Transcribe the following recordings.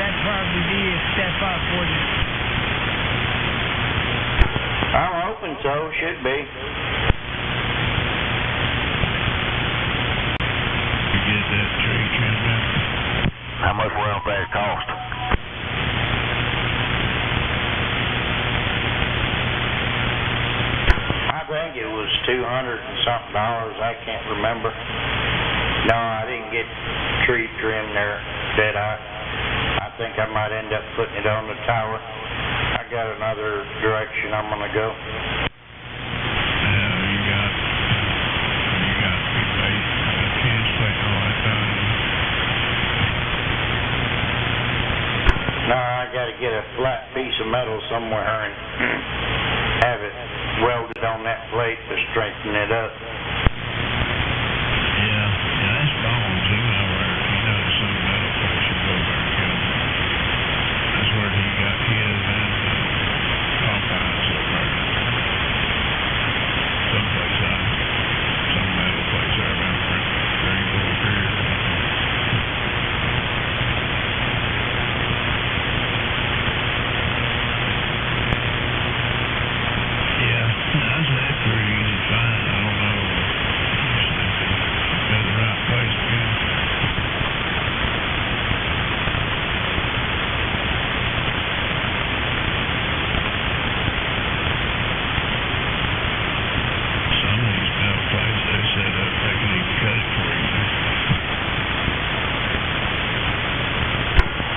that'd probably be a step up, wouldn't it? I'm hoping so. Should be. You get that tree trimmed down? How much round that cost? I think it was $200 and something. I can't remember. No, I didn't get tree trim there, did I think I might end up putting it on the tower. I got another direction I'm gonna go. You got cans plate all that done. No, I gotta get a flat piece of metal somewhere and have it welded on that plate to strengthen it up. Yeah, that's bones. He knows some metal place you go there and kill him. That's where he got his and Popeyes up there. Some metal place there around Greenville Pier. Yeah, that's pretty easy to find. I don't know. Go to the right place again. Some of these metal plates they set up, they can even cut it for you.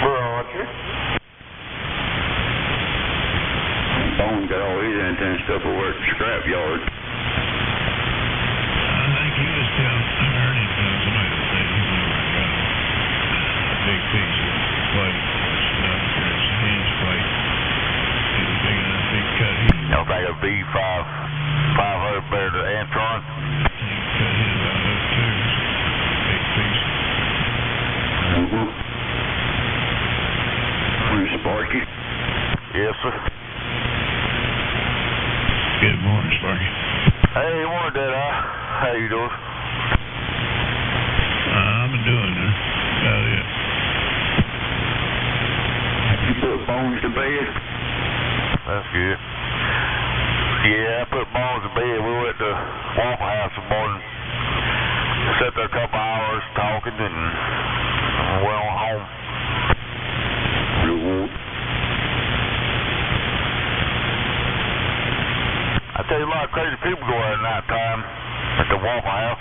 Roger. Bone got all his antenna stuff at work at the scrap yard. I think he was telling, I heard him tell somebody that said he went over and got a big piece of plate, stuff for his hinge plate. It was big enough he could cut his. Y'all think a V500 better than Antron? He cut his out of too. Big piece. Pretty Sparky? Yes, sir. Good morning, Sparky. Hey, morning, Deadeye. How you doing? I'm doing it. About it. You put Bones to bed? That's good. Yeah, I put Bones to bed. We went to Waffle House this morning. Sat there a couple hours talking and went on home. I tell you, a lot of crazy people go out at night time at the Waffle House.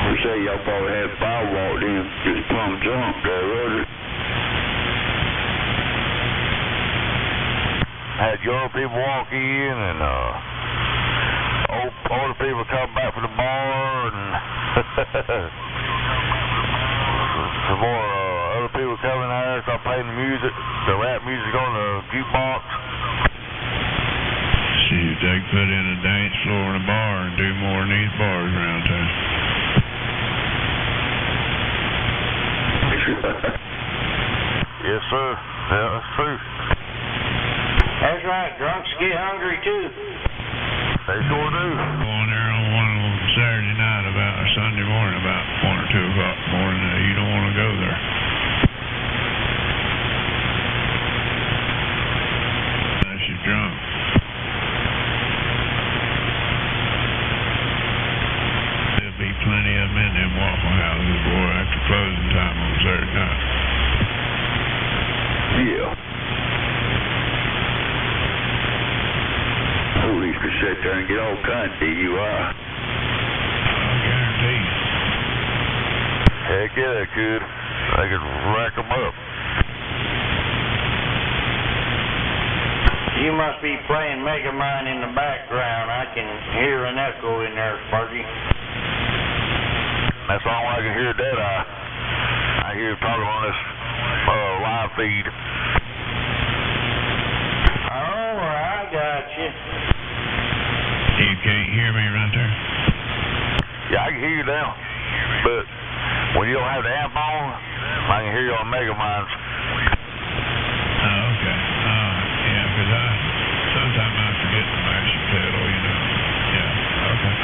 We say y'all probably had fire walked in, just plumb drunk there, was it? Had young people walk in and older people come back from the bar and some more other people coming there, start playing the music, the rap music on the jukebox. See if they put in a dance floor in a bar and do more than these bars around town. Yes, sir. Yeah, that's true. That's right. Drunks get hungry too. They sure do. Going there on one Saturday night or Sunday morning about 1 or 2 o'clock in the morning, you don't want to go there. Unless you're drunk. There'll be plenty of them in them Waffle Houses, boy, after closing time on Saturday night. Yeah. Police could sit there and get all kinds of DUI. I guarantee you. Heck yeah, they could. They could rack them up. You must be playing Megamind in the background. I can hear an echo in there, Sparky. That's all I can hear, Deadeye. I hear him talking on this live feed. Oh, I got you. You can't hear me right there? Yeah, I can hear you now. But when you don't have the amp on, I can hear you on Megaminds. Oh, okay. Yeah, because sometimes I forget to mash the pedal, you know. Yeah, okay.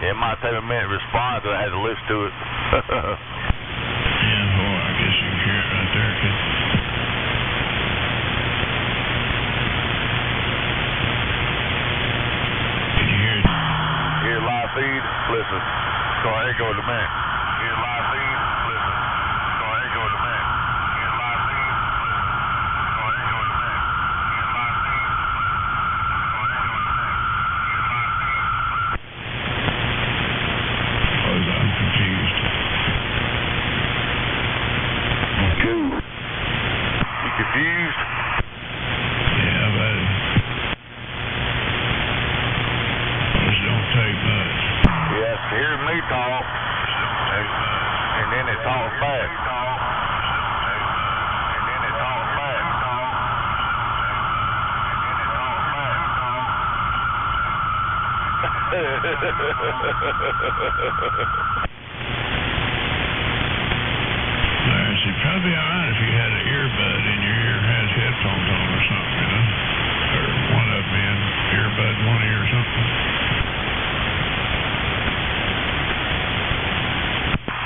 It might take a minute to respond because I had to listen to it. Yeah, boy, I guess you can hear it right there, kid. Can you hear it? Hear live feed? Listen. So I echo in a minute. Hear live feed? Listen. So I echo in a minute. Hear live feed? Listen. So I echo in a minute. Hear live feed? So I echo in a minute. Hear live feed? I'm confused. You confused? Yeah, buddy. This don't take much. Yes, hear me talk. And then it talks back. And then it talks back. It'd probably be alright if you had an earbud in your ear, had headphones on or something, you know? Or one of them in, earbud in one ear or something.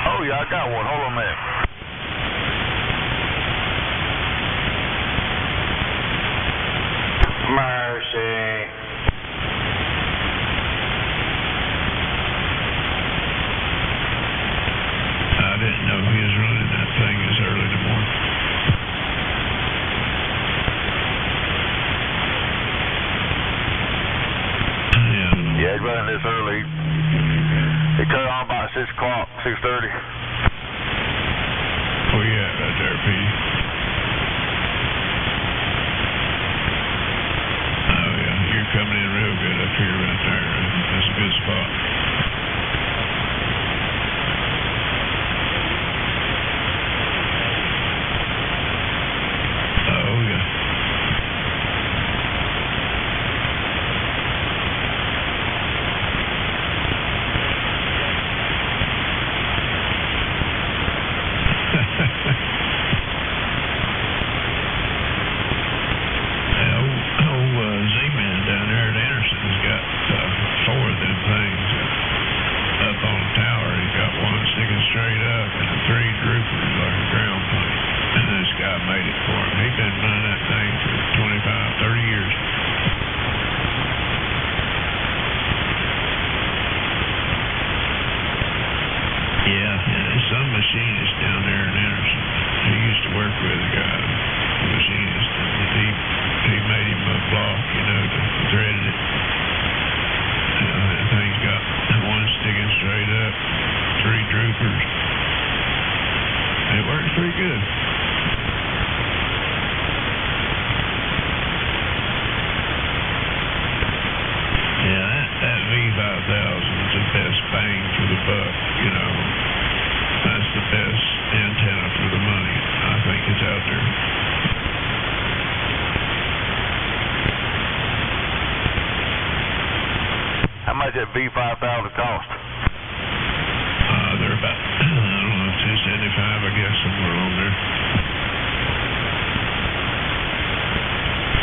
Oh, yeah, I got one. Hold on a minute. Mercy. I didn't know he was running that thing this early in the morning. Yeah, he's running this early. He turned on about 6 o'clock, 6:30. Where you at right there, Pete? Oh, yeah, you're coming in real good up here right there. That's a good spot. Oh, yeah. Z-Man down there at Anderson's got 4 of them things up on the tower. He's got one sticking straight up and 3 droopers like a ground plane. And this guy made it for him. He's been running that thing for 25, 30 years. Yeah, there's some machinist down there in Anderson. He used to work with a guy, a machinist, and he made him a block, you know, to threaded it. That thing's got one sticking straight up, 3 droopers. It works pretty good. Yeah, that V5000 is the best bang for the buck, you know. That's the best antenna for the money, I think, it's out there. How much that V5000 cost? They're about, I don't know, 275, I guess, somewhere along there.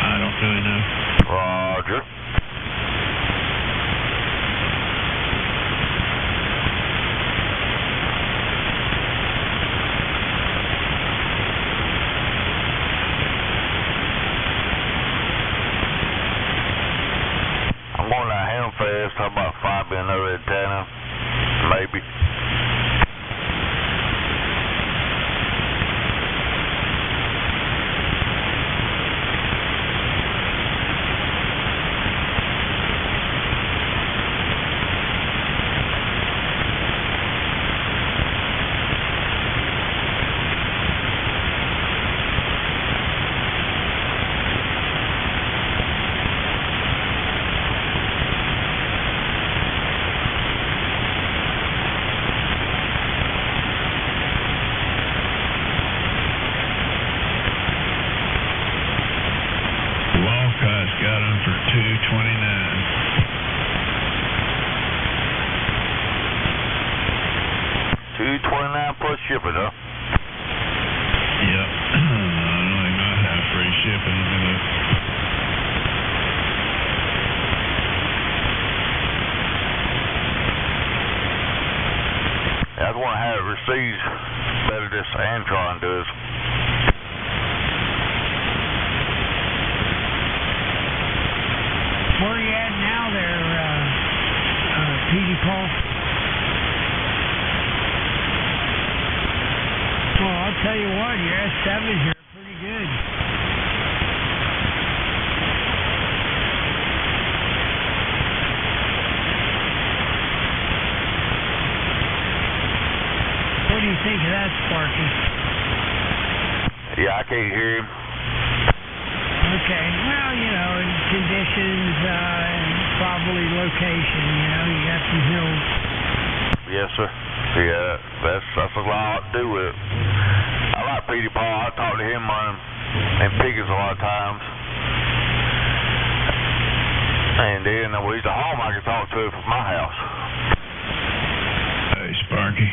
I don't really know. Roger. I'm going to Hamfest. How about finding another antenna? Maybe. Walcott's got them for $229. $229 plus shipping, huh? Yep. I know they might have free shipping. Let me look. just want to have it received better this Antron does. Where are you at now there, Petey Paul? Well, I'll tell you what, your S7s are pretty good. What do you think of that, Sparky? Yeah, I can't hear him. Okay, well, you know, conditions and probably location, you know, you got some hills. Yes, sir. Yeah, that's a lot to do with it. I like Petey Paul. I talk to him in Pickens a lot of times. And then he's a home I can talk to from my house. Hey, Sparky.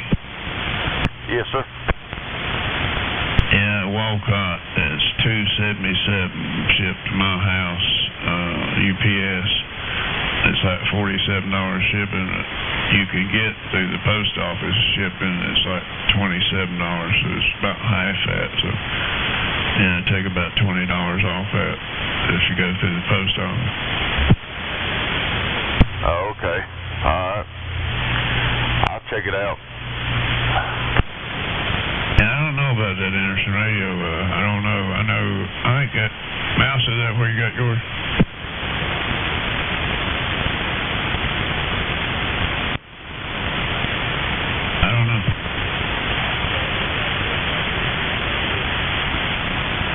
Yes, sir. Yeah, Walcott, that's 277 shipped to my house, UPS. It's like $47 shipping. You can get through the post office shipping, it's like $27, so it's about half that. So, yeah, take about $20 off that if you go through the post office. Oh, okay. All right. I'll check it out. Yeah, I don't know about that Anderson radio. I don't know. I think that Mouse, is that where you got yours? I don't know.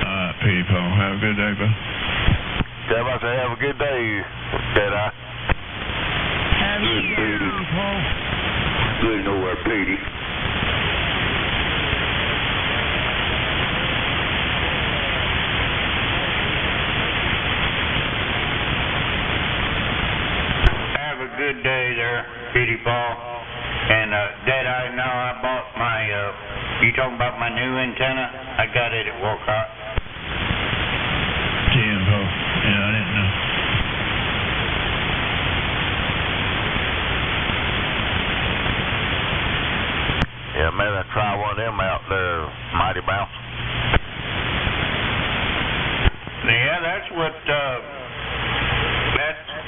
All right, Petey Paul. Have a good day, bud. Everybody say have a good day, Deadeye. Have a good day, Paul. Good nowhere, Petey. Good day there, Petey Paul. And Deadeye, now I bought my, you talking about my new antenna? I got it at Walcott. TM Paul. Yeah, I didn't know. Yeah, maybe I'll try one of them out there, Mighty Bounce. Yeah, that's what,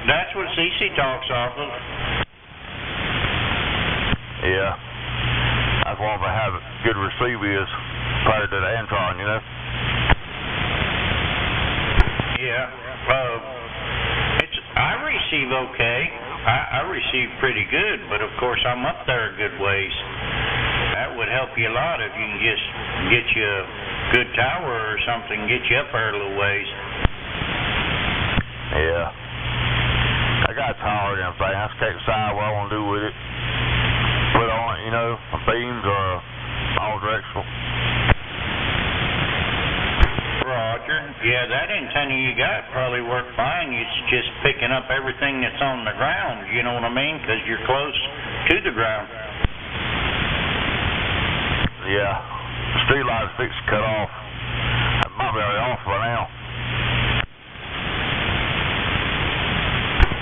that's what CC talks off of. Yeah. That's one of them have a good receiver is prior to the Antron, you know? Yeah. I receive okay. I receive pretty good, but of course I'm up there a good ways. That would help you a lot if you can just get you a good tower or something, get you up there a little ways. Yeah. I got a tower and everything. I just can't decide what I want to do with it. Put on it, you know, beams or all directional. Roger. Yeah, that antenna you got probably worked fine. It's just picking up everything that's on the ground, you know what I mean? Because you're close to the ground. Yeah. The street light is fixed to cut off. It might be already off by now.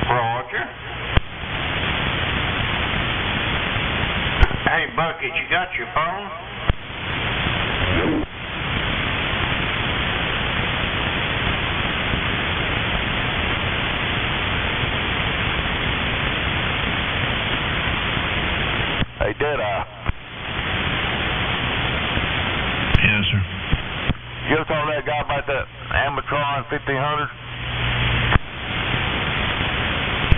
Roger. Hey, Bucket, you got your phone? Hey, Deadeye. Yes, sir. You ever talk to that guy about that Amatron 1500?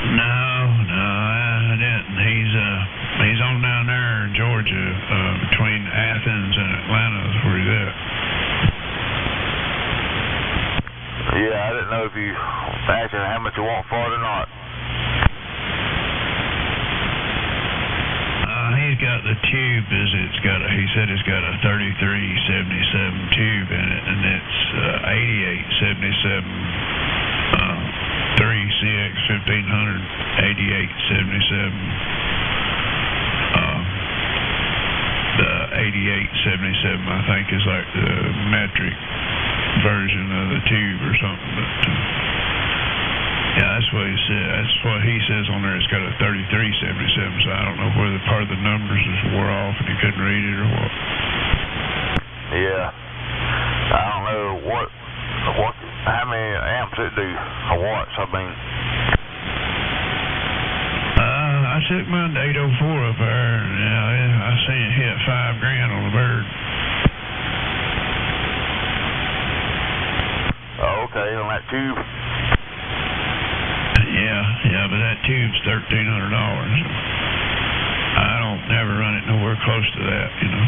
No, I didn't. He's on down there in Georgia, between Athens and Atlanta is where he's at. Yeah, I didn't know if you asked him how much you want for it or not. He's got the tube, he said it's got a 3377 tube in it, and it's 8877 3CX 1500 8877. The 8877 I think is like the metric version of the tube or something, but yeah, that's what he said. That's what he says on there. It's got a 3377, so I don't know whether part of the numbers is wore off and he took mine to 804 up there, and I seen it hit $5,000 on the bird. Oh, okay, on that tube? Yeah, but that tube's $1,300. I don't never run it nowhere close to that, you know.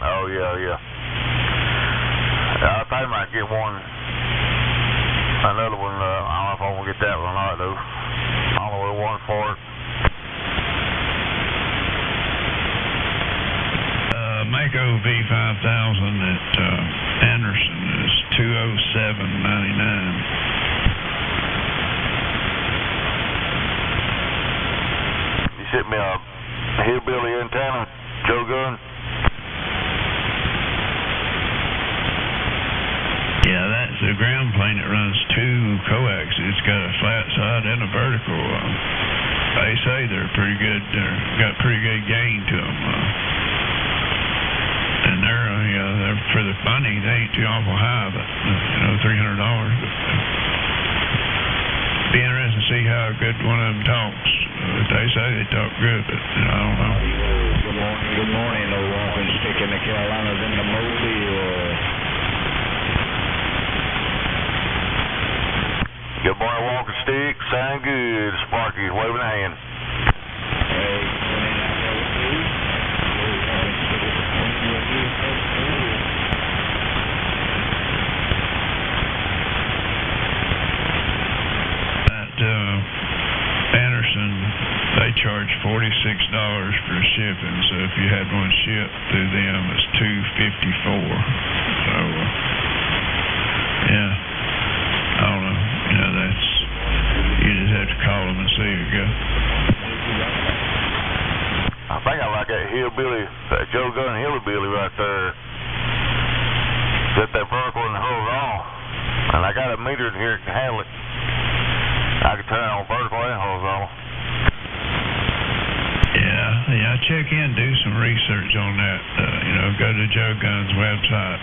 Oh, yeah. I think I might get one. Another one, I don't know if I'm going to get that one or not, though. I don't know what one for it. Mako V5000 at Anderson is $207.99. You sent me a hillbilly antenna, Joe Gun? Yeah, that's a ground plane that runs 2 coax. It's got a flat side and a vertical. They say they're pretty good. They've got pretty good gain to them. And they're for the money, they ain't too awful high, but $300. But be interesting to see how good one of them talks. They say they talk good, but I don't know. Good morning, no walking stick in the Carolinas in the Mobile. Good morning, walking stick. Sound good. Sparky waving a hand. Anderson, they charge $46 for shipping, so if you had one shipped through them, it's $254. So, yeah, I don't know. You just have to call them and see it go. I think I like that hillbilly, that Joe Gun hillbilly right there. Set that vertical and the horizontal. And I got a meter in here that can handle it. I can turn it on vertical and horizontal. Yeah, check in, do some research on that. Go to Joe Gun's website.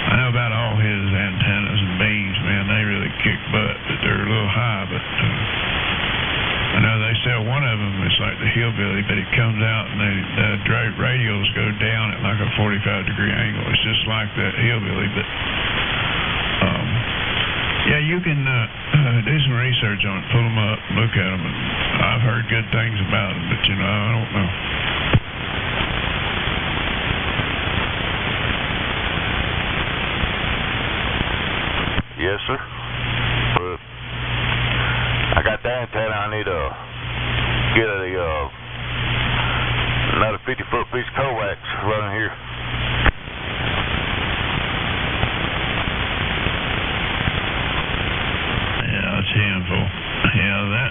I know about all his antennas and beams, man. They really kick butt, but they're a little high. But I know they sell one of them. It's like the hillbilly, but it comes out and the radials go down at like a 45-degree angle. It's just like that hillbilly, but yeah, you can do some research on it, pull them up, look at them. And I've heard good things about them, but I don't know. Yes, sir. But I got the antenna. I need to get another 50-foot piece of coax running here. Yeah, it's handful. Yeah, that.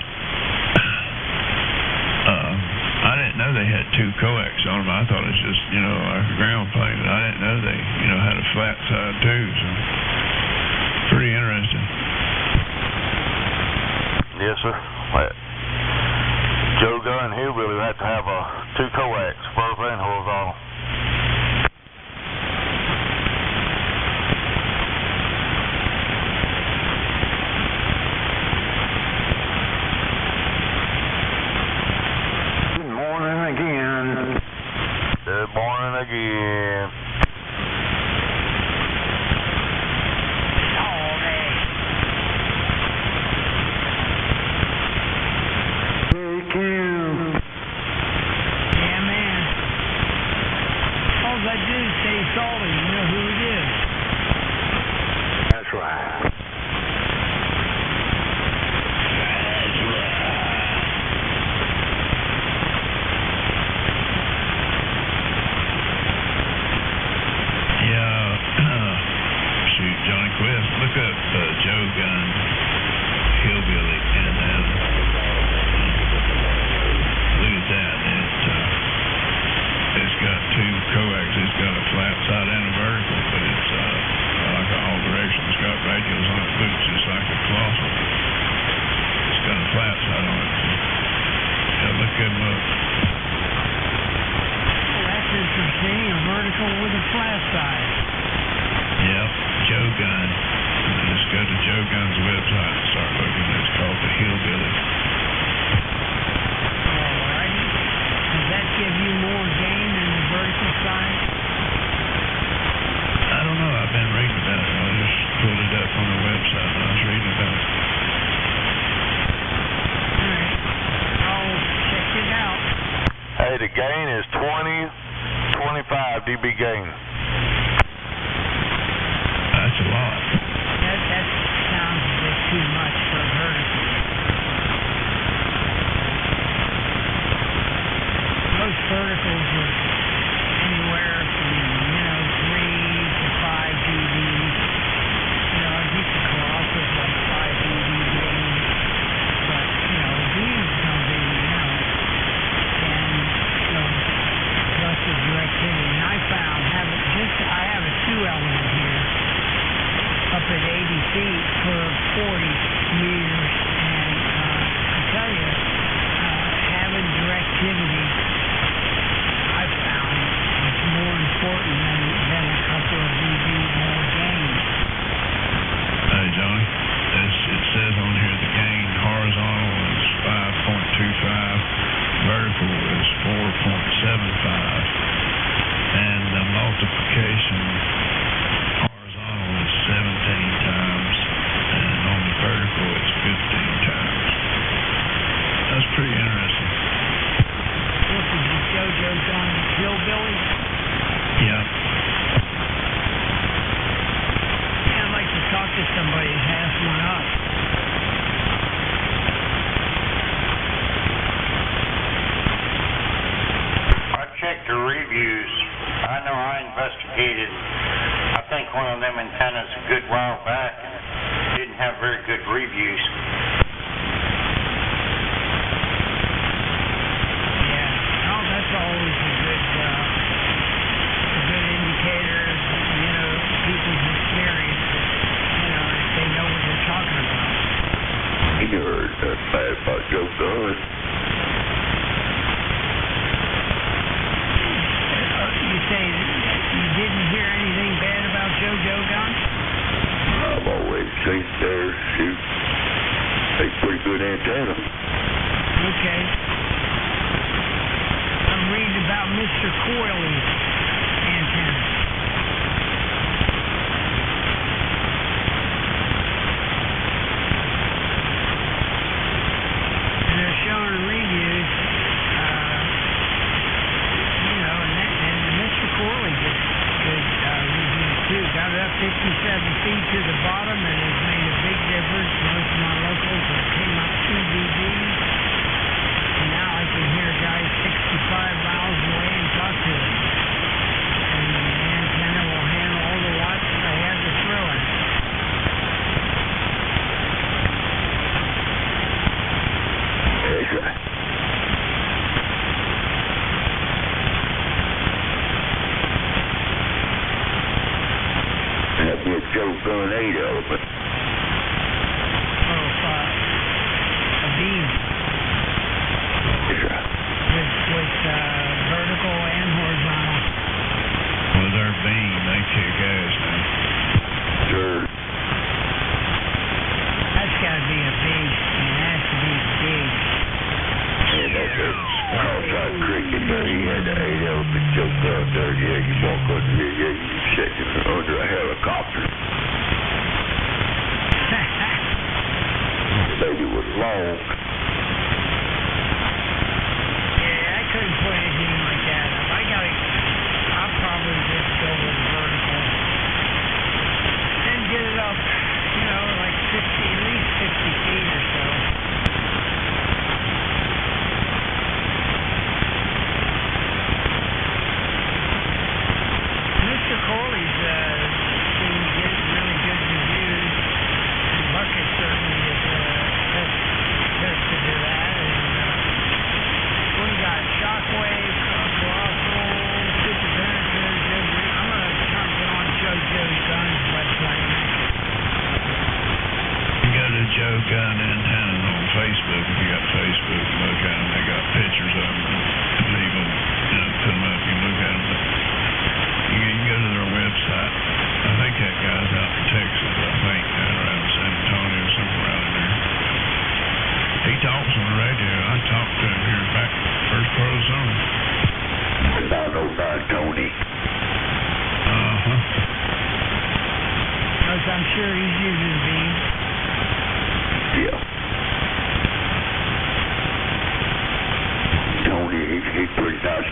I didn't know they had 2 coax on them. I thought it was just like a ground plane, but I didn't know they had a flat side too. So. Pretty interesting. Yes, sir. Joe Gun hillbilly would have to have 2 coax, vertical and horizontal. Good morning again. Good morning again. Salty, you know who it is. That's right. Shoot, Johnny Quest, look up Joe Gun hillbilly and look at that. It's got 2 coax. It's got a flat side and a vertical, but it's like all directions. It's got radials on it, looks just like a colossal. It's got a flat side on it. Yeah, look them up. That's interesting. A vertical with a flat side. Yep, Joe Gun. Just go to Joe Gun's website and start looking. It's called the Hillbilly. gain is 25 dB gain. That's a lot. That sounds a bit too much for vertical. Most verticals are anywhere from, 3 to 5 dB. I think the cloth is like 5 dB gain. But, these don't really know. And so, plus the directivity. And I found, I have a 2-element here up at 80 feet for 40 years. And I tell you, having directivity, I found, is more important than a couple of dB more gain. Hey, Johnny, it says on here the gain horizontal is 5.25, vertical is 4.75, and the multiplication horizontal is 17 times, and on the vertical it's 15 times. That's pretty interesting. What did you JoJo's on Hillbilly? Yeah. I'd like to talk to somebody who has one up. I checked the reviews. I know I investigated. I think one of them antennas a good while back didn't have very good reviews. Yeah, well, that's always a good indicator of, people's experience, if they know what they're talking about. You heard that bad about Joe Gunn. You say you didn't hear anything bad about JoJo Gunn? I've always seen their shoot. They pretty good antenna. Okay. I'm reading about Mr. Coyley's antenna. And they're showing reviews, and Mr. Coyley gets good reviews too. Got it up 57 feet to the bottom and has made a big difference. Most of my locals came up 2 dB. And now I can hear guys 65 miles away and talk to them. And the antenna will handle all the watts I have to throw at it. That's right. That'd be a Joe Gunn 8-element. A beam. That's right. With vertical and horizontal. Well, their beam, they kick ass now. Sure. That's got to be a beast. It has to be big. And that's a cross-eyed cricket there. He had the 8-element Joe Gunn there. Yeah, you walk under here. Yeah, you sitting under a helicopter. The baby was long. Yeah, I couldn't put anything like that up. I'll probably just go with vertical. Then get it up, like 50, at least 50 feet or so. Mr. Coley's seemed to get really good reviews. Bucket certainly is tested to that. And we got Shockwave, Colossal, Super Penetrator, I'm going to try to get on JoJo Gunn's website. You go to Joe Gunn Antennas on Facebook. If you got Facebook, you look at them. They got pictures of them. If you go, put them up, you can look at them. But you can go to their website. I think that guy's out in Texas. I think around San Antonio, somewhere out in there. He talks on the radio. I talked to him here back first part of the summer. 909 Tony. Because I'm sure he's using beam. Yeah. Tony, he's pretty nice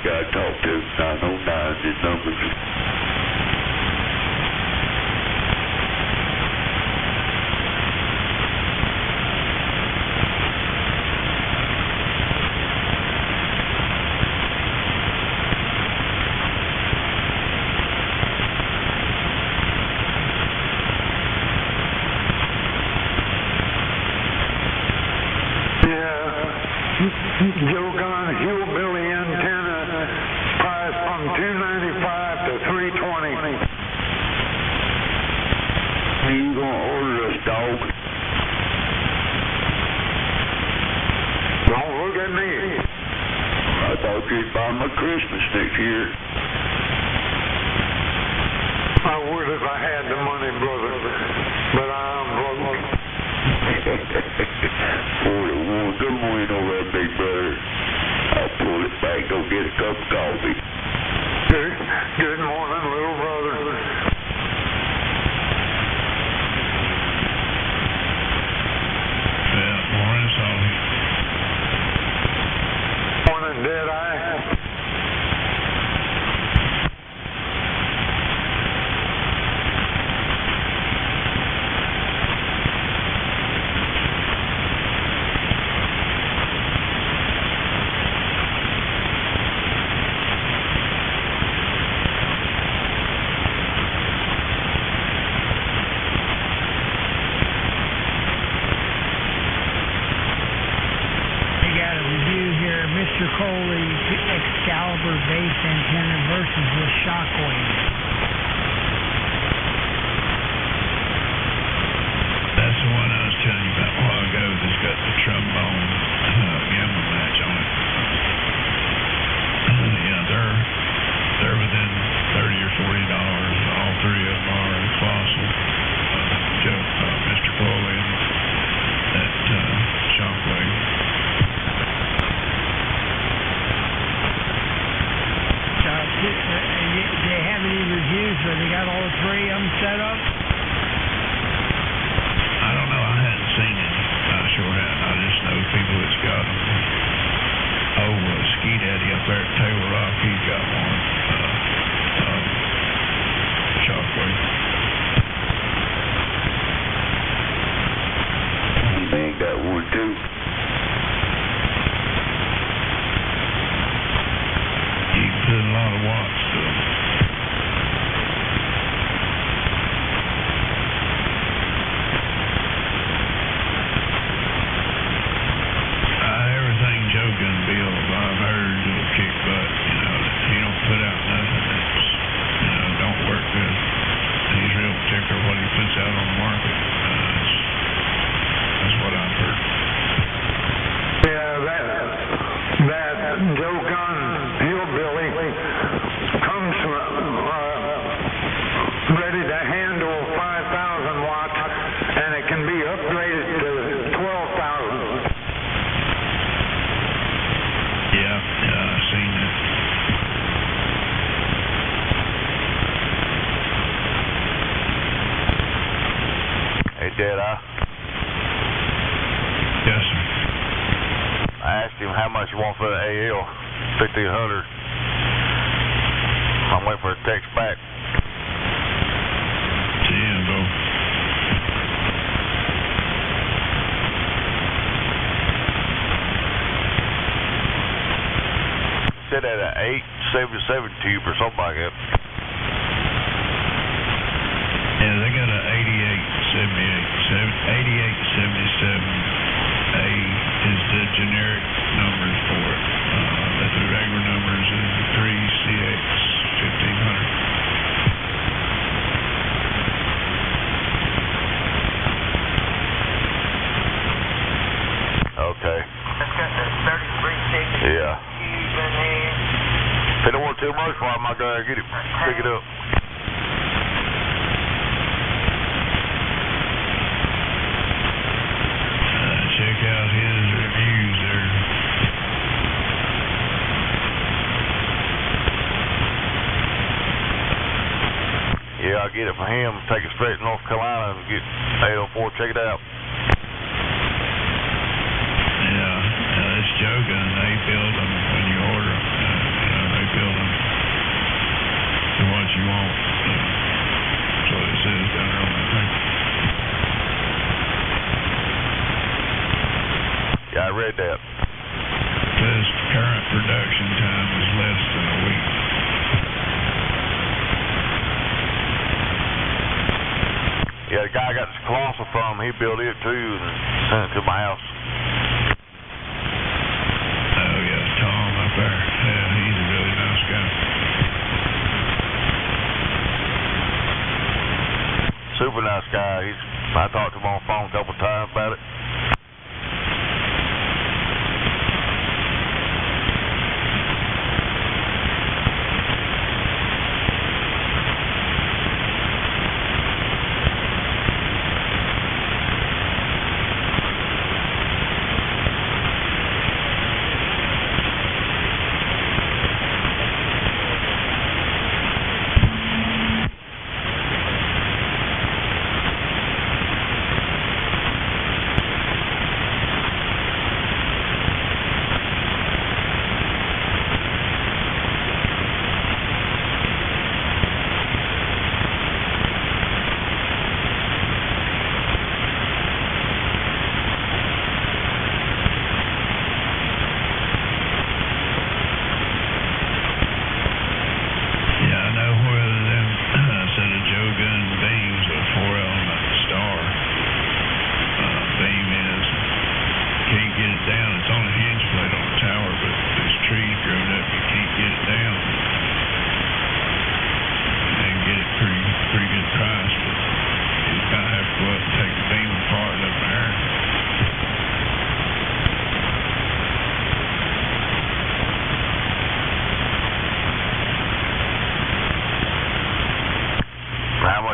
Joe Gunn hillbilly antenna, price from $295 to $320. You gonna order us, dog? Don't look at me. I thought you'd buy my Christmas next year. I would if I had the money, brother, but I'm broke. 41, good morning over there, big brother. I'll pull it back, go get a cup of coffee. Good morning, little brother. Yeah, morning, Solly. Morning, Deadeye. Mr. Coley's Excalibur base antenna versus the Shockwave. That's the one I was telling you about a while ago that's got the trombone gamma match on it. Yeah, they're within $30 or $40. All three of them are Fossil, Mr. Coley, and that Shockwave. Do they have any reviews where they got all three of them set up? I don't know. I hadn't seen any. I sure hadn't. I just know people that's got them. Ski Daddy up there at Taylor Rock, he's got one. Shockwave. They got one too. You can put a lot of watts to them. Everything Joe Gun builds, I've heard will kick butt. You know, he don't put out nothing that's, don't work good. He's real particular what he puts out on the market. That's what I've heard. Yeah, that Joe Gunn hillbilly comes ready to handle 5,000 watts, and it can be upgraded to 12,000. Yeah, I've seen that. Hey, Deadeye. Yes, sir. I asked him how much you want for the AL, 1,500. I'm waiting for a text back. See you, Bo. Said at an 877 tube or something like that. Yeah, they got an 8877A is the generic numbers for it. But the regular numbers is the 3CX 1500. Okay. That's got the 33 tickets. Yeah. If they don't want too much for him, I'll go get it, pick it up. Check out his reviews there. Yeah, I'll get it for him, take it straight to North Carolina and get 804, check it out. Yeah, that's Joe Gun. They build them when you order them. They build them to what you want. That's what it says down there on that thing. Yeah, I read that. Says current production time is less than a week. Yeah, the guy I got this colossal from, he built it too and sent it to my house. I talked to him on the phone a couple times about it.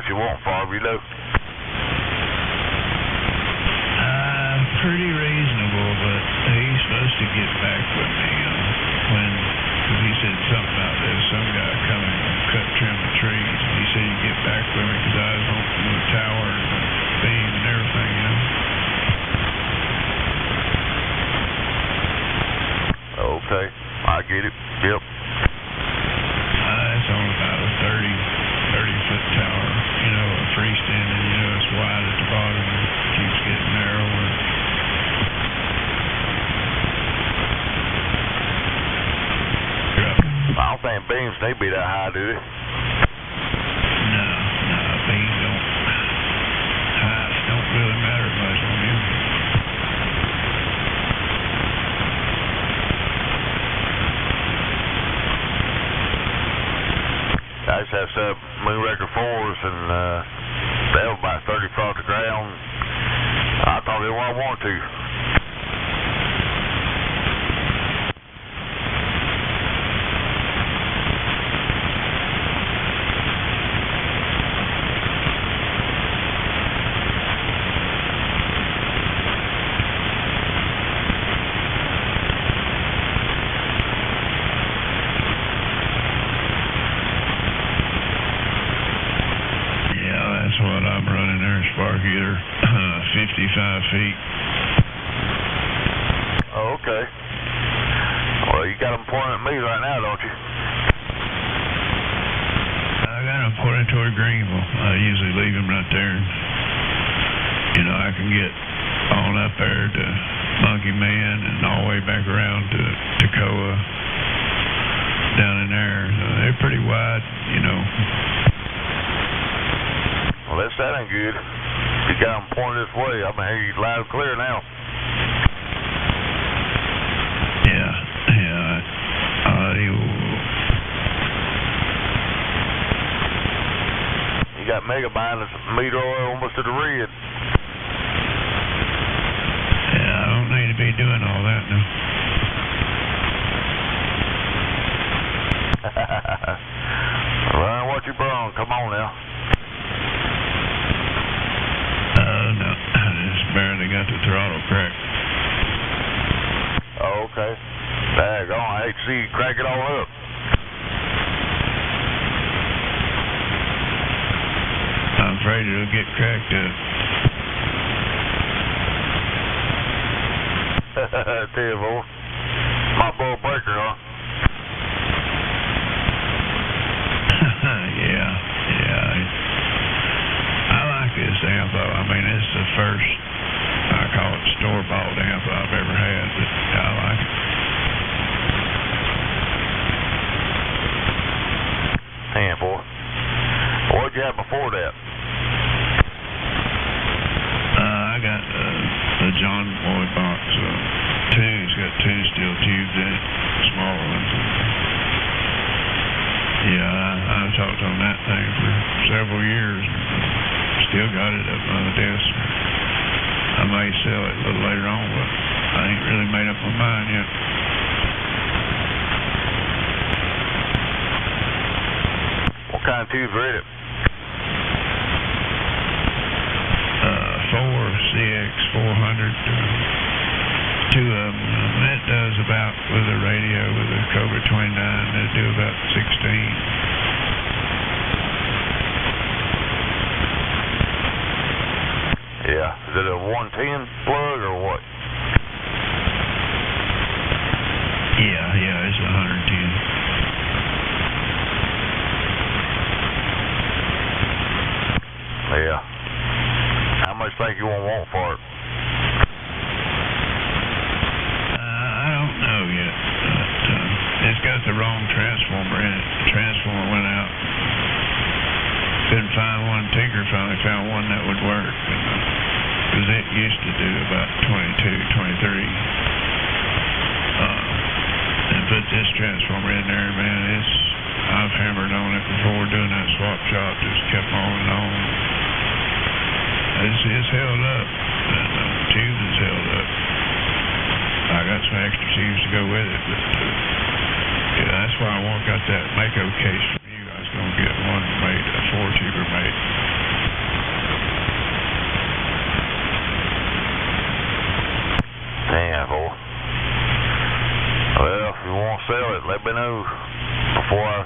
You want for you know? Pretty reasonable, but he's supposed to get back with me because he said something about there's some guy coming to trim the trees. He said he'd get back with me because I was on the tower and the beam and everything, you know. Okay, I get it. Yep. It's only about a 30-foot tower, you know, a freestanding, you know, it's wide at the bottom and keeps getting narrower. I don't think beams need to be that high, do they? No, beams don't. Heights don't really matter much on them. I used to have some moon record 4s, and they were about 30 feet off the ground. I thought they didn't want to. What I'm running there, Sparky, 55 feet. Oh, okay. Well, you got them pointing at me right now, don't you? I got them pointing toward Greenville. I usually leave them right there. You know, I can get on up there to Monkey Man and all the way back around to Toccoa down in there. So they're pretty wide, you know. Well, that sounding good. You got them pointed this way. I can hear you loud and clear now. Yeah. Audio. You got megabyte meter almost to the red. Yeah, I don't need to be doing all that now. Run what you brung. Come on now. No, I just barely got the throttle cracked. Oh, okay. Daggone, I hate to see you crack it all up. I'm afraid it'll get cracked up. Tell you, boy. My bull breaker, huh? Yeah. I like this amp, though. I mean, it's the first, I call it store-bought amp I've ever had, but I like it. Damn, boy. What'd you have before that? I got the John Boy box tunes. Got two steel tubes in it, smaller ones. Yeah, I've talked on that thing for several years. Still got it up on the desk. I may sell it a little later on, but I ain't really made up my mind yet. What kind of tubes are in it? 4 CX400, 2 of them. That does about, with a radio, with a Cobra 29, that'll do about 16. Yeah. Is it a 110 plug or what? Yeah, it's 110. Yeah. How much think you want for it? I don't know yet. But, it's got the wrong transformer in it. The transformer went out. Couldn't find one. Tinker finally found one that would work. Because it used to do about 22, 23. And put this transformer in there, man. I've hammered on it before doing that swap shop. Just kept on and on. It's held up. And the tube is held up. I got some extra tubes to go with it, but yeah, that's why I got that Mako case from you. I was gonna get one made, a 4-tuber made. Damn, boy. Well, if you want to sell it, let me know before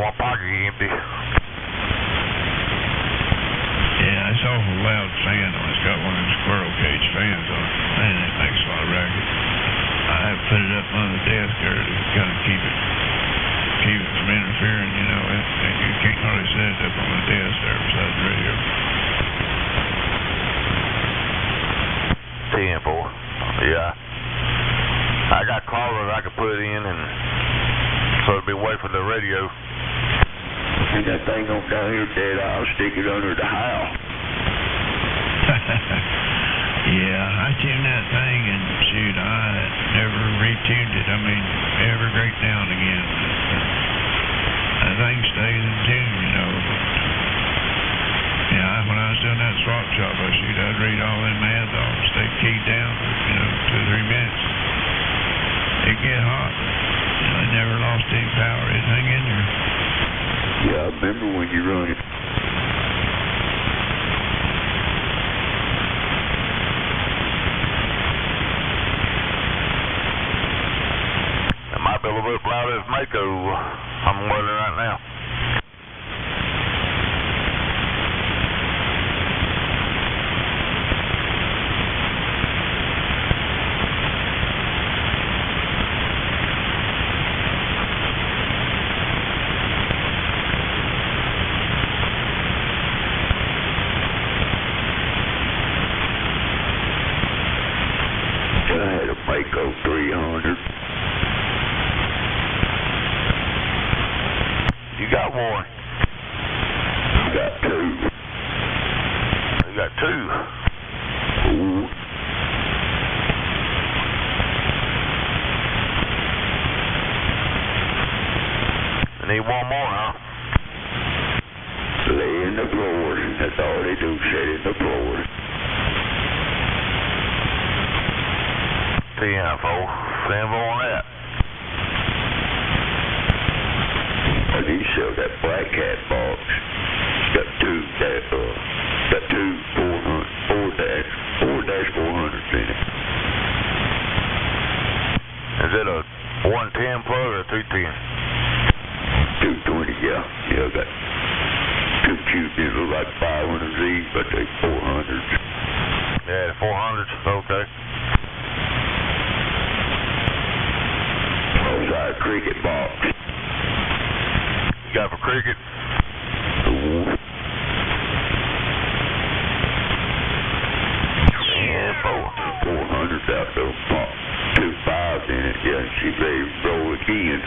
my pocket get empty. Yeah, it's awful loud fan on it. It's got one of them squirrel cage fans on it. Man, it makes a lot of racket. I have put it up on the desk there to kind of keep it from interfering, you know. And you can't hardly set it up on the desk there beside the radio. 10, boy. Yeah. I got callers I could put in, and so it'd be away from the radio. See that thing on down here, Dad? I'll stick it under the house. Yeah, I tuned that thing, and shoot, I never retuned it. I mean, every great now and again. That thing stays in tune, you know. Yeah, when I was doing that swap shop, I'd read all them ads off and stay keyed down for, 2 or 3 minutes. It'd get hot. It never lost any power. It'd hang in there. Yeah, I remember when you run it. It might be a little bit louder as Mako I'm weathering right now. I had a Mako 300. You got one. I got 2. You got 2. Ooh. You need one more, huh? Lay in the floor. That's all they do, sit in the floor. 10, folks. Simple on that. I need to sell that Black Cat box. It's got 2 4-400s in it. Is it a 110 plug or a 210? 220, yeah. Yeah, I got 2 cubes. They look like 500s each, but they 400s. Yeah, 400s. Okay. Outside cricket box. You got for cricket? Ooh. Yeah, 400s out there. 2 5s in it. Yeah, she ready to roll again.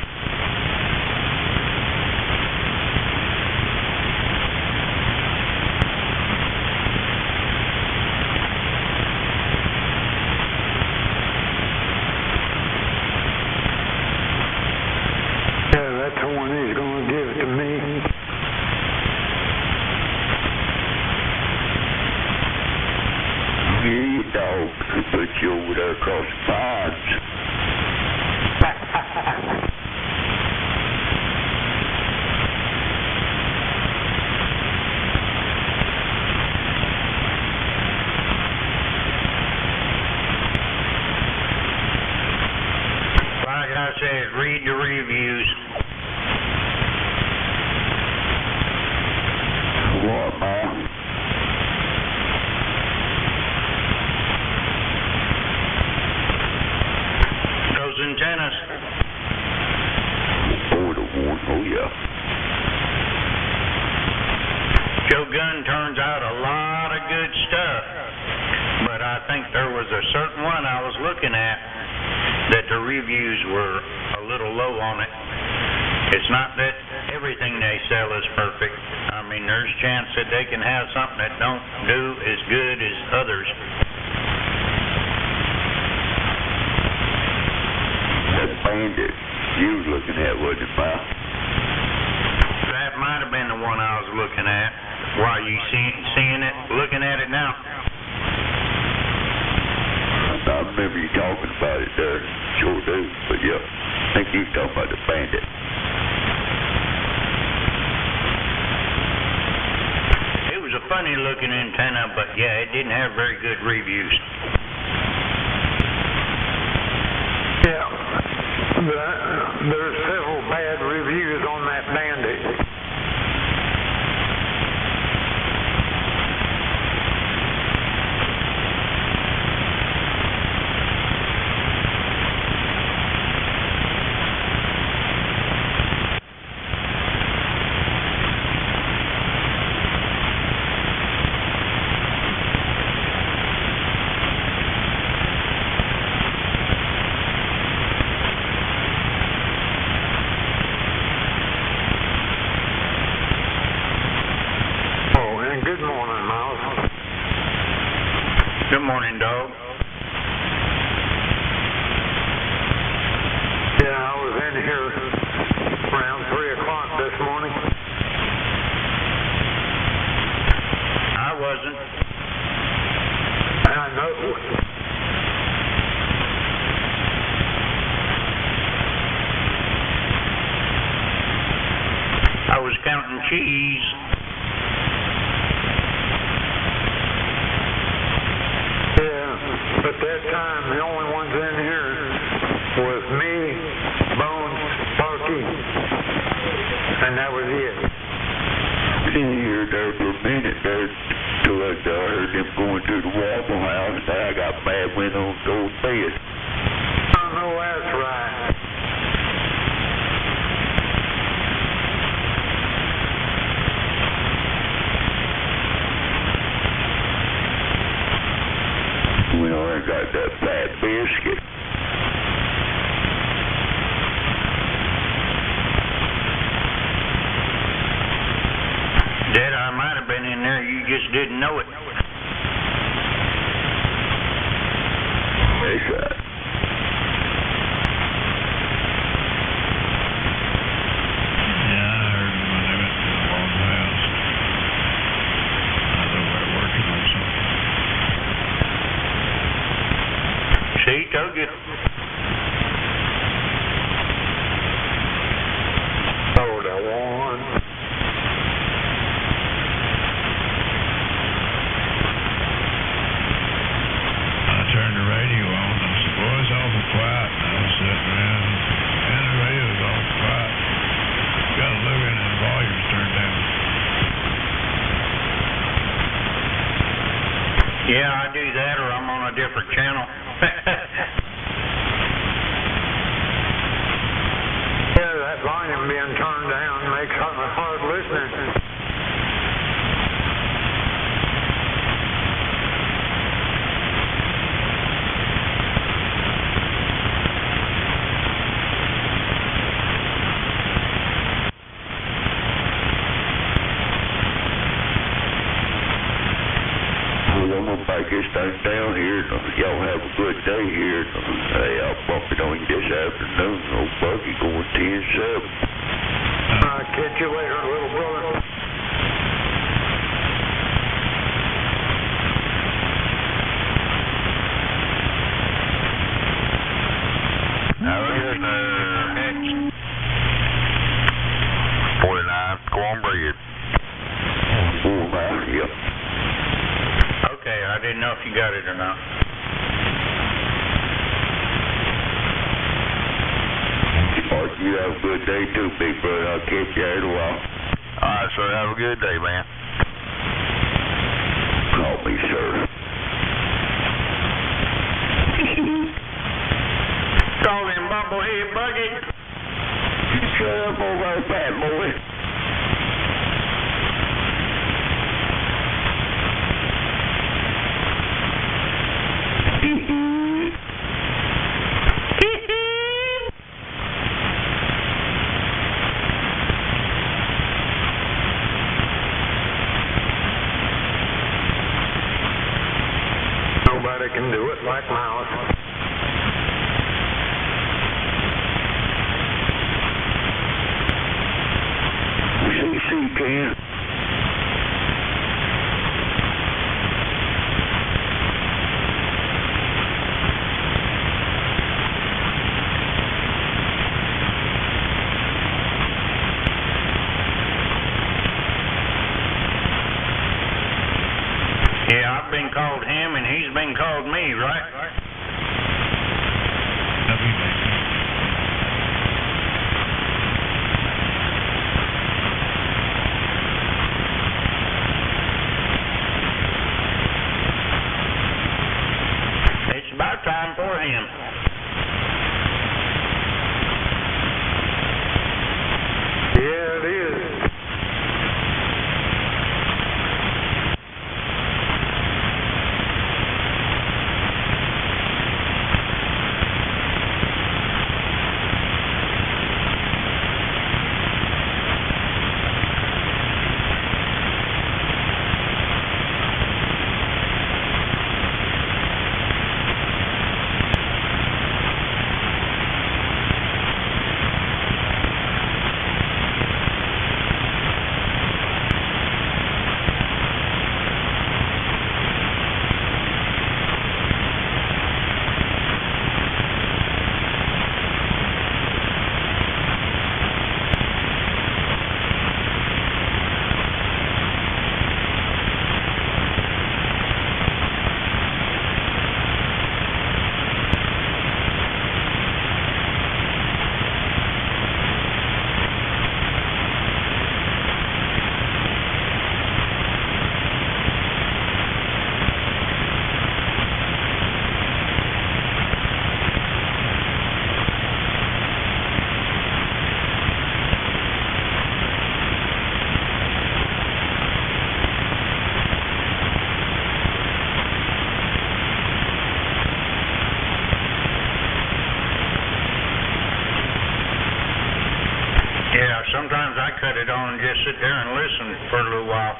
Yeah, that's the one he's going to give to me. could put you over there across the ponds. Like I said, read the reviews. What, man? Those antennas. 4 to 1, oh yeah. Joe Gunn turns out a lot of good stuff, but I think there was a certain one I was looking at that the reviews were a little low on it. It's not that everything they sell is perfect. I mean, there's a chance that they can have something that don't do as good as others. That bandit you was looking at, wasn't it, pal? That might have been the one I was looking at. Why, you seeing it, looking at it now? I remember you talking about it there. Sure do, but yeah, I think you was talking about the bandit. It was a funny looking antenna, but yeah, it didn't have very good reviews. Yeah, there's several bad reviews on that bandit. Good morning, Miles. Good morning, dog. Yeah, I was in here around 3 o'clock this morning. I wasn't. I know. I was counting cheese. At that time, the only ones in here was me, Bones, Sparky, and that was it. In here there for a minute there, till I heard them going to the Waffle House, and I got bad wind on the old bed. I know that's right. Well, I got that fat biscuit. Dad, I might have been in there, you just didn't know it. That's right. Yeah, I heard them when they went to the Waffle House. I was over there working on something. See, told you. Oh, that one. I turned the radio on and I said, boy, it's awful quiet. And I was sitting around and the radio was awful quiet. Got to look in and the volume's turned down. Yeah, I do that or I'm on a different channel. Yeah, that volume being turned down makes it hard listening. Well, I'm gonna break this thing down here. Y'all have a good day here. Hey, I'll bump it on you this afternoon. Old Bucky going 10-7. I'll catch you later, little brother. you got it or not. Mark, you have a good day too, big brother. I'll catch you in a while. Alright, sir, have a good day, man. Call me, sir. Call him Bumblehead Buggy. Shut up over there, fat boy. Nobody can do it like Mouse. CC can. Yeah, I've been called him and he's been called me, right? It's about time for him. Yeah, it is. Yeah, sometimes I cut it on and just sit there and listen for a little while.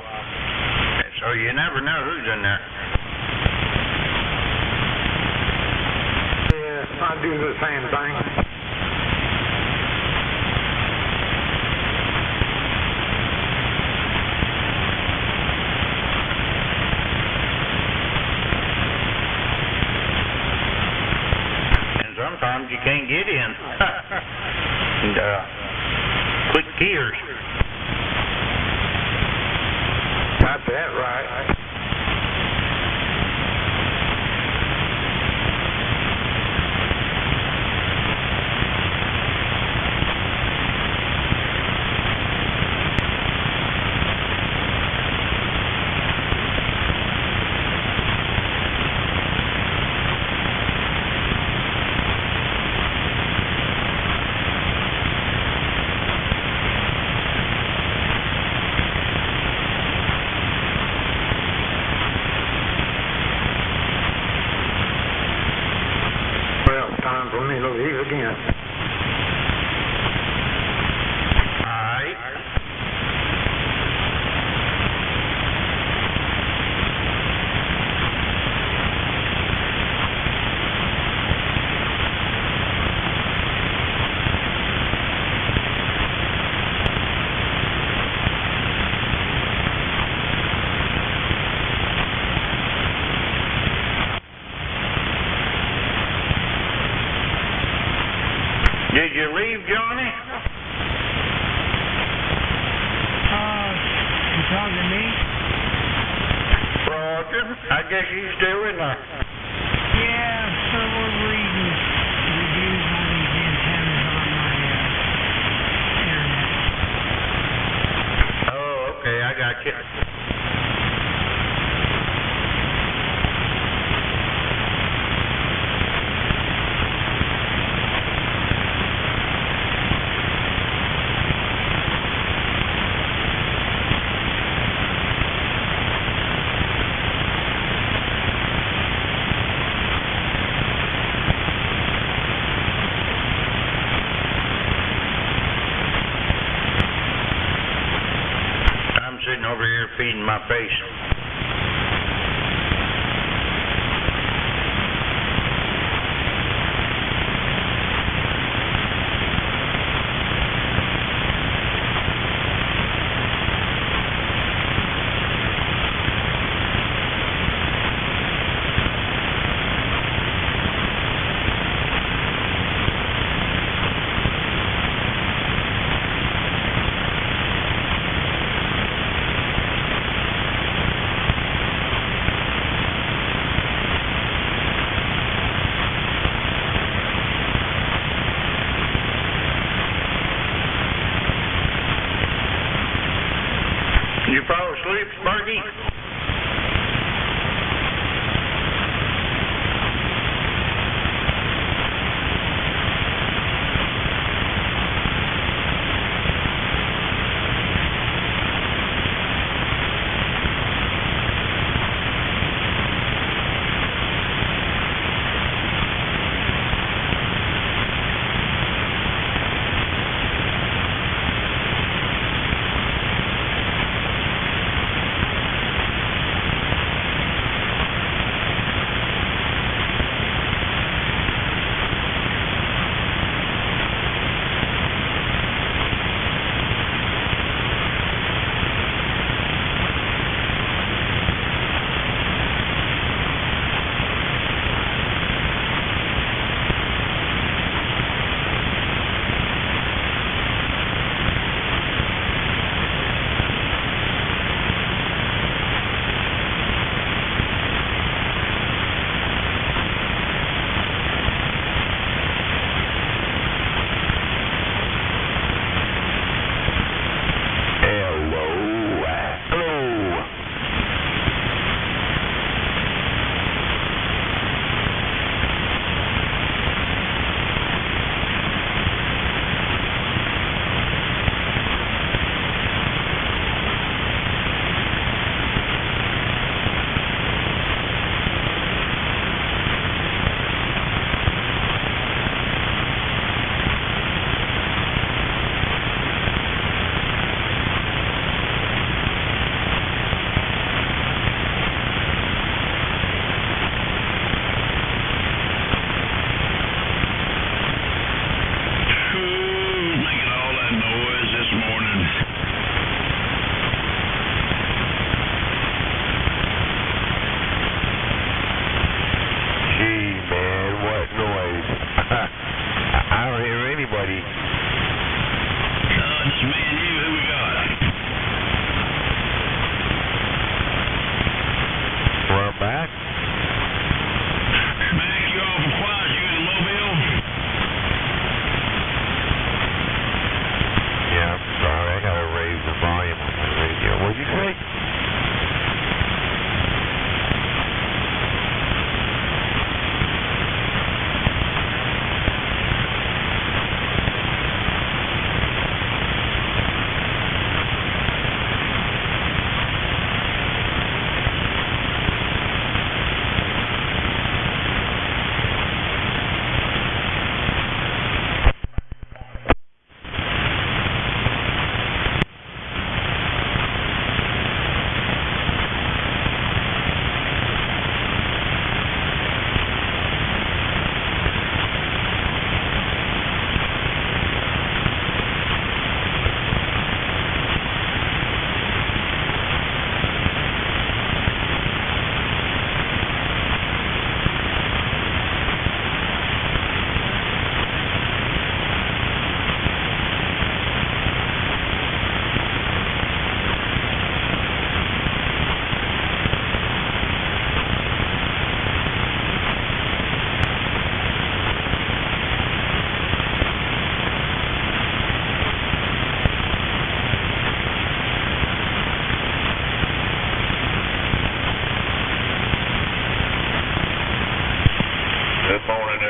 So you never know who's in there. Yeah, I do the same thing. And sometimes you can't get in. And, quick gears. Got that right. Time for me to leave again. Alright. Did you leave, Johnny? You talking to me? Well, Roger. I guess you still in there. Yeah, so we're reading reviews on these antennas on my internet. Oh, okay, I got you. Sitting over here feeding my face. You fall asleep, Sparky?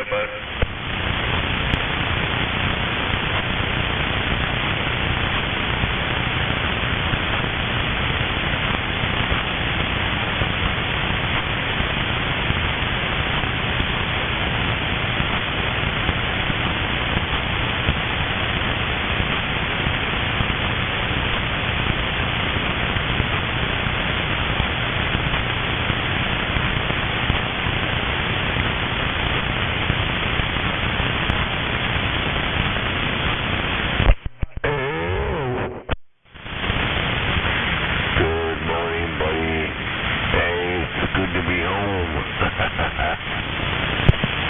bud.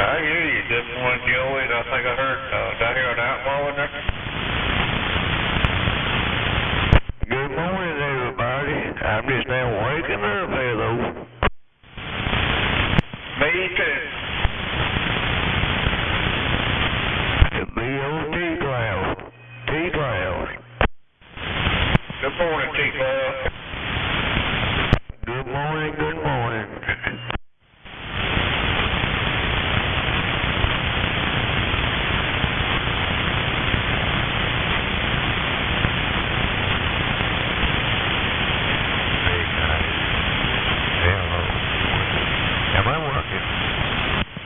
I hear you. Good morning, Joey. And I think I heard, did I hear an outlaw in there? Good morning, everybody. I'm just now waking up here, though. Me too. The B.O.T. Cloud. T-Cloud. Good morning, T-Cloud. Good morning, good morning.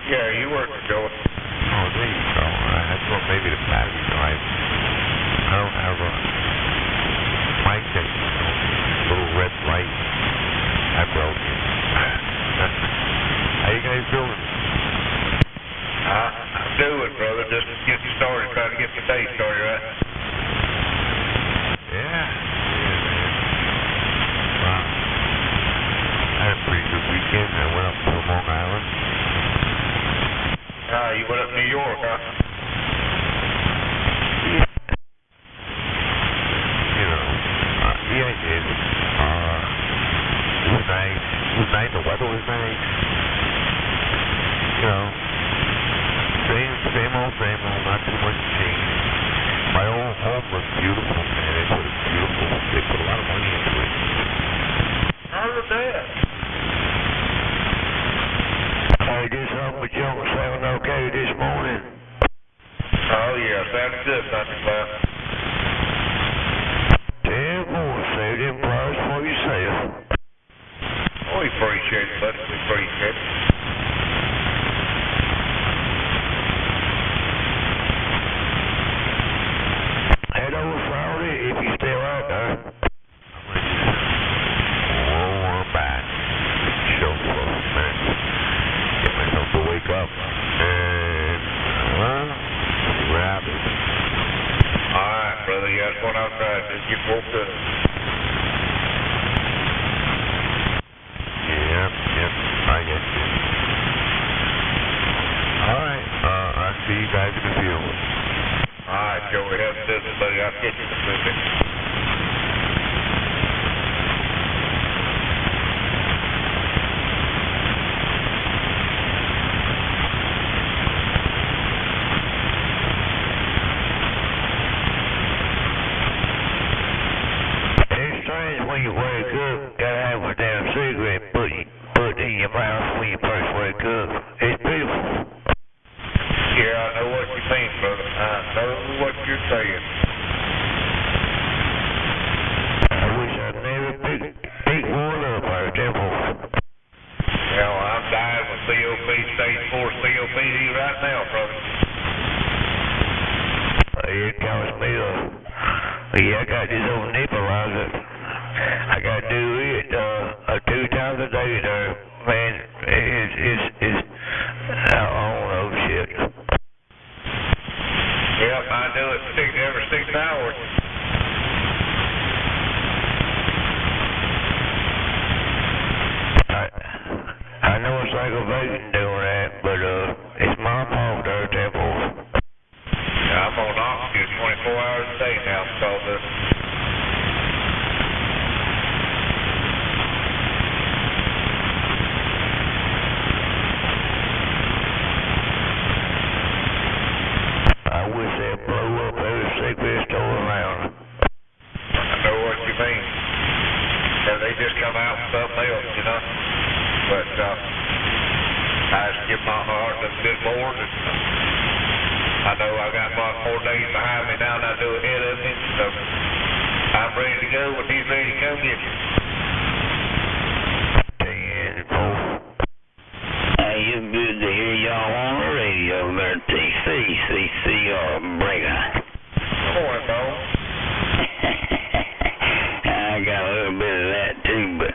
Yeah, you working, Joey. Oh, there you go. I thought maybe the battery died. I don't have a mic that little red light. I broke it. How you guys doing? I'm doing, brother. Just getting started, trying to get the day started, right? Yeah. Wow. I had a pretty good weekend. I went up to Long Island. You went up to New York, huh? You know, yeah, I did. It was nice. It was nice. The weather was nice. You know, same old, not too much change. My old home was beautiful, man. It was beautiful. They put a lot of money into it. How was that? I guess I'm with John sound okay this morning. Oh, yeah. Sounds good, Santa Claus. 10 more. Save them flowers for yourself. Oh, we appreciate it, buddy. We appreciate it. Head over Friday if you're still out there. I'm back. Show for a minute. Get myself to wake up. And, see what happens. Alright, brother. Yeah, that's what I'll try. Just get woke up. Yep, I get you. Alright, I'll see you guys in the field. Alright, Joey. Have a good one, buddy. I'll catch you in a minute. It's strange when you wake up, gotta have a damn cigarette put in your mouth when you first wake up. It's beautiful. Yeah, I know what you mean, brother. I know what you're saying. I wish I'd never picked one up out of temple. Well, I'm dying with COP, stage 4 COPD right now, brother. It cost me I got this old nebulizer. I gotta do it 2 times a day there. Man, it's I don't know, shit. Yep, I do it every 6 hours. I know it's aggravating doing that, but it's my fault there, Temple. Yeah, I'm on oxygen 24 hours a day now because of this. I wish they'd blow up every cigarette store around. I know what you mean. Yeah, they just come out with something else, you know. But I just give my heart to good board. I know I got about 4 days behind me now, and I do ahead of me, so I'm ready to go when he's ready to come get you. 10-4. Hey, it's good to hear y'all on the radio there, CCR Breaker. Good morning, Bo. I got a little bit of that too, but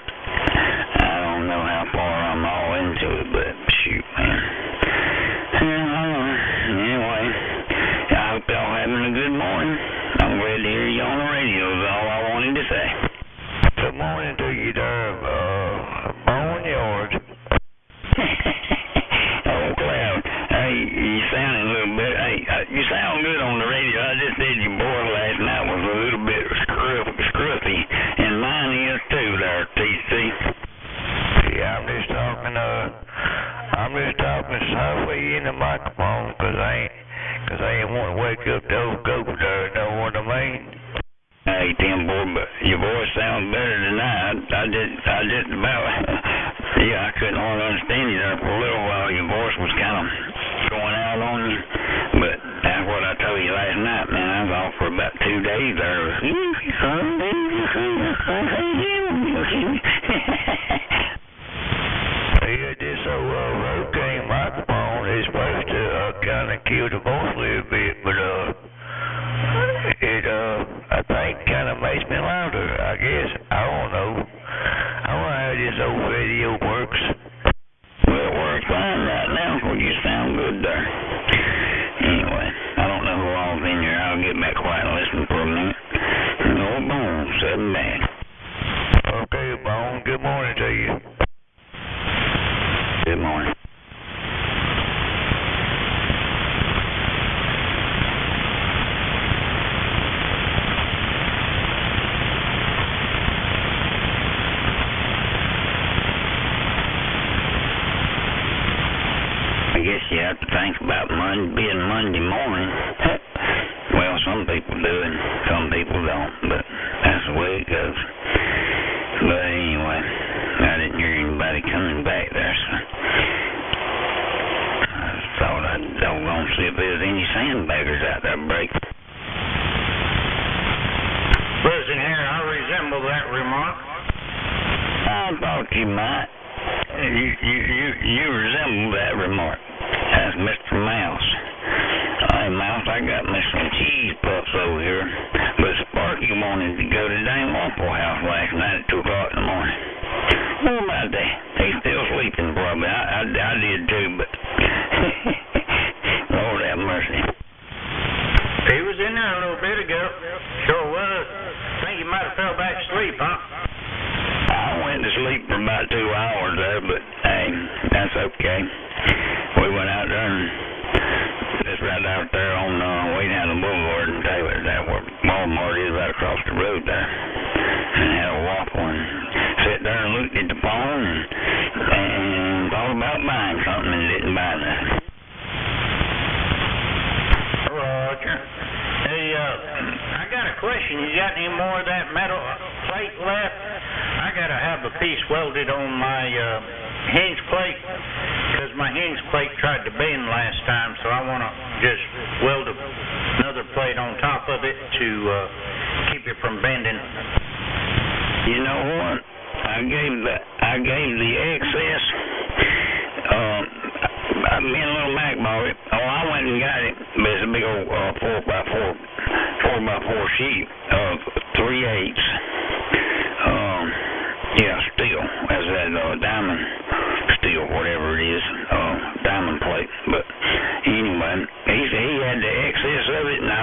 I don't know how far I'm all into it, but shoot, man. Anyway, I hope y'all having a good morning. I'm glad to hear you on the radio is all I wanted to say. Good morning to you there, Bone Yard. Oh, Cloud. Hey, you sounding a little bit, you sound good on the radio. I just said your voice last night was a little bit scruffy, and mine is too there, TC. Yeah, I'm just talking softly in the microphone, cause I ain't want to wake up the old goat there, know what I mean? Hey, Tim, boy, but your voice sounds better than I just about, I couldn't hardly understand you there for a little while. Your voice was kind of going out on you, but that's what I told you last night, man. I was off for about 2 days there. Yeah, this old rotating microphone is supposed to kind of kill the voice a little bit, but it I think kind of makes me louder, I guess. I don't know. I don't know how this old radio works. Well, it works fine right now. Well, you sound good there. Anyway, I don't know who all's in here. I'll get back quiet and listen for a minute. No, Bone, 7 back. Okay, Bone, good morning to you. Good morning. I guess you have to think about being Monday morning. Well, some people do and some people don't, but that's the way it goes. But anyway, I didn't hear anybody coming back there, so I thought I'd doggone see if there was any sandbaggers out there breaking. Listen here, I resemble that remark. I thought you might. You resemble that remark. That's Mr. Mouse. Hey, Mouse, I got me some cheese puffs over here, but Sparky wanted to go to dang Waffle House last night at 2 o'clock in the morning. What about that? He's still sleeping, probably. I did too, but Lord have mercy. He was in there a little bit ago. Sure was. I think he might have fell back asleep, huh? I went to sleep for about 2 hours there, but hey, that's okay. We went out there and just right out there on way down the boulevard and Taylor, that where Walmart is right across the road there, and had a waffle and sat there and looked at the phone and thought about buying something and didn't buy nothing. Roger. Hey, I got a question. You got any more of that metal plate left? I gotta have a piece welded on my hinge plate, because my hinge plate tried to bend last time, so I want to just weld another plate on top of it to keep it from bending. You know what? I gave the excess. Me and little Mac bought it. Oh, I went and got it, but it's a big old 4x4 sheet of 3/8. Yeah, steel. That's that diamond steel, whatever it is, diamond plate. But anyway, he had the excess of it, and I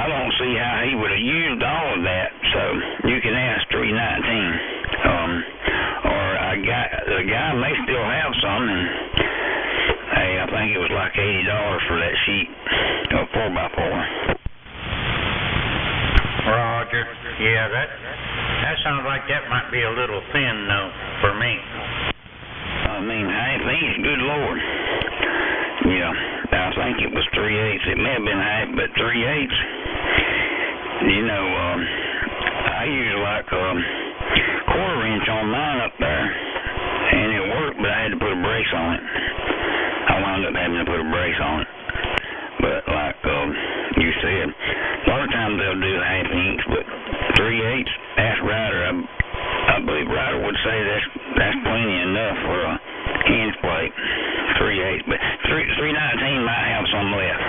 don't see how he would have used all of that. So you can ask 319. Or the guy may still have some, and hey, I think it was like $80 for that sheet of 4x4. Roger. Yeah, that sounds like that might be a little thin, though, for me. I mean, half inch, good Lord. Yeah, I think it was 3/8. It may have been half, but 3/8. You know, I use like a 1/4 inch on mine up there, and it worked, but I had to put a brace on it. price on it. But like you said, a lot of times they'll do 1/2 inch, but 3/8, ask Ryder. I believe Ryder would say that's plenty enough for a hinge plate, 3/8. But 319 might have some left.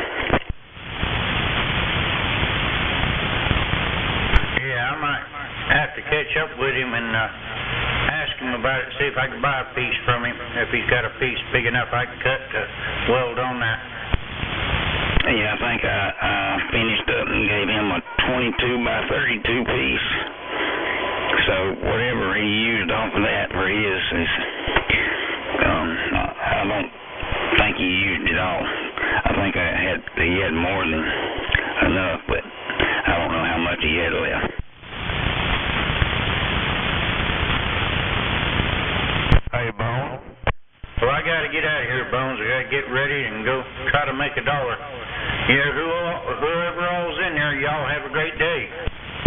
Yeah, I might have to catch up with him and ask him about it, see if I can buy a piece from him. If he's got a piece big enough I can cut to weld on that. Yeah, I think I finished up and gave him a 22 by 32 piece. So whatever he used off of that for his is, I don't think he used it all. I think he had more than enough, but I don't know how much he had left. Hey, Bones. Well, I got to get out of here, Bones. I got to get ready and go try to make $1. Yeah, whoever all's in there, y'all have a great day.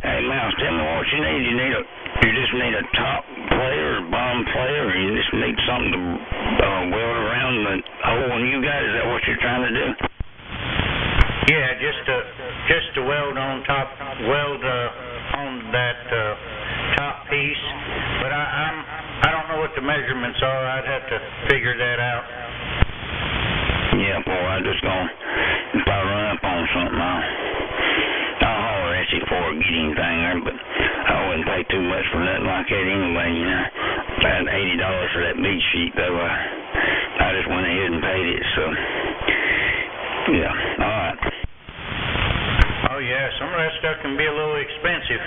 Hey, Mouse, tell me what you need. You just need a top player or bottom player, or you just need something to weld around the hole when you got it. Is that what you're trying to do? Yeah, just to weld on top, on that top piece. But I don't know what the measurements are. I'd have to figure that out. Yeah, boy, I just gonna, if I run up on something, I'll holler at you before I get anything there, but I wouldn't pay too much for nothing like that anyway, you know. I had $80 for that bead sheet, though. I just went ahead and paid it, so, yeah, all right. Oh, yeah, some of that stuff can be a little expensive.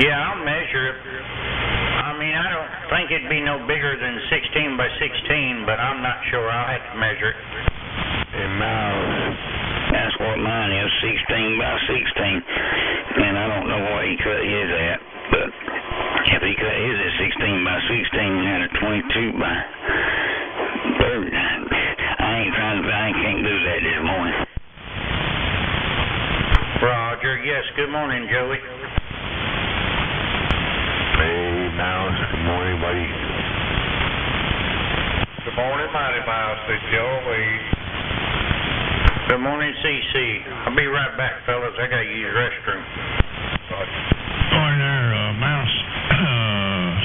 Yeah, I'll measure it. I mean, I don't think it'd be no bigger than 16 by 16, but I'm not sure. I'll have to measure it. And that's what mine is, 16 by 16. And I don't know what he cut his at, but if he cut his at 16 by 16 and had a 22 by 30, I can't do that this morning. Roger, yes, good morning, Joey. Hey, Mouse. Good morning, buddy. Good morning, Mighty Mouse. It's Joey. Good morning, CC. I'll be right back, fellas. I gotta use the restroom. Morning there, Mouse,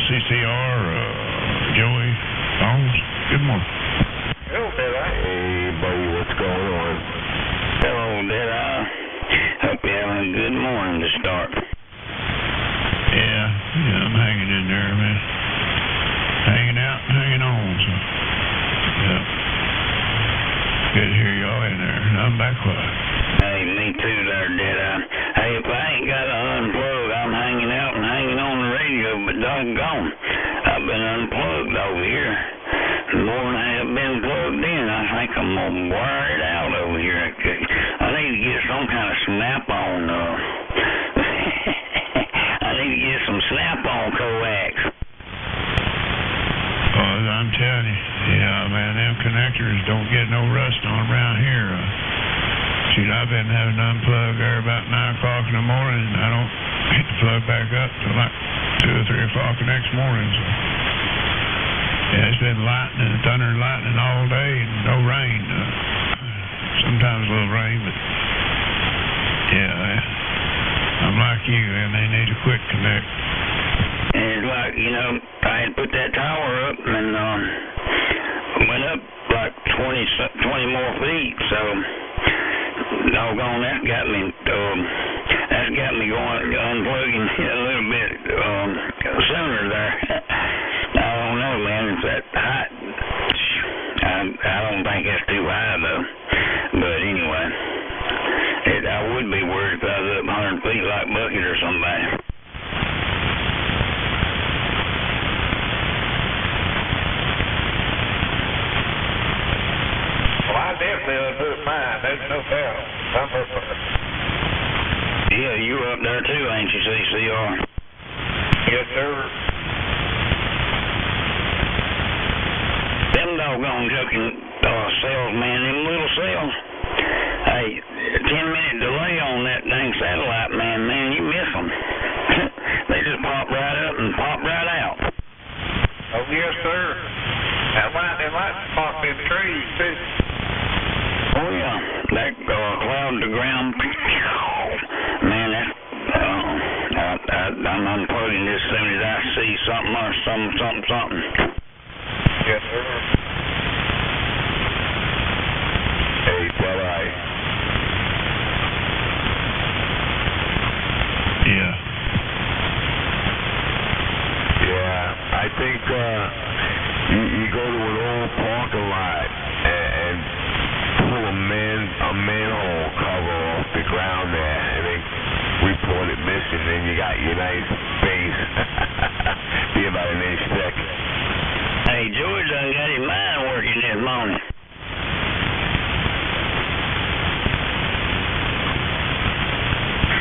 CCR, Joey, Bones. Good morning. Hello, Deadeye. Hey, buddy, what's going on? Hello, Deadeye. Hope you're having a good morning to start. Yeah, I'm hanging in there, man. Hanging out and hanging on, so, yeah. Good to hear y'all in there. I'm back quiet. Hey, me too there, Deadeye. Hey, if I ain't got to unplug, I'm hanging out and hanging on the radio, but doggone, I've been unplugged over here. More than I have been plugged in. I think I'm going to wire it out over here. I need to get some kind of snap-on, I need to get some snap-on coax. Oh, I'm telling you, yeah, man, them connectors don't get no rust on around here. Shoot, I've been having to unplug there about 9 o'clock in the morning, and I don't get the plug back up till like 2 or 3 o'clock the next morning. So, yeah, it's been lightning, thunder and lightning all day, and no rain. Sometimes a little rain, but yeah, I'm like you, and they need to quit connect. And it's like, you know, I had put that tower up and went up like 20 more feet, so doggone, that's got me going, unplugging a little bit sooner there. I don't know, man, it's that hot. I don't think that's too high, though. But anyway, I would be worried if I was up 100 feet like Bucket or somebody. Well, I definitely unhooked mine. There's no doubt. I'm up there. Yeah, you were up there too, ain't you, CCR? Yes, sir. Them doggone joking cells, man, them little cells. Hey, 10-minute delay on that dang satellite, man, you miss them. They just pop right up and pop right out. Oh, yes, sir. They might pop in trees, too. cloud to ground. Man, that's, I'm unplugging this as soon as I see something or something. Yes, sir. Hey, bye-bye. Yeah. Yeah, I think, you go to an old parking lot and pull a manhole cover off the ground there, and then report it missing, then you got your nice base. Be about an inch thick. Hey, George done got his mind working this morning.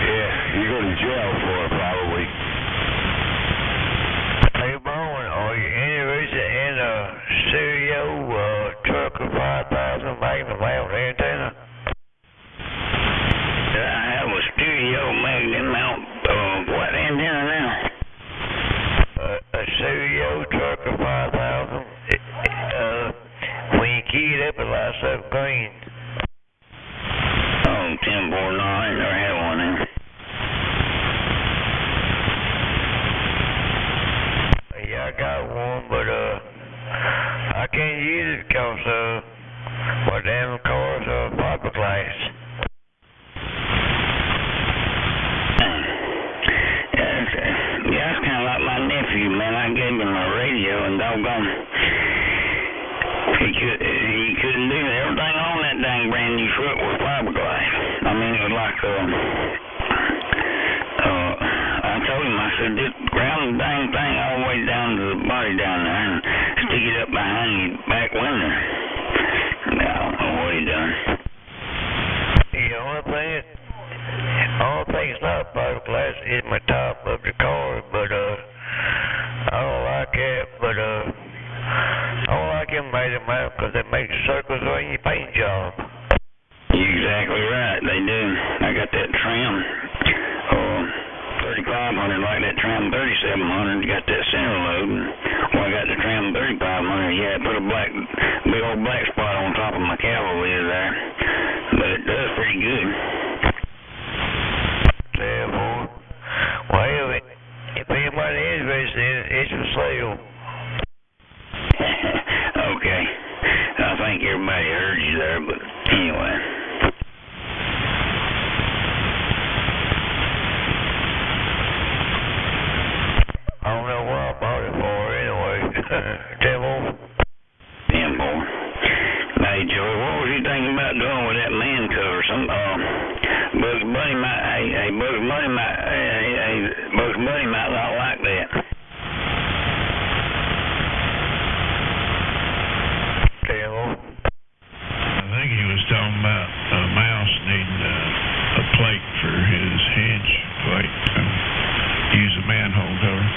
Yeah, you go to jail for it, probably. Hey, Bowen, are you interested in a stereo truck of 5,000 magnum mount antenna? I have a stereo magnet mount, what antenna now? A stereo truck of 5,000. When you key it up, it lights up green. Oh, 10-4, no, I ain't never had one then. Yeah, I got one, but I can't use it because my damn car's fiberglass. Yeah, that's kind of like my nephew, man. I gave him a radio and doggone, he couldn't do it. Everything on that dang brand new truck was fiberglass. I mean, it was like, I told him, I said, just ground the dang thing all the way down to the body down there and stick it up behind your back window. I don't know what he done. The only thing that's not fiberglass is my top of the car, but I don't like it, but I don't like them magnum mount because they make circles on your paint job. You're exactly right, they do. I got that trim, 3500, like that trim 3700, got that center lobe. Well, I got the trim 3500, yeah, put a big old black spot on top of my cavalry there, but it does pretty good. Yeah, boy. Well, if anybody is interested in it, it's for sale. Okay. I think everybody heard you there, but anyway. I don't know what I bought it for anyway. Devil. Damn, boy. Hey, Joey, what was you thinking about doing with that man cover? Bugs Bunny might not like that. Devil. I think he was talking about a mouse needing a plate for his hinge plate and use a manhole cover.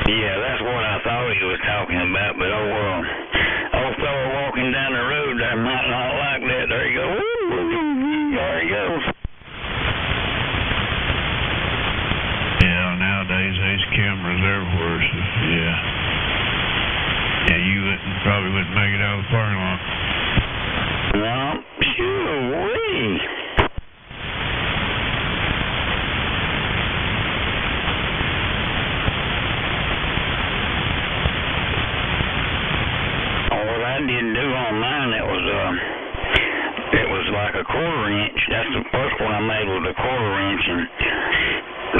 Yeah, that's what I thought he was talking about, but old fellow walking down the road there might not like that. There he goes. There he goes. Yeah, nowadays there's cameras everywhere, so yeah. Yeah, you probably wouldn't make it out of the parking lot. No, sure-wee. What I did do on mine, it was like a quarter inch. That's the first one I made with a quarter inch, and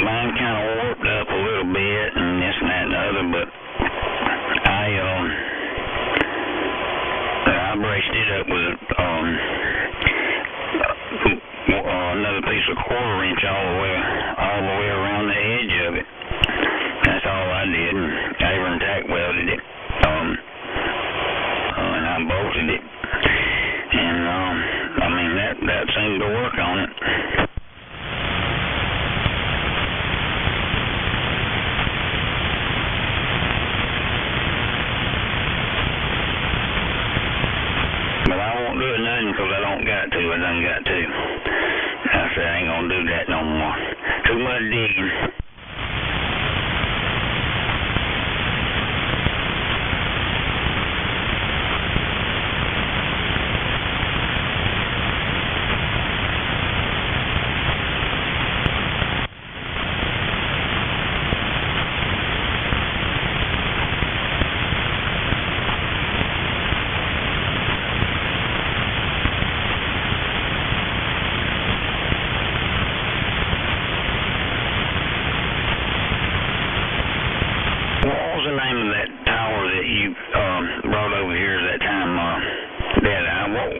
mine kind of warped up a little bit and this and that and the other, but I braced it up with another piece of quarter inch all the way around the edge of it. That's all I did, and I even tack welded it, and I bolted it, and I mean that seemed to work on it. But I won't do it nothing because I don't got to. I done got to. I said I ain't gonna do that no more. Too much digging.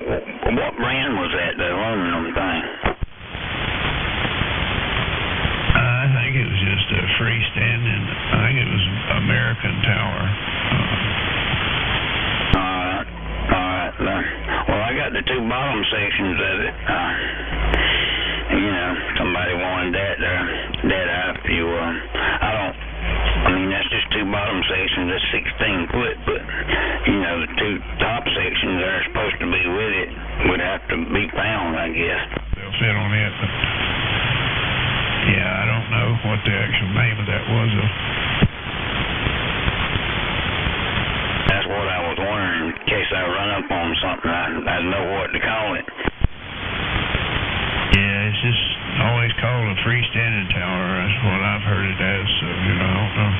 what brand was that, the aluminum thing? I think it was just a freestanding. I think it was American Tower. Alright. Well, I got the two bottom sections of it. Somebody wanted that out. That's just two bottom sections. That's 16 foot, but the two top sections that are supposed to be with it would have to be found, I guess. They'll fit on it, but I don't know what the actual name of that was. That's what I was wondering. In case I run up on something, I'd know what to call it. Yeah, it's just always called a freestanding tower. That's what I've heard it as, so, I don't know.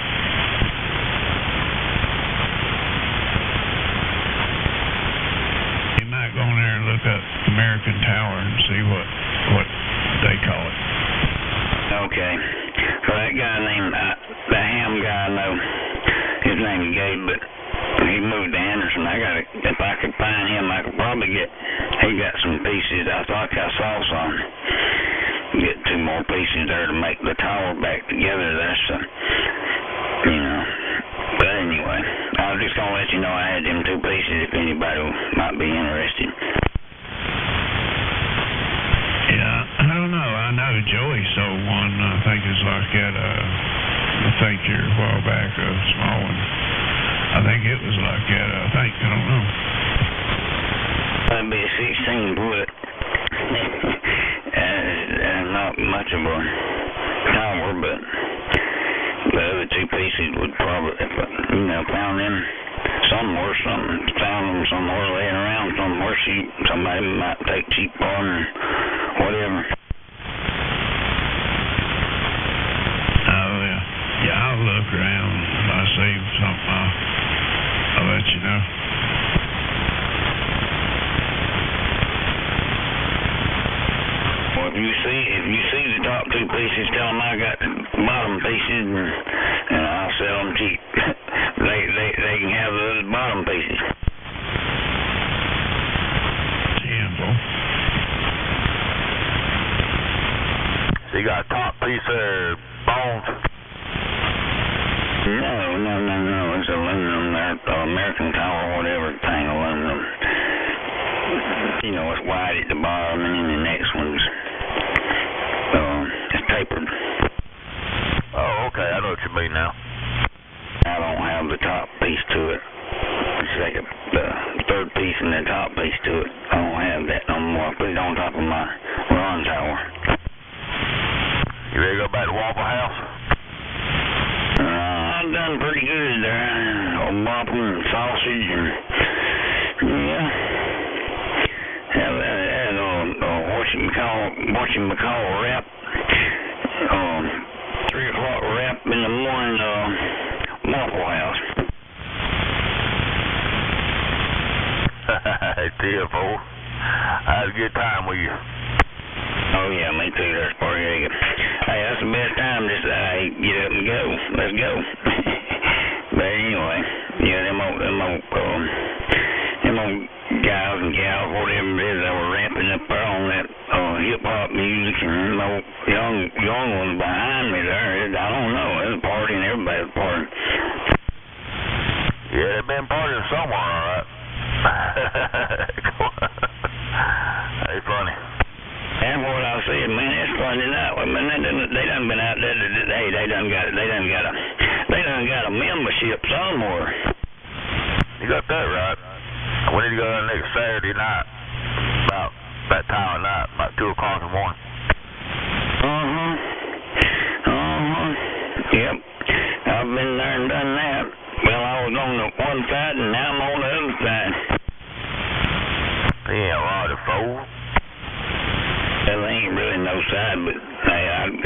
You might go in there and look up American Tower and see what they call it. Okay. So that guy named, the ham guy, I know his name is Gabe, but he moved to Anderson. If I could find him, I could probably he got some pieces. I thought I saw some. Get two more pieces there to make the tower back together. That's, But anyway, I was just going to let you know I had them two pieces if anybody might be interested. Yeah, I don't know. I know Joey sold one. I think it's like at here a while back, a small one. I think it was like that. I don't know. That'd be a 16 foot. Not much of a tower, but the other two pieces would probably, if found them somewhere, found them somewhere laying around somewhere, somebody might take cheap for them or whatever. Oh, yeah. Yeah, I'll look around. If I see something, I'll let you know. Well, if you see the top two pieces, tell them I got the bottom pieces, and I'll sell them cheap. They can have those bottom pieces. Simple. So you got a top piece there, bones? No. It's aluminum there, American Tower, whatever thing, aluminum. It's wide at the bottom, and then the next one's it's tapered. Oh, okay, I know what you mean now. I don't have the top piece to it. The third piece and the top piece to it. I don't have that no more. I put it on top of my run tower. You ready to go back to Waffle House? I've done pretty good there. Old waffle and sausage and what you call wrap. 3 o'clock wrap in the morning, Waffle House. Hey, TFO. I had a good time with you. Oh, yeah, me too. There's party egg. Hey, that's the best time. Just get up and go. Let's go. But anyway, them old guys and gals, whatever it is, that were ramping up there on that hip-hop music, and them old young ones behind me there. I don't know. It was a party, and everybody was partying. Yeah, they've been partying somewhere, all right. Hey, funny. That's what I said, man. It's funny now. I mean, they done been out there today. They done got a membership somewhere. You got that right. We need to go there next Saturday night, about that time of night, about 2 o'clock in the morning. Yep. I've been there and done that. Well, I was on the one side, and now I'm on the other side. Yeah, right, fool. Well, there ain't really no side, but hey, I'd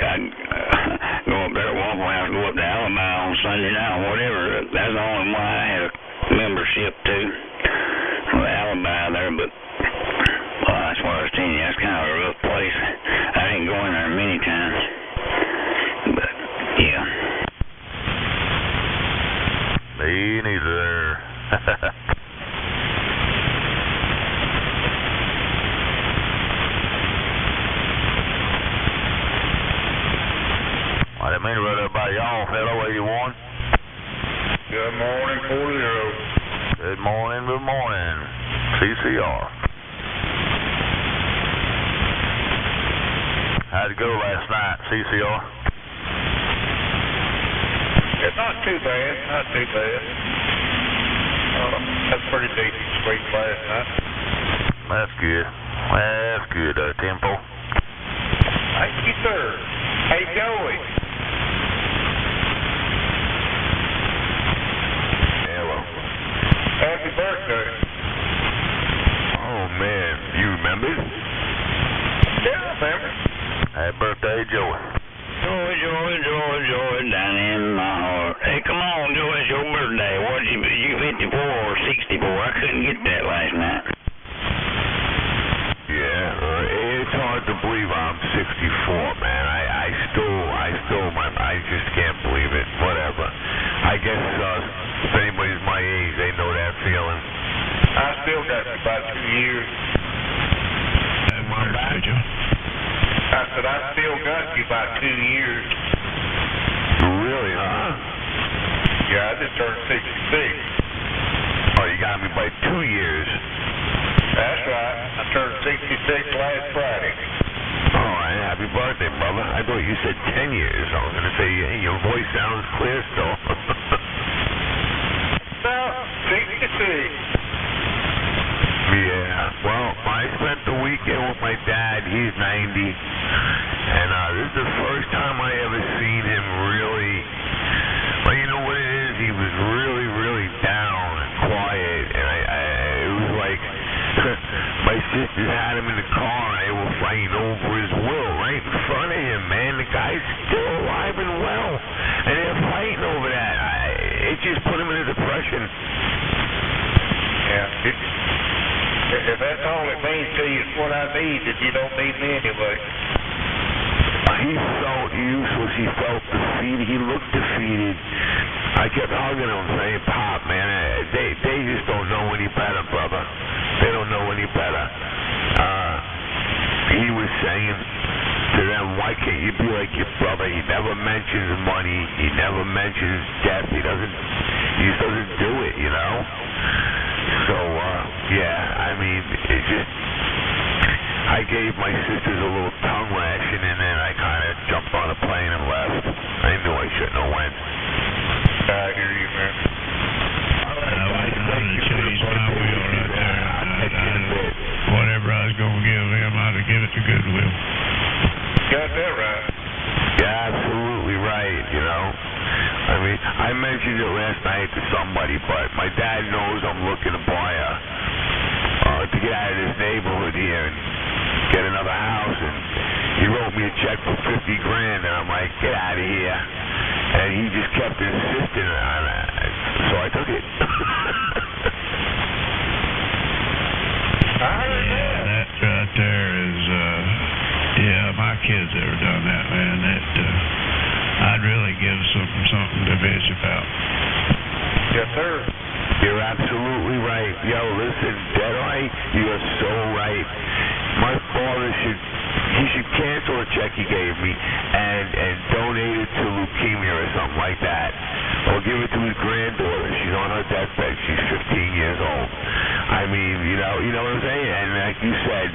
go up there at Waffle House, go up to Alabama on Sunday night, or whatever. That's the only one I had a membership to. Well, Alabama there, but that's what I was telling you. That's kind of a rough place. I didn't go in there many times, but yeah. Me neither. mean to run up by y'all. Hello, 81. Good morning, 40. Good morning, good morning. CCR. How'd it go last night, CCR? It's not too bad, not too bad. That's pretty decent sleep last night. That's good. That's good, Tempo. Thank you, sir. How you going? Hello. Happy birthday. Oh, man. You remember? Yeah, I remember. Happy birthday, Joey. Joy, down in my heart. Hey, come on, Joy, it's your birthday. What did you 54 or 64? I couldn't get that last night. Yeah, it's hard to believe I'm 64, man. I just can't believe it. Whatever. I guess if anybody's my age, they know that feeling. I still got about 2 years. Happy birthday, Joe. I said I still got you about 2 years. Really, huh? Yeah, I just turned 66. Oh, you got me by 2 years. That's right. I turned 66 last Friday. Oh, happy birthday, brother. I thought you said 10 years. I was going to say, hey, your voice sounds clear still. No, 66. Yeah, well, I spent the weekend with my dad. He's 90, and this is the first time I ever seen him really, well, you know what it is? He was really, really down and quiet, and it was like my sisters had him in the car, and they were fighting over his will right in front of him, man. The guy's still alive and well, and they're fighting over that. It just put him in a depression. Yeah, if that's all it means to you, it's what I need, that you don't need me anyway. He felt useless. He felt defeated. He looked defeated. I kept hugging him saying, Pop, man, they just don't know any better, brother. They don't know any better. He was saying to them, why can't you be like your brother? He never mentions money. He never mentions death. He just doesn't do it, you know? So, yeah, I mean, it just, I gave my sisters a little tongue lashing, and then I kind of jumped on a plane and left. I knew I shouldn't have went. I hear you, man. I went out and changed my wheel right there. Whatever I was going to give him, I'd have given it to Goodwill. Got that right. Yeah, absolutely right, you know. I mean, I mentioned it last night to somebody, but my dad knows I'm looking to buy to get out of this neighborhood here and get another house, and he wrote me a check for $50,000, and I'm like, get out of here. And he just kept insisting on it, so I took it. Yeah, that right there is, yeah, my kids ever done that, man. I'd really give something to bitch about. Yes, sir. You're absolutely right. Yo, listen, Deadeye, you are so right. My father should cancel a check he gave me and donate it to leukemia or something like that. Or give it to his granddaughter. She's on her deathbed. She's 15 years old. I mean, you know what I'm saying? And like you said,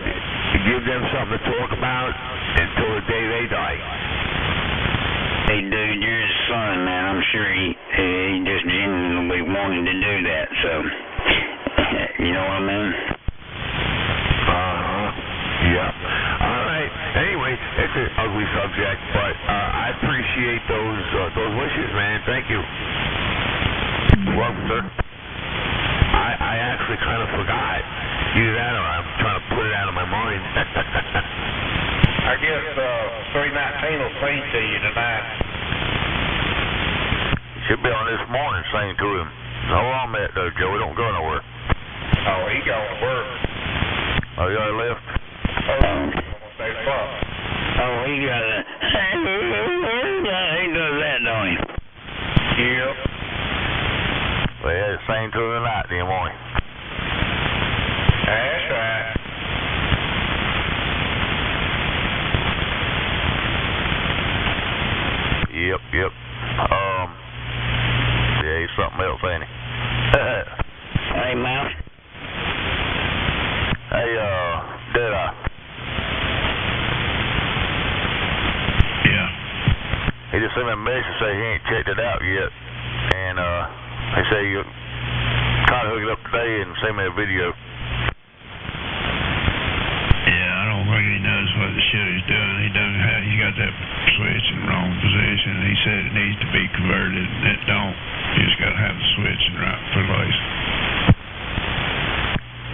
give them something to talk about until the day they die. Hey, dude, you're his son, man. I'm sure he just genuinely wanted to do that, so, you know what I mean? Yeah. All right. Anyway, it's an ugly subject, but I appreciate those wishes, man. Thank you. Welcome, sir. I actually kind of forgot. Either that or I'm trying to put it out of my mind. I guess 319 will sing to you tonight. Should be on this morning saying to him, hold on a minute though, Joey, don't go nowhere. Oh, he going to work. Oh, you already left? Stay fucked. Oh, he got a... He does that, don't he? Yep. Well, yeah, same to him tonight, then, won't he? That's right. Yep. him a message say he ain't checked it out yet. And they say you'll try to hook it up today and send me a video. Yeah, I don't think he knows what the shit he's doing. He's got that switch in the wrong position. He said it needs to be converted, and it don't. You just got to have the switch in the right place.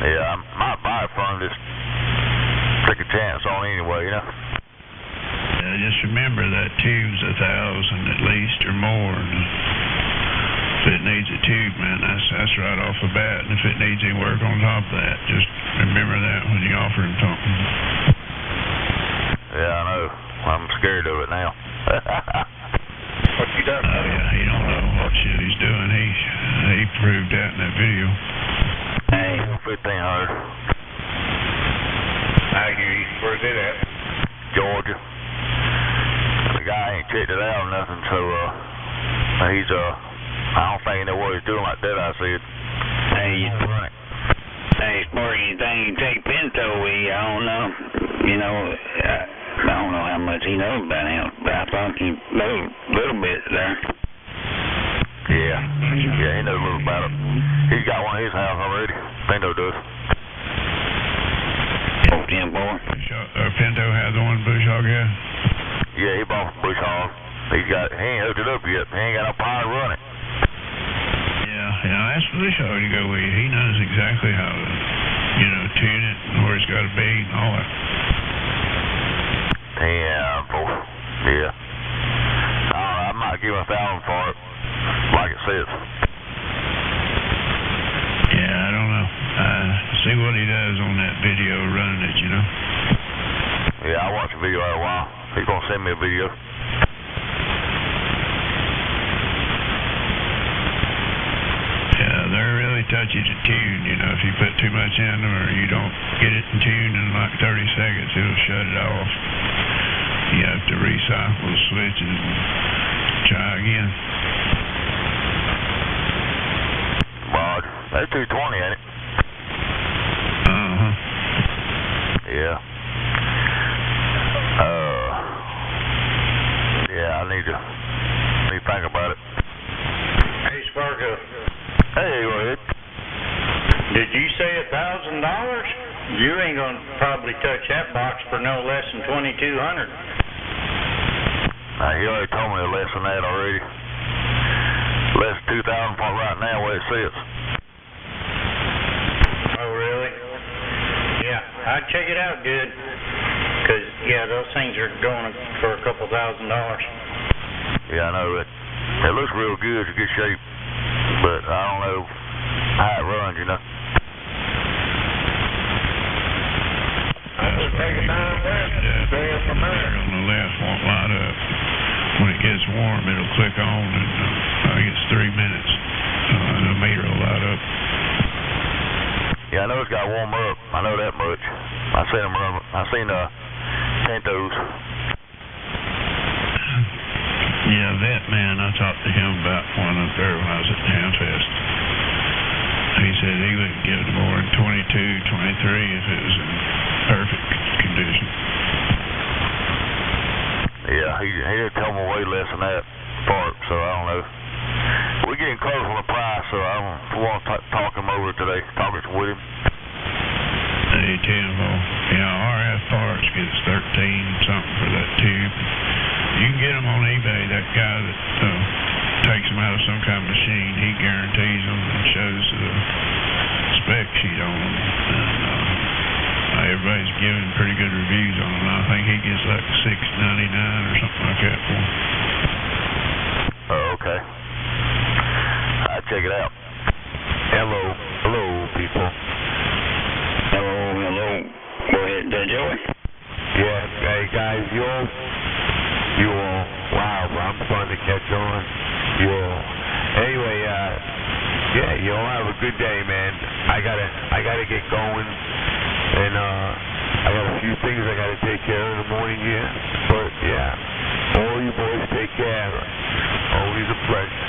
Yeah, I might buy it from him, just take a chance on anyway, you know? Yeah, just remember that tube's 1,000 at least or more. And if it needs a tube, man, that's right off the bat. And if it needs any work on top of that, just remember that when you offer him something. Yeah, I know. I'm scared of it now. What you done? Oh, yeah, he don't know what shit he's doing. He proved that in that video. Hey, 1,500. I hear you. Where's it at? Georgia. The guy ain't checked it out or nothing, so he's I don't think he know what he's doing like that, I said. Hey, as far as anything you take Pinto with you, I don't know. You know, I don't know how much he knows about him, but I thought he knows a little bit there. Yeah, he knows a little about it. He's got one in his house already. Pinto does. Oh, 10-4. Pinto had the one Bush Hog had? Yeah, he bought from Bush Hog. He ain't hooked it up yet. He ain't got no power to run it. Yeah, that's Bush Hog to go with. He knows exactly how to, tune it and where it's got to be and all that. Yeah. I might give him 1,000 for it, like it says. Yeah, I don't know. See what he does on that video running it, Yeah, I watched the video out a while. He's gonna send me a video. Yeah, they're really touchy to tune, if you put too much in them or you don't get it in tune in like 30 seconds, it'll shut it off. You have to recycle the switches and try again. Rod, that's 220, ain't it? Uh-huh. Yeah. Yeah, I need to think about it. Hey, Spargo. Hey, go ahead. Did you say $1,000? You ain't gonna probably touch that box for no less than 2,200. He already told me less than that already. Less than 2,000 for right now, where it sits. Oh, really? Yeah, I'd check it out good. Because, those things are going for a couple $1,000. Yeah, I know that. It looks real good. It's good shape. But I don't know how it runs, Take it down there. Stay up from there. On the left won't light up. When it gets warm, it'll click on, and I think it's 3 minutes. The meter will light up. Yeah, I know it's got to warm up. I know that much. I seen them run. I seen Pintos. Yeah, that man, I talked to him about one up there when I was at the Hamfest. He said he wouldn't give it more than 22, 23 if it was in perfect condition. Yeah, he didn't tell me way less than that part, so I don't know. We're getting close on the price, so I want to talk him over today, talk with him. Hey, Tim, RF parts gets 13 something for that tube. You can get them on eBay. That guy that takes them out of some kind of machine, he guarantees them and shows the spec sheet on them. And everybody's giving pretty good reviews on them. I think he gets like $6.99 or something like that for them. Oh, okay. I'll check it out. Hello, people. Hello. Go ahead, Joey. Yeah, hey guys, you all, wow, I'm starting to catch on. Anyway, you all have a good day, man. I gotta get going, and I got a few things I gotta take care of in the morning here. But all you boys take care. Always a pleasure.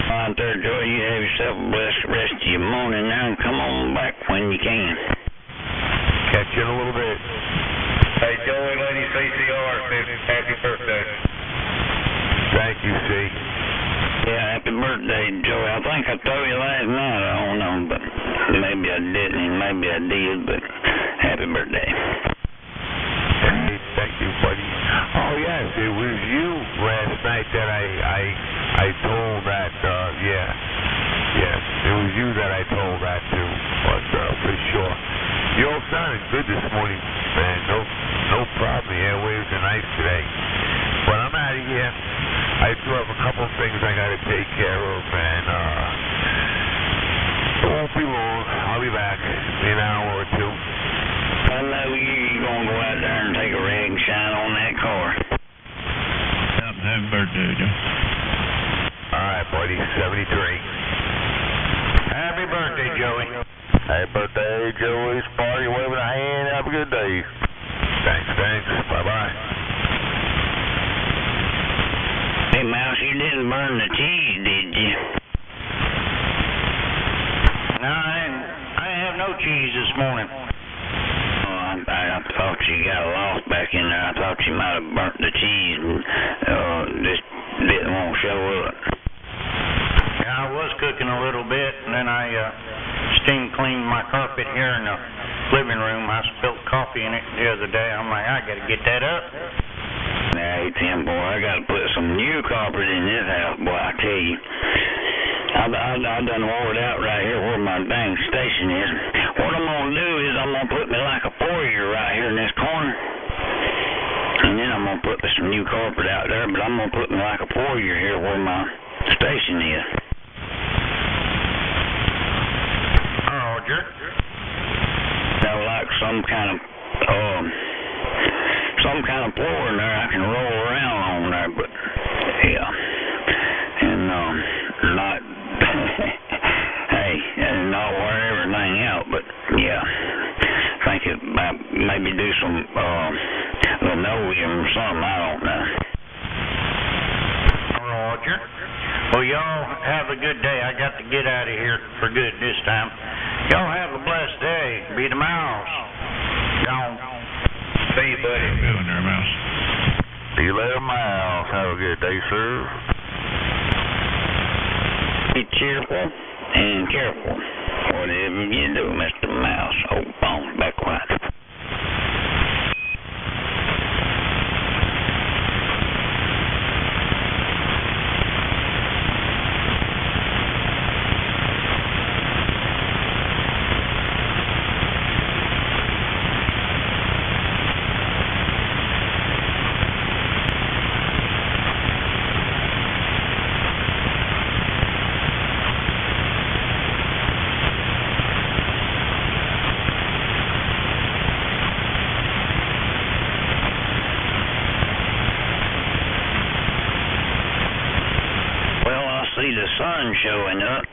All right there, Joey. You have yourself a blessed rest of your morning now, and come on back when you can. Catch you in a little bit. Hey, Joey, Lady CCR, happy Thank you, C. Yeah, happy birthday, Joey. I think I told you last night. I don't know, but maybe I didn't, and maybe I did, but happy birthday. Hey, thank you, buddy. Oh, yes, it was you last night that I told that, yeah. Yes, it was you that I told that to, but for sure. You all sounded good this morning, man. No problem. The airwaves are nice today. But I'm out of here. I do have a couple of things I got to take care of, and it won't be long. I'll be back in an hour or two. I know you're going to go out there and take a rag and shine on that car. Happy birthday, Joe. All right, buddy. 73. Happy birthday, Joey. Happy birthday, Joey. Party, waving a hand. Have a good day. Thanks. Bye-bye. Hey, Mouse, you didn't burn the cheese, did you? No, I didn't have no cheese this morning. Oh, I thought you got lost back in there. I thought you might have burnt the cheese and just didn't want to show up. Yeah, I was cooking a little bit, and then I steam cleaned my carpet here in the living room. I spilled coffee in it the other day. I'm like, I got to get that up. Hey, Tim, boy, I got to put some new carpet in this house, boy, I tell you. I done wore it out right here where my dang station is. What I'm going to do is I'm going to put me like a foyer right here in this corner. And then I'm going to put some new carpet out there, but I'm going to put me like a foyer here where my station is. Roger. Now, like some kind of floor in there I can roll around on there, but yeah, and not hey, and not wear everything out, but yeah, think it might maybe do some linoleum or something. I don't know. Roger. Well, y'all have a good day. I got to get out of here for good this time. Y'all have a blessed day. Be the mouse. Gone. See you, buddy. How you doing there, Mouse? See you later, Mouse. Have a good day, sir. Be cheerful and careful. Whatever you do, Mr. Mouse. Oh, bones, back quiet. See the sun showing up.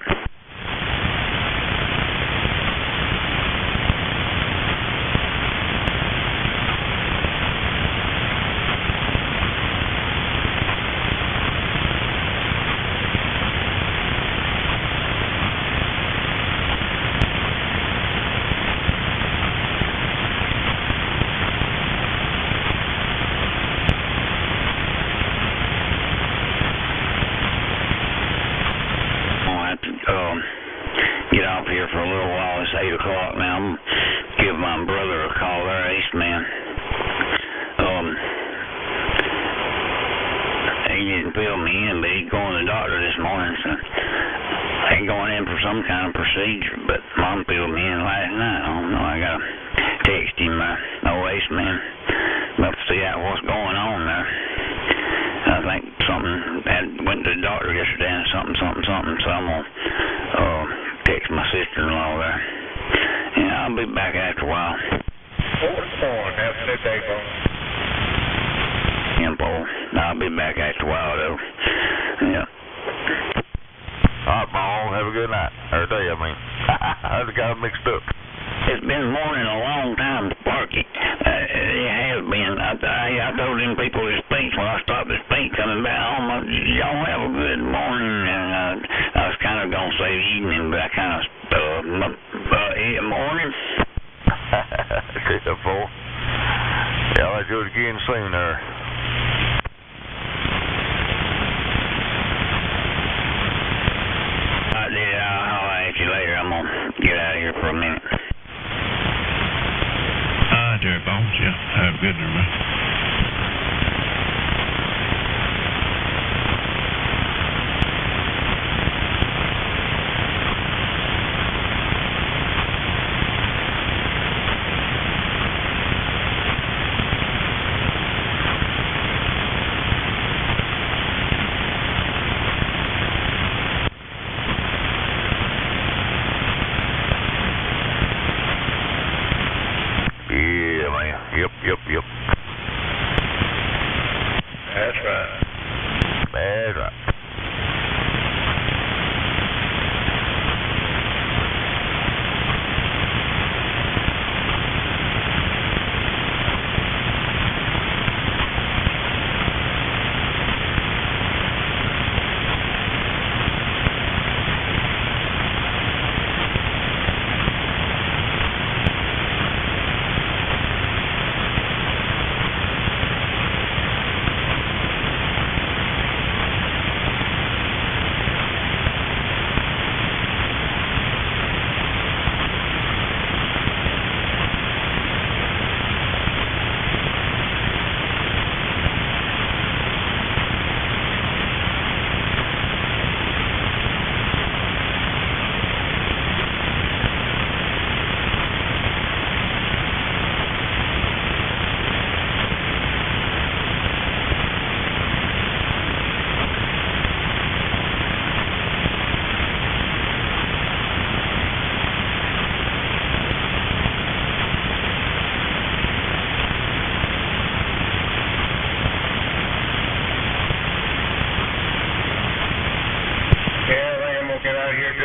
Get off here for a little while. It's 8 o'clock now. I'm gonna give my brother a call there, Ace Man. He didn't fill me in, but he's going to the doctor this morning, so he's going in for some kind of procedure, but Mom filled me in last night. I don't know. I gotta text him, Ace Man. About to see out what's going on there. I think something went to the doctor yesterday and something, so I'm gonna text my sister-in-law there. Yeah, I'll be back after a while. What's going? Have a good day, boy. I'll be back after a while, though. Yeah. All right, Paul. Have a good night. Or day, I mean. I got mixed up. It's been morning a long time, Sparky. It has been. I told them people to speak when I stopped to speak coming back home. Y'all have a good morning. And I was kind of going to say evening, but I kind of morning. Yeah, boy. Yeah, I'll do it again soon there. Yeah, have a good one, man. Yep. That's right. That's right.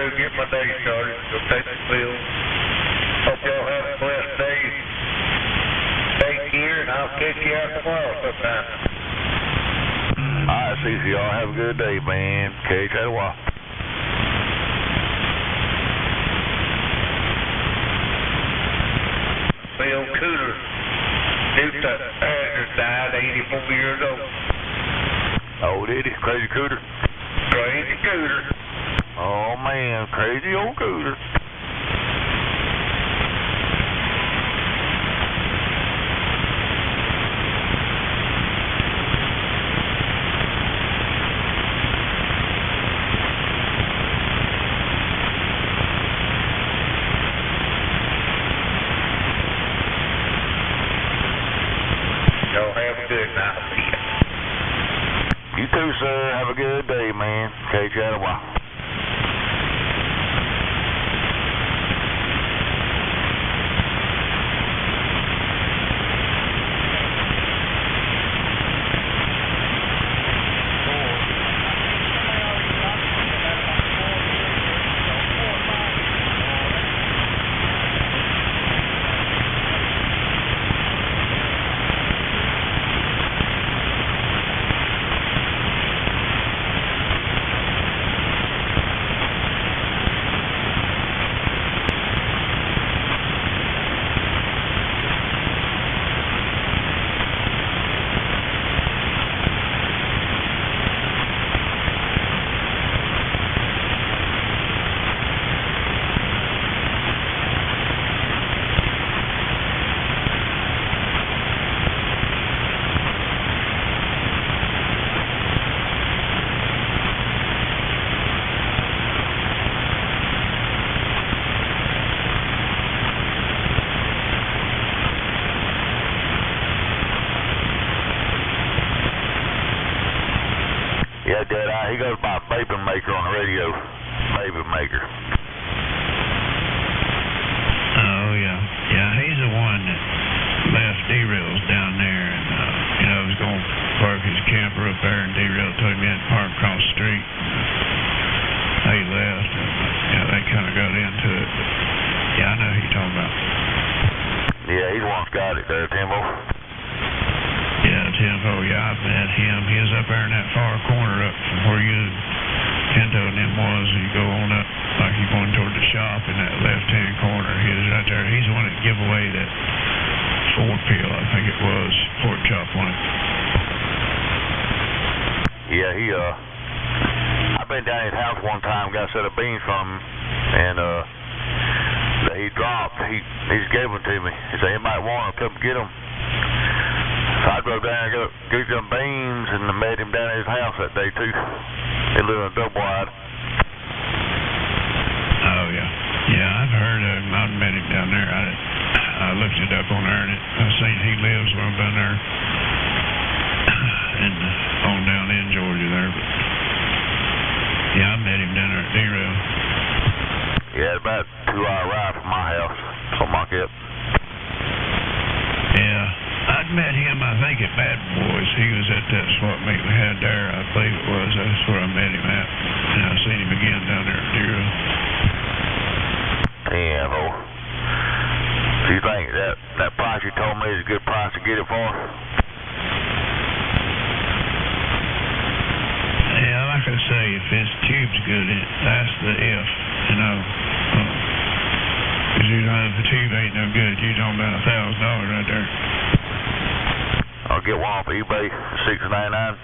Get my day started. Go take the field. Hope y'all have a blessed day. Take care, and I'll catch you out tomorrow sometime. Alright, CC, y'all have a good day, man. Catch you in a while. Bill Cooter. His died, 84 years old. Oh, did he? Crazy Cooter? Crazy Cooter. Oh, man, crazy old Cooter. Y'all have a good night. You too, sir. Have a good day, man. Catch you in a while. Yeah, Dad, he goes by Vaping Maker on the radio. Vaping Maker. Oh, yeah. Yeah, he's the one that left derails down there and, was going to park his camper up there and derail told him he had to park across the street. He left and, they kind of got into it. But, yeah, I know who you're talking about. Yeah, he's the one that's got it there, Timbo. Yeah, Timbo, yeah, I've met him. He was up there in that far corner up from where you and Pinto and them was. You go on up, like you're going toward the shop in that left-hand corner. He was right there. He's the one that gave away that Ford pill, I think it was. Pork chop one. Yeah, I've been down at his house one time, got a set of beans from him, and, he dropped. He just gave them to me. He said, anybody want them, come get them. So I drove down and got some beans and met him down at his house that day too. He lived in a double wide. Oh, yeah. Yeah, I've heard of him. I've met him down there. I looked it up on there, and I seen he lives down there, and on down in Georgia there. But yeah, I met him down there at D-Rail. Yeah, about a 2-hour ride from my house, something like that. Yeah, I'd met him, I think, at Bad Boys. He was at that swap meet we had there, I believe it was. That's where I met him at. And I seen him again down there at D-Rail. Yeah, well, do you think that price you told me is a good price to get it for? Yeah, like I say, if his tube's good, that's the if, you know. Because you know, if the tube ain't no good, you're talking about $1,000 right there. I'll get one off eBay, $6.99.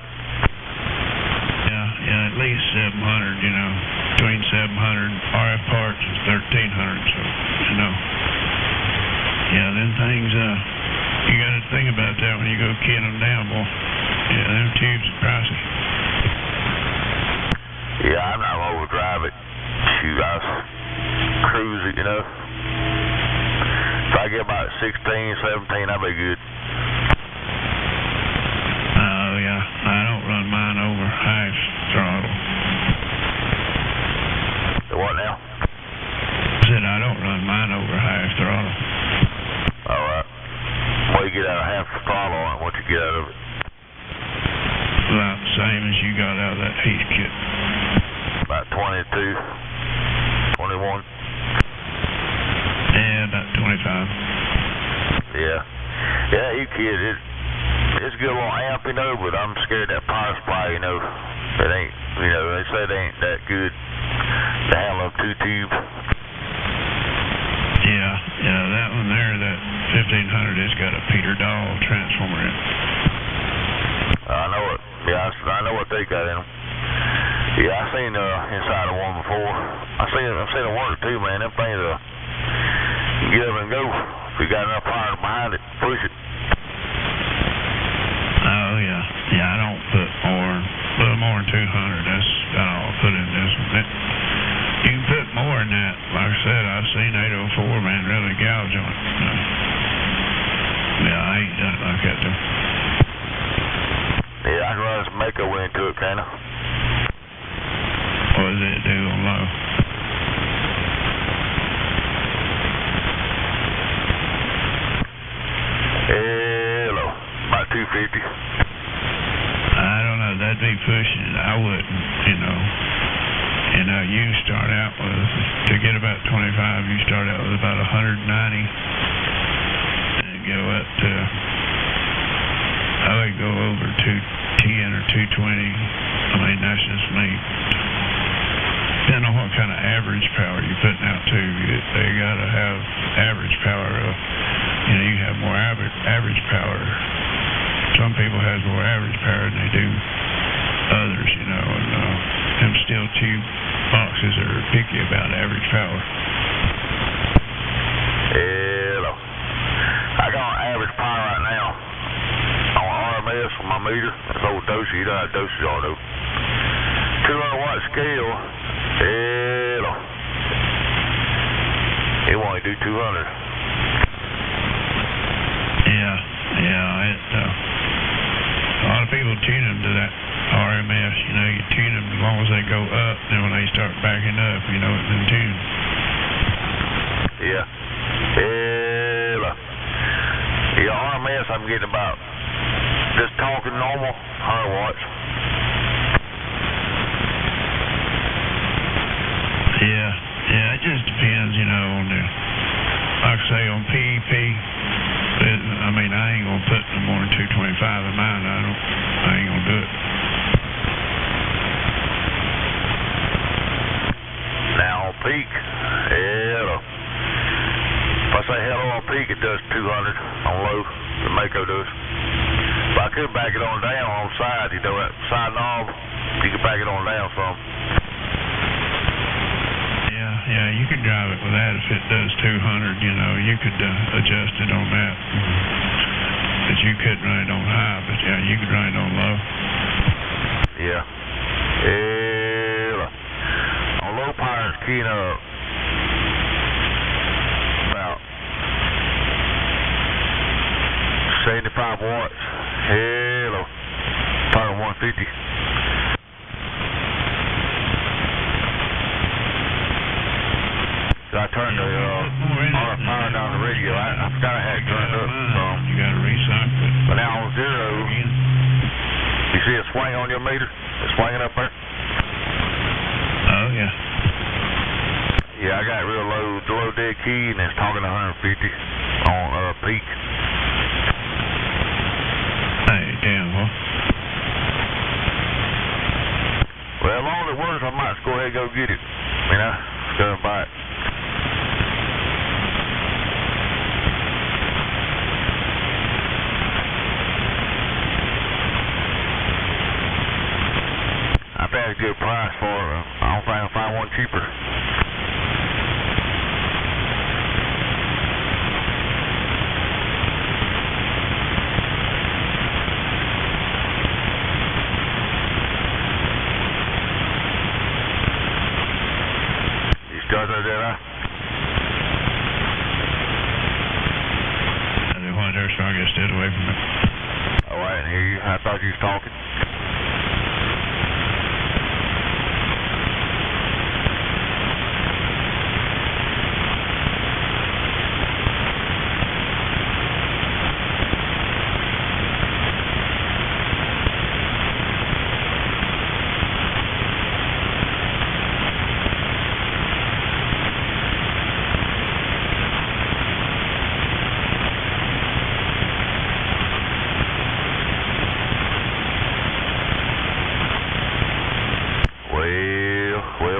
Yeah, at least 700, you know. Between 700 RF parts is 1,300, so, you know. Yeah, them things, you got to think about that when you go kit them down, boy. Yeah, them tubes are pricey. Yeah, I'm not gonna overdrive it. Shoot, I cruise it, you know. If I get about 16, 17, I'll be good. Oh, yeah. I don't run mine over half throttle. What now? I said I don't run mine over half throttle. Alright. What do you get out of half the throttle and what you get out of it? About the same as you got out of that heat kit. About 22, 21. Yeah, about 25. Yeah. Yeah, you kid, it's a good little amp, you know, but I'm scared that power supply, you know, it ain't, you know, they say it ain't that good to handle a 2-tube. Yeah, that one there, that 1500, it's got a Peter Dahl transformer in it. I know it. Yeah, I know what they got in them. Yeah, I seen inside of one before. I've seen it work too, man. Them things get up and go. If you got enough power behind it, push it. Oh yeah, I don't put more than 200. That's all I put in this one. You can put more than that. Like I said, I've seen 804 man really gouge on it. Yeah, I ain't done it like that though. Yeah, I can run some Mako into it, kinda. What does it do on low? Hello, about 250. I don't know. That'd be pushing it. I wouldn't, you know. You know, you start out with, to get about 25, you start out with about 190 and go up to, I would go over 210 or 220. I mean, that's just me. Depending on what kind of average power you're putting out too. They gotta have average power. You know, you have more average power. Some people have more average power than they do others, you know, and them steel tube boxes are picky about average power. Hello. I got average power right now on RMS for my meter. That's old dosage. You know how dosage are though. 200 watt scale. Hello. It won't do 200. Yeah, a lot of people tune them to that RMS, you know, you tune them as long as they go up, then when they start backing up, you know, it's in tune. Yeah. Hello. Yeah, RMS I'm getting about, just talking normal, 100 watts. Yeah, it just depends, you know, on the, like I say, on PEP. I mean, I ain't gonna put no more than 225 in mine. I ain't gonna do it. Now on peak, hello. If I say hello on peak, it does 200 on low. The Mako does. But I could back it on down on side, you know, that side knob. You could back it on down some. Yeah, you could drive it with that if it does 200, you know, you could adjust it on that. you couldn't run it on high, but yeah, you could run it on low. Yeah. On low power, it's keying up about 75 watts. Hello. Power 150. So I turned the RF power down the radio. I forgot I had it turned up. So you got to recycle it. but now on zero, you see a swing on your meter? It's swinging up there? Oh, yeah. Yeah, I got it real low, low dead key, and it's talking 150 on peak. Hey, damn, well. Well, as long as it works, I might just go ahead and go get it. You know, just go and buy it. I bet it's a good price for it. I don't think I'll find one cheaper. You start there, did I? I didn't want there, so I just stayed away from it. Oh, I didn't hear you. I thought you was talking.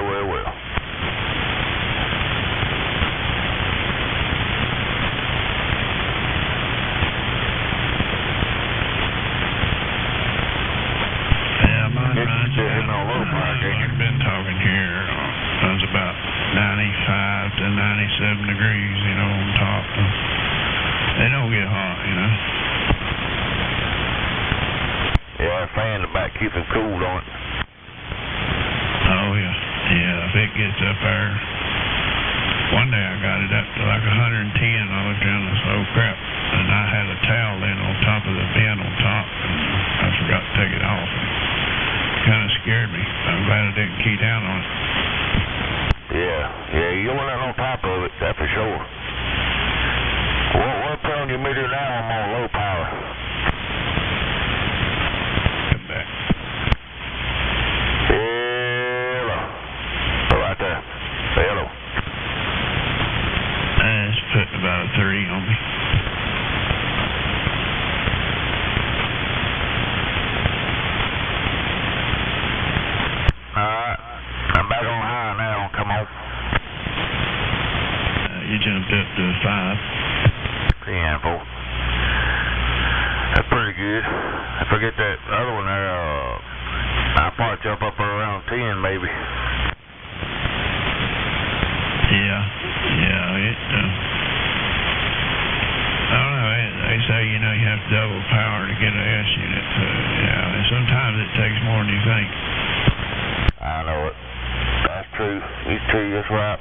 Well. Yeah, mine runs still hitting on low power, like didn't you? I've been talking here, runs about 95 to 97 degrees, you know, on top. They don't get hot, you know. Yeah, a fan in the back keeps it cool, don't it? Oh, yeah. Yeah, if it gets up there. One day I got it up to like 110. I looked around and said, oh, crap. And I had a towel in on top of the bin on top, and I forgot to take it off. It kind of scared me. I'm glad I didn't key down on it. Yeah, you don't want nothing on top of it, that's for sure. What put on your meter now? I'm on low power. Come back. Hello. Right there. Hello. It's putting about a 3 on me. Alright. I'm back on high now. Come on. You jumped up to 5. Yeah, boy. That's pretty good. I forget that other one there, I'll probably jump up around 10 maybe. Yeah, it, I don't know, they say, you know, you have to double power to get an S unit, yeah, and sometimes it takes more than you think. I know it. That's true. It's true, that's right.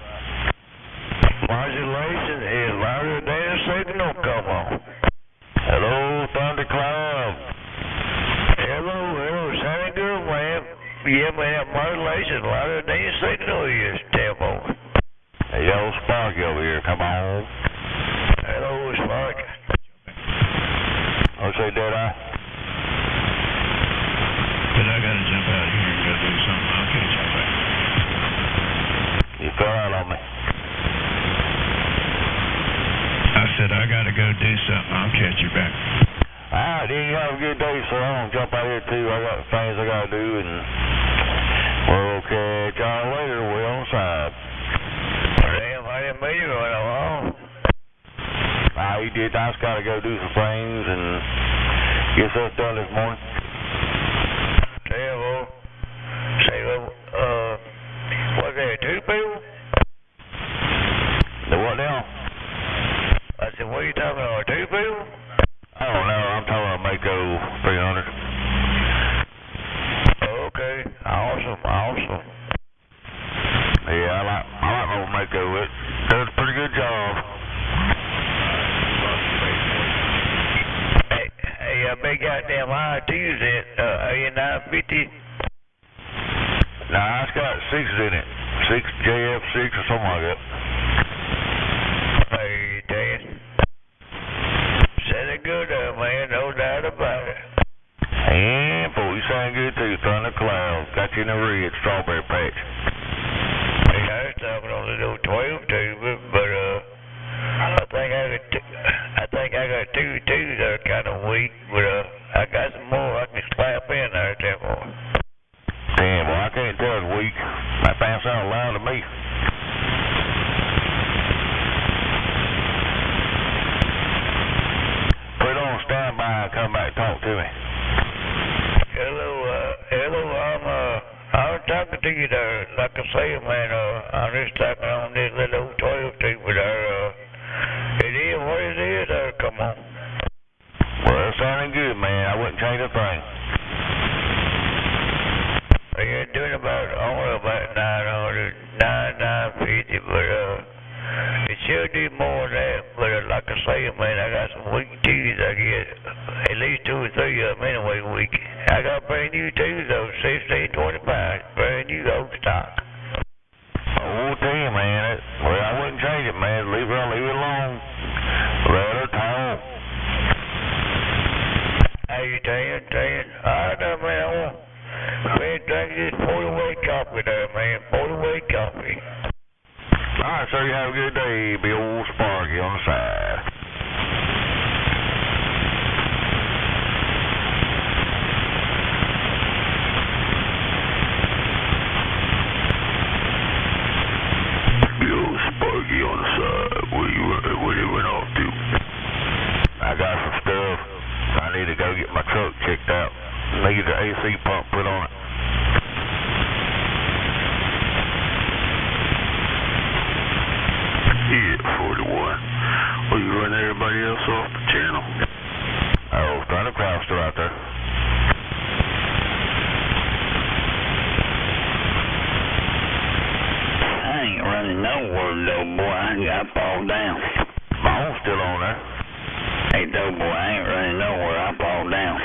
Modulation is louder than a signal. Come on. Hello, Thundercloud. Hello, sounding good, man. Yeah, man, modulation louder than a signal is, tailbone. Hey, yo, Sparky over here, come on. Hello, Spark. I'll say Deadeye. But I gotta jump out of here and go do something. I'll catch you back. You fell out on me. I said I gotta go do something. I'll catch you back. Alright, then you have a good day, sir. I'm gonna jump out here too. I got things I gotta do, and we'll catch y'all later. We're on the side. Damn, I didn't mean you going along. He did. I just gotta go do some things and get stuff done this morning. Tailbone. Say, what's that, 2 people? The what now? I said, what are you talking about, 2 people? Oh no, I'm talking Mako 300. Okay, awesome. Yeah, I like my old Mako. It does a pretty good job. Hey, big goddamn I2's at A950. Nah, it's got 6s in it. 6JF6 or something like that. Hey, Dan. Said it good, man, no doubt about it. And boy, you sound good too, Thundercloud. Got you in a red strawberry patch. Hey, I was talking on the old 12 tube, but I think I got two twos that are kind of weak, but I got some more I can slap in there, Temple. Damn, well, I can't tell it's weak. That thing sounds loud to me. Put on standby and come back and talk to me. Hello, I'm talking to you there. Like I say, man, I'm just talking on this little old 12 tube there. It is what it is there, come on. Well, it's sounding good, man. I wouldn't change a thing. You're doing only about 950, but it should do more than that. But like I say, man, I got some weak twos. I get at least 2 or 3 of them anyway weak. I got brand new twos though, 1625, brand new old stock. Oh, damn, man. Well, I wouldn't change it, man. Leave it alone. Let her talk. Hey, Dan. I know, man. Man, drink this 40-weight coffee there, man. 40-weight coffee. All right, sir. You have a good day. Be old Sparky on the side. Be old Sparky on the side. Where you went off to? I got some stuff. I need to go get my truck checked out. Need the AC pump put on it. Yeah, 41. Well, you run everybody else off the channel? Oh, Thundercloud's still out there. I ain't running nowhere, though, boy. I fall down. Bone's still on there. Hey, though, boy, I ain't running nowhere. I fall down.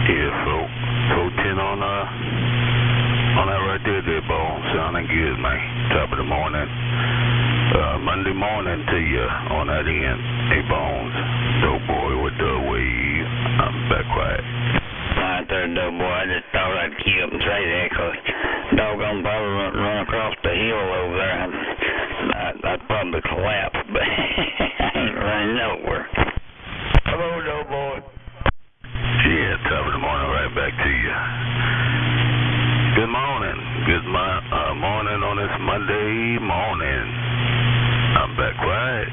Yeah, so 10 on that right there, Bone. Sounding good, man. Top of the morning. Monday morning to you on that end. Hey, Bones. Doughboy with the wave. I'm back quiet. Right there, though, boy. I just thought I'd queue up and say that, because doggone probably run across the hill over there. I'd probably collapse, but I ain't running nowhere. Hello, Doughboy. Yeah, top of the morning, right back to you. Good morning. Good morning on this Monday morning. I'm back quiet.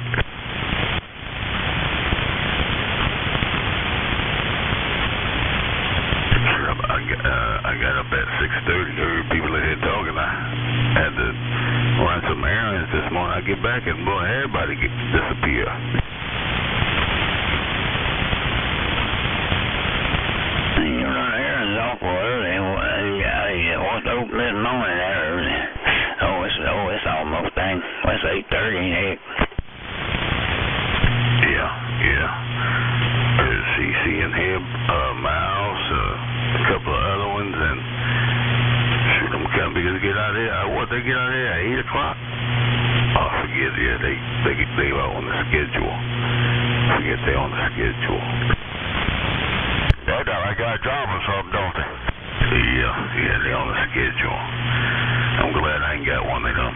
I got up at 6:30. Heard people in here talking. I had to run some errands this morning. I get back and boy, everybody disappear. You run errands awful early. What's open this morning that early? It's almost dang. Well, it's 8:30, ain't it? Yeah. There's CC in here, Mouse, a couple of other ones, and shoot, them companies get out of here. What, they get out of here at 8 o'clock? Oh, forget it. Yeah, they are on the schedule. Forget they're on the schedule. I got a job or something, don't they? Yeah, they're on the schedule. I'm glad I ain't got one of them.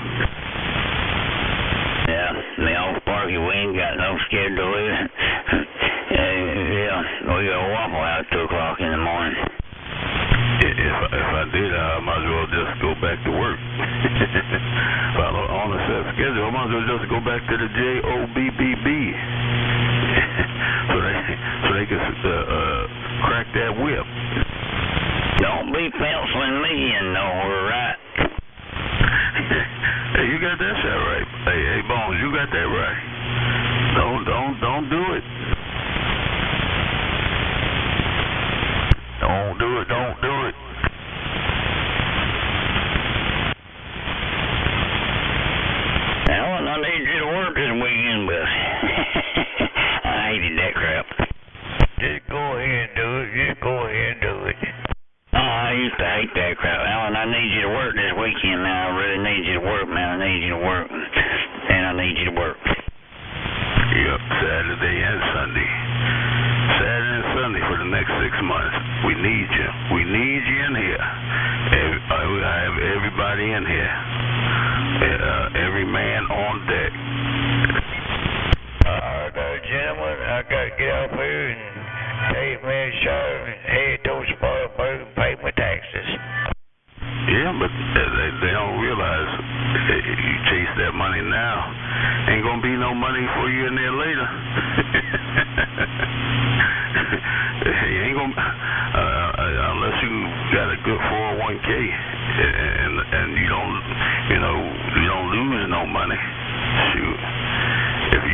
Yeah, the old Sparky, we ain't got no schedule either. Yeah, we got a Waffle House at 2 o'clock in the morning. If I did, I might as well just go back to work. If I'm on the set schedule, I might as well just go back to the JOBBB. so they can crack that whip. Don't be penciling me in nowhere, right? Hey, you got that shit right. Hey, Bones, you got that right. Don't do it. need you to work, and I need you to work. Yep, Saturday and Sunday. Saturday and Sunday for the next 6 months. We need you. We need you in here. I have everybody in here. Every man on deck. Gentlemen, I gotta get off here and take me a shower and head towards Spartanburg and pay my taxes. Yeah, but they don't realize you chase that money now, ain't gonna be no money for you in there later. You ain't gonna unless you got a good 401k and you don't lose no money. Shoot, if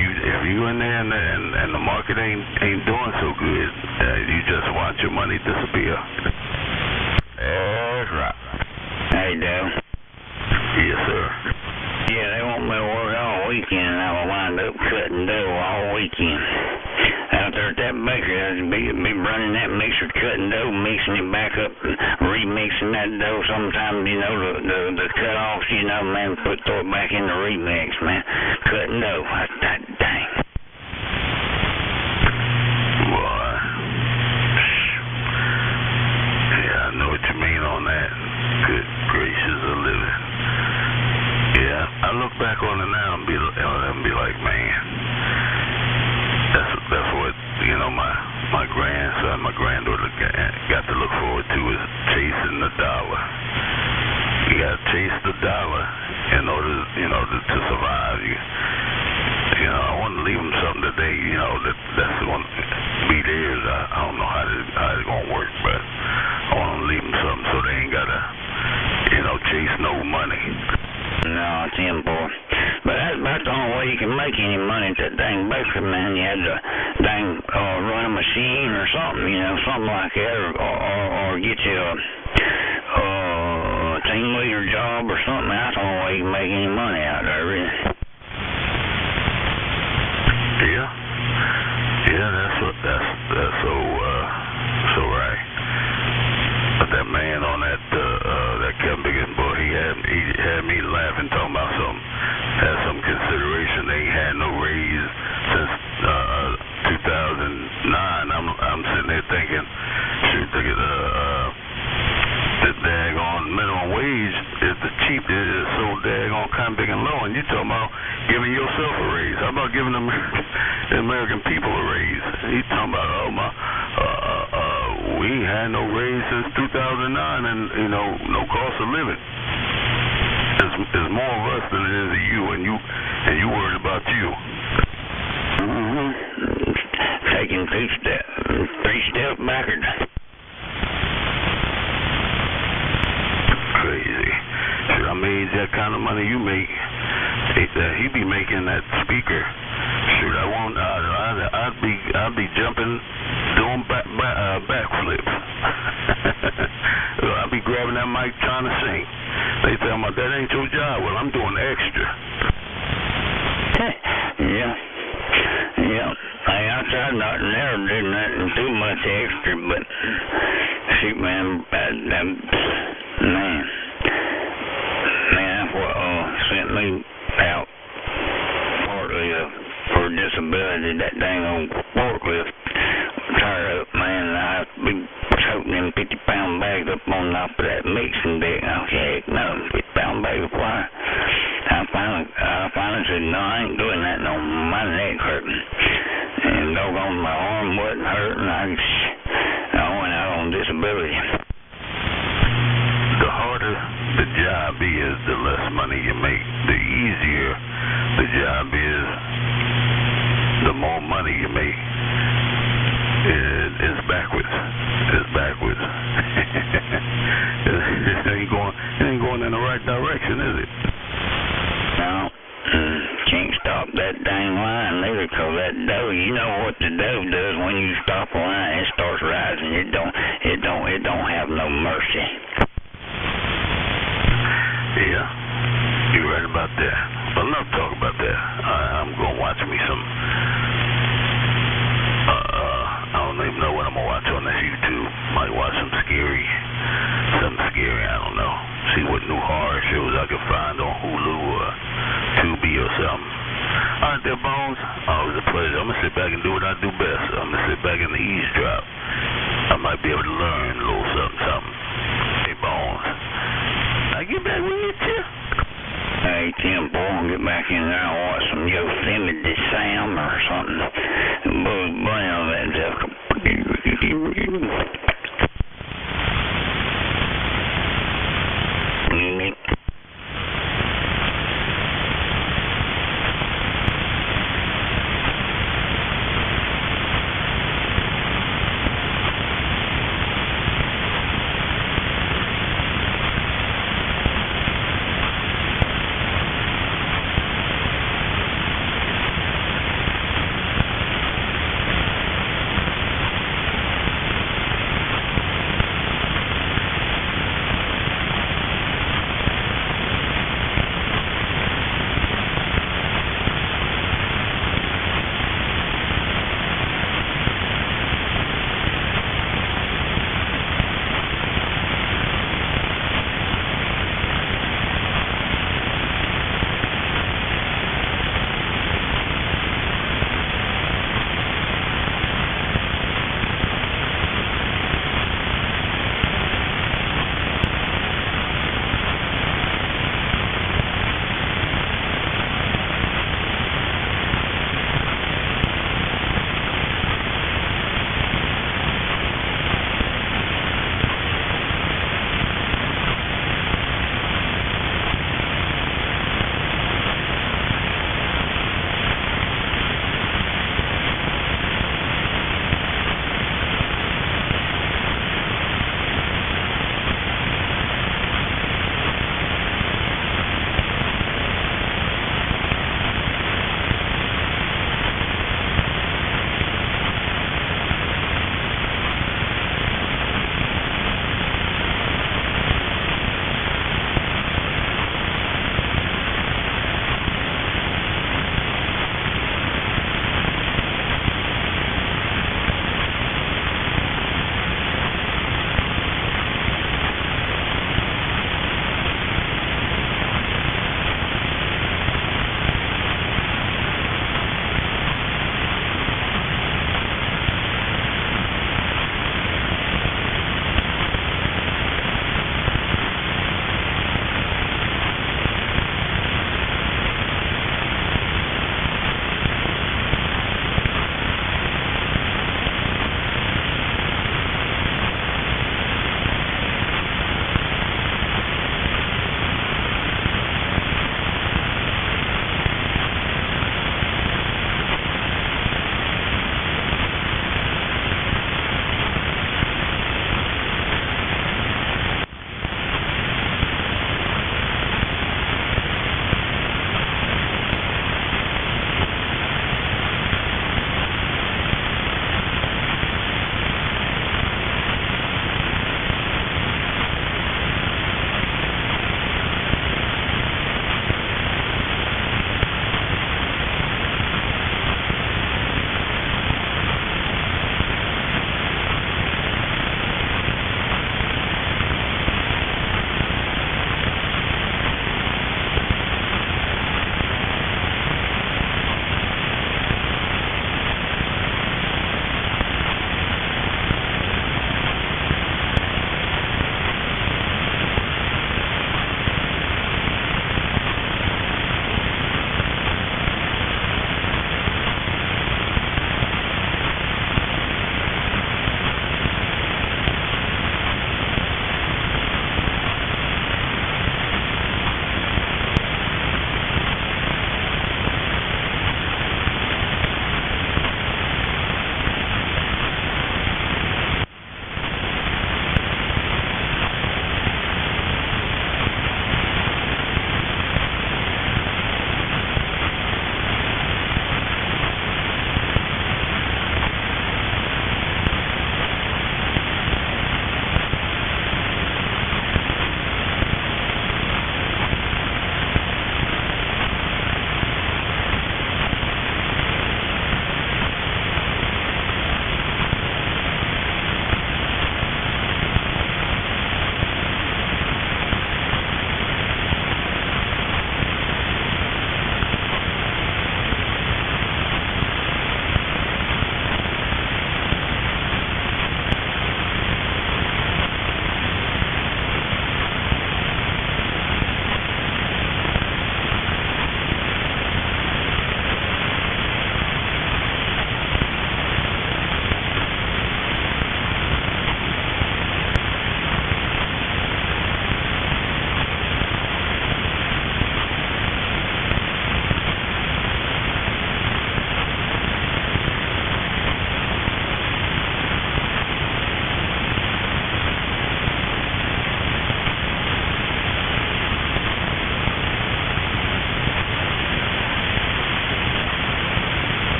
you in there and the market ain't doing so good, you just watch your money disappear. That's right. Hey, Dale. Yes, sir. Yeah, they want me to work all weekend, and I will wind up cutting dough all weekend. Out there at that bakery, I'd be running that mixer, cutting dough, mixing it back up, remixing that dough. Sometimes, the cut-offs, man, throw it back in the remix, man. Cutting dough. Dang. Boy. Yeah, I know what you mean on that. Good gracious of living. Yeah, I look back on it now and be like, man, that's what my grandson, my granddaughter got to look forward to is chasing the dollar. You got to chase the dollar in order, to survive. I want to leave them something today. That's going to be theirs. I don't know how it's going to work, but I want to leave them something so they ain't got to, chase no money. No, Tim, boy. But that's about the only way you can make any money at that dang bakery, man. You had to run a machine or something, something like that, or get you a team leader job or something. That's the only way you can make any money out there, really. Yeah, that's so right. But that man on that Kevin Biggins boy, he had me laughing, talking about had some consideration. They ain't had no raise since 2009. I'm sitting there thinking, shoot, the daggone minimum wage is so daggone kind of big and low, and you talking about giving yourself a raise. How about giving the American people a raise? He talking about, we ain't had no raise since 2009, and no cost of living. There's more of us than it is of you, and you worried about you. Mm-hmm. Taking 3 steps backward. Crazy. Should I made that kind of money you make, he be making that speaker. Shoot, I'd be jumping, doing backflips. I'd be grabbing that mic trying to sing. They tell me that ain't your job. Well, I'm doing extra. Yeah. I tried not to never do nothing too much extra, but shoot, man, that's what sent me out partly for disability. That dang old forklift tired up, man. I'd be toting them 50-pound bags up on top of that mixing deck. I said, heck no, 50-pound bag of flour. I finally said, no, I ain't doing that no more. My neck hurting. And doggone my arm wasn't hurting. I went out on disability. The harder the job is, the less money you make. The easier the job is, the more money you make. It's backwards. It ain't going in the right direction, is it? No. Can't stop that dang line neither, because that dough, you know what the dough does when you stop a line, it starts rising. It don't have no mercy. Yeah, you're right about that. But enough talk about that. I'm gonna watch me some. I don't even know what I'm gonna watch on this YouTube. Might watch something scary. I don't know. See what new horror shows I can find on Hulu or there, Bones? Always a pleasure. I'm going to sit back and do what I do best. I'm going to sit back in the eavesdrop. I might be able to learn a little something. Hey, Bones. I get back with you? Hey, Tim, boy, I'll get back in there and watch some Yosemite Sam or something. Blam, that Jeff.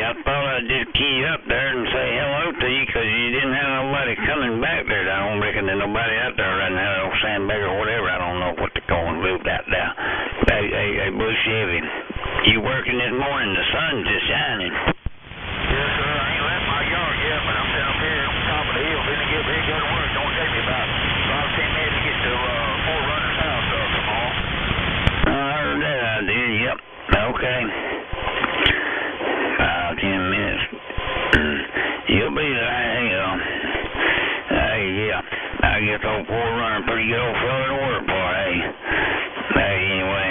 I thought I'd just key up there and say hello to you, 'cause you didn't have nobody coming back there. I don't reckon there's nobody out there right now, old sandbag or whatever. I don't know what they're calling moved out there. Hey, Blue Chevy, you working this morning? The sun's just shining. Yes, sir. I ain't left my yard yet, but I'm down here on top of the hill. Finna get ready to go to work. Don't take me about 5-10 minutes to get to Forerunners house tomorrow. I heard that I did, yep. Okay. 5-10 minutes. You'll be there. Hey, yeah. I guess old Forerunner pretty good old fella to work for, hey. Hey, anyway.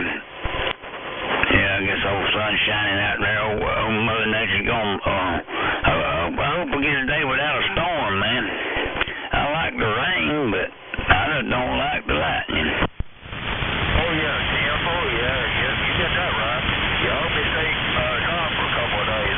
Yeah, I guess old sun's shining out there. Old Mother Nature's gonna, I hope we get a day without a storm, man. I like the rain, but I just don't like the lightning. Oh, yeah, Tim. Oh, yeah. Yep, you got that right. Yeah, I hope it stays dry for a couple of days.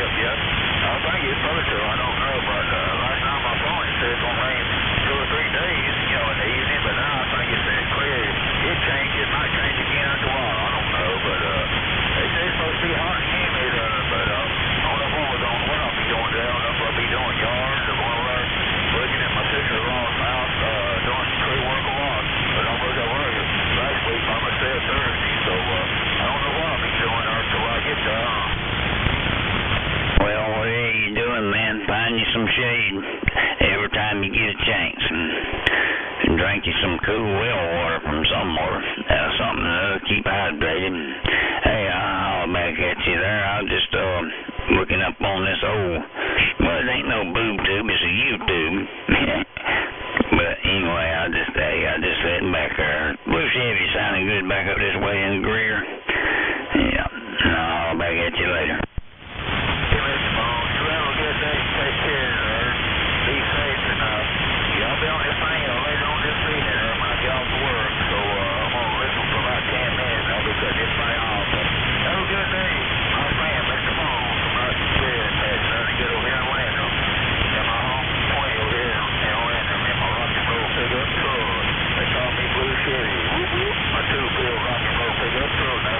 Yep. I think it's supposed to. I don't know, but last time I saw it said it's going to rain 2 or 3 days, in the evening, but now I think it's clear. It might change again after a while. I don't know, but they say it's supposed to be hot and humid, but I don't know what I'll be doing there. I don't know if I'll be doing yards or whatever. Looking at my sister-in-law's house, doing some tree work a lot, but I'm going to work last week by myself Thursday, so I don't know what I'll be doing until I get there. Well, what are you doing, man? Find you some shade every time you get a chance, and drink you some cool well water from somewhere. Something to keep hydrated. Hey, I'll holler back at you there. I'm just looking up on this old, well, it ain't no boob tube, it's a YouTube. But anyway, I just sitting back there. Blue Chevy sounding good back up this way in Greer. Yeah, I'll holler back at you later. Hey, Mr. Bone, you have a good day. Take care, be safe, and I'll be on this thing later on this evening when I get off to work, so I'm going to listen for about 10 minutes. I'll be cutting this thing off. Have a good day, my friend, Mr. Bone, from out there. It's very good over here in Orlando. And my home point over here in Orlando, in my rock and roll pickup truck. They call me Blue Chevy. My 2-wheel rock and roll pickup truck.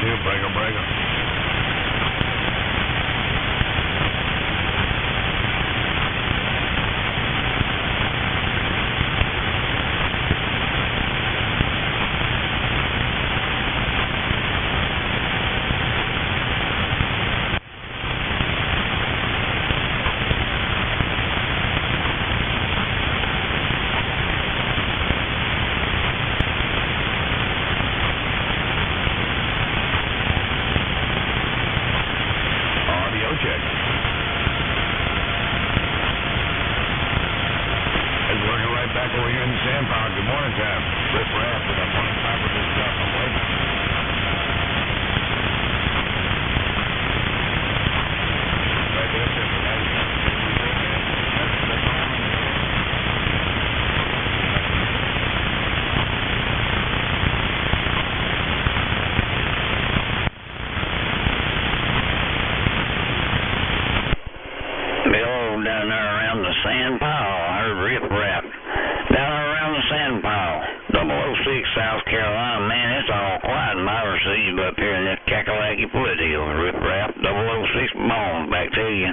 too, breaker. Down there around the sand pile, I heard rip-rap. Down there around the sand pile, 006 South Carolina, man, it's all quiet in my receive up here in this Kakalaki foothills. Rip-rap, 006 bones, back to you.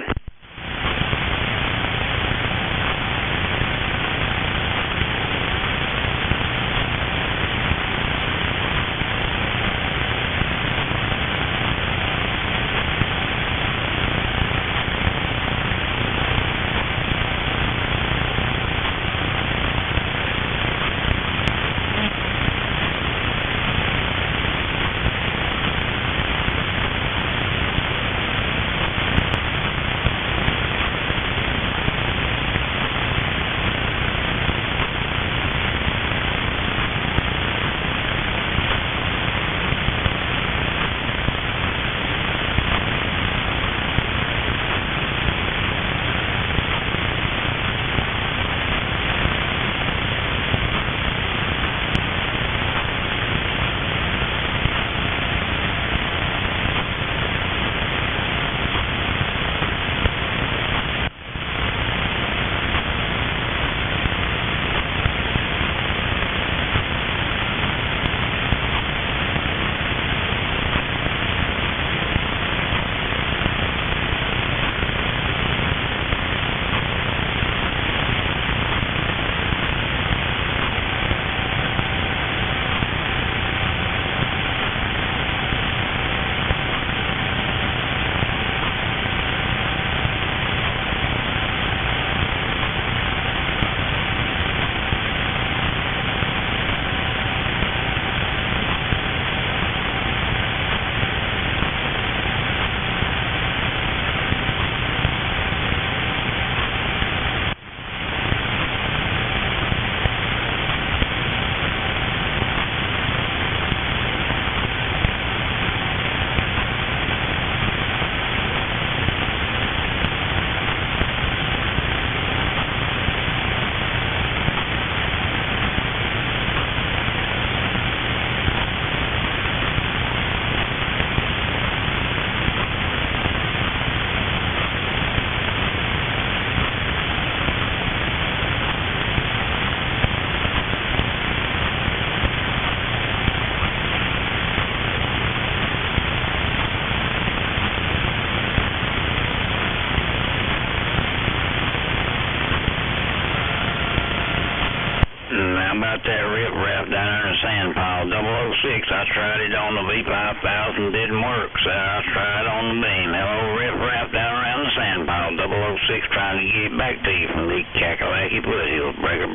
About that rip-rap down there in the sand pile, 006, I tried it on the V5000, didn't work, so I tried on the beam. Hello, rip-rap down around the sand pile, 006, trying to get it back to you from the Kakalaki foothills, breaker.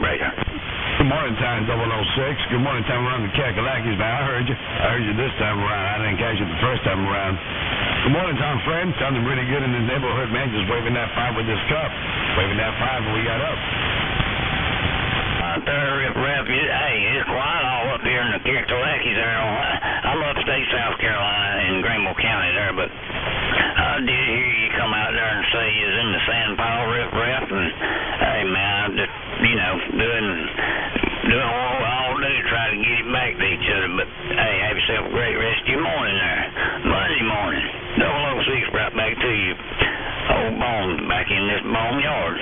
Good morning, time 006. Good morning, time around the Kakalakis. Now, I heard you this time around. I didn't catch you the first time around. Good morning, Tom, friend. Sounding really good in the neighborhood, man. Just waving that 5 with this cup. Waving that 5 when we got up. There, rip-rap, hey, it's quiet all up here in the Kakalakis there. I'm upstate South Carolina in Greenville County there, but I did hear you come out there and say you was in the sand pile, rip-rap, and hey, man, I'm just, doing what we all do, try to get it back to each other, but hey, have yourself a great rest of your morning there. Monday morning, 006 right back to you. Old Bones back in this bone yard.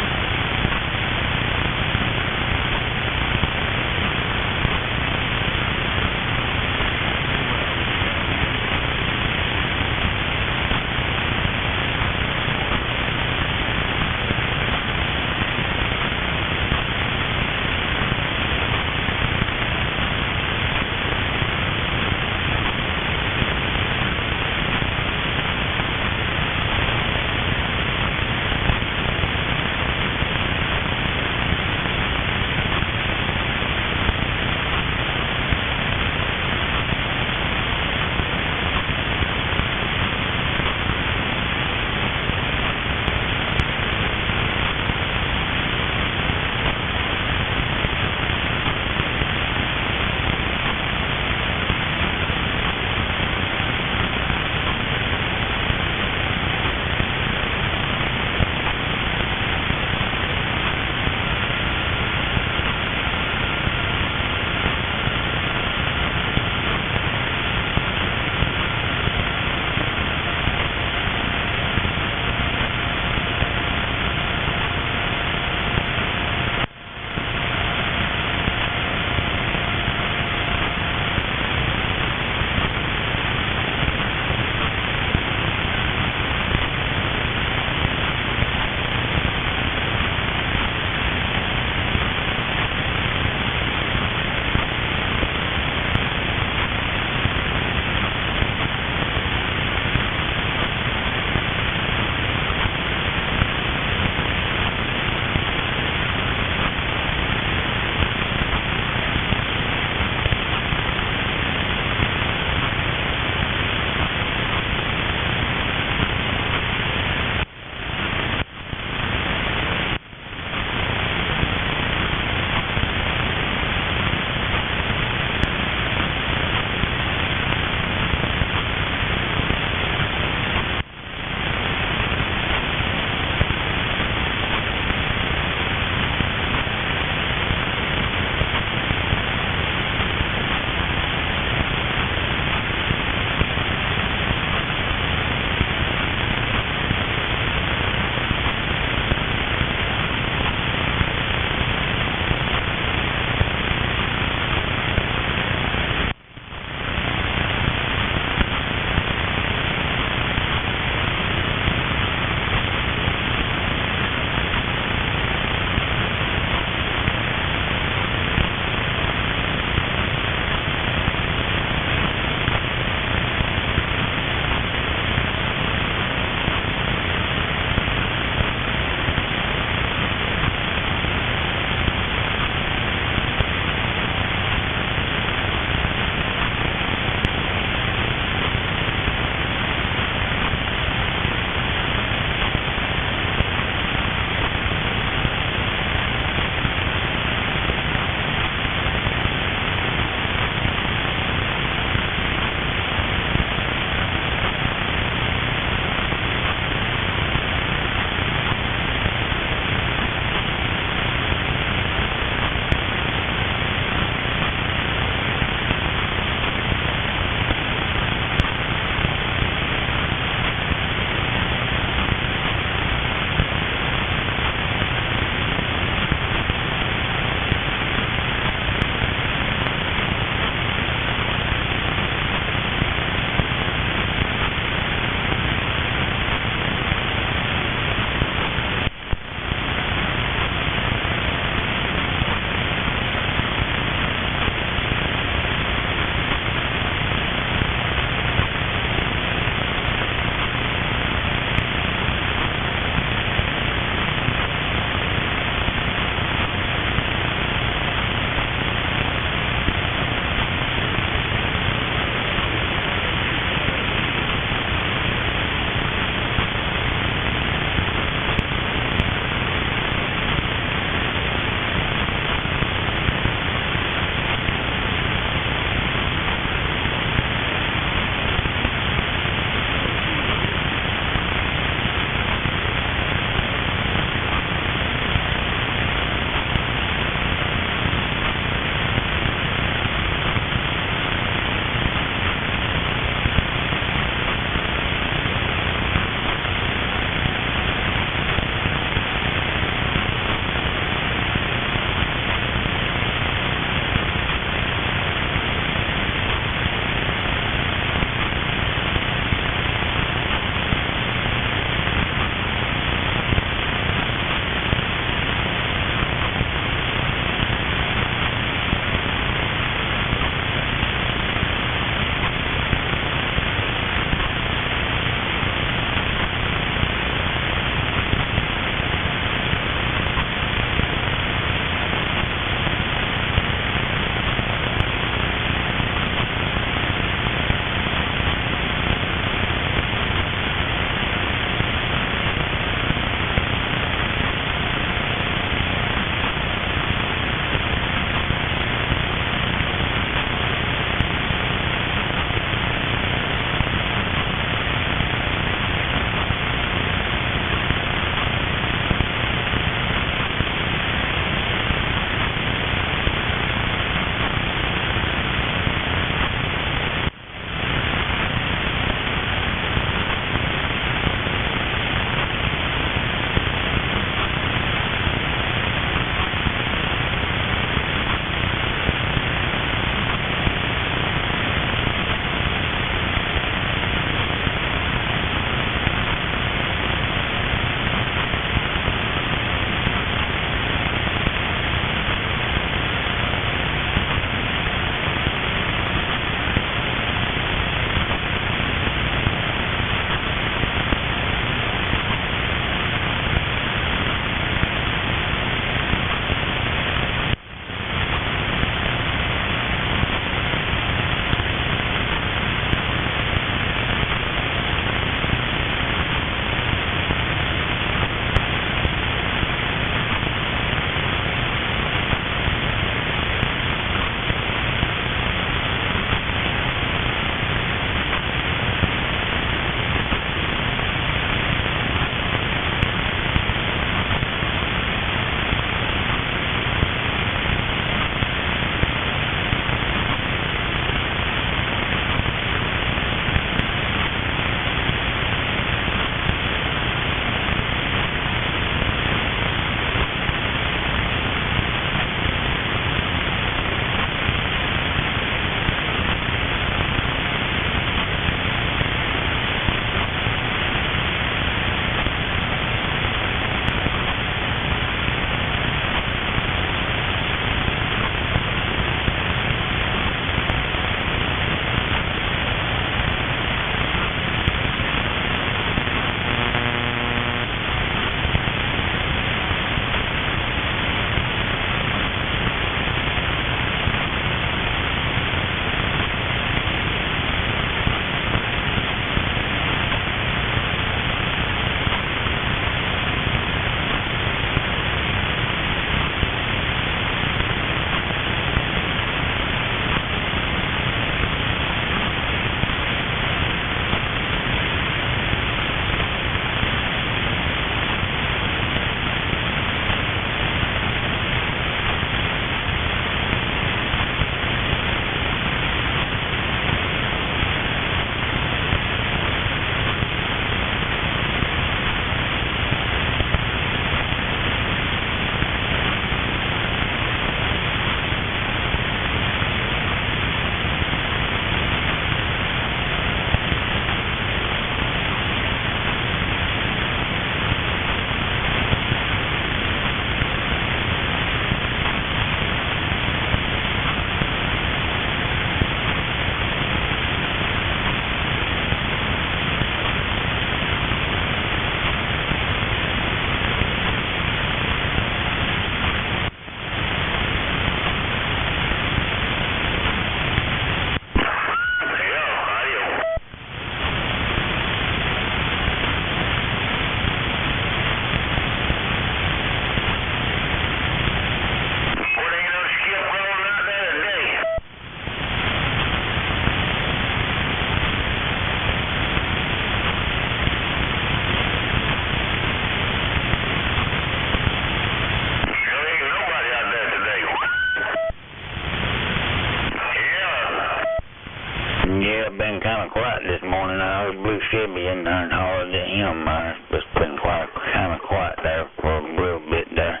been kind of quiet this morning. I heard Blue Chevy in there and hollered at him. It's been kind of quiet there for a real bit there.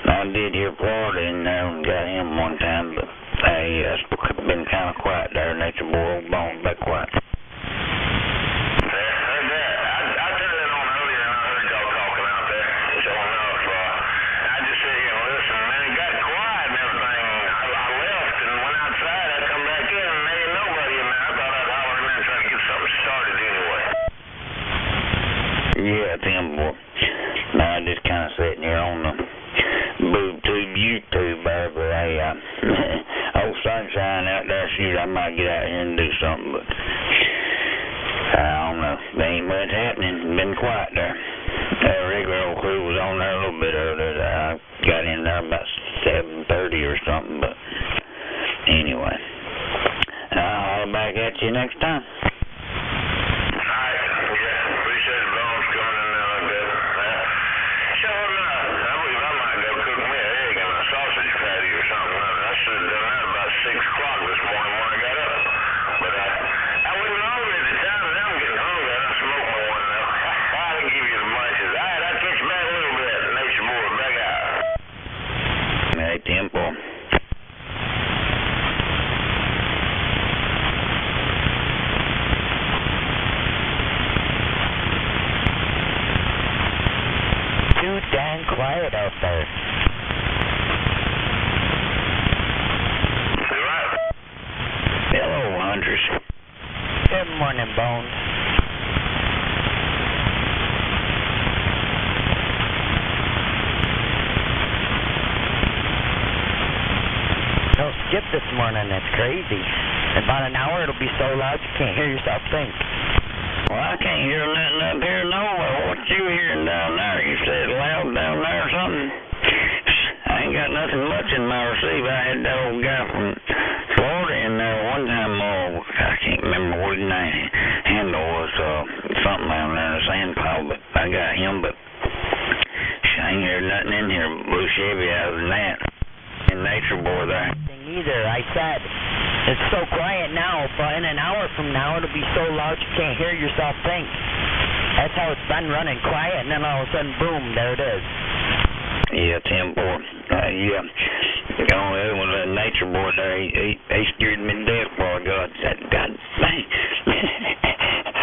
I did hear Florida in there and got him one time, but hey, it's been kind of quiet there. Nature boy, old Bones, back quiet. Yeah, Tim, boy. Now, I just kind of sitting here on the boob tube YouTube there, but hey, old sunshine out there, shoot, I might get out here and do something, but I don't know. There ain't much happening. It's been quiet there. That regular old crew was on there a little bit earlier. I got in there about 7:30 or something, but anyway. I'll holler back at you next time. Temple. Too dang quiet out there. Hello, hunters. Good morning, Bones. No skip this morning, that's crazy. In about an hour it'll be so loud you can't hear yourself think. Well, I can't hear nothing up here nowhere. What you hearing down there? You said loud down there or something? I ain't got nothing much in my receiver. I had that old guy from Florida in there one time. I can't remember what his handle was. Something down there in the sand pile, but I got him, but I ain't heard nothing in here Blue Chevy other than that. In nature boy there. Either. I said it's so quiet now, but in an hour from now it'll be so loud you can't hear yourself think. That's how it's been running quiet, and then all of a sudden, boom, there it is. Yeah, Tim boy. Yeah. The only other one, the nature boy there, he scared me to death before I got that. God dang.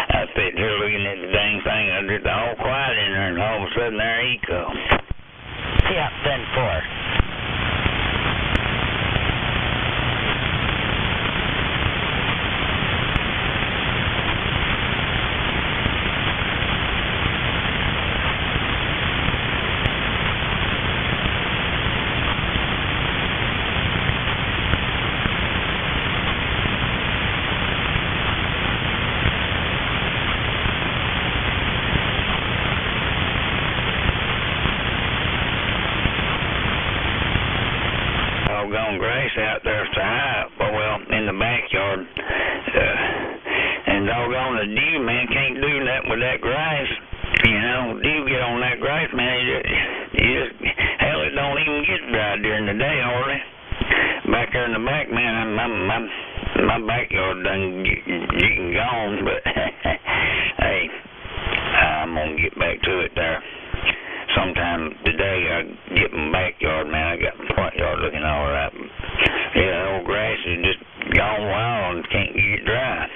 I sat here looking at the dang thing, it's all quiet in there, and all of a sudden there he comes. Yeah, 10-4. Doggone grass out there so high, well, in the backyard, and doggone the dew, man, can't do that with that grass. You know, dew get on that grass, man, hell, it don't even get dry during the day, hardly. Back there in the back, man, my backyard done getting gone, but hey, I'm gonna get back to it there. Sometime today I get my backyard, man. I got my front yard looking all right. Yeah, the old grass is just gone wild and can't get dry.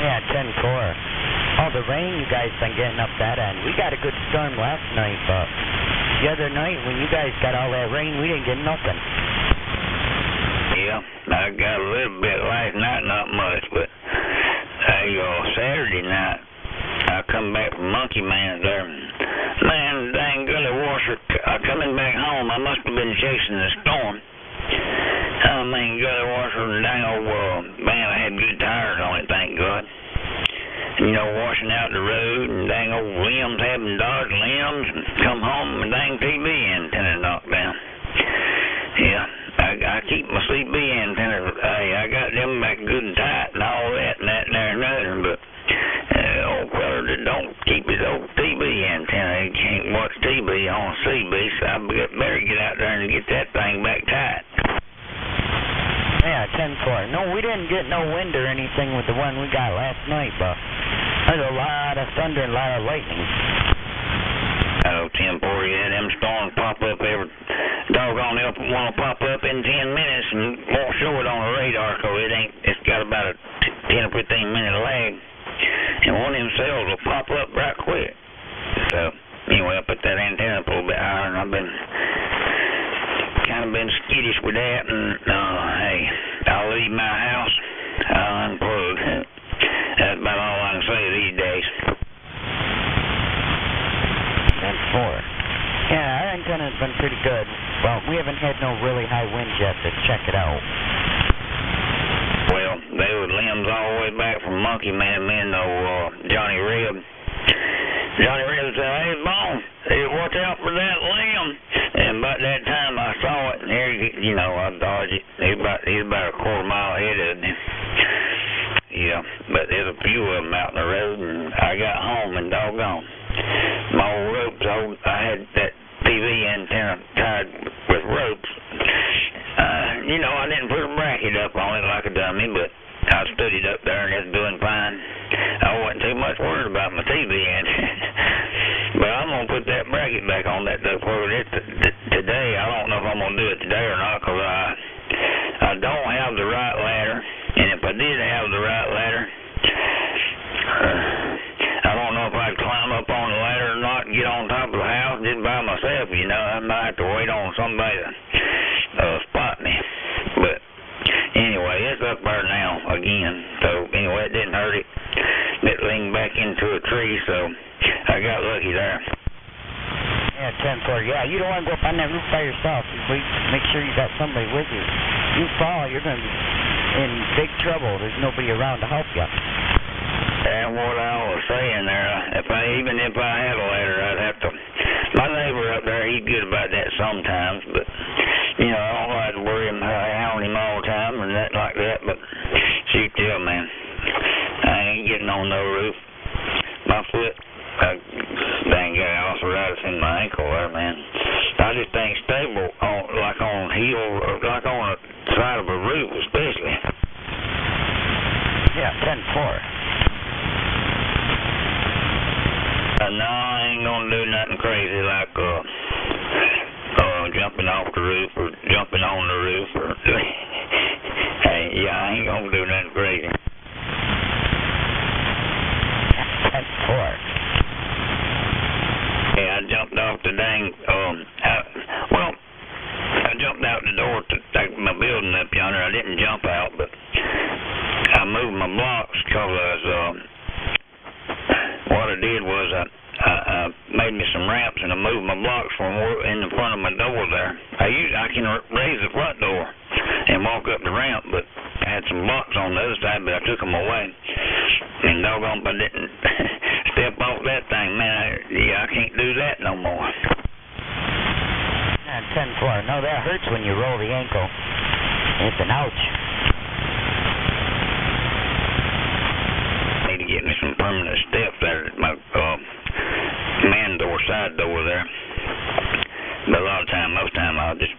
Yeah, 10-4. All the rain you guys been getting up that end. We got a good storm last night, but the other night when you guys got all that rain, we didn't get nothing. Yeah, I got a little bit last night, not much, but Saturday night I come back from Monkey Man's there. Man, dang gully washer, coming back home, I must have been chasing the storm. Oh, man, gully washer, dang old, man, I had good tires on it, thank God. And, you know, washing out the road, and dang old limbs, having dodged limbs, and come home, and dang TV antenna knocked down. Yeah, I keep my CB antenna, I got them back good and tight, and all that, and that, and there, and nothing, but old feller that don't keep his old TV antenna, he can't watch TV on CB, so I better get out there and get that thing back tight. Yeah, 10-4. 10-4. No, we didn't get no wind or anything with the one we got last night, but there's a lot of thunder and a lot of lightning. Oh, 10-4, yeah, them storms pop up every doggone, they'll want to pop up in 10 minutes and won't show it on the radar, because it's got about a 10 or 15 minute lag, and one of them cells will pop up right quick. So, anyway, I put that antenna up a little bit higher, and I've been kind of been skittish with that, and hey, I'll leave my house, I'll unplug. That's about all I can say these days. 10-4. Yeah, our antenna's been pretty good. Well, we haven't had no really high winds yet to check it out. Well, they were limbs all the way back from Monkey Man, Johnny Reb. Johnny Reb said, "Hey, Bone, watch out for that limb." And about that time I saw it, and here, I dodged it. He's about a quarter mile ahead of me. Yeah, but there's a few of them out in the road, and I got home and doggone. My old ropes, I had that TV antenna tied with ropes. I didn't put a bracket up on it like a dummy, but I stood it up there and it's doing fine. I wasn't too much worried about my TV antenna. But I'm going to put that bracket back on that today. I don't know if I'm going to do it today or not, because I don't have the right ladder. And if I did have the right ladder, I don't know if I'd climb up on the ladder or not and get on top of the house just by myself. I might have to wait on somebody to spot me. But anyway, it's up there now again. So anyway, it didn't hurt it. It leaned back into a tree, so I got lucky there. Yeah, 10-4. Yeah, you don't want to go up on that roof by yourself. Make sure you got somebody with you. You fall, you're going to be in big trouble. There's nobody around to help you. And what I was saying there, even if I had a ladder, I'd have to. My neighbor up there, he's good about that sometimes, but I don't like to worry him, hound him all the time and that like that. But shoot, yeah, man, I ain't getting on no roof. My foot, I dang got arthritis in my ankle there, man. I just ain't stable like on a hill or like on the side of a roof, especially. Yeah, 10-4. No, I ain't gonna do nothing crazy like jumping off the roof or jumping on the roof or hey, yeah, I ain't gonna do nothing crazy. 10-4. Yeah, I jumped off the dang I jumped out the door to take my building up yonder. I didn't jump out, but I moved my blocks because what I did was I made me some ramps and I moved my blocks from in the front of my door there. I can raise the front door and walk up the ramp, but I had some blocks on the other side, but I took them away. And doggone, if I didn't step off that thing, man, I can't do that no more. 10-4. No, that hurts when you roll the ankle. It's an ouch. Need to get me some permanent steps there at my man door, side door there. But most time I'll just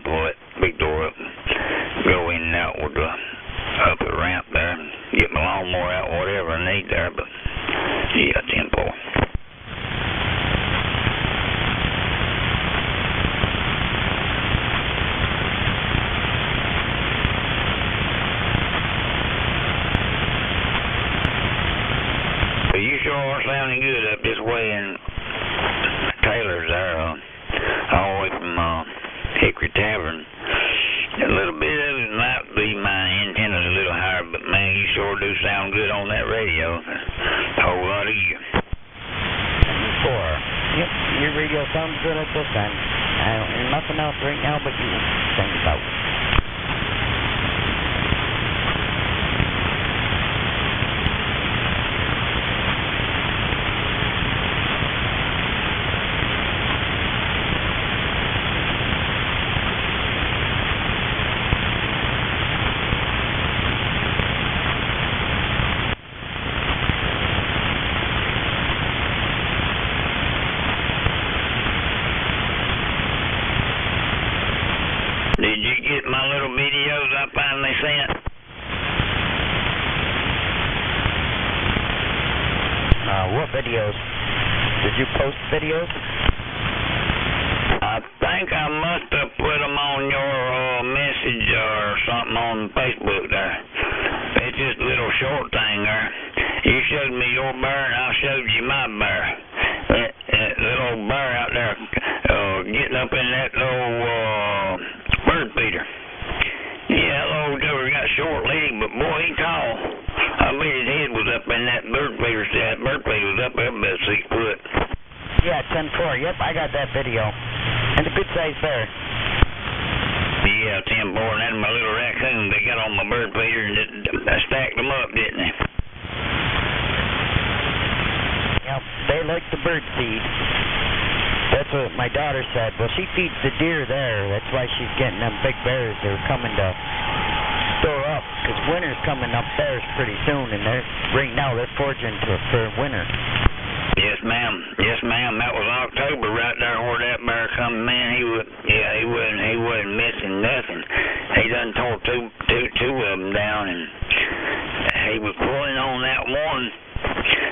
pull that big door up, go in and out with up the ramp there, and get my lawnmower out, whatever I need there. But yeah, 10-4. You sure are sounding good up this way in Taylor's there, all the way from Hickory Tavern. A little bit of it might be my antenna's a little higher, but man, you sure do sound good on that radio. A whole lot of you. 10-4. Yep, your radio sounds good at this end. I don't hear nothing else right now but you sing about. Did you get my little videos I finally sent? videos? Did you post videos? I think I must have put them on your message or something on Facebook there. It's just a little short thing there. You showed me your bear and I showed you my bear. That little bear out there getting up in that little bird feeder. Yeah, that little joker got short leg, but boy, he tall. I bet his head was up in that bird feeder. That bird feeder was up there about 6 foot. Yeah, 10-4. Yep, I got that video. And a good size bear. Yeah, 10-4, and then my little raccoon, they got on my bird feeder and I stacked them up, didn't they? Yep, they like the bird feed. That's what my daughter said. Well, she feeds the deer there. That's why she's getting them big bears. They're coming to store up, because winter's coming up there pretty soon, and right now they're foraging for winter. Yes, ma'am. Yes, ma'am. That was October right there where that bear come. Man, he wasn't missing nothing. He done tore two of them down, and he was pulling on that one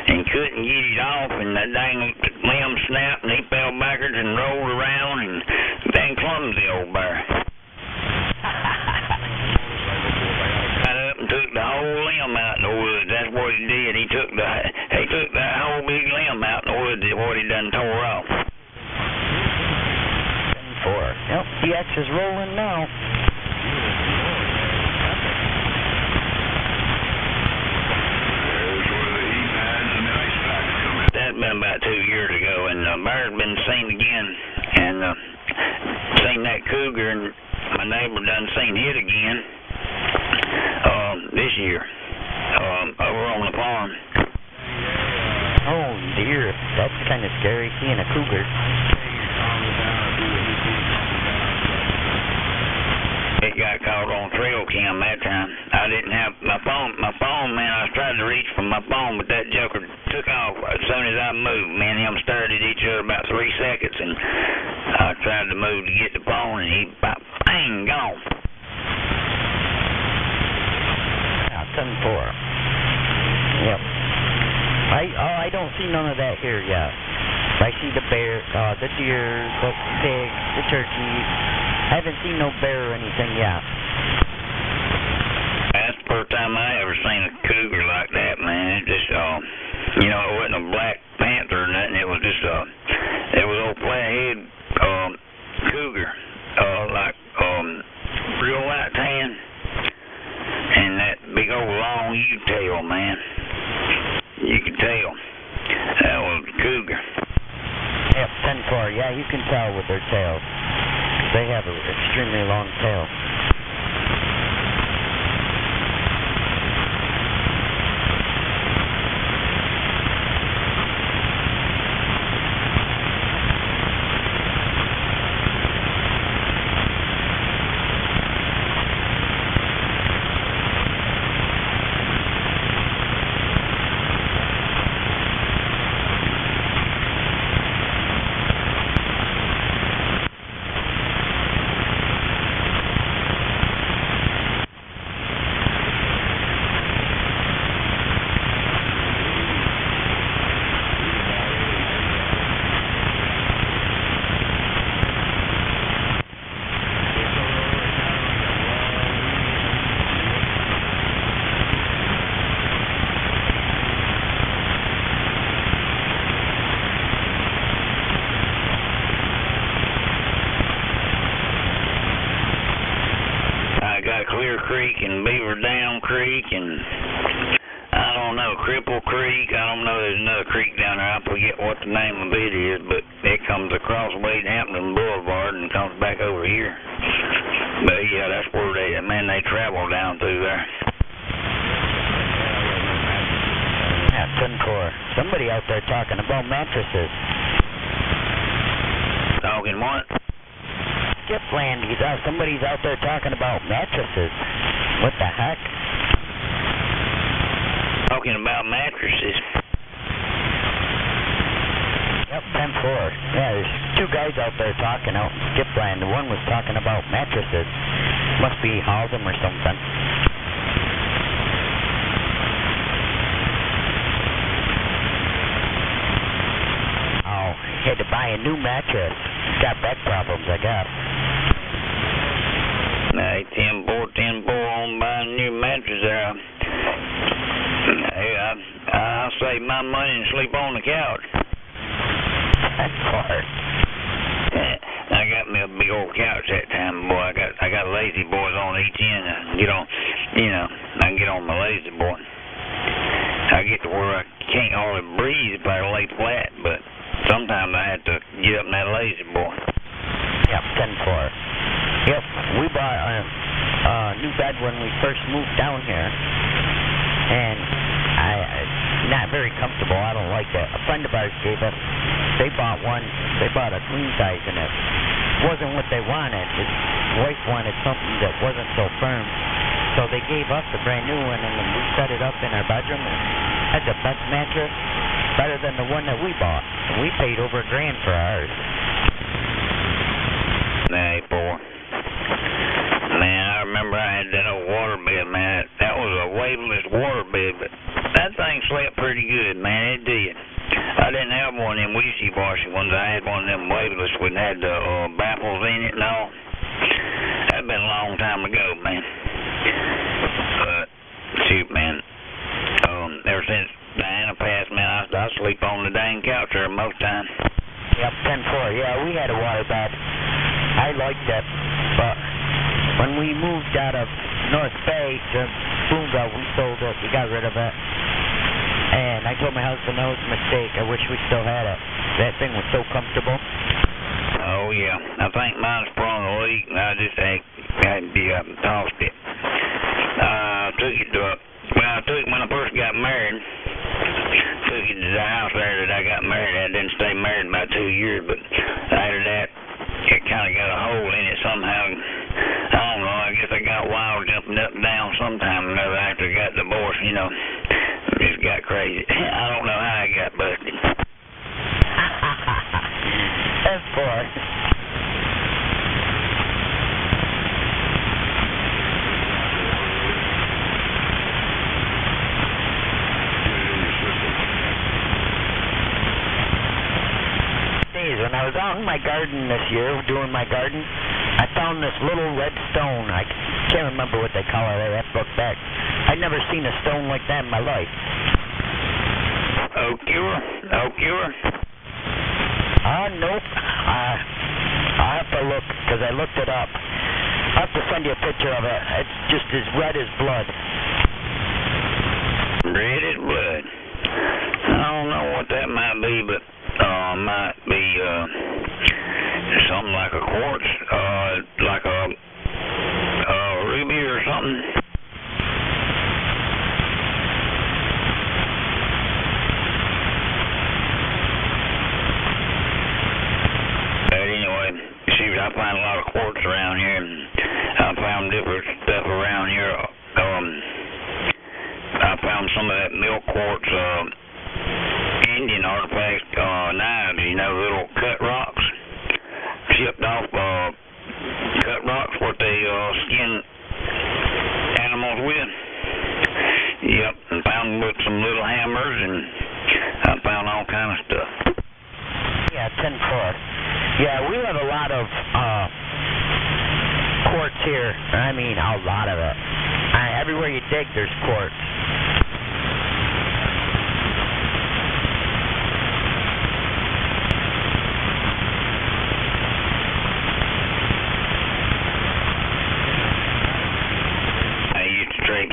and couldn't get it off, and the dang limb snapped, and he fell backwards and rolled around, and dang clumsy old bear. Got up and took the whole limb out in the woods. That's what he did. He took that whole big limb out in the woods. What he done tore off. 10-4. Yep, the X is rolling now. That's been about 2 years ago, and the bear's been seen again, and seen that cougar, and my neighbor done seen it again this year over on the farm. Oh dear, that's kind of scary, seeing a cougar. It got caught on trail cam that time. I didn't have my phone, man. I was trying to reach for my phone, but that joker took off as soon as I moved. Me and him stared at each other about 3 seconds, and I tried to move to get the phone, and he bang, gone. Yeah, 10-4. Yep. I don't see none of that here yet. I see the bear, the deer, the pig, the turkey. I haven't seen no bear or anything yet. That's the first time I ever seen a cougar like that, man. It just, it wasn't a black panther or nothing. It was just, it was old flathead cougar, like real white tan, and that big old long U-tail, man. You could tell. That was a cougar. Yep, 10-4. Yeah, you can tell with their tails. They have an extremely long tail. Clear Creek and Beaver Dam Creek and I don't know, Cripple Creek. I don't know, there's another creek down there. I forget what the name of it is, but it comes across Wade Hampton Boulevard and comes back over here. But yeah, that's where they travel down through there. Yeah, 10-4. Somebody out there talking about mattresses. Talking what? Skipland, somebody's out there talking about mattresses. What the heck? Talking about mattresses. Yep, 10-4. Yeah, there's 2 guys out there talking out in Skipland. The one was talking about mattresses. Must be Halsem or something. had to buy a new mattress. Got back problems, I guess. Hey, 10-4 on buying a new mattress there. Hey, I'll save my money and sleep on the couch. That's hard. I got me a big old couch that time, boy. I got lazy boys on each end. I can get on my lazy boy. I get to where I can't hardly breathe if I lay flat, but sometimes I have to get up in that lazy boy. Yep, 10-4. Yep, we bought a new bed when we first moved down here, and not very comfortable. I don't like it. A friend of ours gave us. They bought a queen size, and it wasn't what they wanted. His wife wanted something that wasn't so firm, so they gave us a brand new one, and then we set it up in our bedroom. And had the best mattress, better than the one that we bought. And we paid over $1,000 for ours. Hey, boy. Man, I remember I had that old water bed, man. That was a waveless water bed, but that thing slept pretty good, man. It did. I didn't have one of them wishy-washy ones. I had one of them waveless ones that had the baffles in it and all. That'd been a long time ago, man. But, shoot, man. Ever since Diana passed, man, I sleep on the dang couch there most times. Yep, 10-4. Yeah, we had a water bed. I liked it, but when we moved out of North Bay to Boonville, we sold it. We got rid of it. And I told my husband that was a mistake. I wish we still had it. That thing was so comfortable. Oh, yeah. I think mine sprung a leak, and I just had tossed it. Took it when I first got married. Took it to the house there that I got married at. I didn't stay married about 2 years, but after that, it kind of got a hole in it somehow. I don't know. I guess I got wild jumping up and down sometime or another after I got divorced, you know. It just got crazy. I don't know how I got busted. That's poor. When I was out in my garden this year, doing my garden, I found this little red stone. I can't remember what they call it. I have to look back. I'd never seen a stone like that in my life. Oak cure? Nope. I'll have to look, because I looked it up. I'll have to send you a picture of it. It's just as red as blood. Red as blood. I don't know what that might be, but might be something like a quartz, like a ruby or something. But anyway, shoot, I find a lot of quartz around here, and I found different stuff around here. I found some of that milk quartz, Indian artifacts, knives, you know, little cut rocks, chipped off cut rocks, what they skin animals with. Yep, and found with some little hammers, and I found all kind of stuff. Yeah, 10-4. Yeah, we have a lot of quartz here. I mean, a lot of it. Everywhere you dig, there's quartz.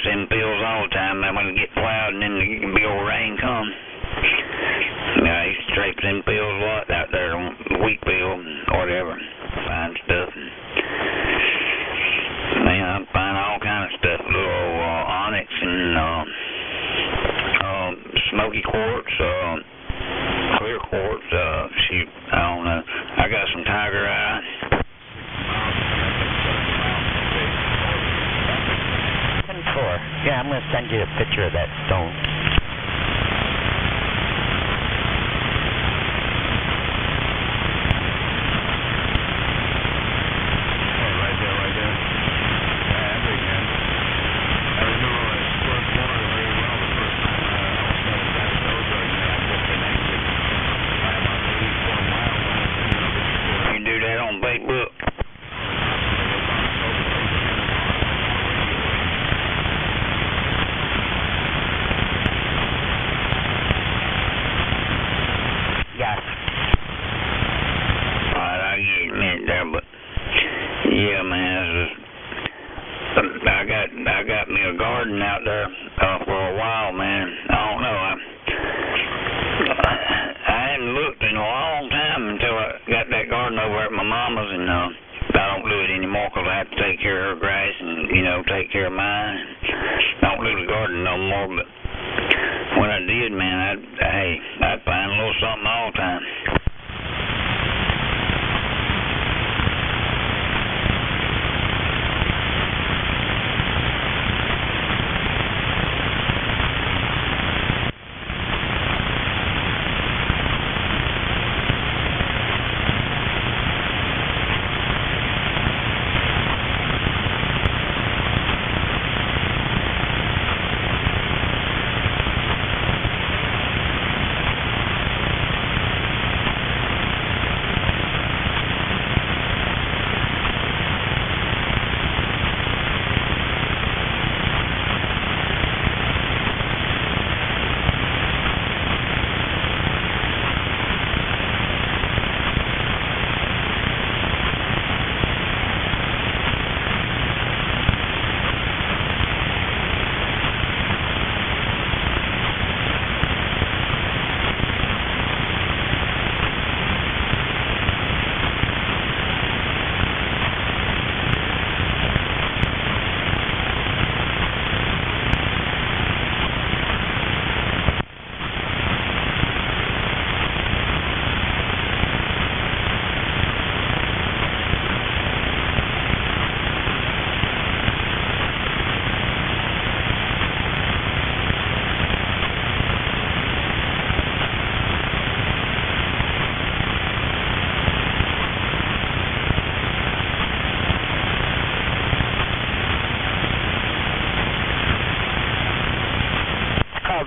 Them fields all the time, and when it get plowed and then the big old rain comes. I used to traipse them fields a lot out there on the wheat field or whatever, find stuff. Man, I find all kind of stuff, little onyx and smoky quartz, clear quartz, shoot, I don't know. I got some tiger eye. Yeah, I'm going to send you a picture of that stone. Right there. Yeah, that big man. I remember when I first water very well the first time I was going to South Carolina, I put the next 5 about 84 miles. got me a garden out there for a while, man. I don't know. I hadn't looked in a long time until I got that garden over at my mama's, and I don't do it anymore because I have to take care of her grass and, take care of mine. I don't do the garden no more, but when I did, man, I'd find a little something all the time.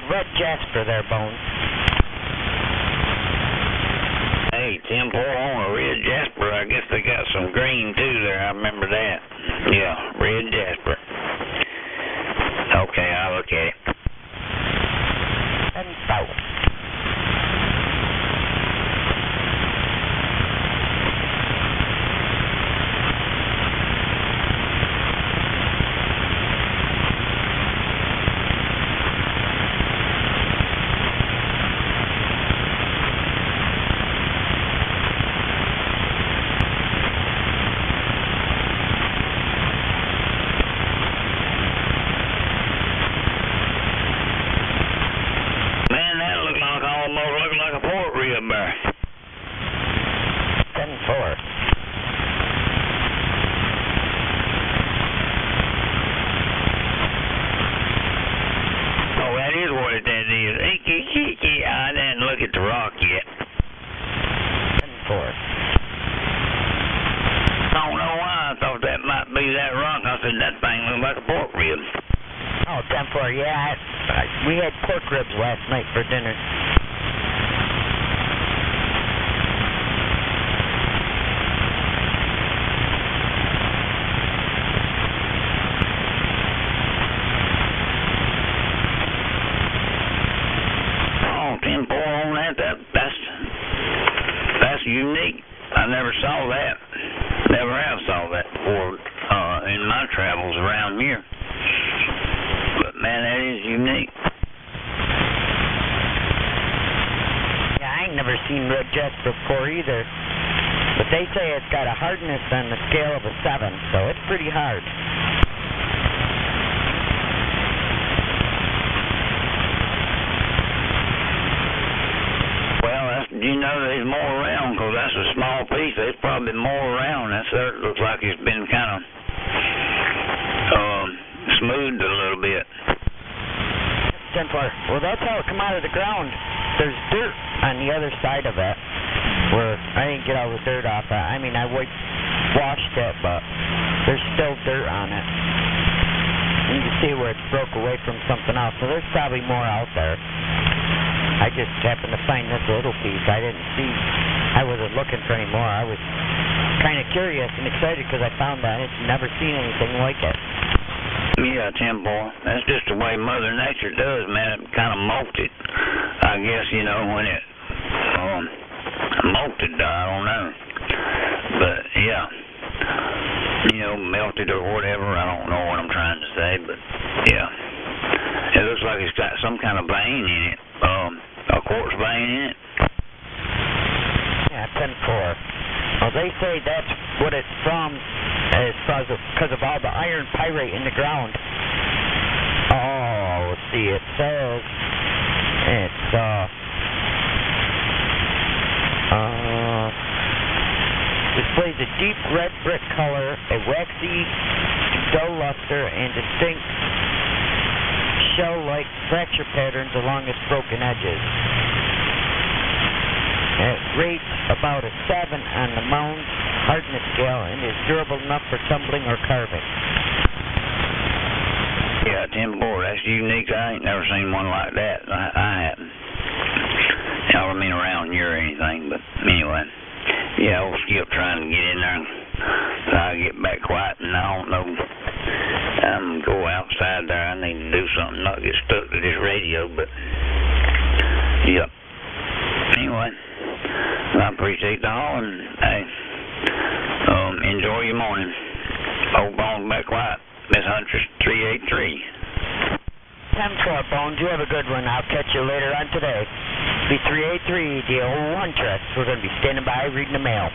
Red Jasper there, Bones. Hey, 10-4 on a red Jasper. I guess they got some green too there. I remember that. Yeah, red Jasper. Okay, I'll look at it. And south. We had pork ribs last night for dinner. Oh, 10-4 on that. That's unique. I never saw that. Never have saw that before in my travels around here. But man, that is unique. Never seen red Jasper before either, but they say it's got a hardness on the scale of a 7, so it's pretty hard. Well, there's more around because that's a small piece. There's probably more around. That certainly looks like it's been kind of smoothed a little bit. 10-4. Well, that's how it come out of the ground. There's dirt on the other side of it where I didn't get all the dirt off it. I mean, I washed it, but there's still dirt on it. You can see where it's broke away from something else, so there's probably more out there. I just happened to find this little piece. I wasn't looking for any more. I was kind of curious and excited because I found that. I'd never seen anything like it. Yeah, 10-4. That's just the way Mother Nature does, man. It kind of molted. I guess, when it molted, I don't know. But, yeah. melted or whatever. I don't know what I'm trying to say, but yeah. It looks like it's got some kind of vein in it, a quartz vein in it. Yeah, 10-4. Well, they say that's what it's from, because of all the iron pyrite in the ground. Oh, let's see, it says it's, displays a deep red brick color, a waxy, dull luster, and distinct shell-like fracture patterns along its broken edges. It rates about a 7 on the Mound hardness scale and is durable enough for tumbling or carving. Yeah, 10-4, that's unique. I ain't never seen one like that. I haven't. I mean around here or anything, but anyway. Yeah, old Skip trying to get in there and try to get back quiet, and I don't know. I'm go outside there. I need to do something, not get stuck to this radio, but yeah. Anyway, I appreciate the call, and hey, enjoy your morning. Old Bones back quiet. Miss Huntress 383. 10-4, Bones. You have a good one. I'll catch you later on today. Be 383, the old Huntress. We're going to be standing by reading the mail.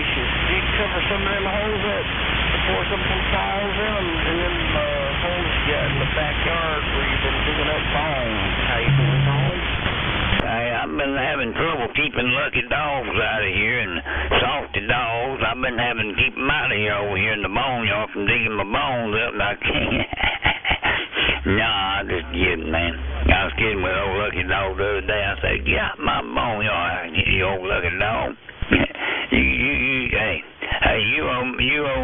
dishes. You cover some of them holes up before some of them files in them, and then holes you got in the backyard where you've been digging up bones. How you doing, bones? Hey, I've been having trouble keeping lucky dogs out of here and softy dogs. I've been having to keep them out of here over here in the boneyard from digging my bones up, and I can't. Nah, I'm just kidding, man. I was kidding with old Lucky Dog the other day. I said, get out my boneyard, you old Lucky Dog. Hey, you owe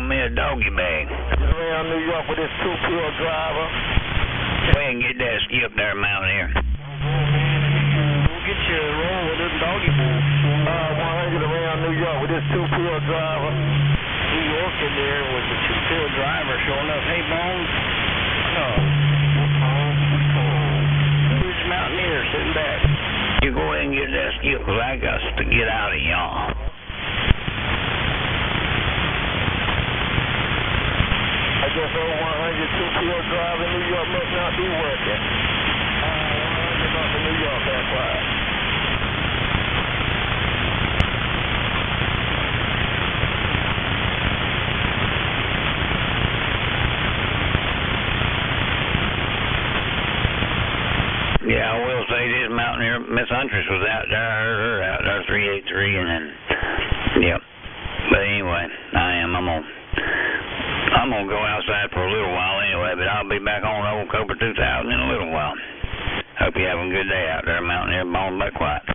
me a doggy bag. Around New York with this two-pill driver. Go ahead and get that skip there, Mountaineer. We'll get you a roll with this doggy bag. 100 around New York with this two-pill driver. New York in there with the two-pill driver showing up. Hey, Bones. Who's the Mountaineer sitting back? You go ahead and get that skip, because I got to get out of y'all. I guess old 100 two-pill drive in New York must not be working. 100 up in New York, that's why. Yeah, I will say this, Mountaineer, Miss Huntress was out there, I heard her out there, 383, and then, yep. But anyway, I'm gonna go outside for a little while anyway, but I'll be back on old Cobra 2000 in a little while. Hope you're having a good day out there, Mountaineer, bone back quiet.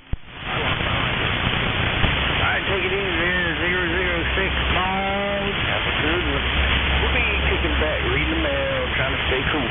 Alright, take it easy there, 006 Bones. Have a good one. We'll be kicking back, reading the mail, trying to stay cool.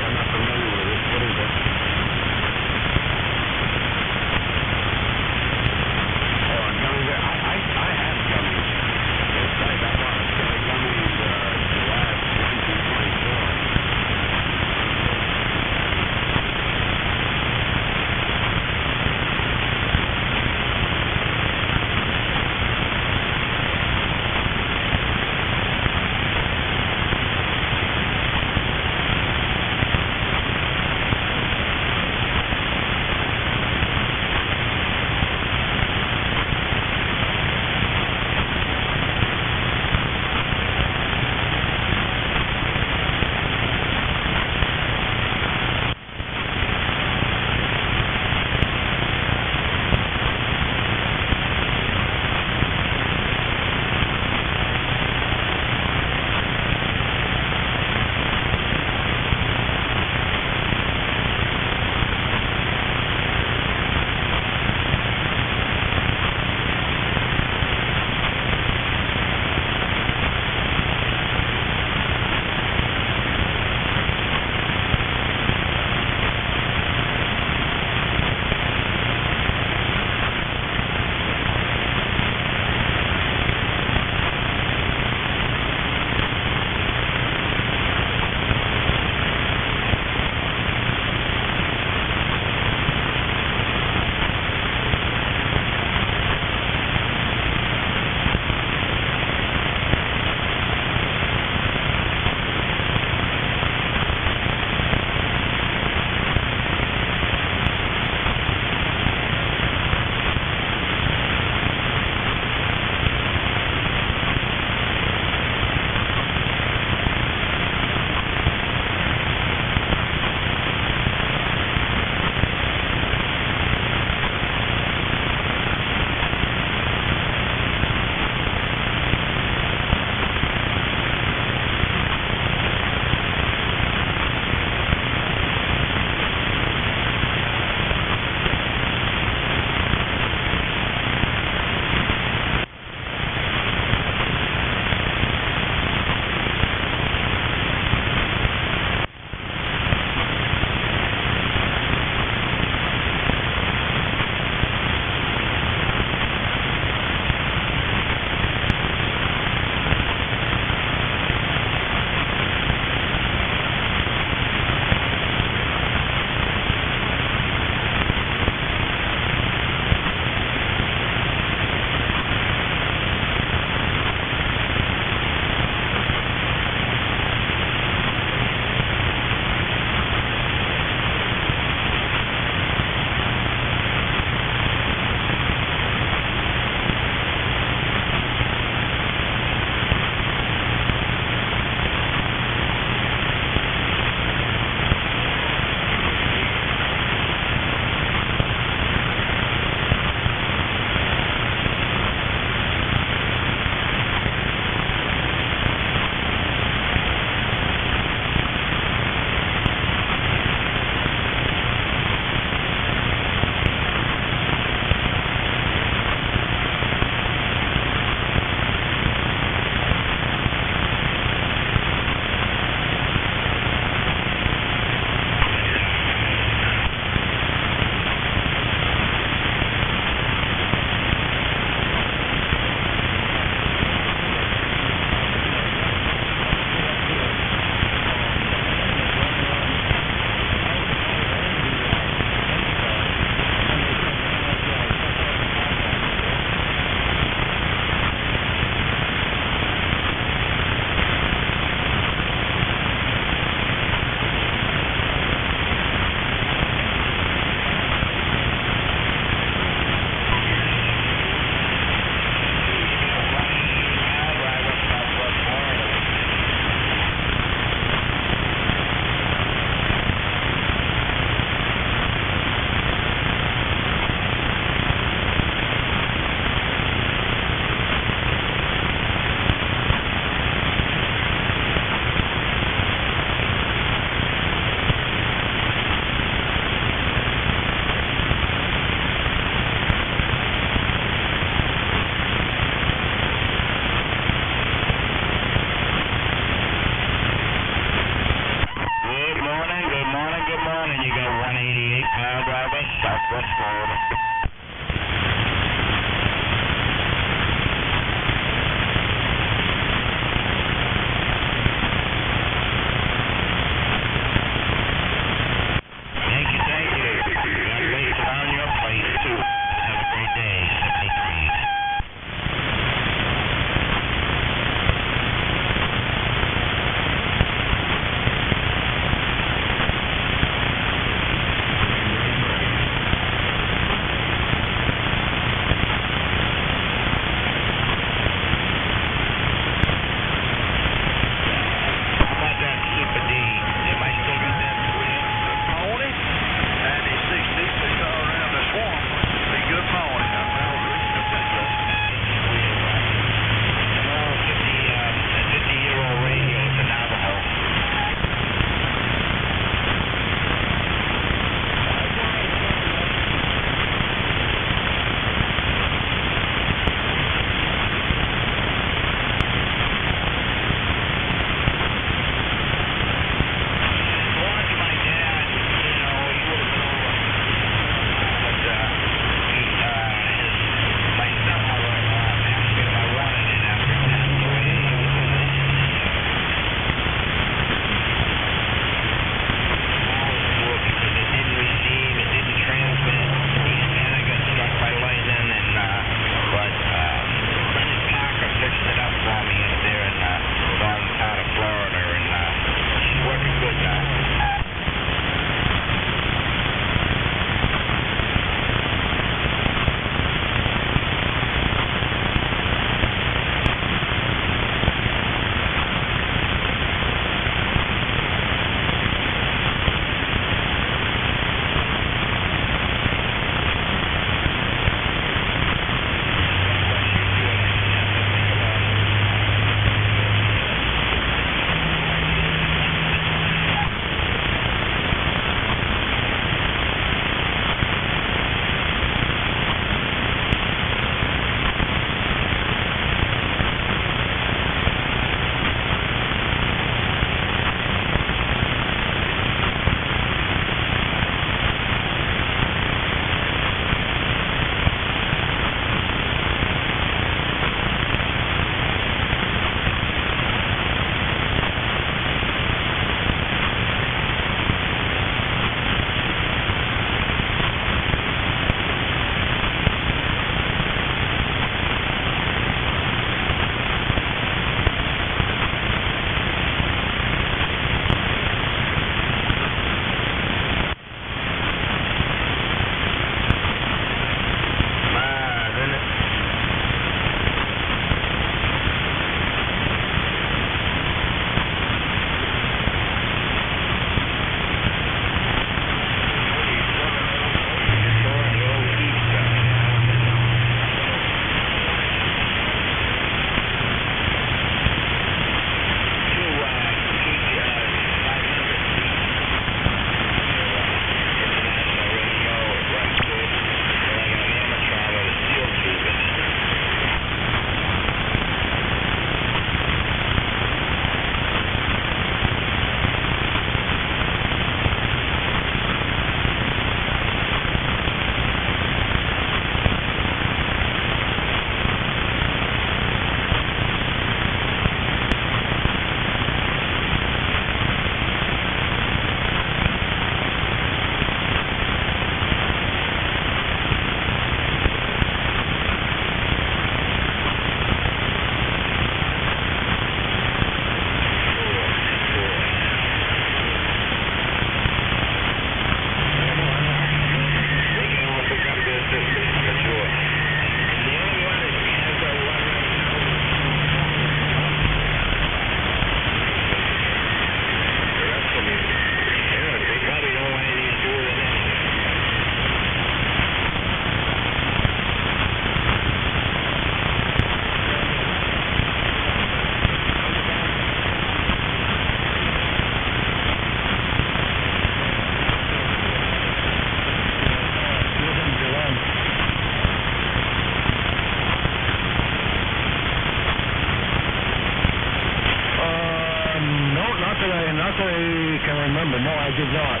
I can remember. No, I did not.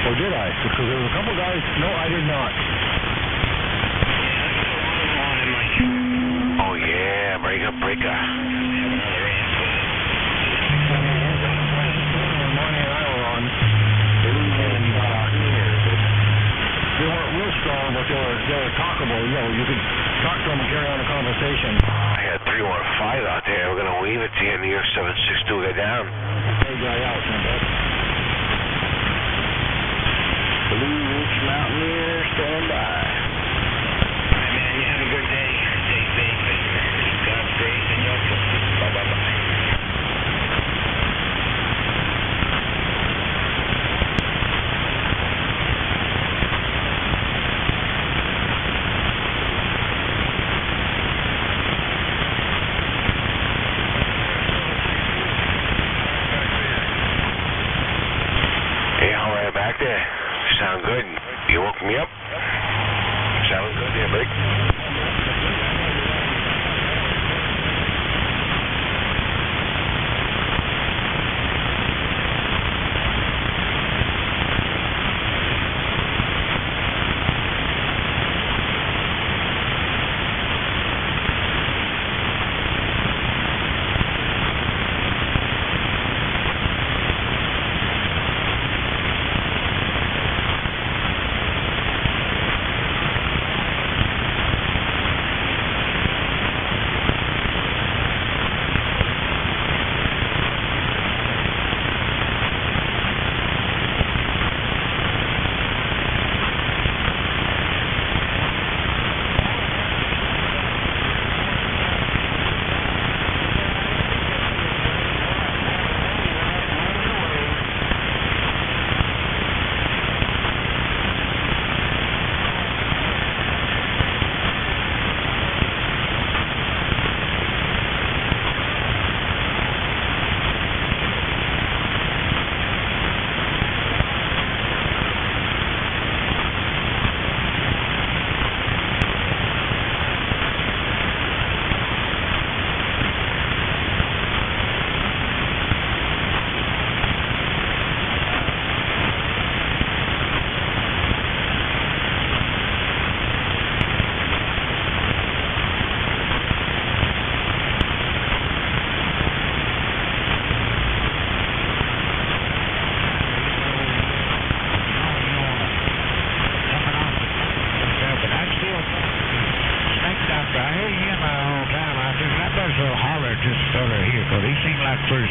Or did I? Because there was a couple guys. No, I did not. Oh yeah, breaker. Money and I were on. And they weren't real strong, but they were talkable. You know, you could talk to them and carry on a conversation. I had 315 out there. We're gonna leave it to you in the year 762. Get down. Hey, guy out, man. Blue Ridge Mountaineer, stand by. Hey, man, you have a good day. Stay safe and keep God's grace in your life. Bye-bye. Hey, how are you back there? Sound good. You woke me up? Sound good there, Blake?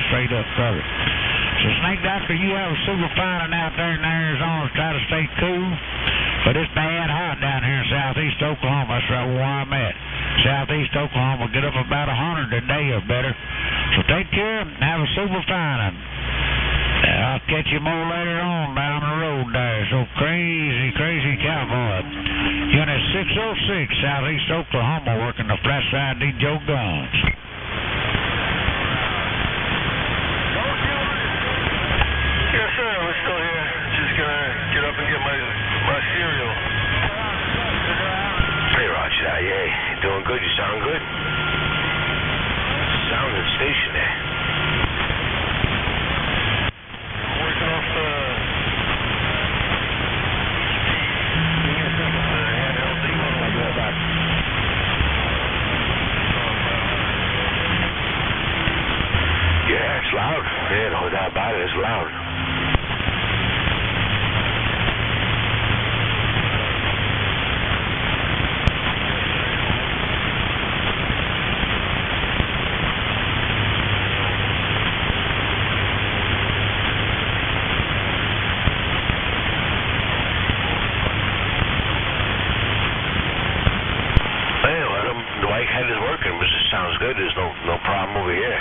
Straight up color. So Snake Doctor, you have a super fine out there in Arizona to try to stay cool, but it's bad hot down here in southeast Oklahoma. That's right where I'm at. Southeast Oklahoma get up about 100 a day or better. So take care and have a super fine. I'll catch you more later on down the road there. So crazy cowboy. Unit 606, Southeast Oklahoma, working the flat side D. Joe Guns. Yes, sir. We're still here. Just gonna get up and get my cereal. Hey, Roger that. Yeah, you doing good? You sound good? Sound in station there. Working off the handheld thing. I'll do that back. Yeah, it's loud. Yeah, no doubt about it. It's loud. The white head is working, but it sounds good. There's no problem over here.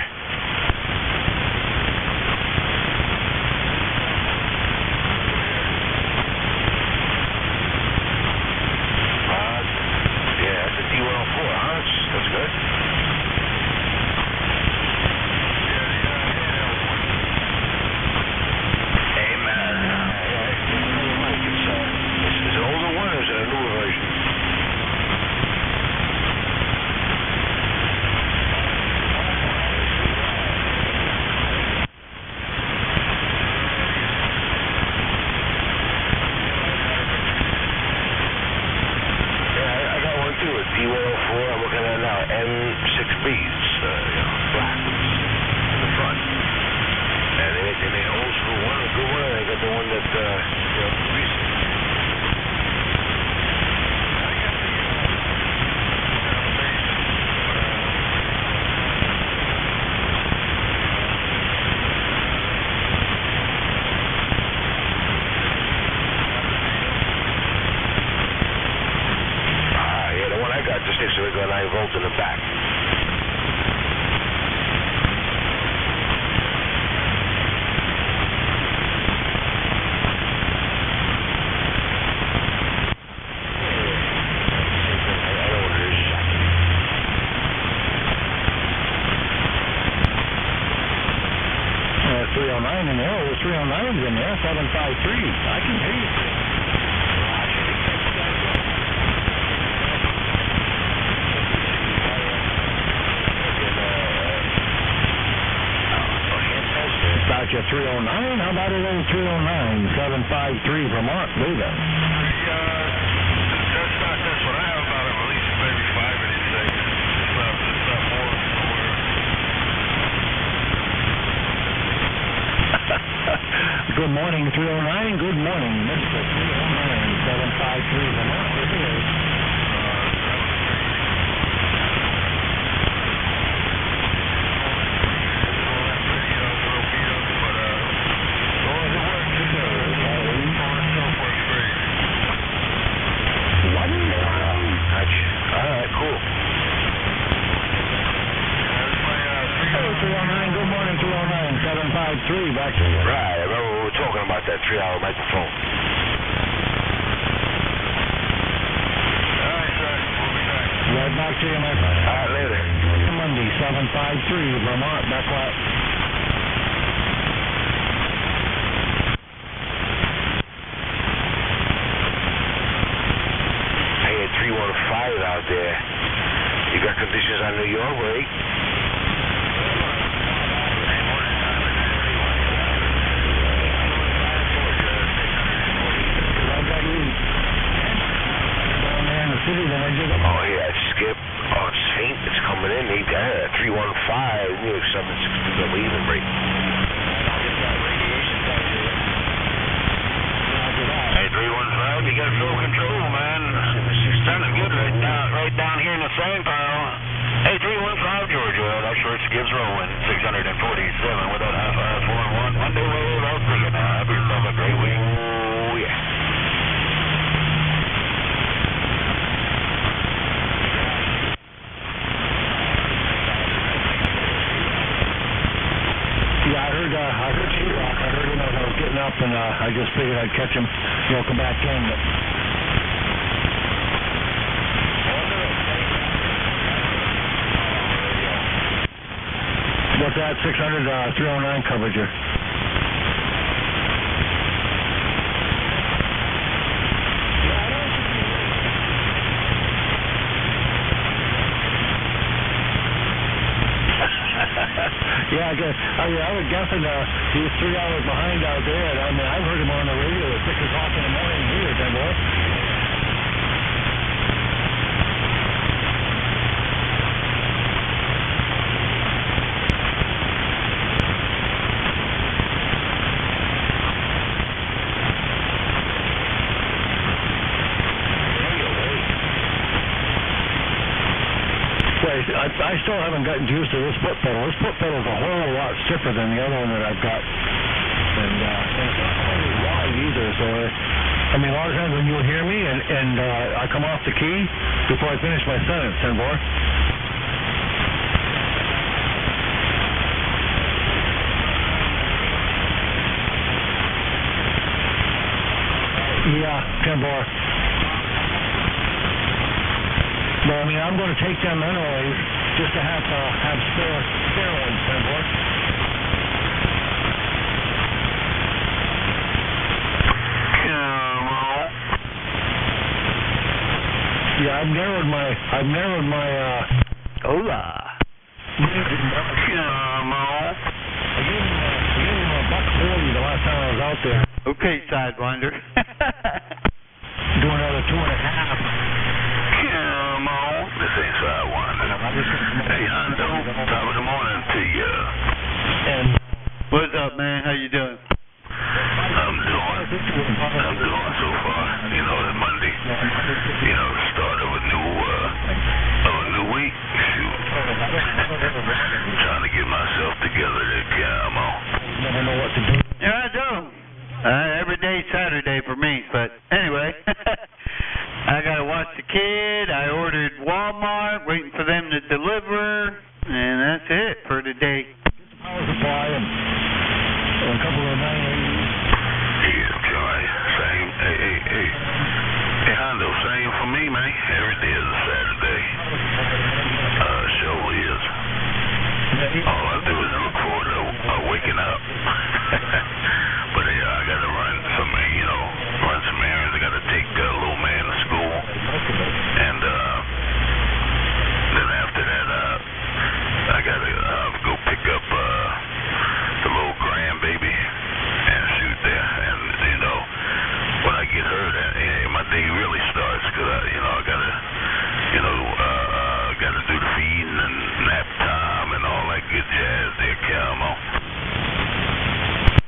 309 in there. Oh, there's 309s in there. 753. I can hear you. About your 309. How about it old 309? 753 Vermont, leave it. That's what I have about him, at least maybe 586. It's not more nowhere. Good morning, 309. Good morning, Mr. 309. 753 Vermont, leave it. Back to you. Right, I remember we were talking about that 3-hour microphone. All right, sir. We'll be back. Right back to you, my friend. All right, later. Monday, 753 Vermont, back what? I had 315 out there. You got conditions on New York, right? Oh, yeah, Skip. Oh, Saint is coming in. He got 315. We have 760 double even rate. Hey, 315, you got full control, man. Sounding good right down here in the same pile. Hey, 315, Georgia. That's where Skip's rolling. 647 without half-hour 4-1. Monday road, I'll see you now. Have yourself a great week. Oh, yeah. I heard Sheetrock. I heard him as I was getting up, and I just figured I'd catch him, come back in. But what's that 600 309 coverage here? Yeah, I was guessing he's 3 hours behind out there. I mean, I've heard him on the radio at 6 o'clock in the morning here, then, boy. I still haven't gotten used to this foot pedal. This foot pedal is a whole lot stiffer than the other one that I've got. And it's not really wide either. So, I mean, a lot of times when you'll hear me and I come off the key before I finish my sentence, Senbor. Yeah, Senbor. Well, I mean, I'm going to take them anyways, just to have spare ones, Senbor. Come on. Yeah, I've narrowed my Hola. Come on. I gave him $140 the last time I was out there. Okay, Sidewinder. Do another 2.5. Come on. This ain't Sidewinder. Hey, Hondo. Top of the morning to you. And What's up, man? How you doing? I'm doing so far. You know, that Monday. You know, the start of a new week. Shoot. Trying to get myself together to come on. never know what to do. Yeah, I do. Every day's Saturday for me, but anyway. I gotta watch the kid. I ordered Walmart, waiting for them to deliver, and that's it for today. Power supply and a couple of 980s. Yeah, Joy. Same. Hey, Hondo, same for me, man. Every day is a Saturday. Sure is. All I do is look forward to waking up.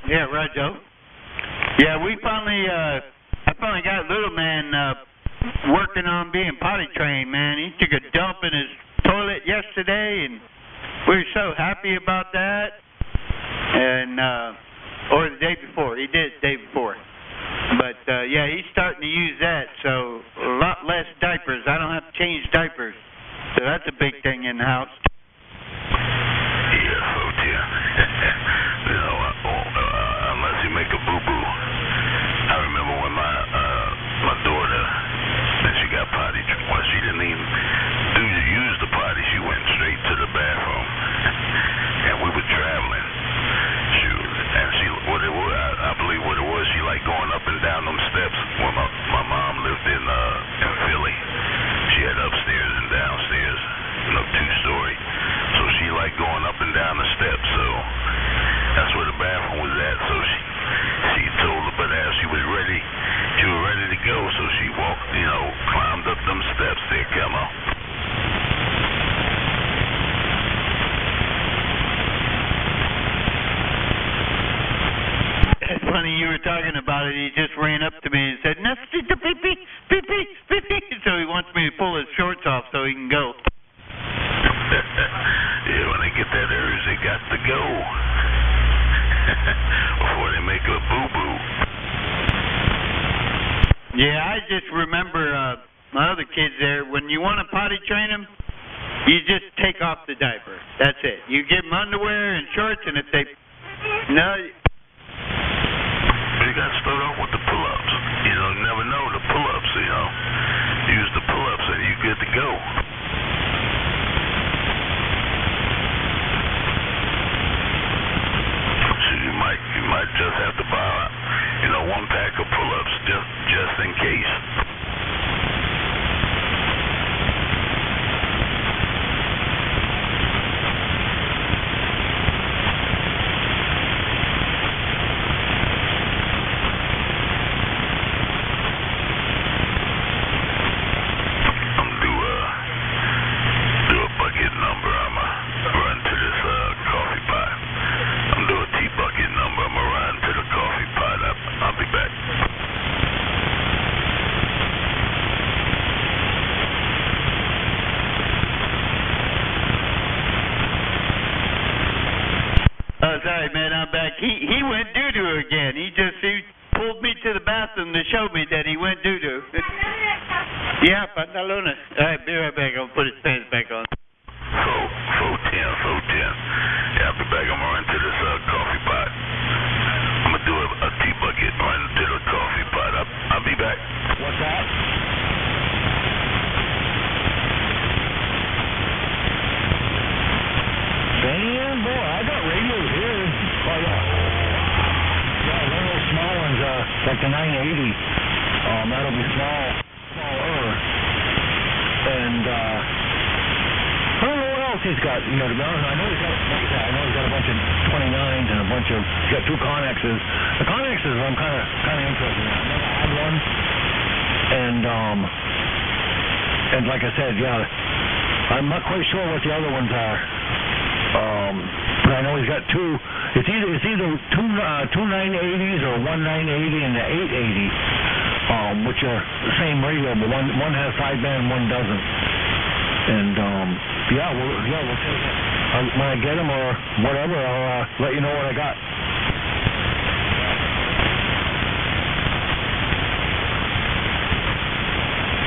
Yeah, right, Joe. Yeah, we finally, I finally got little man working on being potty trained, man. He took a dump in his toilet yesterday, and we were so happy about that. And, or the day before. He did it the day before. But, yeah, he's starting to use that, so a lot less diapers. I don't have to change diapers. So that's a big thing in the house. Yeah, oh dear. You know, unless you make a boo-boo. I remember when my daughter, when she got potty, well, she didn't even use the potty. She went straight to the bathroom. And we were traveling. I believe what it was, she liked going up and down them steps. When my mom lived in Philly, she had upstairs and downstairs, 2-story. So she liked going up and down the steps. So that's where the bathroom was at. So she told her, but as she was ready to go. So she walked, climbed up them steps there, come on. Funny you were talking about it. He just ran up to me and said, "No, pee pee, pee pee, pee pee." So he wants me to pull his shorts off so he can go. Yeah, when they get that urge, they got to go before they make a boo boo. Yeah, I just remember my other kids there. When you want to potty train them, you just take off the diaper. That's it. You give them underwear and shorts, and if they You got to start off with the pull-ups. You never know the pull-ups, Use the pull-ups and you're good to go. So you might just have to buy, 1 pack of pull-ups just in case. Sorry, man, I'm back. He went doo-doo again. He pulled me to the bathroom to show me that he went doo-doo. Yeah, pantalona. All right, be right back. I'll put his pants back on. 410. Yeah, I'll be back. I'm going to run to this coffee pot. I'm going to do a tea bucket, run to the coffee pot. I'll be back. What's that? Damn, boy, I got radios here. Oh, yeah. Yeah, one of those small ones, like the 980. That'll be smaller. And, I don't know what else he's got, to be honest. I know he's got, a bunch of 29s and he's got 2 Connexes. The Connexes I'm kind of interested in. I never had one. And like I said, yeah, I'm not quite sure what the other ones are. But I know he's got 2. It's either two 980s or 1 980 and the 880, which are the same radio, but one has sideband, one doesn't. And we'll take it. When I get them or whatever, I'll let you know what I got.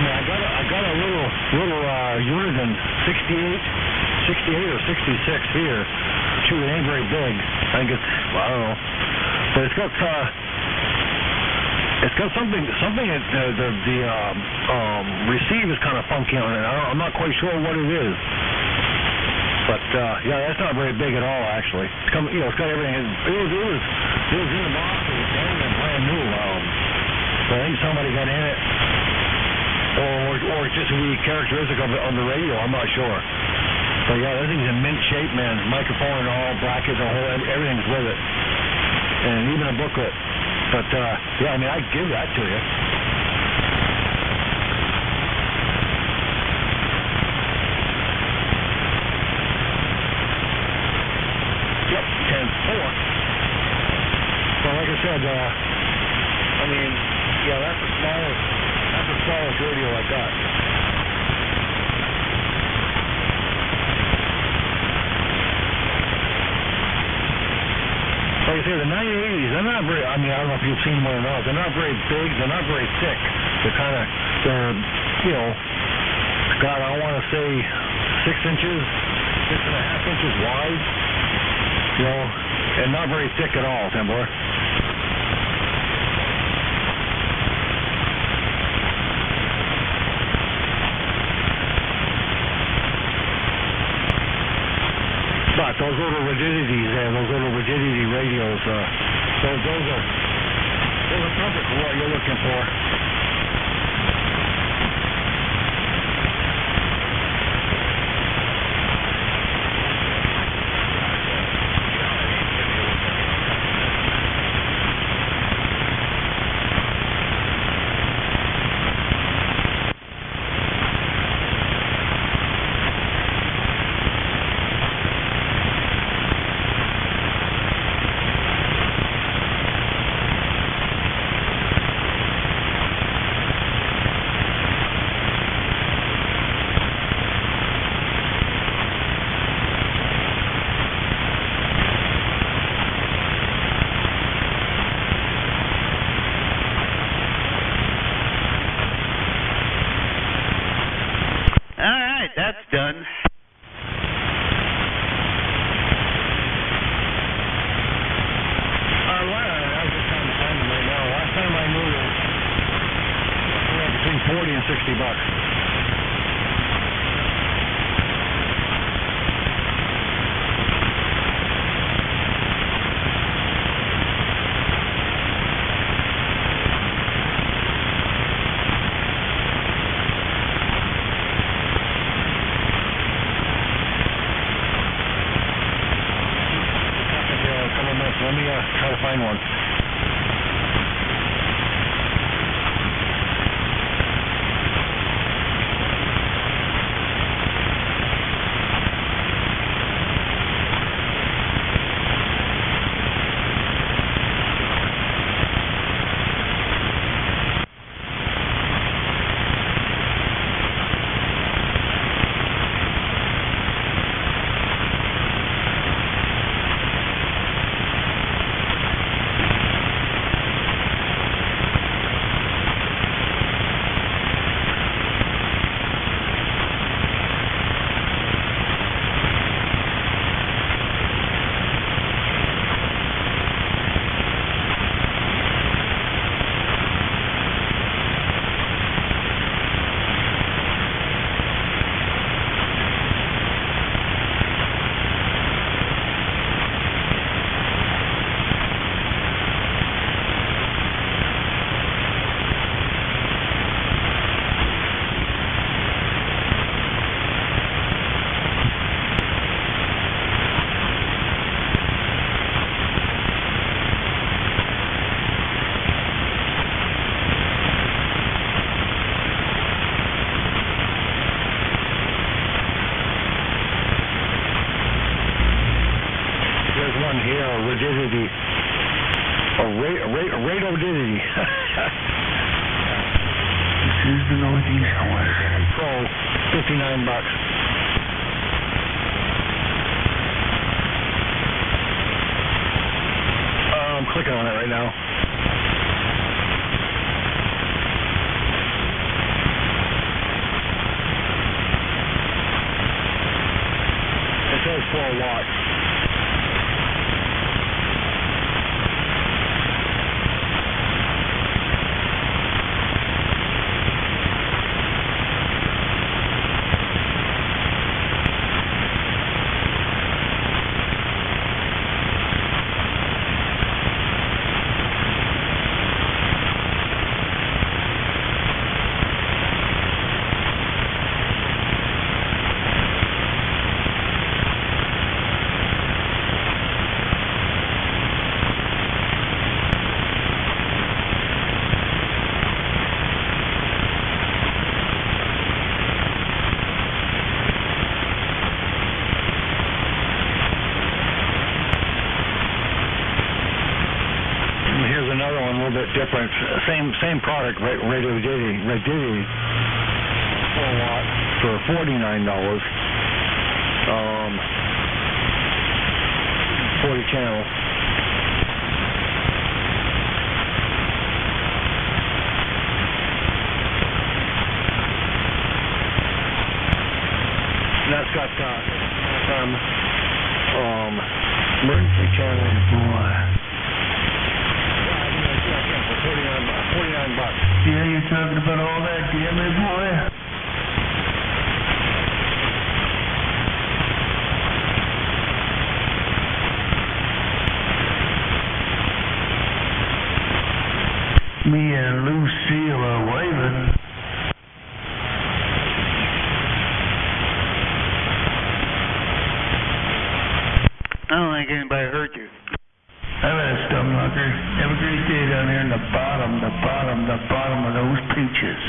I got a little Unison 68 or 66 here. Shoot, it ain't very big. I think I don't know. But it's got something that the receive is kind of funky on it. I'm not quite sure what it is. But that's not very big at all, actually. It's got everything. It was in the box. It was brand new. So I think somebody got in it, or it's just a characteristic of the radio. I'm not sure. But yeah, that thing's in mint shape, man. Microphone and all, brackets, everything's with it, and even a booklet. But I'd give that to you. Yep, 10-4. said, I mean, yeah, that's the smallest radio I got. Like I say, the 980s, they're not very, I mean, I don't know if you've seen one or not, they're not very big, they're not very thick. They're, you know, God, I want to say 6 inches, 6.5 inches wide, you know, and not very thick at all, Timber. But those little rigidities there, those little rigidity radios, those are perfect for what you're looking for. That's done. Well, I was just trying to find them right now. Last time I knew it was between $40 and $60. Let me try to find one. Here, rigidity, radodidity. This is the Northeast corner. Pro, $59. I'm clicking on it right now. It says 4 watts. another one a little bit different. Same product, Rigidity, 4 watt for $49. 40 channel. And that's got emergency channel. Boy. For $49. Yeah, you're talking about all that damage, boy? Me and Lucille are waving. I don't think anybody heard you. I've had a stump knocker. Have a great day down there in the bottom of those peaches.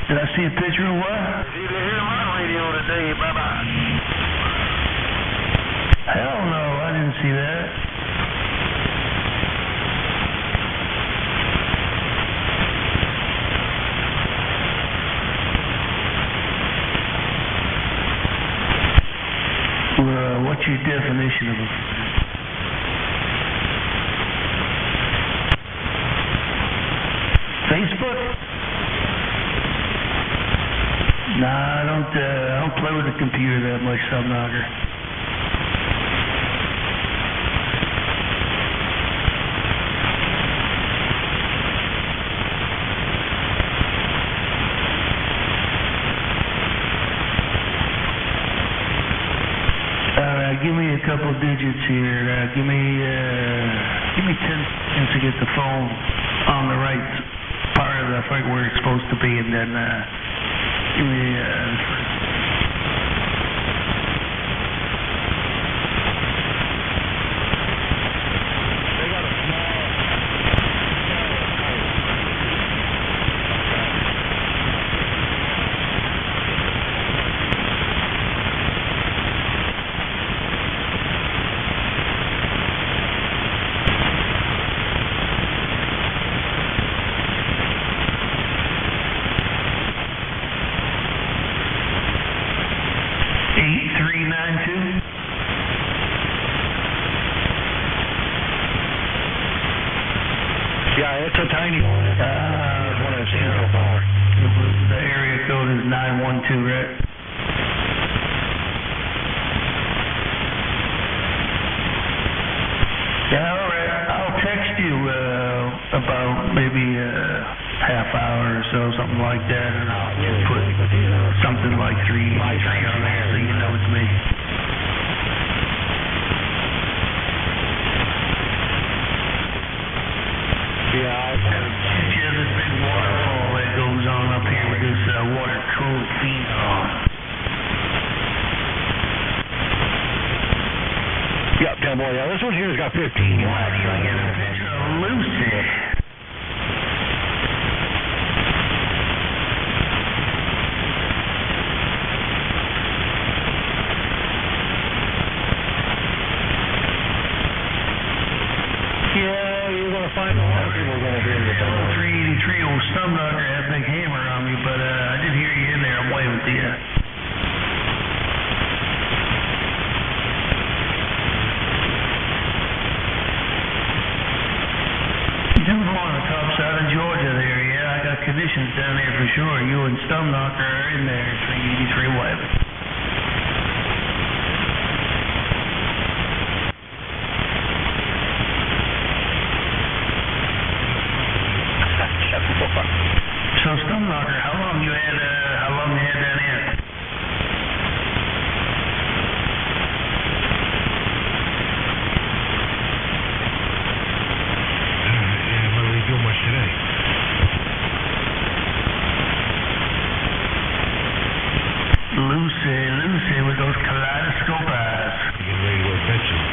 Did I see a picture of what? You can hear my radio today, bye-bye. Hell no, I didn't see that. What's your definition of a... Facebook? Nah, I don't play with the computer that much, Subknocker. Give me a couple digits here. Give me 10 seconds to get the phone on the right part of the front where it's supposed to be, and then give me They got a small. Yeah, it's a tiny one. It's one I've seen so far. The area code is 912, right? Yeah, all right. I'll text you about maybe a half hour or so, something like that, and I'll just put something like 3 on there so you know it's me. Yeah, This big waterfall that goes on up here with this water-cooled phenom. Yep, damn boy. Yeah, this one here's got 15. Why do you get a picture of Lucy? Yeah, you're going to find a lot of people going to hear you. 383 old Subknocker had a big hammer on me, but I did hear you in there. I'm waving to you. You do go on the top side of Georgia there, yeah. I got conditions down there for sure. You and Subknocker are in there, 383 waving. So Subknocker, how long you had that in? Yeah, I'm not really doing much today. Lucy with those kaleidoscope eyes. Getting ready to adventure.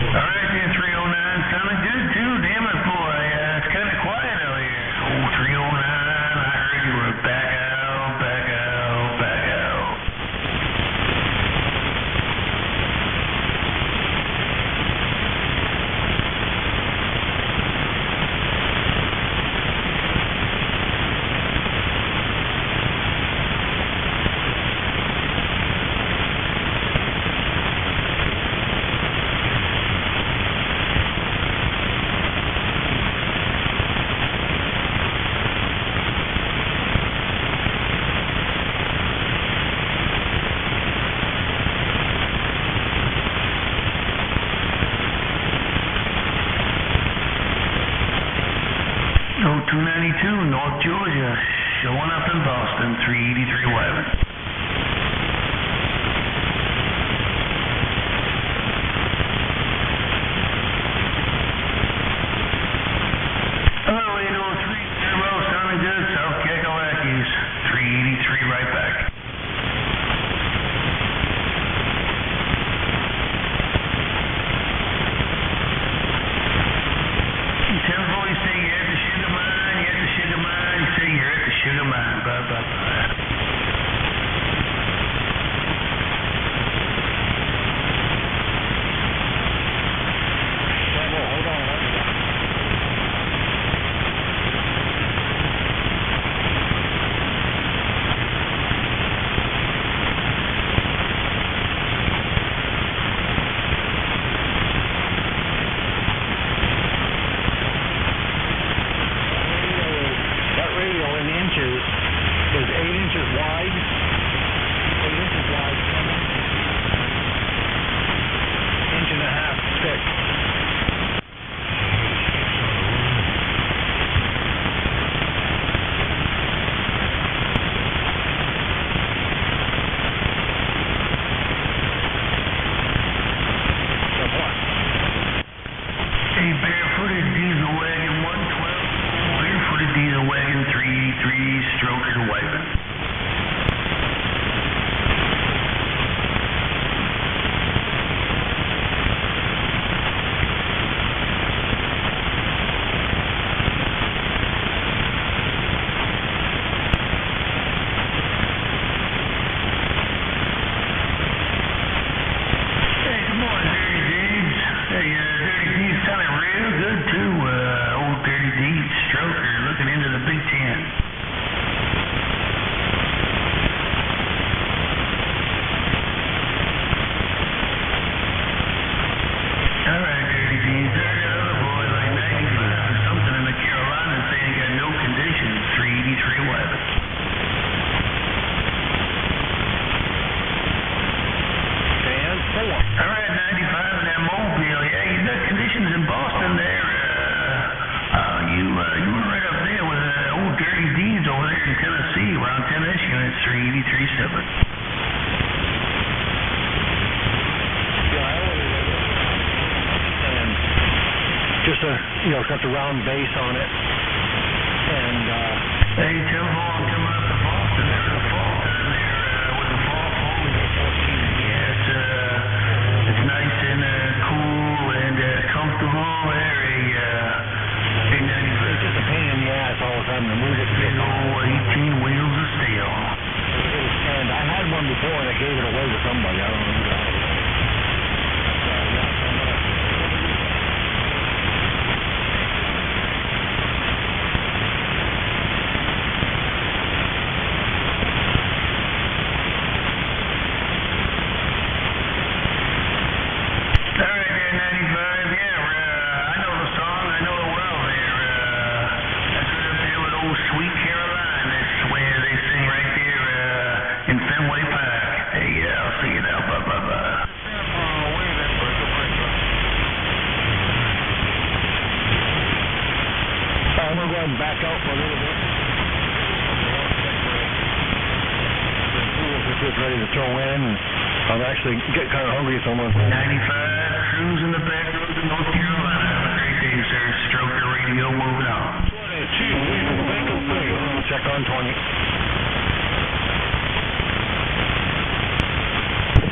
All right, then, 309, sounding good, too. Damn it, boy. It's kind of quiet out here. Oh, 0292, North Georgia, showing up in Boston, 383 Wyvern. Hello, 8030, sounding good, South Kakalakis, 383 right back. Sugar mine, blah, blah, blah. Hold on. That radio in inches is 8 inches wide. 8 inches wide, 1.5 inches thick. Hey, barefooted diesel wagon 112, barefooted diesel wagon 383, stroker Wyvern. Hey, come on, Dirty Deeds. Hey, Dirty Deeds sounding real good too. Old Dirty Deeds stroker looking into the Big Ten. All right, Dirty Deeds. I got other boy like 95 or something in the Carolinas saying he got no conditions. 383 Wyvern. All right, 95 in that Mobile. Yeah, you got conditions in Boston there. You were right up there with old Dirty Deeds over there in Tennessee, around 10S units, 383.7. And just got the round base on it. And hey, tell them all I'm coming up to Boston there in the fall time there with the fall foliage. Yeah, it's nice and cool and comfortable there. it's just a pain in the ass all the time to move it. Big old 18 wheels of steel. And I had one before and I gave it away to somebody. I don't know who that was. Sweet Carolina, that's where they sing right there in Fenway Park. Hey, I'll see you now. Bye, bye, bye. I'm going to go ahead and back out for a little bit. The pool's just ready to throw in. I'm actually getting kind of hungry, so I'm going to... 95, cruising the back roads of North Carolina. Have a great day, sir. Stroker Radio moving on. Check on 20.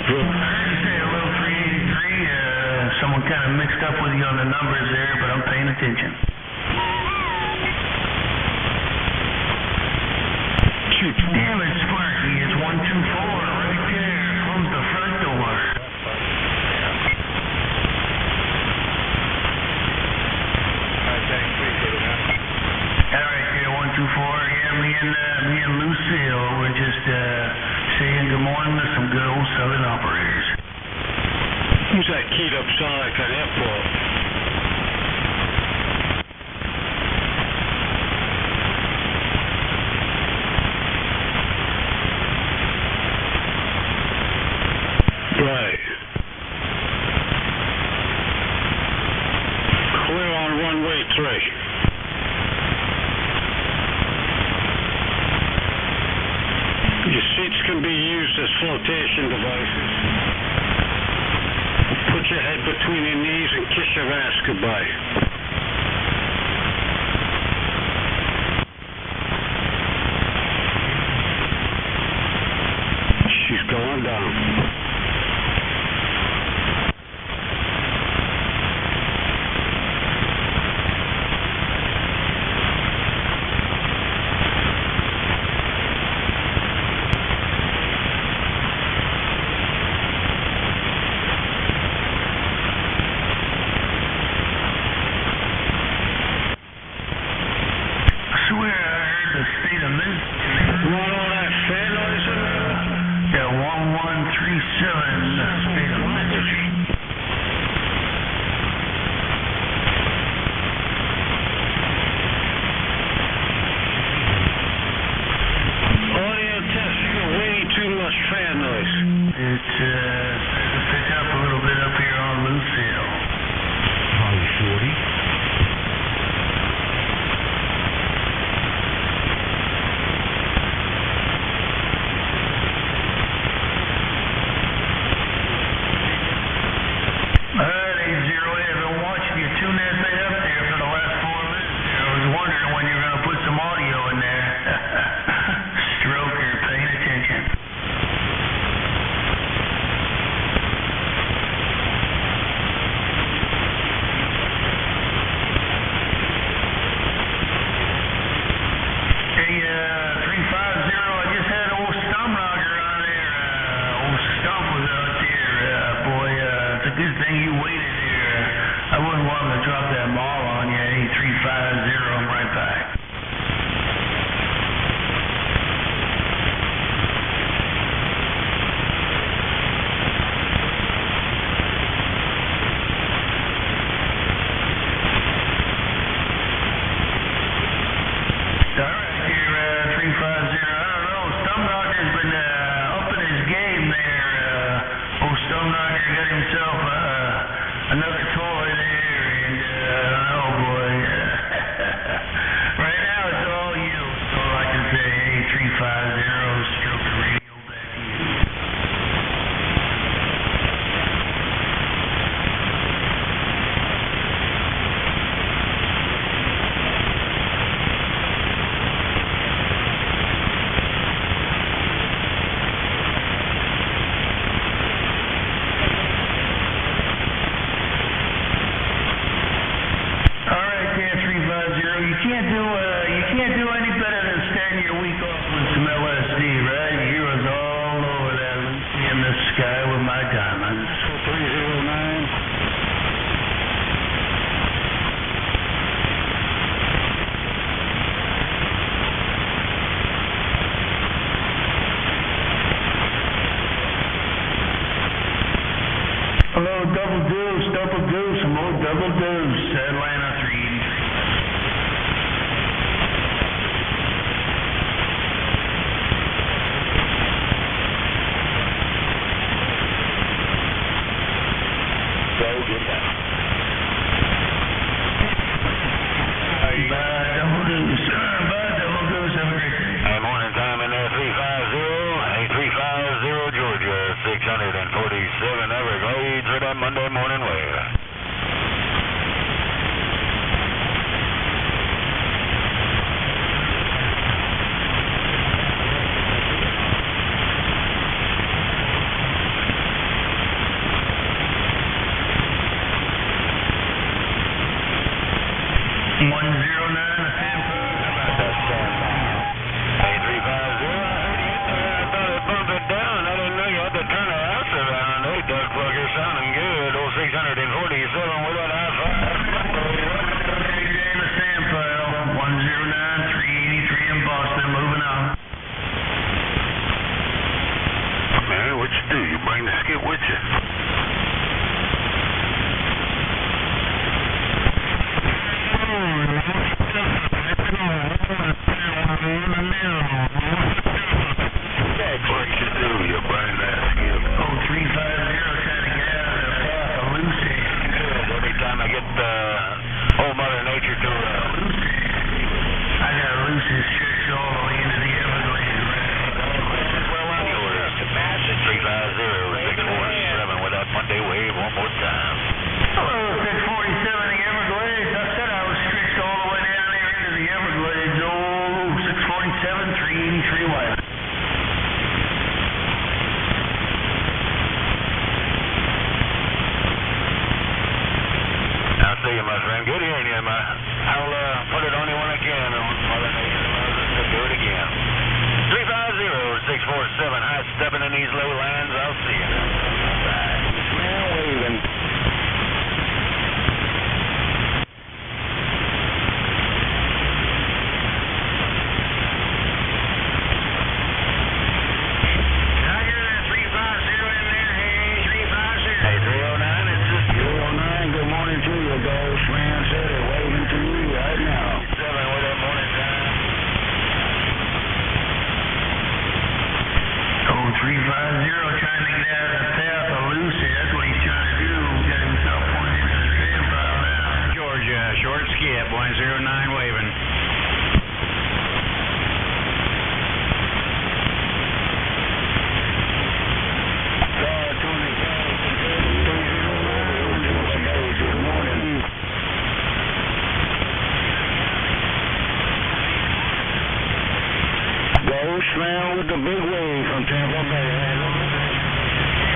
I heard you say a little 383. Someone kind of mixed up with you on the numbers there, but I'm paying attention. Damn it, Sparky. It's 124 right there. Close the front door. Alright, there, 124. Yeah, me and Lucille were just saying good morning to some good old Southern operators. Who's that keyed up sound like an airport? Right. Clear on runway 3. can be used as flotation devices. Put your head between your knees and kiss your ass goodbye. She's going down. Sounding good, 0640. man, with the big wave from Tampa Bay.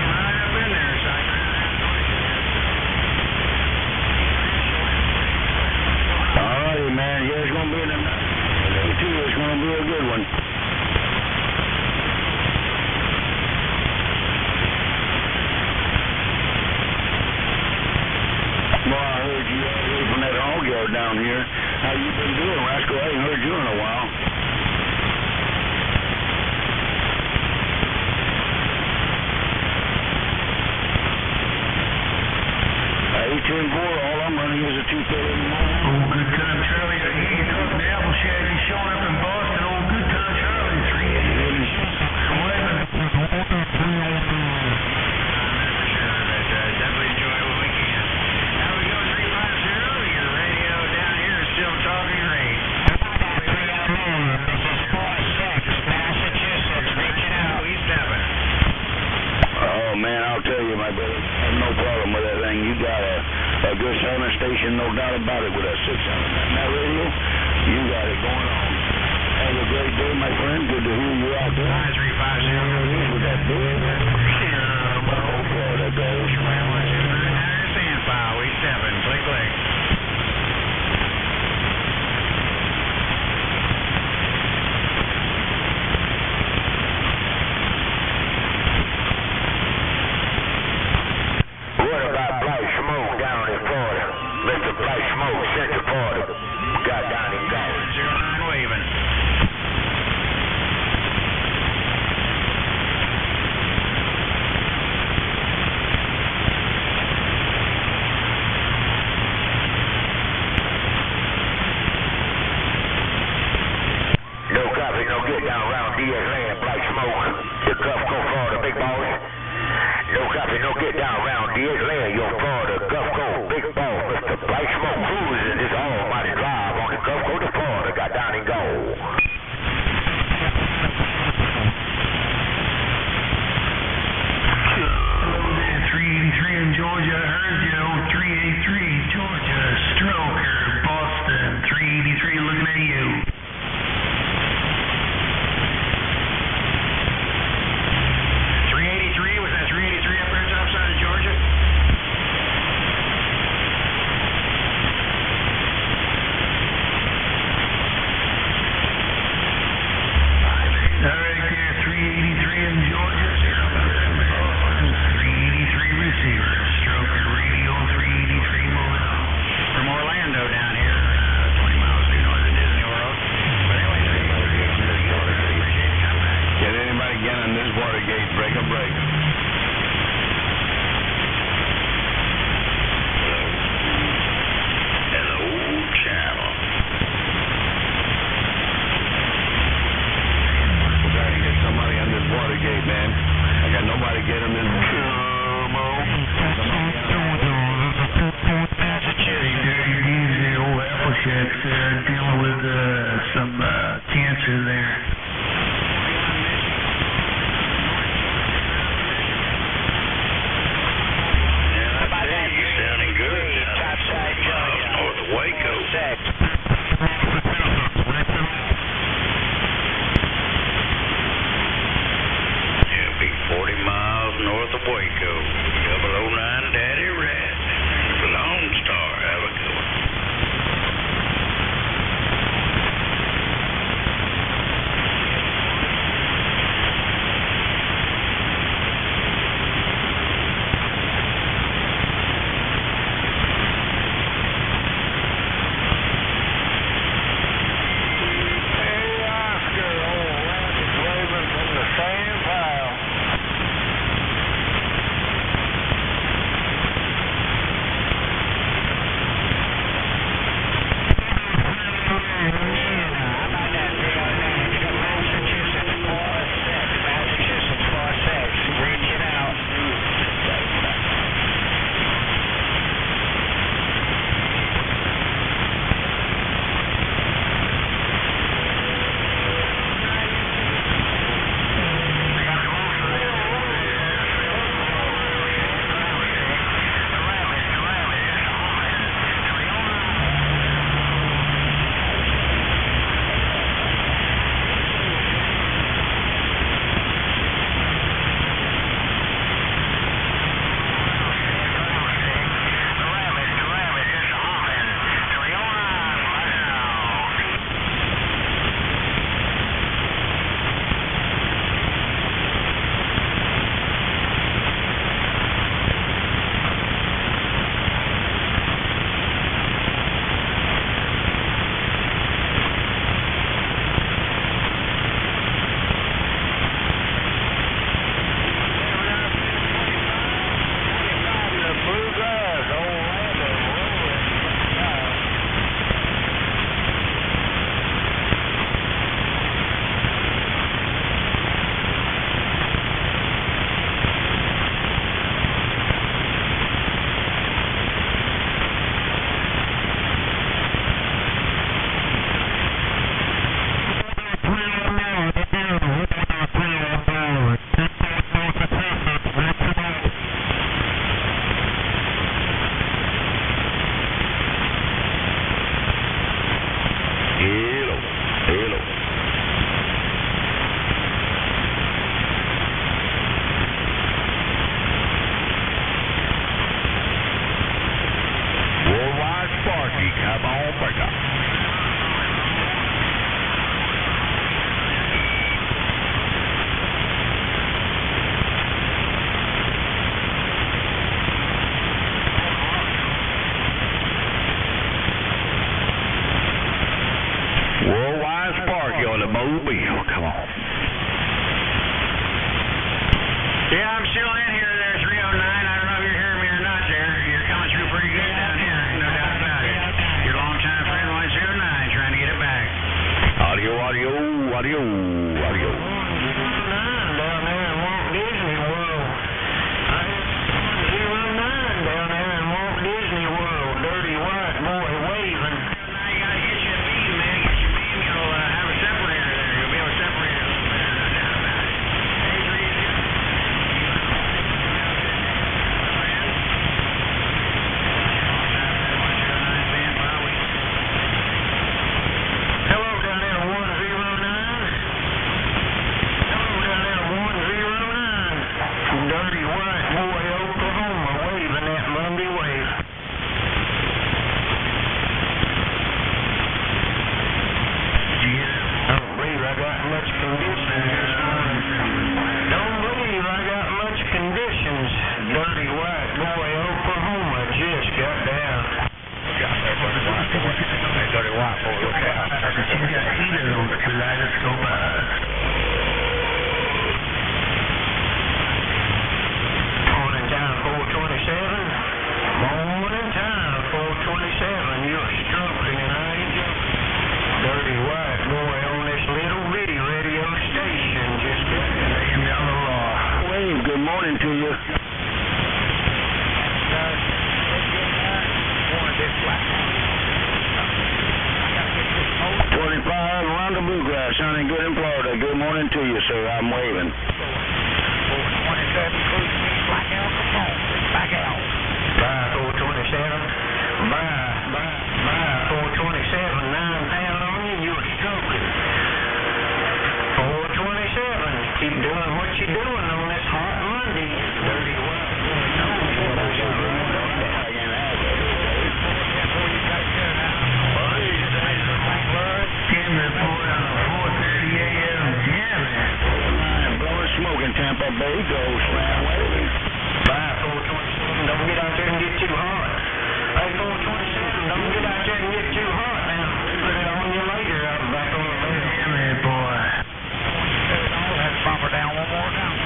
Right up in there, sucker. All righty, man. Yeah, it's going to be it's going to be a good one. Well, I heard you from that hog yard down here. How you been doing, Rascal? I ain't heard you in a while. 8-4, all I'm running is a 230 in the morning. Old Good Time Charlie, he took the apple shack. He's showing up in Boston. Old Good Time Charlie, 380. Definitely enjoy what we can. How we go, 350? Your radio down here is still talking great. This is 46, Massachusetts, reaching out, East 7. Oh, man, I'll tell you, my brother, I have no problem with that thing. You got a good sounding station, no doubt about it, with a 600 on that radio. You got it going on. Have a great day, my friend. Good to hear you out there. 9350. With that big, Florida goes. Sandfile, East 7, click, click. What about Black Smoke down in Florida? Mr. Black Smoke, Central Florida, got down in Gulf. 09 waving. No copy, no get down around DS Land, Black Smoke, the Gulf Coast, Florida, big boss. No copy, no get down around DS Land, your Florida, Gulf Coast, big boss, Mr. Black Smoke, cruising this almighty drive on the Gulf Coast of Florida, got down in gold. Hello there, 383 in Georgia. I heard you. 383 Georgia. Stroker, Boston. 383 looking at you. Dealing with some cancer there. You sounding good. North of Waco. It'll be 40 miles north of Waco. 009 Daddy Rat. Lone Star. Have a good one. Worldwide Sparky on the mobile. Come on. Yeah, I'm still in here there, 309. I don't know if you're hearing me or not there. You're coming through pretty good down here, no doubt about it. Your longtime friend 109 trying to get it back. Audio. Down there in Walt Disney World. I had 109 down there in Walt Disney World. Dirty white boy waving. Now you gotta get you a beam, man. Get your beam, you'll have a separator there. You'll be able to separate it a little better, no doubt about it. Hey, Teresa. Hello down there at 109. Hello down there at 109. Dirty white boy, Oklahoma, waving that Monday wave. Yeah, I don't believe I got much conditions this morning. Don't believe I got much conditions. Dirty white boy, Oklahoma, just got down. Dirty white boy, look out. She's got either of those kaleidoscope eyes. Morning time, 427. Morning time, 427. You're stroking and I ain't joking. Dirty white boy on this little bitty radio station just got laying down the law. Wave, good morning to you. 25 Rendezvous Grass, sounding good in Florida. Good morning to you, sir. I'm waving. 27 cruise me, black out, come on, back out. Bye, 427. Bye, 427. 9 pound on you, you're stroking. 427. Keep doing what you're doing on this hot Monday. Dirty white boy, knows what I got right on that. Tim report on 4:30 a.m. jamming. Blowing smoke in Tampa Bay. Go slam waving. Bye, 427. Don't get out there and get too hot. Hey, 427. Don't get out there and get too hot now. Put it on you later. I'm back on the bed. Damn it, boy. Let's bump her down one more time.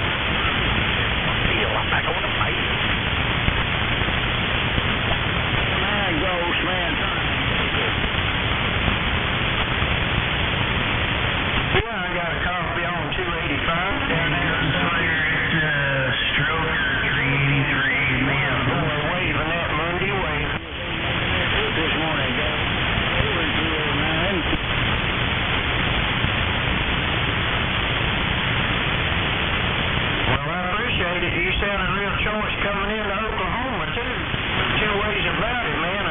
I'm back on the plate. Man, Ghost, man. Yeah, I got a copy on 285 down there somewhere. It's Stroke 383. Man, boy, waving that Monday wave. This morning, guys. 209. Well, I appreciate it. You sounded real choice coming into Oklahoma, too. Two ways about it, man.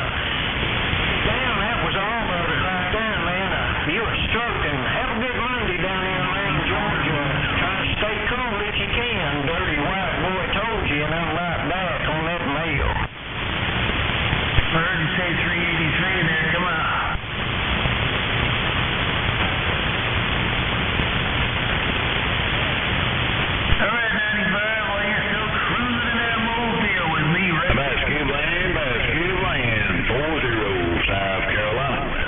Damn, that was all of it right there, man. You were stroking. Have a good Monday down there around Georgia. Try to stay cool if you can. Dirty white boy told you, and I'm right back on that mail. I heard you say 383 there. Come on. All right, 95. Well, you're still cruising in that mobile with me, right? Basket land, 40 South Carolina.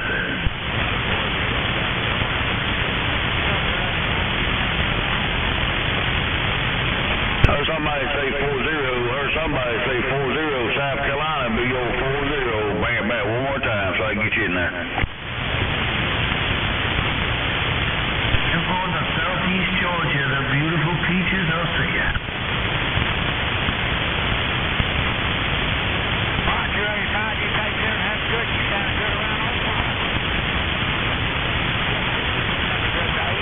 Heard somebody say 40, heard somebody say 40 South Carolina, be your 40. Bring it back one more time so I can get you in there. You're going to southeast Georgia, the beautiful peaches, I'll see ya. Alright, 285, you take care and have a good. You sound good around Oklahoma. Have a good day.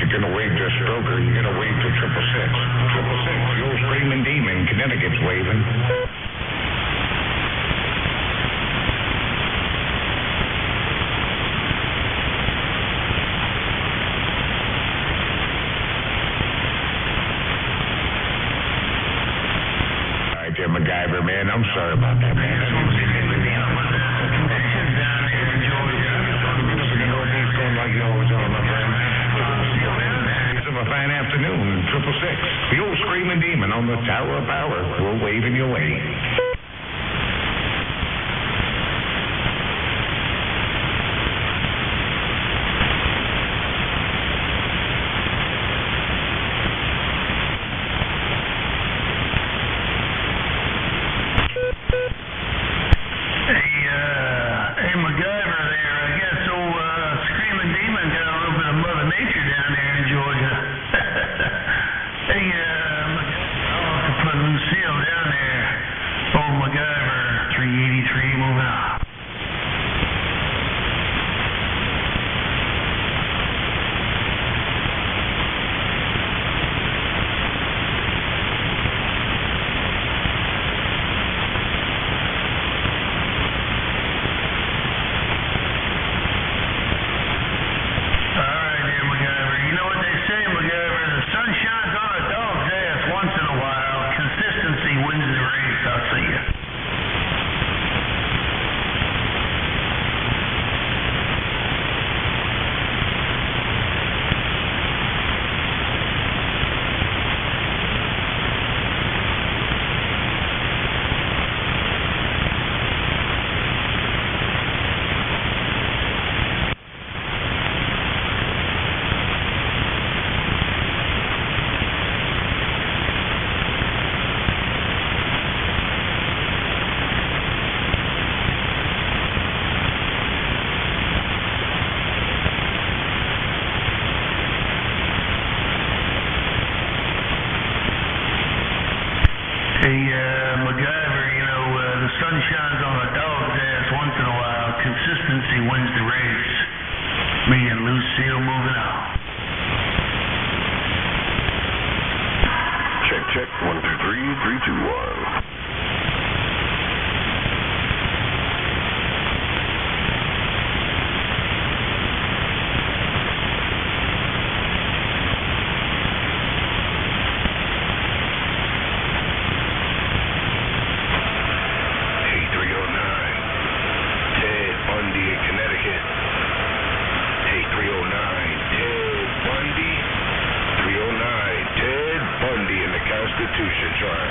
you're gonna wave to a stroker, you gotta wave to 666. 666, the old screaming demon, Connecticut's waving. MacGyver, man, I'm sorry about that, man. Conditions down there in Georgia. Going like you always are, my friend. Have a fine afternoon, 666. The old screaming demon on the Tower of Power. We're waving your way. Hey, MacGyver there. I guess old Screaming Demon got a little bit of Mother Nature down there in Georgia. Hey, MacGyver, I'll have to put Lucille down there. Old MacGyver, 383, moving on. Hey, MacGyver, the sun shines on a dog's ass once in a while. Consistency wins the race. Me and Lucille moving on. Check, 1, 2, 3, 3, 2, 1. Constitution trial.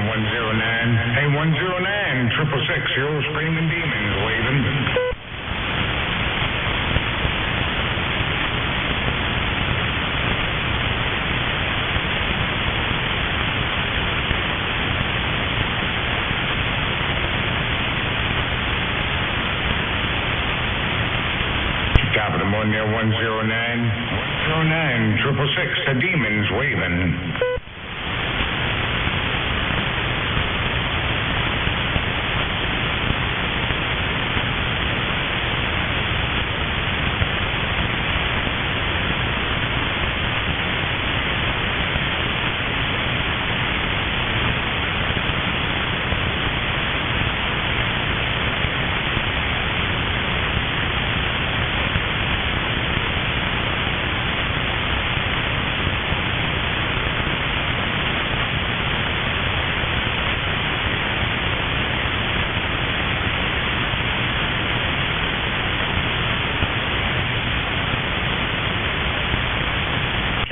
109. Hey, 109, 666, the old screaming demon is waving. Top of the morning there, 109. 109, 666, the demon's waving.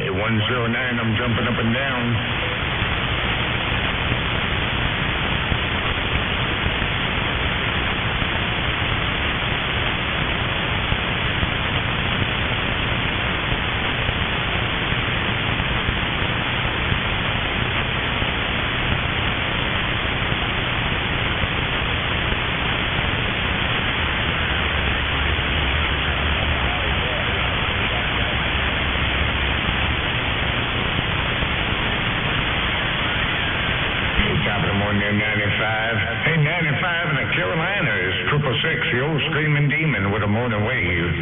Hey, 109, I'm jumping up and down. Top of the morning there, 95. Hey, 95 in the Carolinas, 666, the old screaming demon with a morning wave.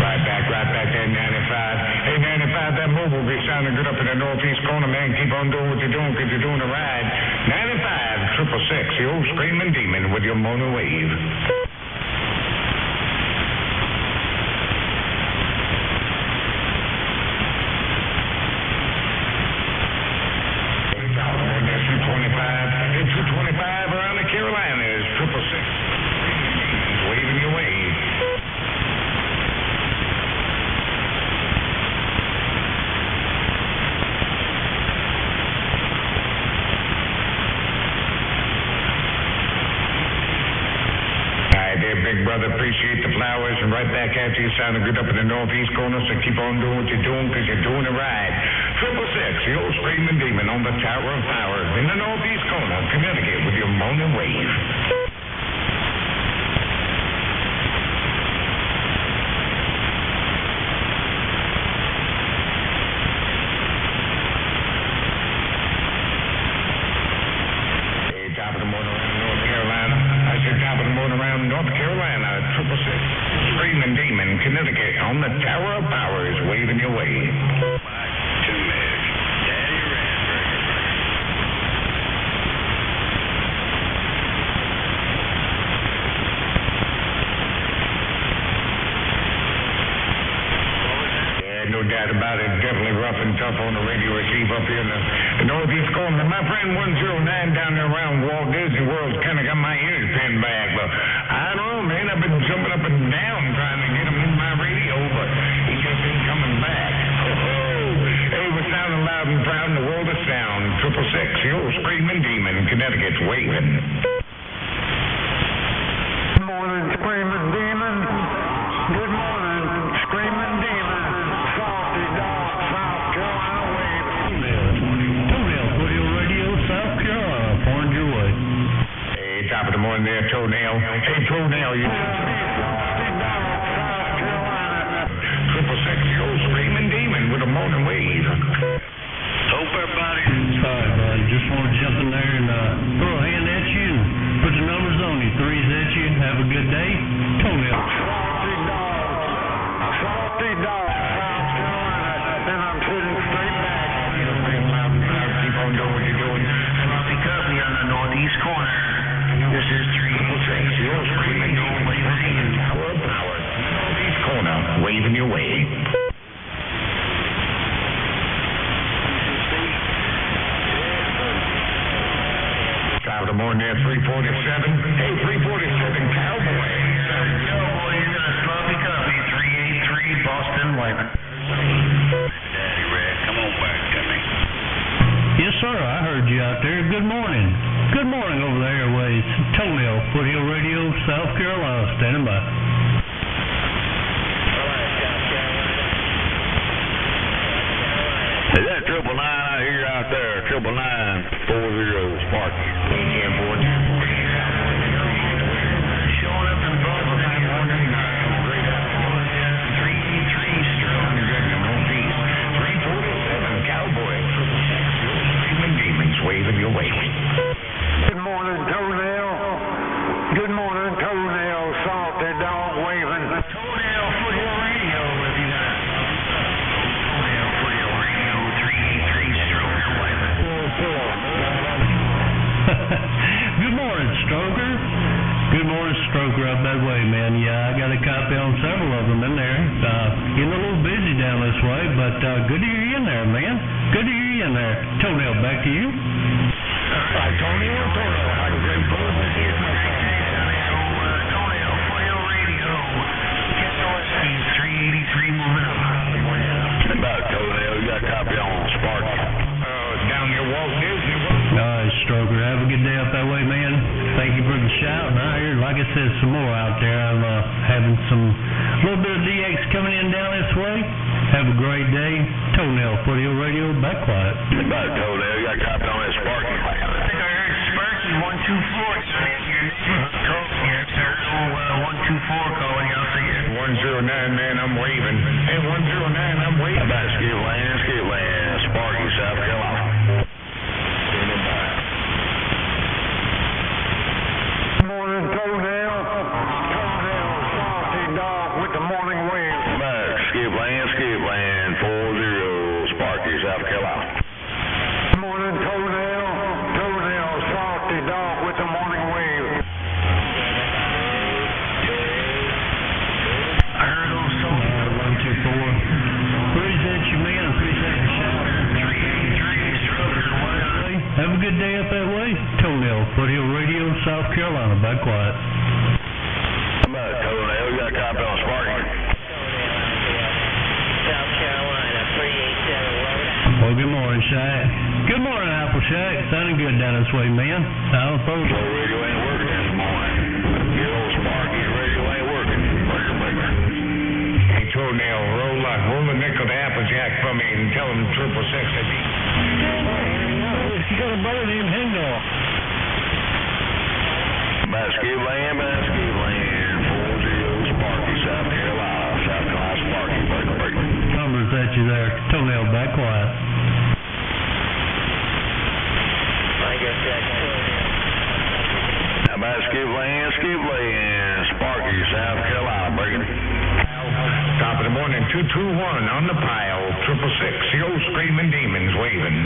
Right back there, 95. Hey, 95, that mobile will be sounding good up in the northeast corner, man. Keep on doing what you're doing, because you're doing the ride. 95, 666, the old screaming demon with your morning wave. Around the Carolinas, 666, waving your way. All right there, big brother, appreciate the flowers, and right back at you, sounding good up in the northeast corner, so keep on doing what you're doing, because you're doing the right. 666, the old screaming demon on the Tower of Power in the northeast corner, Connecticut, with your morning wave. Hey, top of the morning around North Carolina. I said top of the morning around North Carolina, 666, screaming demon, Connecticut, on the Tower of Power is waving your way. No doubt about it, definitely rough and tough on the radio receive up here in the northeast corner. My friend 109 down there around Walt Disney World kind of got my ears pinned back, but I don't know, man. I've been jumping up and down trying to get him in my radio, but he just ain't coming back. Hey, we're sounding loud and proud in the world of sound. 666, the old screaming demon, Connecticut's waving. Good morning, screaming demon. Good morning, screaming demon. Top of the morning there, Toenail. Hey, Toenail, you... 666, the old screaming demon with a morning wave. Hope everybody... Sorry, bud. Just want to jump in there and throw a hand at you and put the numbers on you. Threes at you. Have a good day. Toenail. Salty dog, South Carolina, and I'm sitting straight back. Keep on doing what you're doing. Sloppy Cubby on the northeast corner. This is 386, the old screaming demon, waving Tower of Power, northeast corner, waving your way. Top of the morning there, 347. Hey, 347, Cowboy. Cowboy, you got a Sloppy Cubby, 386. Daddy Red, come on back to me. Yes, sir, I heard you out there. Good morning. Good morning over the airways. Toenail, Foothill Radio, South Carolina, standing by. Is that 999 I hear out there? 99940 Sparky. Showing up in the bus, 347 Cowboy, Screaming Demons waving your way. Good morning, Toenail. Good morning, Toenail. Salty dog waving. Toenail Foothill Radio, if you got it. Toenail Foothill Radio, 383 Stroker waving. Good morning, Stroker. Good morning, Stroker, up that way, man. Yeah, I got a copy on several of them in there. Getting a little busy down this way, but good to hear you in there, man. Good to hear you in there. Toenail, back to you. Toenail Foothill Radio. He's 383 moving up. About Toenail, you got a copy on Sparky. It's down near Walt Disney. All right, Stroker, have a good day up that way, man. Thank you for the shout. And I hear, like I said, some more out there. I'm having some little bit of DX coming in down this way. Have a great day. Toenail Foothill Radio, back quiet. About Toenail, you got a copy on that Sparky. I think I heard Sparky 124. Yes, sir. 124 calling. I'll see you. 109, man, I'm waving. Hey, 109, I'm waving. About Skip Land, Sparky, South Carolina. Good morning, Toenail. Toenail, salty dog with the morning wave. About Skip Land, 40 Sparky, South Carolina. Good morning, Toenail. Toenail, salty dog with the morning wave. I heard those songs. 124. Appreciate you, man. Appreciate the shout. 383 Stroker waving. Have a good day up that way. Toenail Foothill Radio, South Carolina, back quiet. About Toenail, you got a copy on Sparky. South Carolina, 387 Well, good morning, Shack. Good morning, Apple Shack. Sounding good down this way, man. I don't suppose. So radio ain't working this morning. Good old Sparky, radio ain't working. Breaker. Hey, Toenail, roll the nickel to Applejack for me and tell him 666. You got a brother named Hangout. About Skip Land, 40 Sparky, South Carolina, Sparky, breaker. Numbers at you there. Toenail, back quiet. About Skip Land, Sparky, South Carolina, breaking. Top of the morning, 221 on the pile, 666, the old Screaming Demons waving.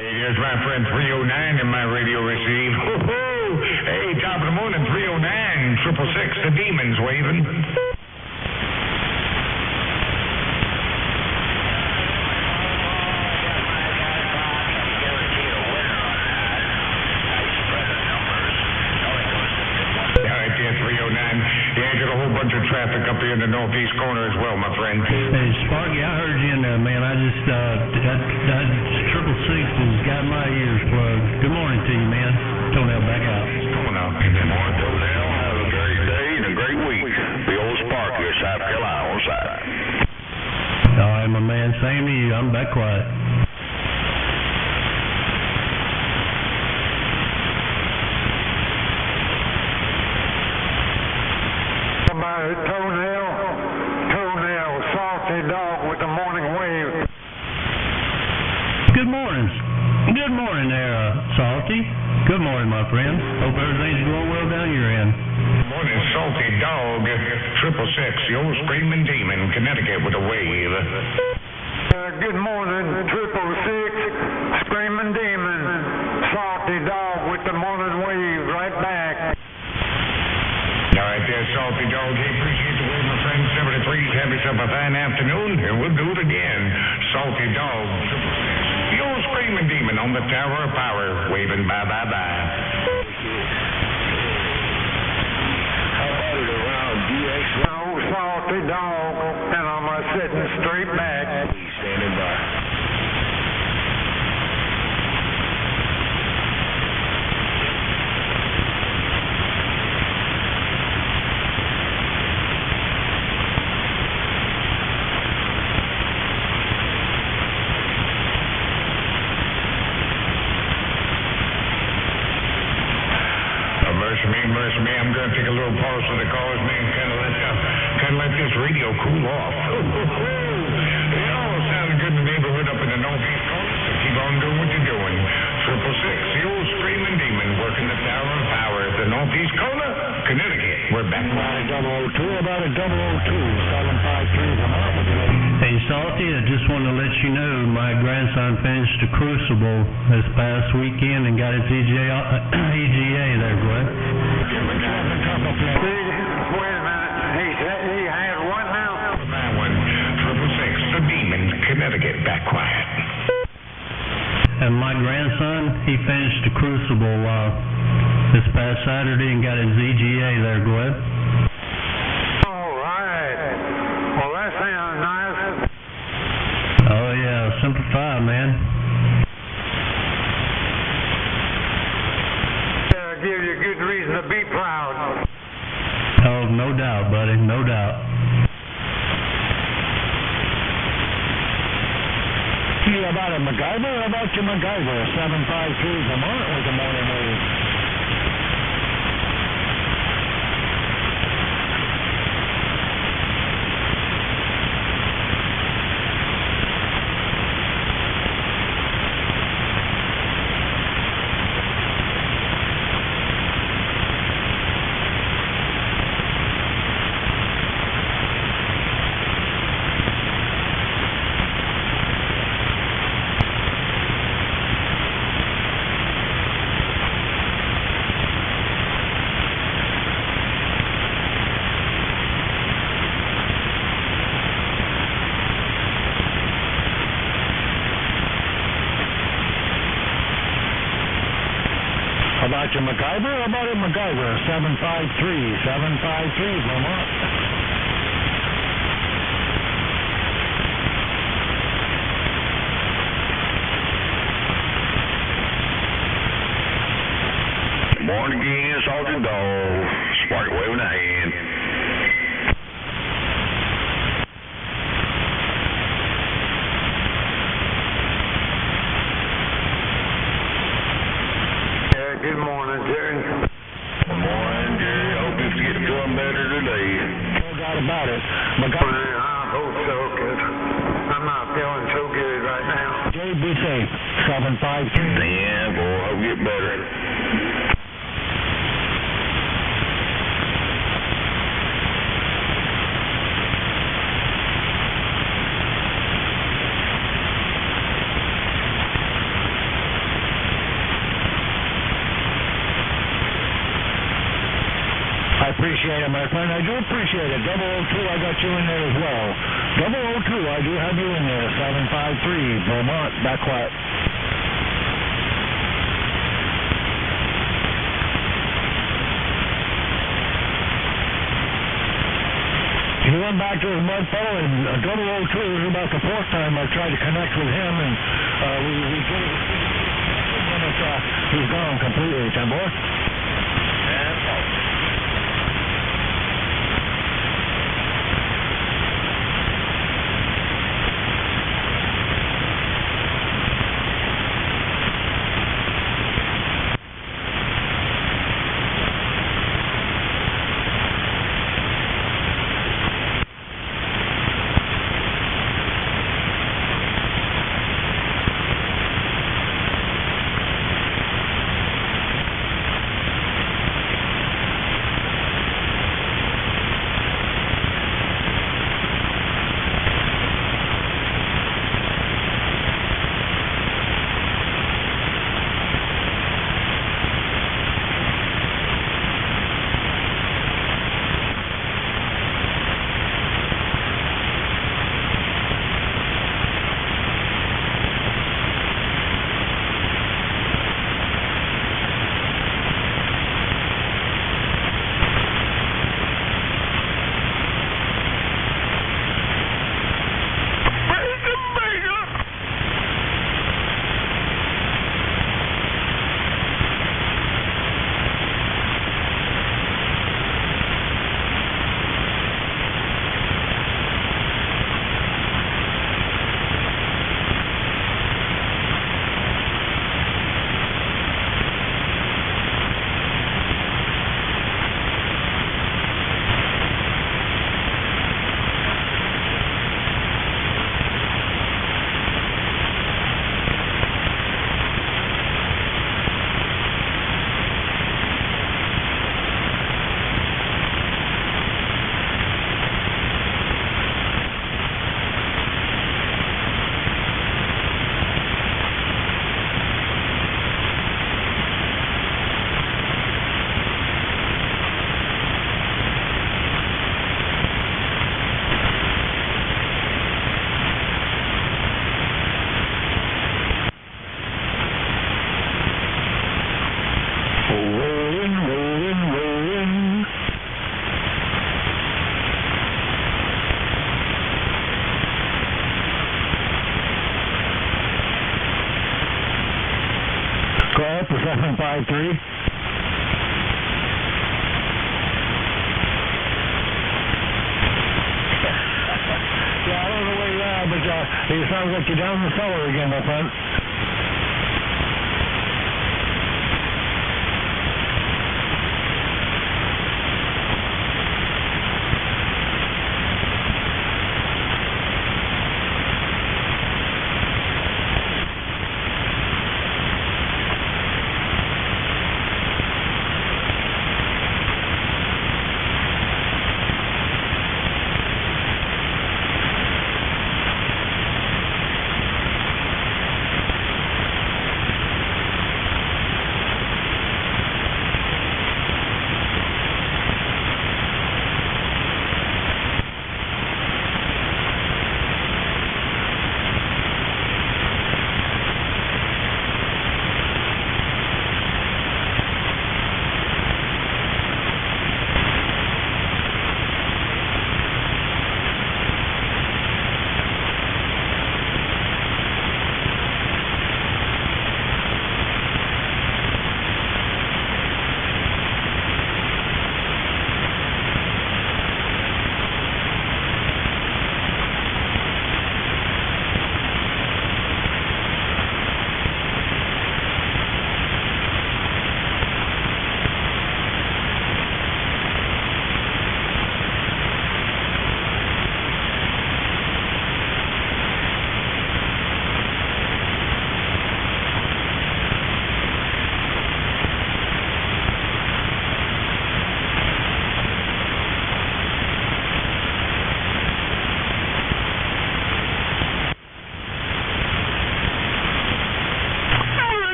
Hey, there's my friend 309 in my radio receive. Ho-ho! Hey, top of the morning, 309, 666, the Demons waving. Traffic up here in the northeast corner as well, my friend. Hey, Sparky, I heard you in there, man. I just, that 666 has got my ears plugged. Good morning to you, man. Toenail, back out. Come on out. Good morning, Toenail. Have a great day and a great week. The old Sparky, South Carolina, on side. All right, my man. Same to you. I'm back quiet. Toenail, salty dog with the morning wave. Good morning. Good morning there, Salty. Good morning, my friend. Hope everything's going well down your end. Good morning, Salty Dog, 666, the old Screaming Demon, Connecticut with a wave. Good morning, 666, Screaming Demon, salty dog with the morning wave right back. All right there, Salty Dog. Hey, appreciate the wave, my friend. 73, have yourself a fine afternoon, and we'll do it again. Salty Dog, 666, the old Screaming Demon on the Tower of Power, waving bye-bye-bye. How about it around DX? Old salty dog, and I'm sitting straight back. He's standing by. Mercy me, I'm going to take a little pause for the cause, man, kind of let this radio cool off. It all sounded good in the neighborhood up in the northeast corner, so keep on doing what you're doing. 666, the old Screaming Demon, working the Tower of Power at the northeast corner, Connecticut. We're back. About a 002, 753 Vermont. Hey, Salty, I just want to let you know my grandson finished the Crucible this past weekend and got his EGA there, Glenn. Wait a minute. He had one now. That one, 666, the Demon, Connecticut, back quiet. And my grandson, he finished the Crucible this past Saturday and got his EGA there, Glenn. All right. Well, that sounds nice. Oh, yeah, Semper Fi, man. Give you a good reason to be proud. Oh, no doubt, buddy, no doubt. How about a MacGyver? How about your MacGyver? 753 Vermont with the morning wave. About your MacGyver? How about a MacGyver? 753 Vermont. Morning again, Sergeant Dog. Spark waving a hand. Good morning, Jerry. Good morning, Jerry. I hope it's getting feeling better today. No doubt about it. MacGyver. I hope so, because I'm not feeling so good right now. Jay, be safe. 753. Yeah, boy, I hope you get better. I appreciate it, my friend. I do appreciate it. 002, I got you in there as well. 002, I do have you in there. 753, Vermont, back quiet. He went back to his mud fellow, and 002 was about the fourth time I tried to connect with him, and we did it. He's gone completely, Tim boy. 753. Yeah, I don't know where you are, but it sounds like you're down in the cellar again, my friend.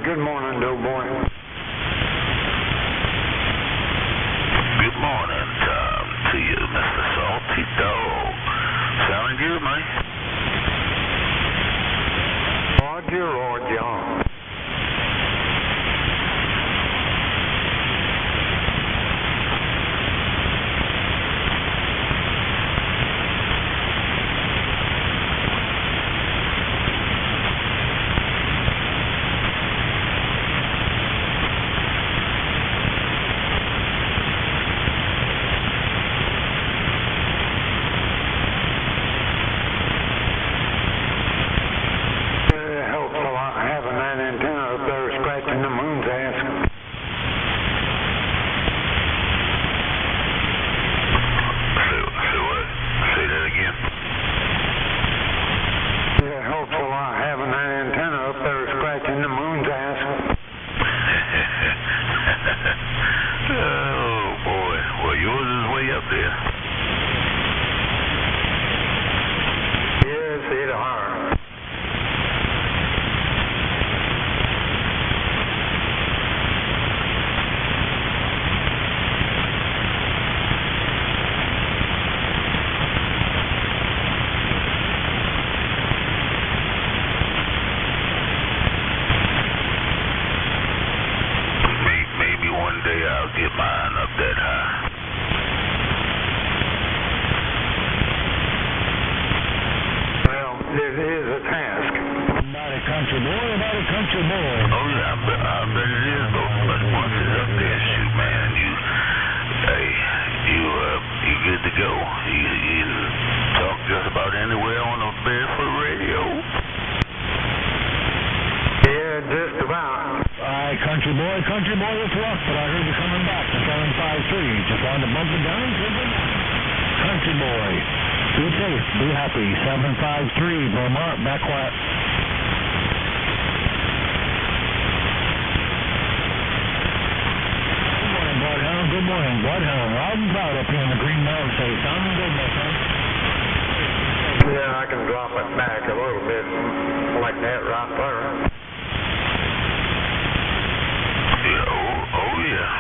Good morning, Doughboy. Good morning, Tom, to you, Mr. Salty Dog. Sounding good, man. Roger, Roger. Country boy, it's rough, but I heard you coming back to 753. Just wanted to bump it down. Country boy, be safe, be happy. 753, Beaumont, back quiet. Good morning, Bloodhound. Good morning, Bloodhound. Loud and proud up here in the Green Mountain State. Sounding good, my friend. Yeah, I can drop it back a little bit like that right there. Yeah, oh yeah.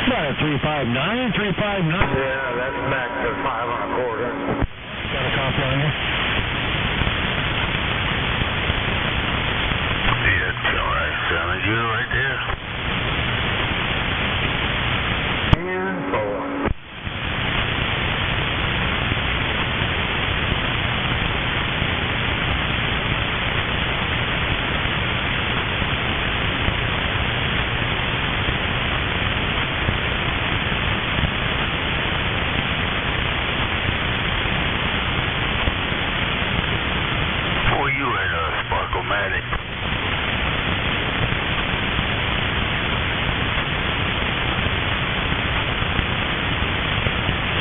About a 359, 359. Yeah, that's back to 5 1/4. Got a copy on you? Yeah, alright, sounding good right there. And 4. Where you at, Sparkle-matic?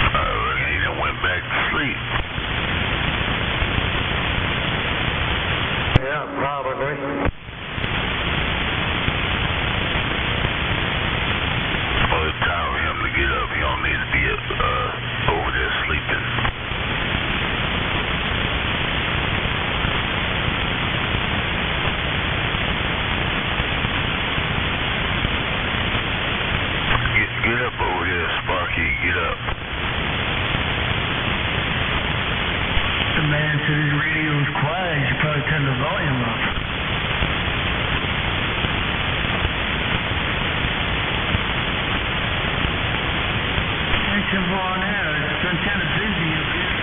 I reckon he done went back to sleep. Yeah, probably. Well, it's time for him to get up. He don't need to be over there sleeping. Get up over there, Sparky. Get up. The man said his radio's quiet. You should probably turn the volume up. It's on now. It's kind of busy up here.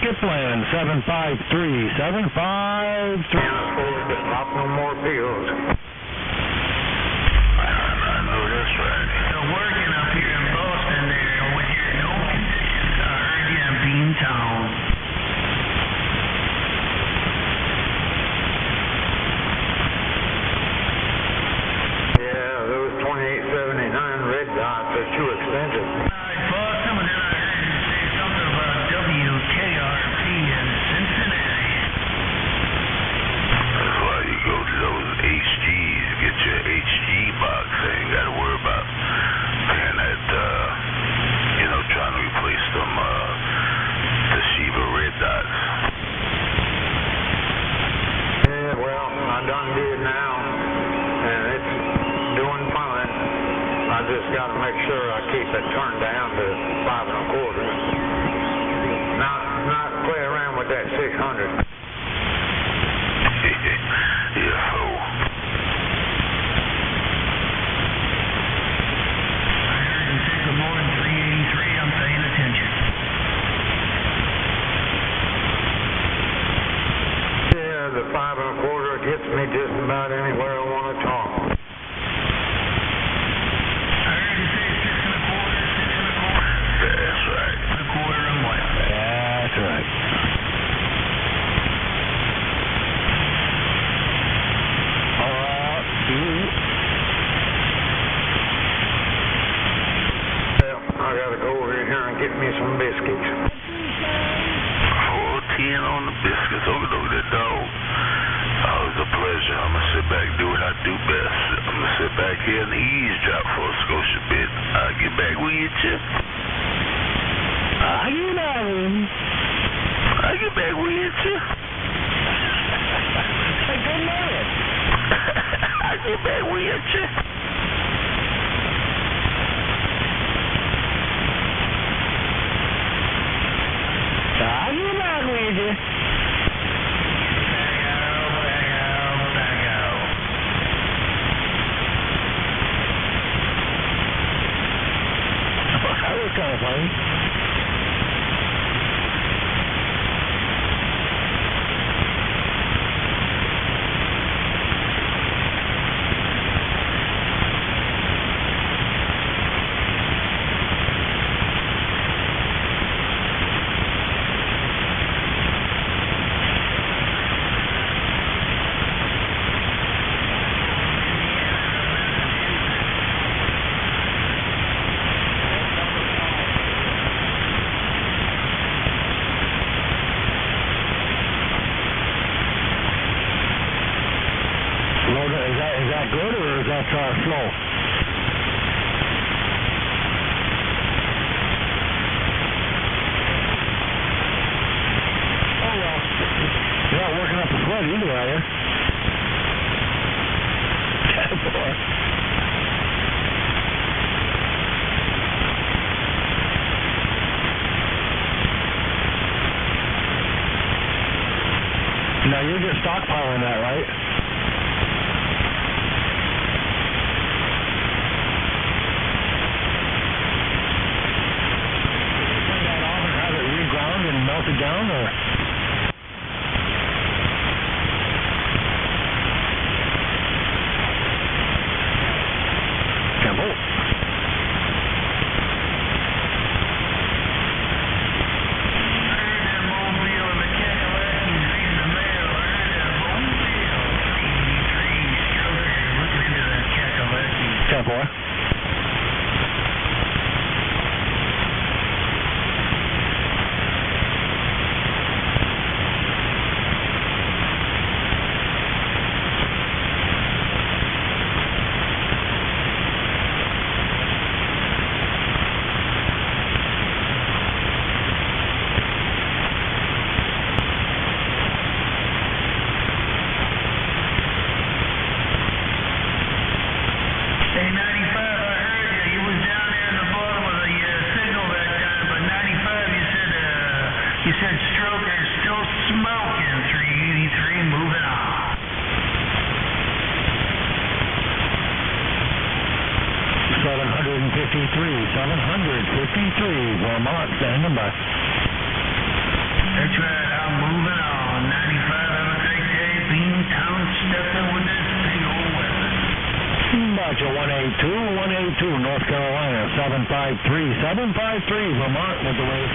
Skipland 753. Just pop no more pills. I know that's right. So working up here in Boston there, when you're in no conditions, I heard you in Beantown. Yeah, those 2879 red dots are too expensive. Boston, but then I heard done did now, and it's doing fine. I just got to make sure I keep it turned down to 5 1/4. Not play around with that 600. Yeah, so. Good morning, 383. I'm paying attention. Yeah, the 5 1/4 gets me just about anywhere I want to talk. I heard you say 6 1/4, 6 1/4. That's right. 1/4 and what? That's right. I gotta go over here and get me some biscuits. 410 on the biscuits. Look at that dog. Always a pleasure. I'm gonna sit back and do what I do best. I'm gonna sit back here and eavesdrop for a Scotia bit. I'll get back with you, Chip. I'll get back with you, Chip. Good morning. I'll get back with you, Chip. That was kind of funny. Is that good or is that slow? Oh well, you're not working up a sweat either, are you? Boy. Now you're just stockpiling that, right? Melted down or? Careful. Careful. You said Stroker is still smoking. 383, moving on. $753, Vermont, standing by. That's right, I'm moving on. 95, have a great day. Beantown stepping with this big old weapon. Gotcha, 182, North Carolina, 753, Vermont with the wave.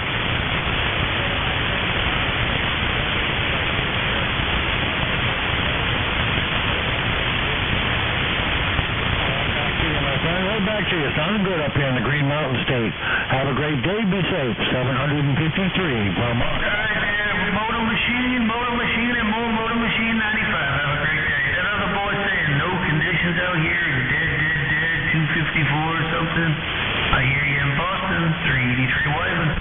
Right back to you. Sounding good up here in the Green Mountain State. Have a great day. Be safe. 753, Vermont. All right, motor machine, and more motor machine 95. Have a great day. That other boy saying no conditions out here. Dead, 254 or something. I hear you in Boston. 383 waving.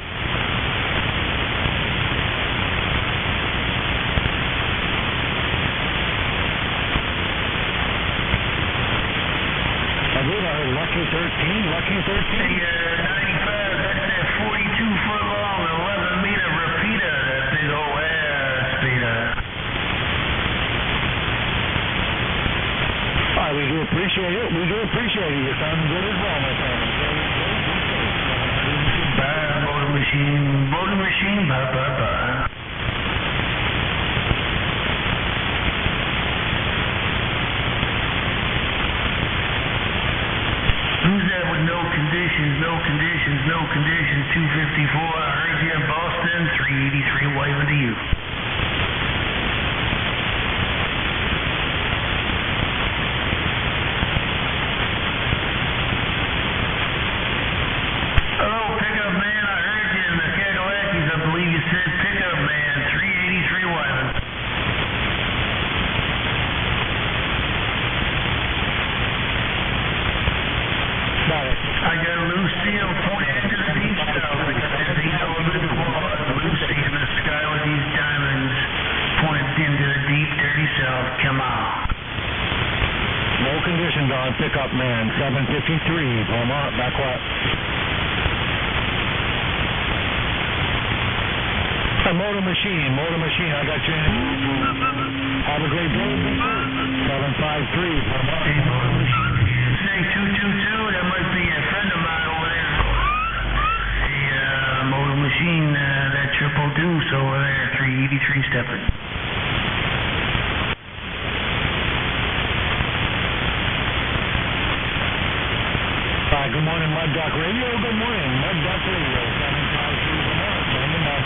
Lucky 13, Lucky 13. Hey, 95, that's that 42-foot long, 11-meter repeater, that big old air speeder. All right, we do appreciate it. We do appreciate it. You sound good as well, my friend. Bye, motor machine, bye, bye, bye. Who's that with no conditions, 254, I heard you in Boston, 383 waving to you. Hello, pickup man, I heard you in the Kakalakis, I believe you said pickup man, 383 waving. I got Lucille pointing to the deep south. He knows it was Lucy in the sky with these diamonds pointed into the deep, dirty south. Come on. No conditions on pickup man, 753, Vermont, back what? Motor machine, I got you in. Have a great day. 753, Vermont. Hey, motor machine. Say 222, that must be a friend of mine over there. Hey, motor machine, that triple deuce over there, 383 stepping. Hi, good morning, Mud Duck Radio. Good morning, Mud Duck Radio. 753 Vermont. Standing by.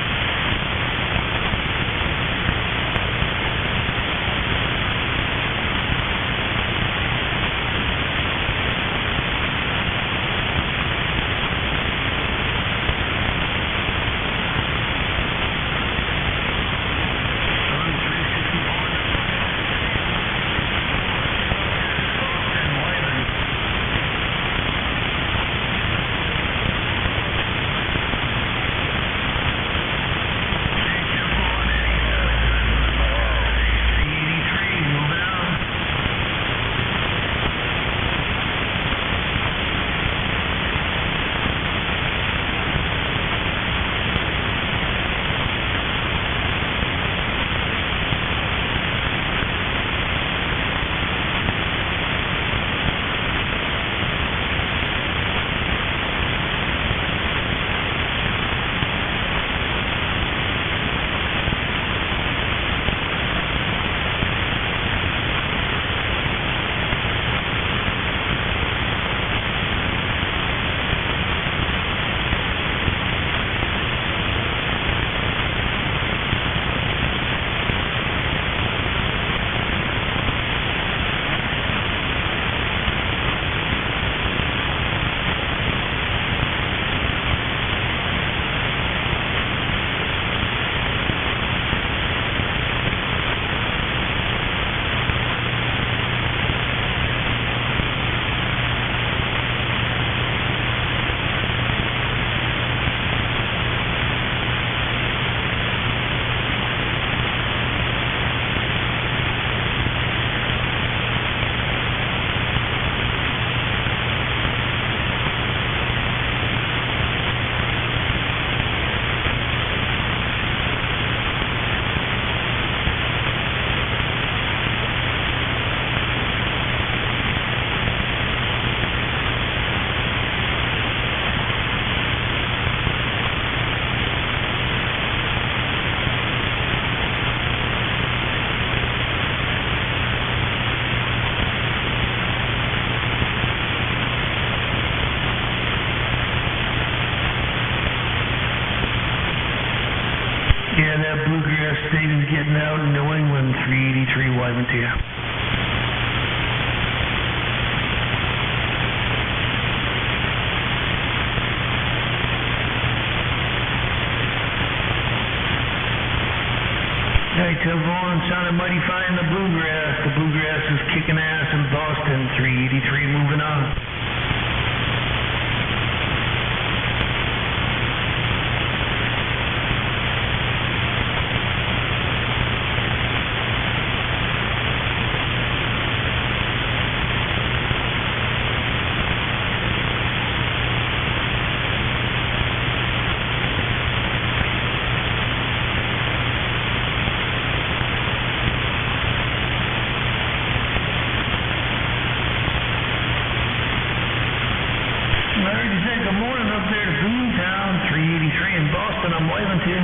Yeah, that bluegrass state is getting out in New England, 383 waving to you. Hey, Tavon, sounded mighty fine in the bluegrass. The bluegrass is kicking ass in Boston, 383 moving on. Boston, I'm waving to you.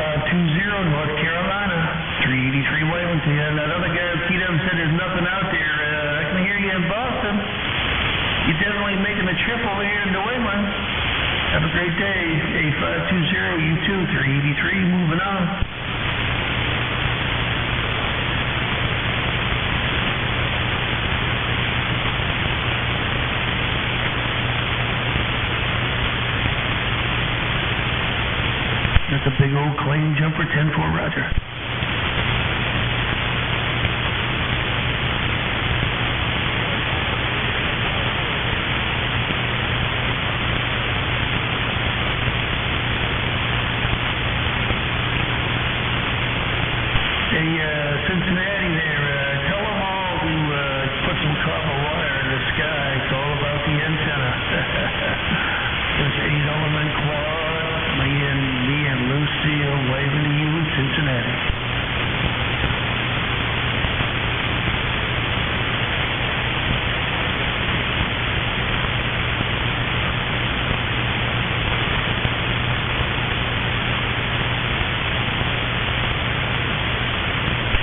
520 North Carolina, 383 waving to you. And that other guy who keyed up and said there's nothing out there. I can hear you in Boston. You're definitely making the trip over here to New England. Have a great day. 8520, you too, 383, moving on. That's a big old claim jumper, 10-4, roger. Cincinnati there, tell them all to put some copper wire in the sky. It's all about the antenna. This 8-element quad, me and Lucille waving to you in Cincinnati.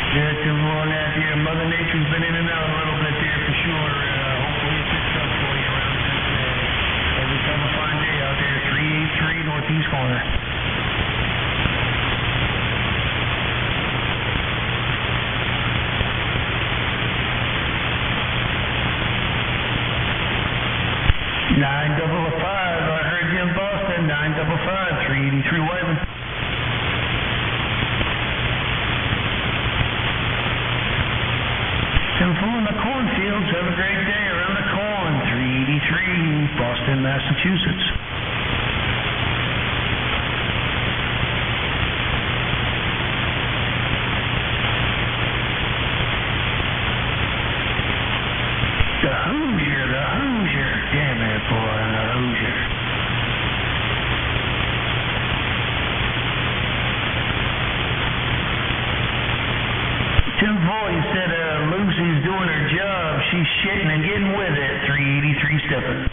Yeah, Tim Vaughan out here. Mother Nature's been in and out a little bit there for sure. Hopefully it picks up for you around Cincinnati. Every time a fine day out there, 383 northeast corner. Nine double five. I heard you in Boston. 955 383 waving. Tim Fool in the cornfields. Have a great day around the corn. 383 Boston, Massachusetts. The Hoosier. Damn it, boy, the Hoosier. Tim Foy said Lucy's doing her job. She's shitting and getting with it. 383 stepping.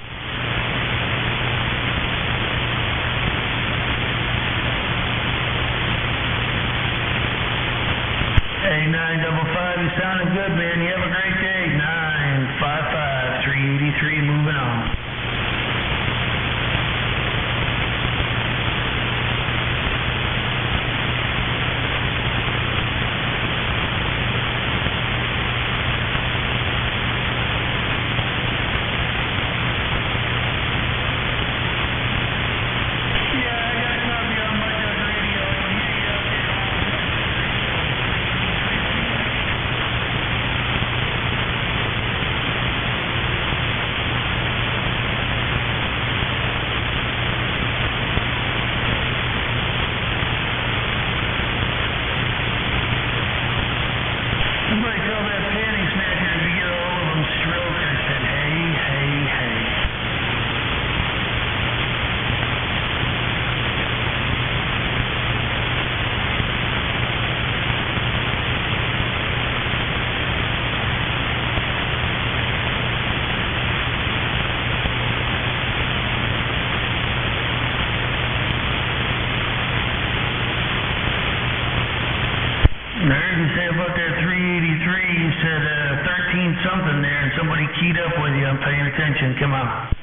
Hey, 955, you sounding good, man. You have a great day. 955 383, moving on. Somebody tell that panty snatcher to get all of them strokers said, hey. I heard you say about that 383, you said 13 something there, and somebody keyed up with you. I'm paying attention. Come on.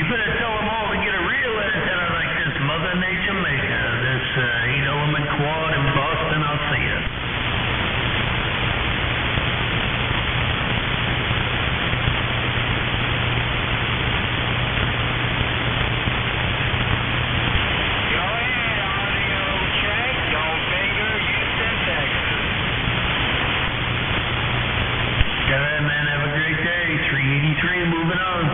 You better tell them all to get a real antenna like this Mother Nature maker, this 8-element quad in Boston. I'll see ya. All right, man, have a great day. 383, moving on.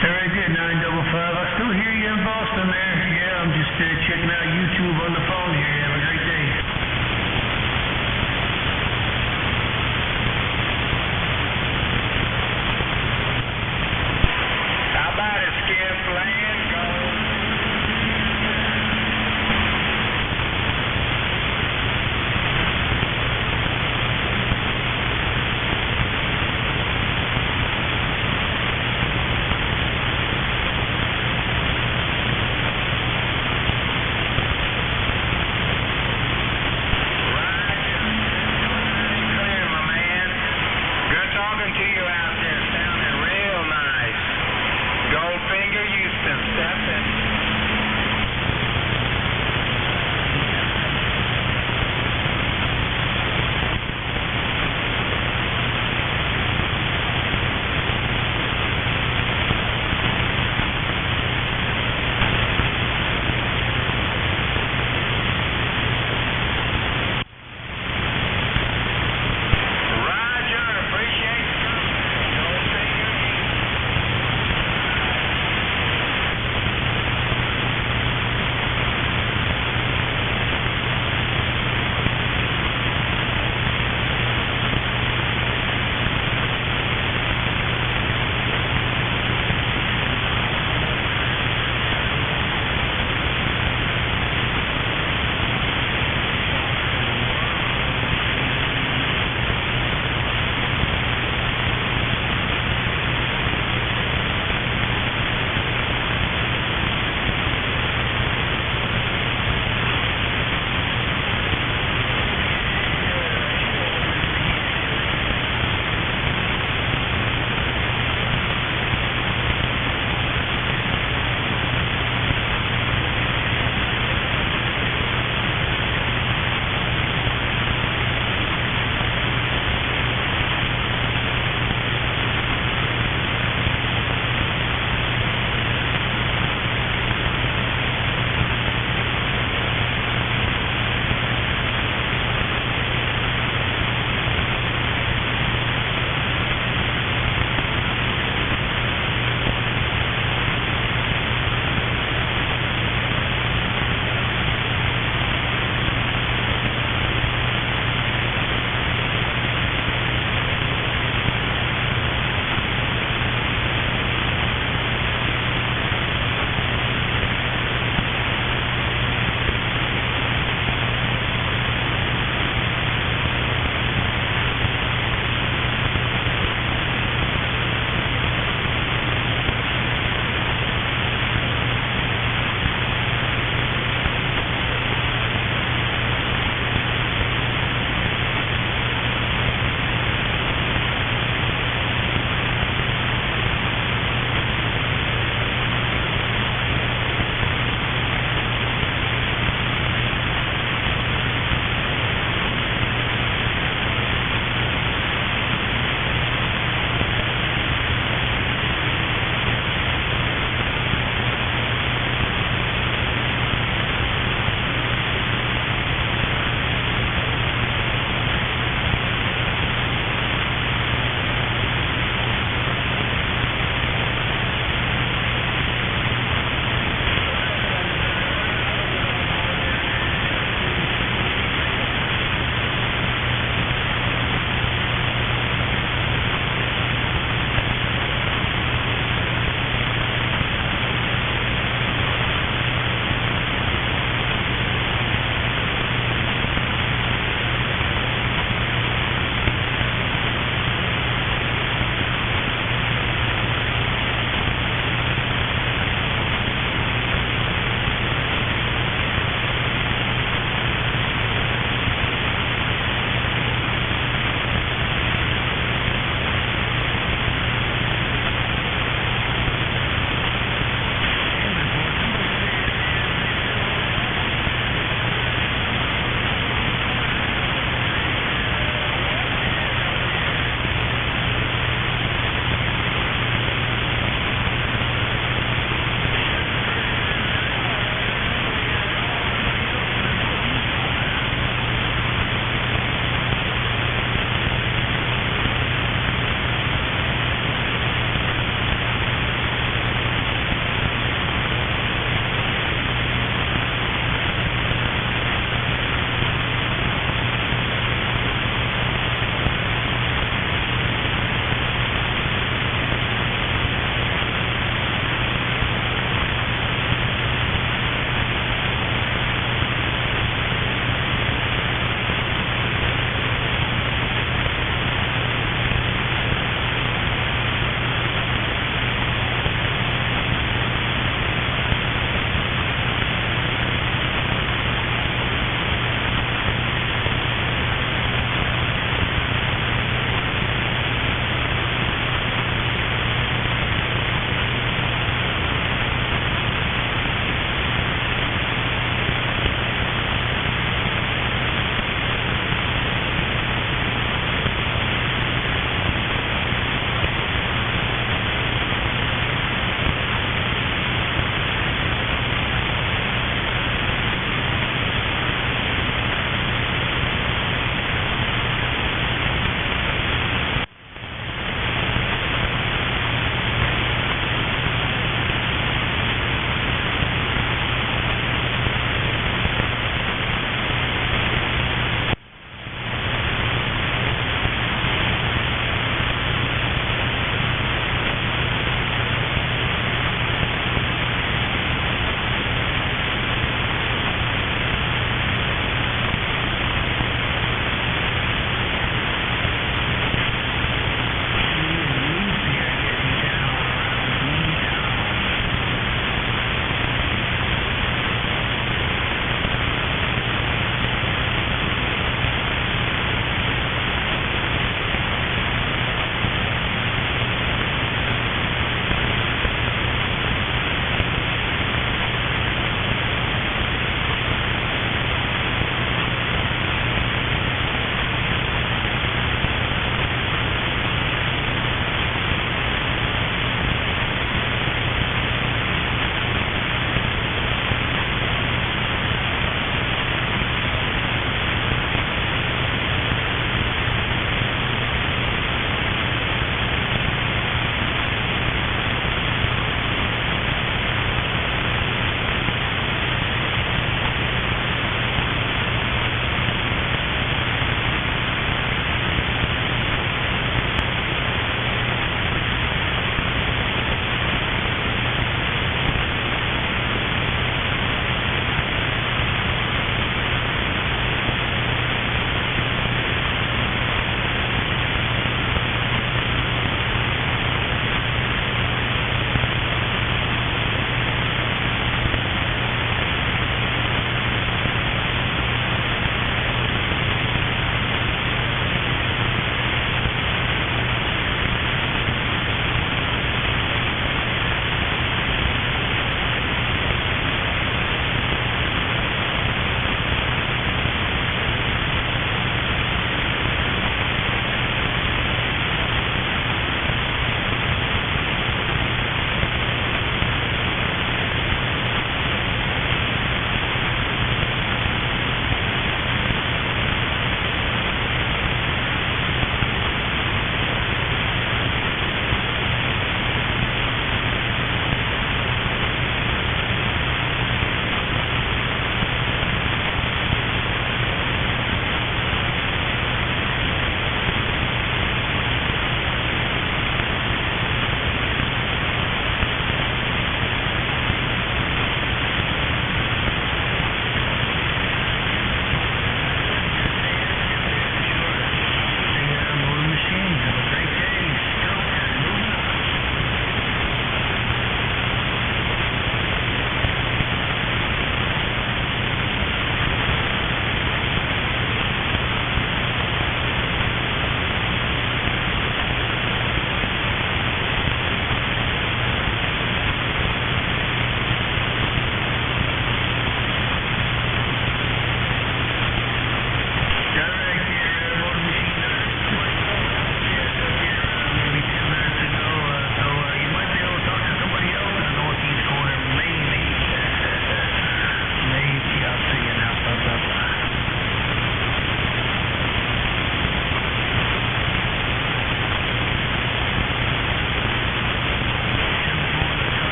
All right there, 955. I still hear you in Boston there. Yeah, I'm just checking out YouTube on the phone here. Have a great day. How about it, Skip? Land, go.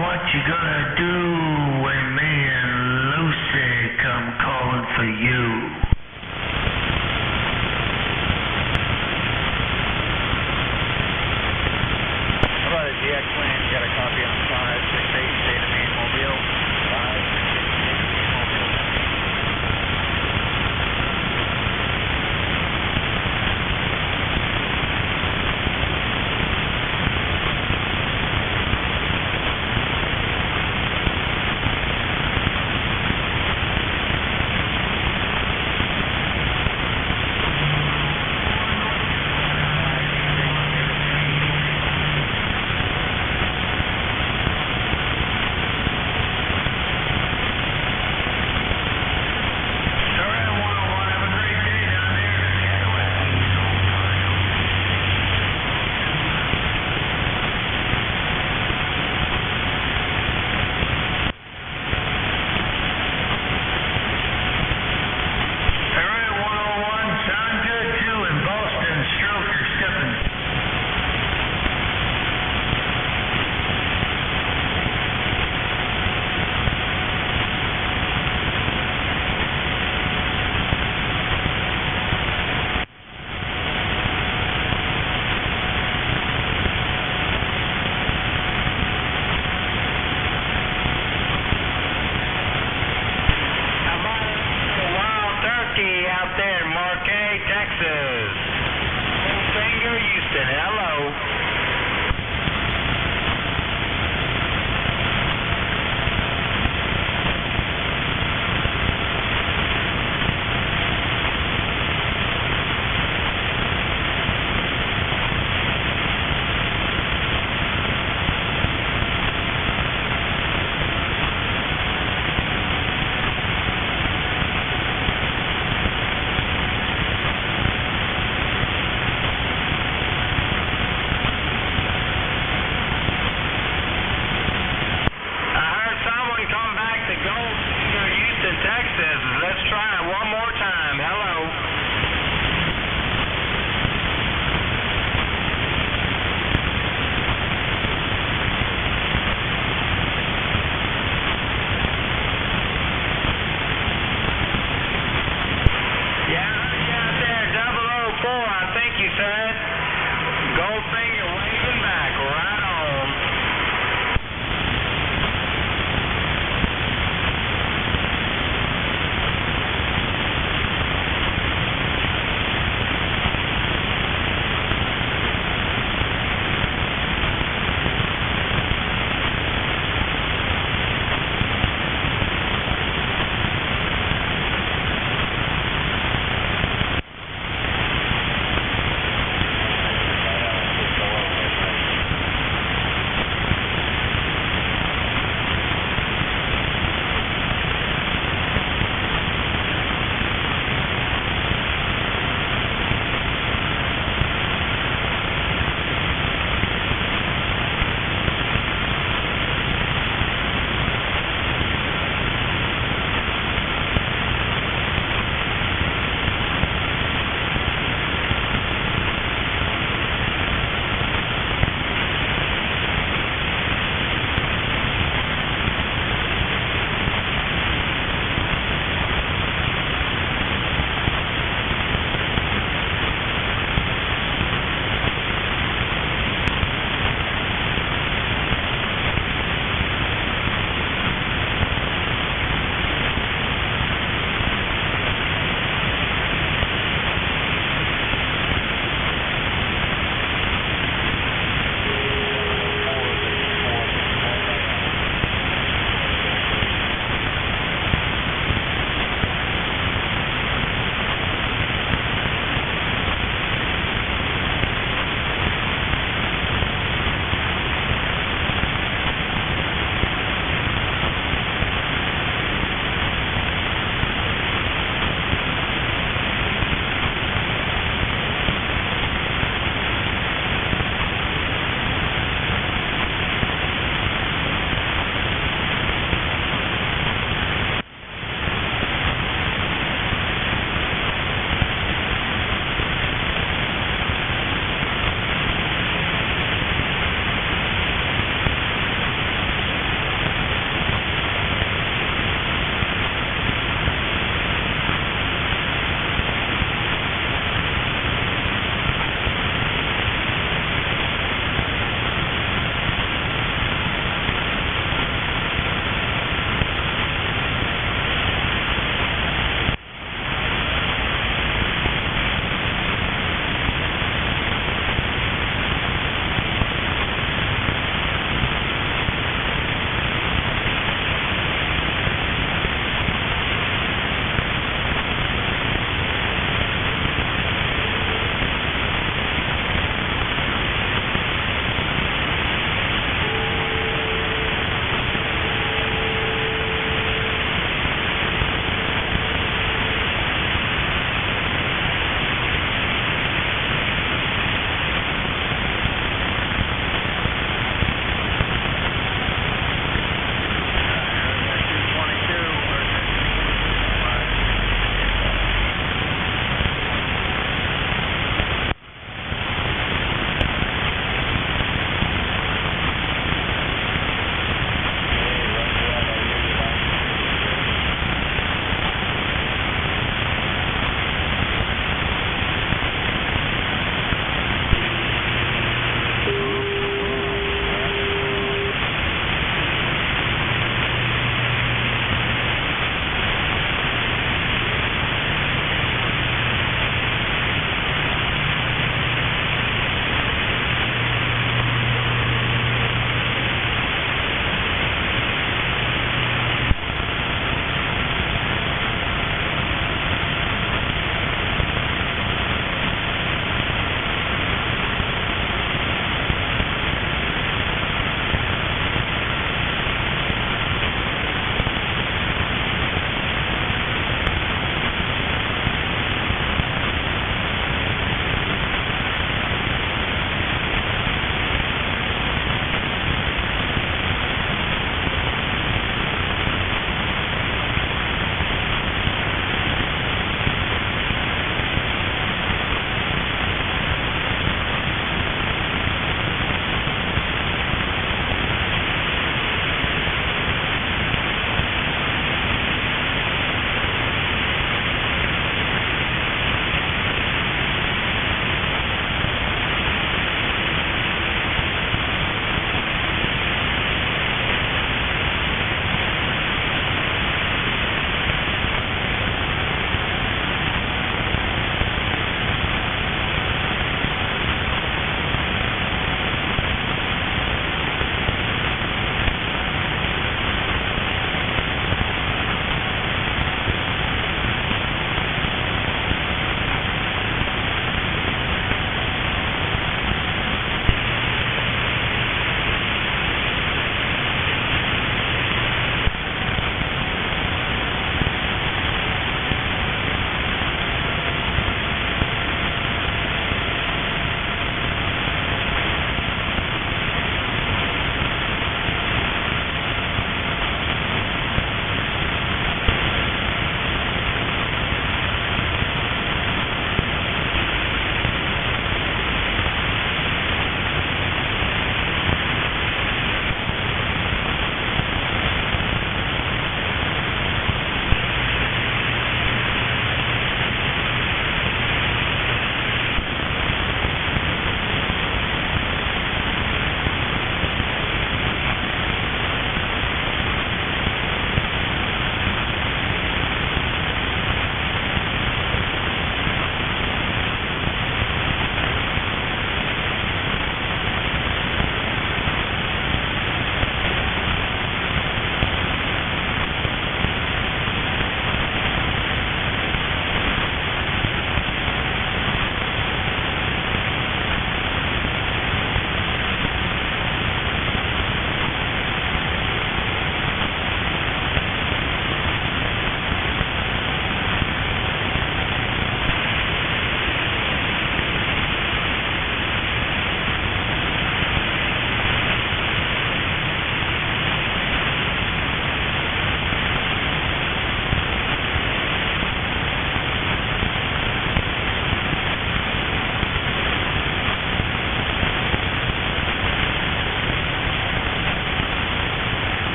what you gonna do when me and Lucy come calling for you? How about a GX plan? Got a copy on 568 State of Maine Mobile. 568 Mobile.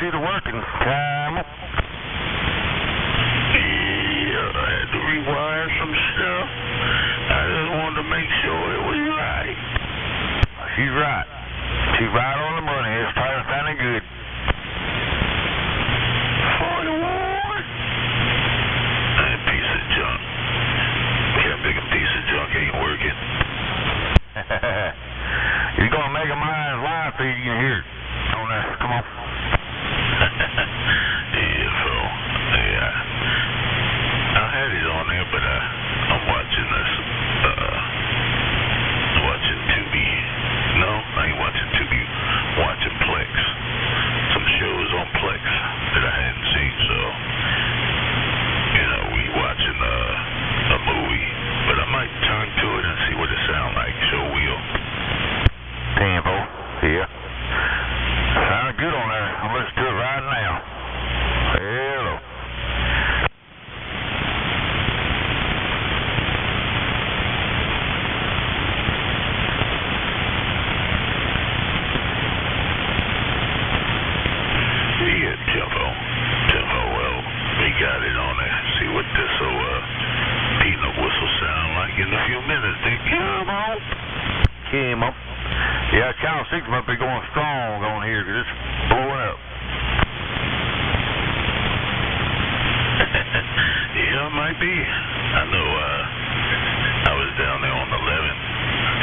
issues are working. Time. Yeah, I had to rewire some stuff. I just wanted to make sure it was right. She's right. She's right on the money. It's sounding good. 41. That piece of junk. That big a piece of junk ain't working. You're gonna make a mind's live feed, you can hear it on there. Come on. Yeah, so, yeah. I had it on there, but I'm watching this, watching Tubi. No, I ain't watching Tubi. Watching Plex. Some shows on Plex that I hadn't seen, so, you know, we watching a movie. But I might turn to it and see what it sound like. Show will. Tempo. Yeah. Sounding good on there. I'm listening to it right now. Hello. Yeah, Tempo, well, we got it on there. See what this peanut whistle sound like in a few minutes. Then come on. Came up. Yeah, Channel 6 must be going strong on here because it's blowing up. Yeah, it might be. I know I was down there on 11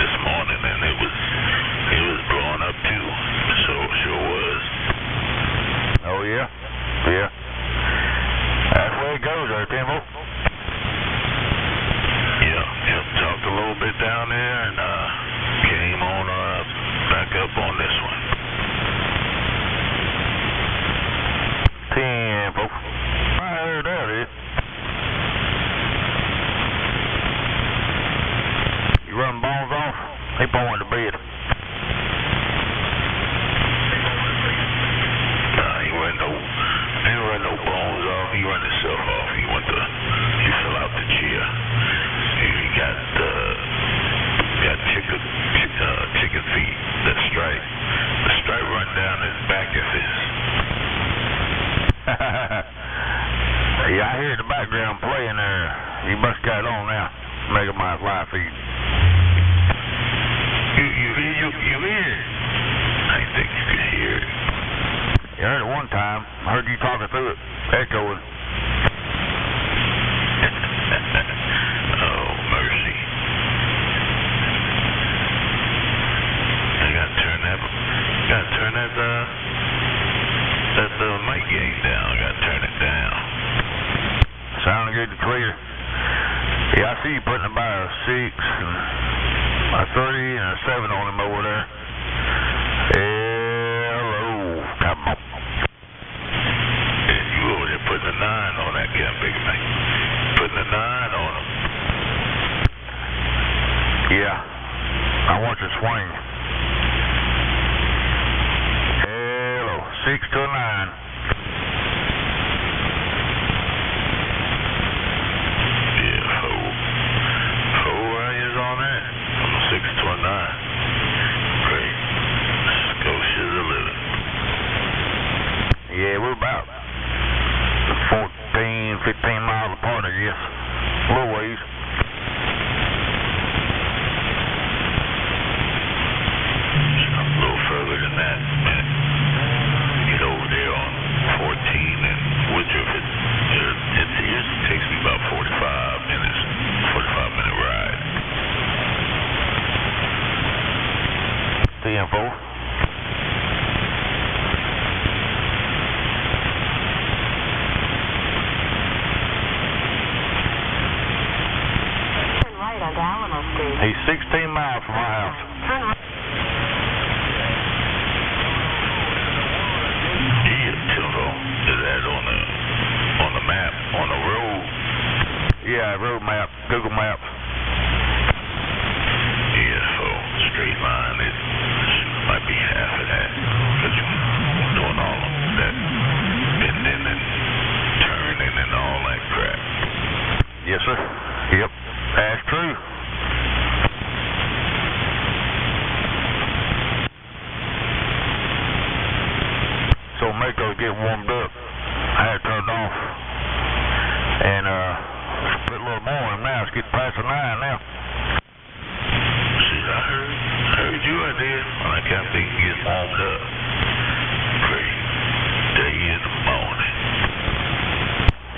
this morning and it was blowing up too. So sure was. Oh yeah? Yeah. That's where it goes there, Timbo. Yeah, talked a little bit down there and came on back up on this one. Tempo. I heard that, is. You running bones off? He going to bed. Nah, he ain't run no bones off. He run himself off. He fell out the chair. He got chicken feet. The stripe run down his back of his. Yeah, I hear the background playing there. You must got it on now. Mega Mind's live feed. You hear it? I think you can hear it. You heard it one time. I heard you talking through it, echoing. Oh, mercy. I gotta turn that mic gain down. I gotta turn it down. Sounding good and clear. Yeah, I see you putting about a 6 and a 3 and a 7 on him over there. Hello. Come on. And you over there putting a 9 on that cat, big man. Putting a 9 on him. Yeah. I want you to swing. Hello. 6 to a 9. Yeah, we're about 14, 15 miles apart, I guess. A little ways. A little further than that, man. Get over there on 14 and Woodruff. It usually takes me about 45 minutes, 45-minute ride. 10-4. He's 16 miles from my house. Yeah, Tildo. Is that on the map, on the road? Yeah, road map, Google Maps. Yeah, so straight line, it might be half of that. Because you're doing all of that bending and turning and all that crap. Yes, sir. Yep, that's true. so make those get warmed up. I had it turned off. And put a little more in them now. It's getting past the 9 now. See, I heard you out there. I can't think you get warmed up. Great day in the morning.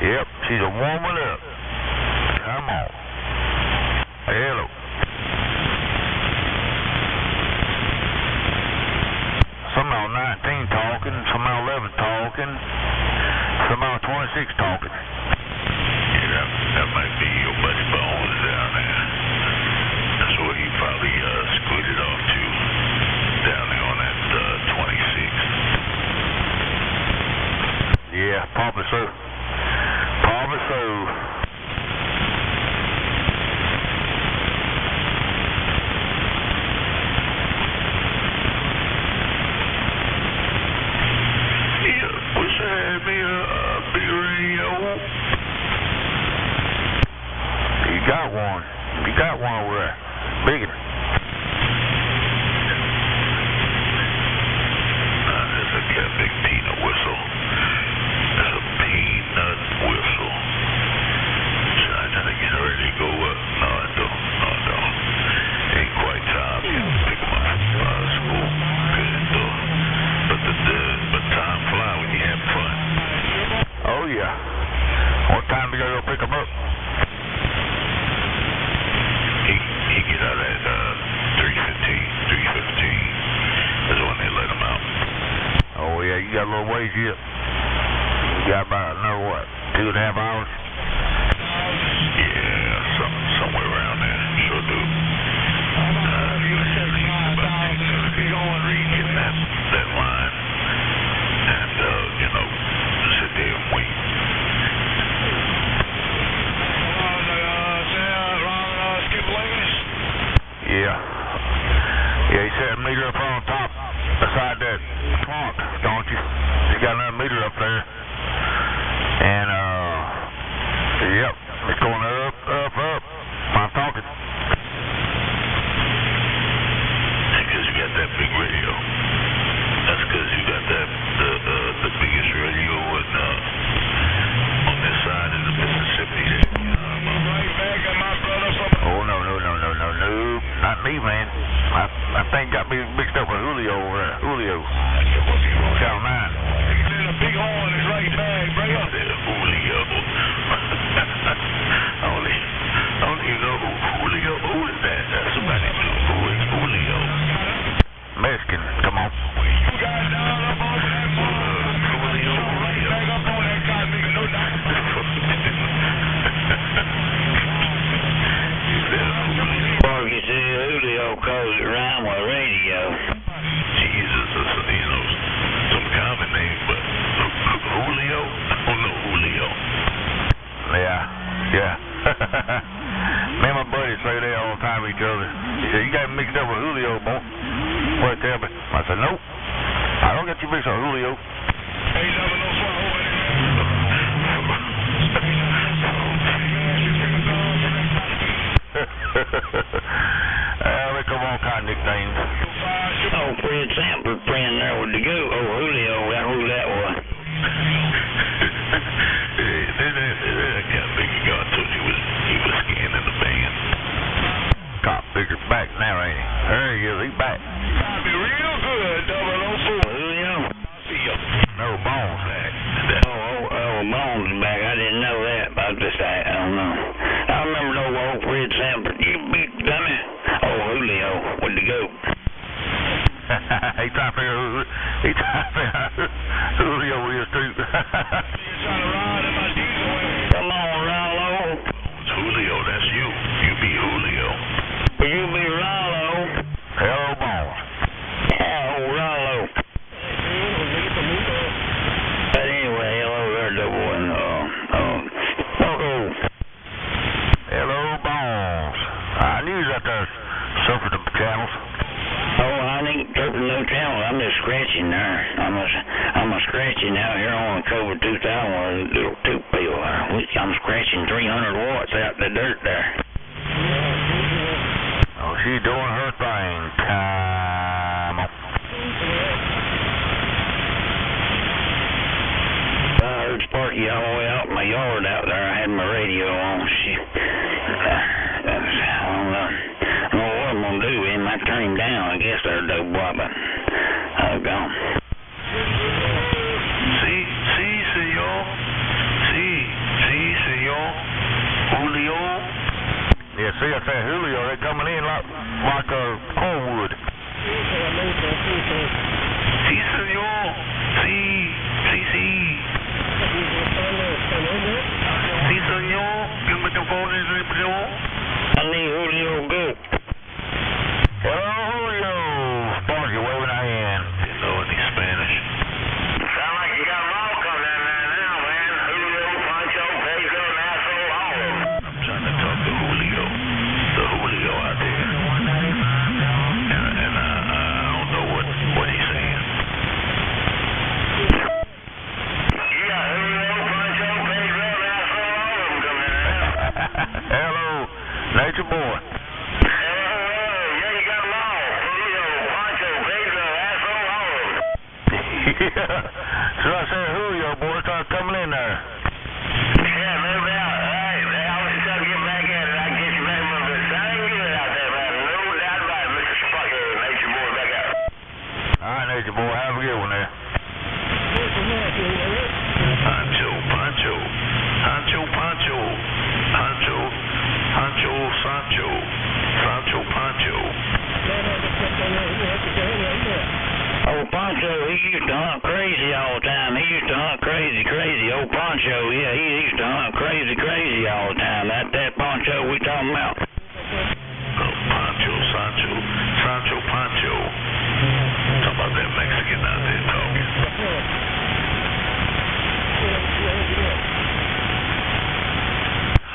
Yep, she's a warming up. Come on. Hello. Somehow 19 talking, somehow 11 talking, somehow 26 talking. Yeah, that might be your buddy Bones down there. That's where he probably scooted off to, down there on that 26. Yeah, probably so. Probably so. Wish I had me a big radio. You got one. You got one over there. Big one. Nah, that's a big peanut whistle. That's a peanut whistle. I gotta get ready to go up. No, I don't. No, I don't. Ain't quite time yet to pick them up from school. Good though. But time fly when you have fun. Oh, yeah. What time do you go pick them up? He get out at 3:15. That's when they let him out. Oh, yeah, you got a little ways yet. You got about another, what, 2.5 hours? Yeah, somewhere around there. Sure do. Getting that line. And, sit there and wait. Yeah. Yeah, he set a meter up on top beside that clock, don't you? He's got another meter up there. And, yep, it's going up. I'm talking. Because you got that big radio. That's because you got that the biggest radio on this side of the Mississippi. Oh, no. Not me, man. I think got me mixed up with Julio over there. Julio. Channel 9. A big hole in his right bag, bro. Julio. I don't even know Julio. Who is that? That's somebody new. Who is Julio? Mexican. Come on. You guys down up over that Julio. Back up on that guy, nigga. No doubt. Or you see Julio calls it rhyme with radio. Jesus, some common name, but Julio? I don't know Julio. Yeah. Me and my buddies say that all the time to each other. He said, you got me mixed up with Julio, boy. What, tell me? I said, nope. I don't get you mixed up with Julio. Hey, never know what over there. They come all kind of nicknames. Oh, Fred Sanford friend there with the go. Oh, Julio, who that was? I can't think he got to he was scanning the band. Cop figure back now, ain't he? There he is, he's back. I'll be real good, 004. Julio? See ya. No, Bones back. Oh, Bones is back. I didn't know that. I don't know. I remember the old Fred Sanford. You big dummy. Oh, Julio with the goat. He trying to figure out Julio is too. Come on, Rollo. It's Julio, that's you. You be Julio. You be Rollo. Hello, Bones. Oh, Rollo. But anyway, hello there, double one. Hello, Bones. I knew that there suffered the channels. Oh, I ain't turning no channel. I'm just scratching there. I'm a scratching out here on the Cobra 2000 with a little tube peel there. I'm scratching 300 watts out the dirt there. Oh, she's doing her thing. Come on. all the way out in my yard out there. I had my radio on. Shit. I don't know what I'm going to do. I might turn him down. I guess they're dope boy, but I've gone. Sí, señor. Sí, señor. Julio. Yeah, see, I said Julio, they're coming in like Cornwood. Sí, señor. Sí. Sí, señor. ¿Qué me tocó en el empleo? I need Julio go. Hello, Julio. Sparky, waving our hand. Didn't know any Spanish. Sound like you got them all coming in there now, man. Julio, Pancho, Pedro, Nasso, all of them. I'm trying to talk to Julio. The Julio out there. And I don't know what he's saying. You got Julio, Pancho, Pedro, Nasso, all of them coming in there. Hello, Nature Boy. Yeah, you got them all. Julio, Pancho, Pedro, Nasso, all of them. Yeah. So I said Julio, boy, start coming in there. Yeah, no doubt. Hey, I was trying to get back at it. I can get you back with it. Sounding good out there, man. No doubt about it, Mr. Sparky, Nature Boy, back out. All right, Nature Boy, have a good one there. Pancho. Sancho, Pancho. Oh, Pancho, he used to hunt crazy all the time. He used to hunt crazy. Old Pancho, yeah, he used to hunt crazy all the time. That Pancho we talking about. Oh, Pancho, Sancho, Pancho. Talking about that Mexican out there talking.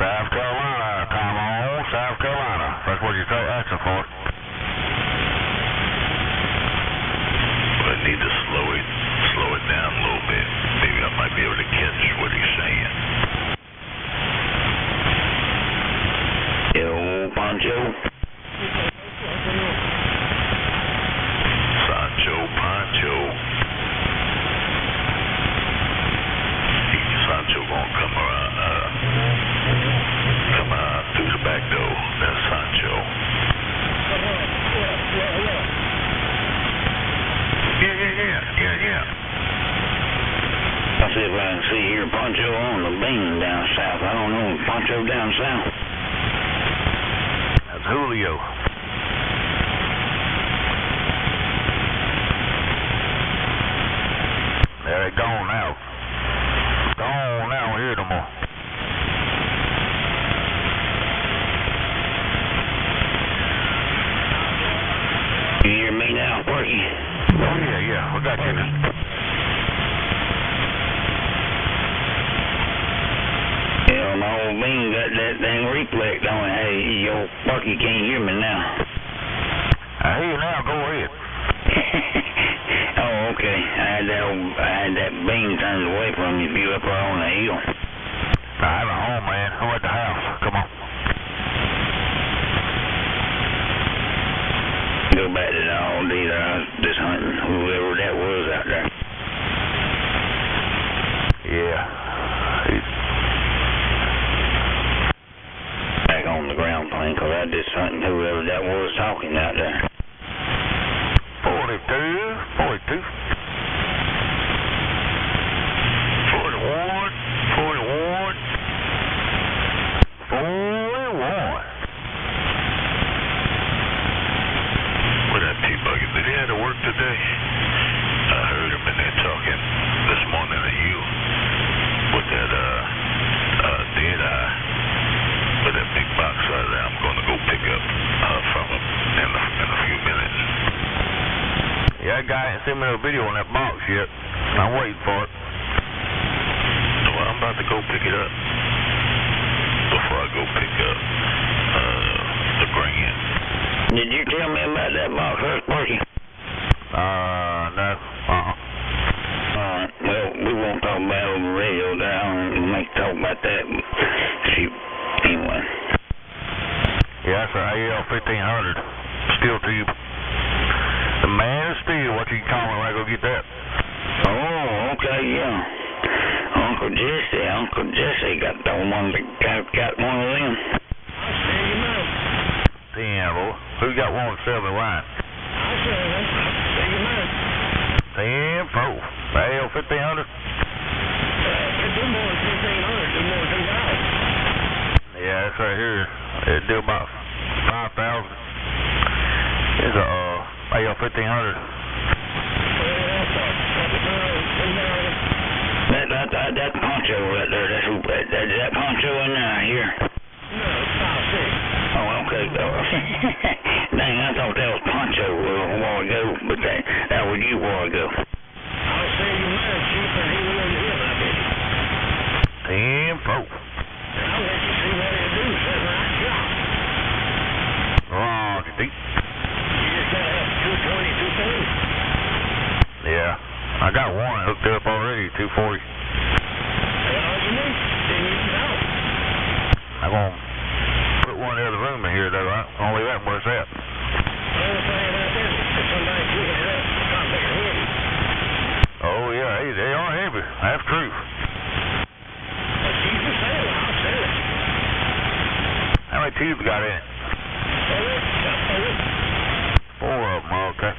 South Carolina, come on, South Carolina. That's what you're asking for. But I need to slow it down a little bit. Maybe I might be able to catch what he's saying. Yo, Pancho. Sancho, Pancho. Sancho gonna come out through the back door. That's Sancho. Yeah. I'll see if I can see here Pancho on the beam down south. I don't know Pancho down south. That's Julio. There they gone now. Gone now, here no more. You hear me now, Porky? Oh, yeah, we got you. Yeah, my old bean got that dang reflect on it. Hey, yo, Porky can't hear me now. I hear you now, go ahead. Oh, okay. I had that bean turned away from you if you up there on the hill. I'm at home, man. I'm at the house. Come on. Go back to the all day there. I was just hunting whoever that was out there. Yeah. Back on the ground plane, 'cause I just hunting whoever that was talking out there. 42. 41. What that T-Buggy? Did he have to work today? I heard him in there talking this morning to you with that dead eye with that big box out there. I'm gonna go pick up from him in a few minutes. Yeah, that guy ain't sent me no video on that box yet. I'm waiting for it. Well, I'm about to go pick it up. Before I go pick up the grand. Did you tell me about that box first, Porky? No. Alright, well, we won't talk about it over the radio there. I don't make talk about that. Shoot. Anyway. Yeah, that's an AL 1500 steel tube. The man of steel, what you can call me when I go get that. Oh, okay, yeah. Uncle Jesse. Uncle Jesse got the one that got one of them. I'll sell you mine. Damn, boy. Who got one to sell me wine? I'll sell you one. I'll sell you mine. 10-4. Well, 1,500. Do more than 1,500. Do more than $2,000. Yeah, that's right here. It'd do about 5,000. It's a AL 1,500. That poncho right there, that poncho in here. No, it's 5'6". Oh, okay. Dang, I thought that was poncho a while ago, but that was you a while ago. I'll sell you mine cheaper than he will to him, I bet you. 10-4. I'll let you see what he'll do, sitting right drop. Rocky deep. You just gotta have 220, 230. Yeah, I got one hooked up already, 240. That's all you need. Then you can out. I'm gonna put one in the other room in here, though. I'm gonna leave that where it's at. The only thing about this is if somebody picking it up, it's not very heavy. Oh, yeah, hey, they are heavy. That's true. But you can sell it. I'll sell it. How many tubes got in it? Four. 4 of them, okay.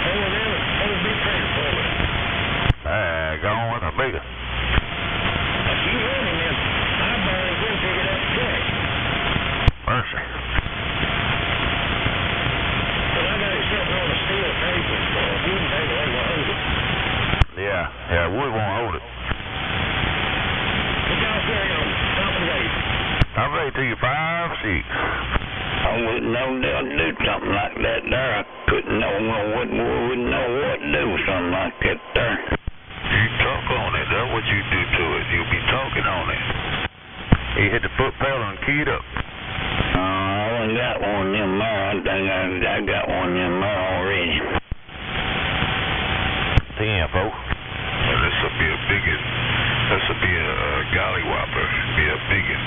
Four of them and 4 big transformers. Gone with a bigger. If you run him in, I borrow him, pick it up quick. Mercy. But I got it sitting on a steel table, so if you can take it, I will hold it. Yeah, wood won't hold it. What y'all carry on? Top of the gate. I'm ready to you 5-6. I wouldn't know they'll do something like that there. I wouldn't know what to do with something like that there. You talk on it. That's what you do to it. You'll be talking on it. You hit the foot pedal and key it up. I only got one of them there. I think I got one of them there already. 10-4. Well, this will be a biggin. This will be a gollywhopper. Be a biggin.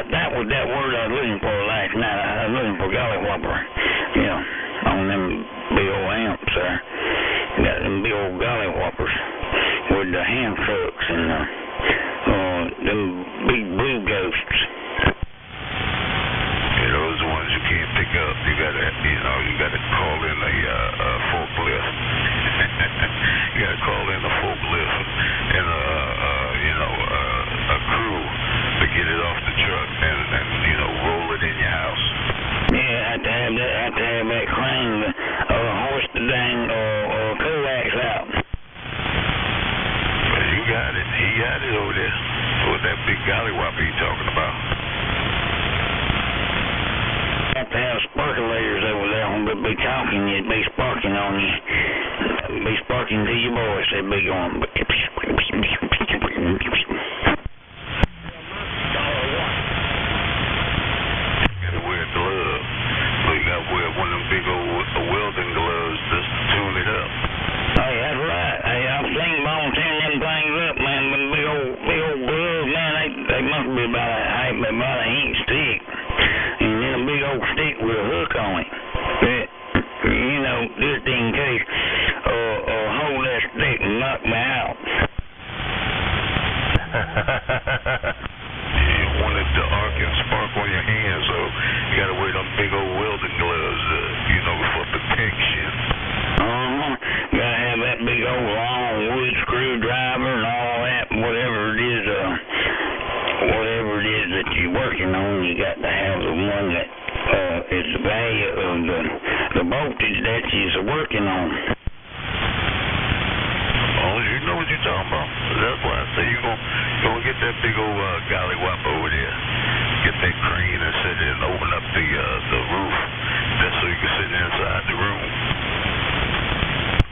That was that word I was looking for last night. I was looking for gollywhopper. Yeah, on them big old amps there. Got them big old gollywhoppers with the hand trucks and them big blue ghosts. Yeah, those are the ones you can't pick up. You gotta call in a forklift. You gotta call in a forklift and a crew to get it off the truck and roll it in your house. Yeah, I have to have that crane hoist the dang coax out. Well, you got it. He got it over there. With that big gollywhopper you talking about. Have to have sparkulators over there when they be talking. You'd be sparking on you. Be sparking to your voice. They'd be going. Gotta wear a glove. So you gotta wear one of them big old welding gloves just to tune it up. Hey, that's right. Hey, I've seen Bone tearing them things up, man. Them big old gloves, man. They must be about an inch thick. And then a big old stick with a hook on it. Just in case, hold that stick and knock me out. You don't want it to arc and spark on your hands, so you gotta wear them big old welding gloves, for protection. Gotta have that big old long wood screwdriver and all that, whatever it is that you're working on. You got to have the one that is the value of the voltage that you're working on. Oh, you know what you're talking about. That's why I say you're gonna get that big old gollywop over there. Get that crane and sit there and open up the roof. That's so you can sit inside the room.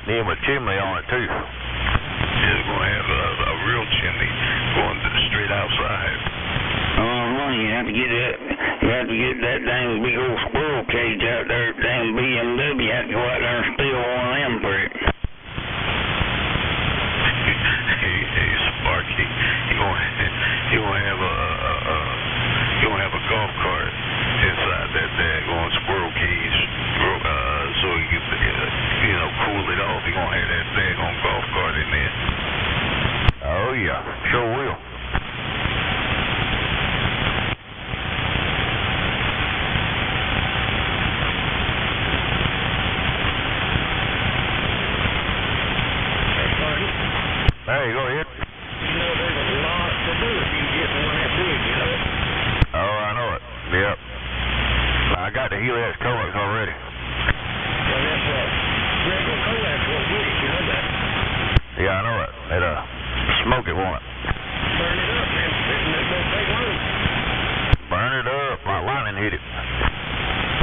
Need a chimney on it, too. It's gonna have a real chimney going straight outside. You have to get that dang big old squirrel cage out there, dang BMW. You have to go out there and steal one of them for it. Hey, Sparky, you gonna have a golf cart inside that daggone squirrel cage, so you can cool it off. You gonna have that daggone golf cart in there. Hey, go ahead. You know, there's a lot to do if you get one that big, you know. Oh, I know it. Yep. I got the Helix coax already. Well, that's what regular coax won't get it, you know that. Yeah, I know it. It, smoke it, won't it? Burn it up, man. It don't take long. Burn it up like lightning hit it.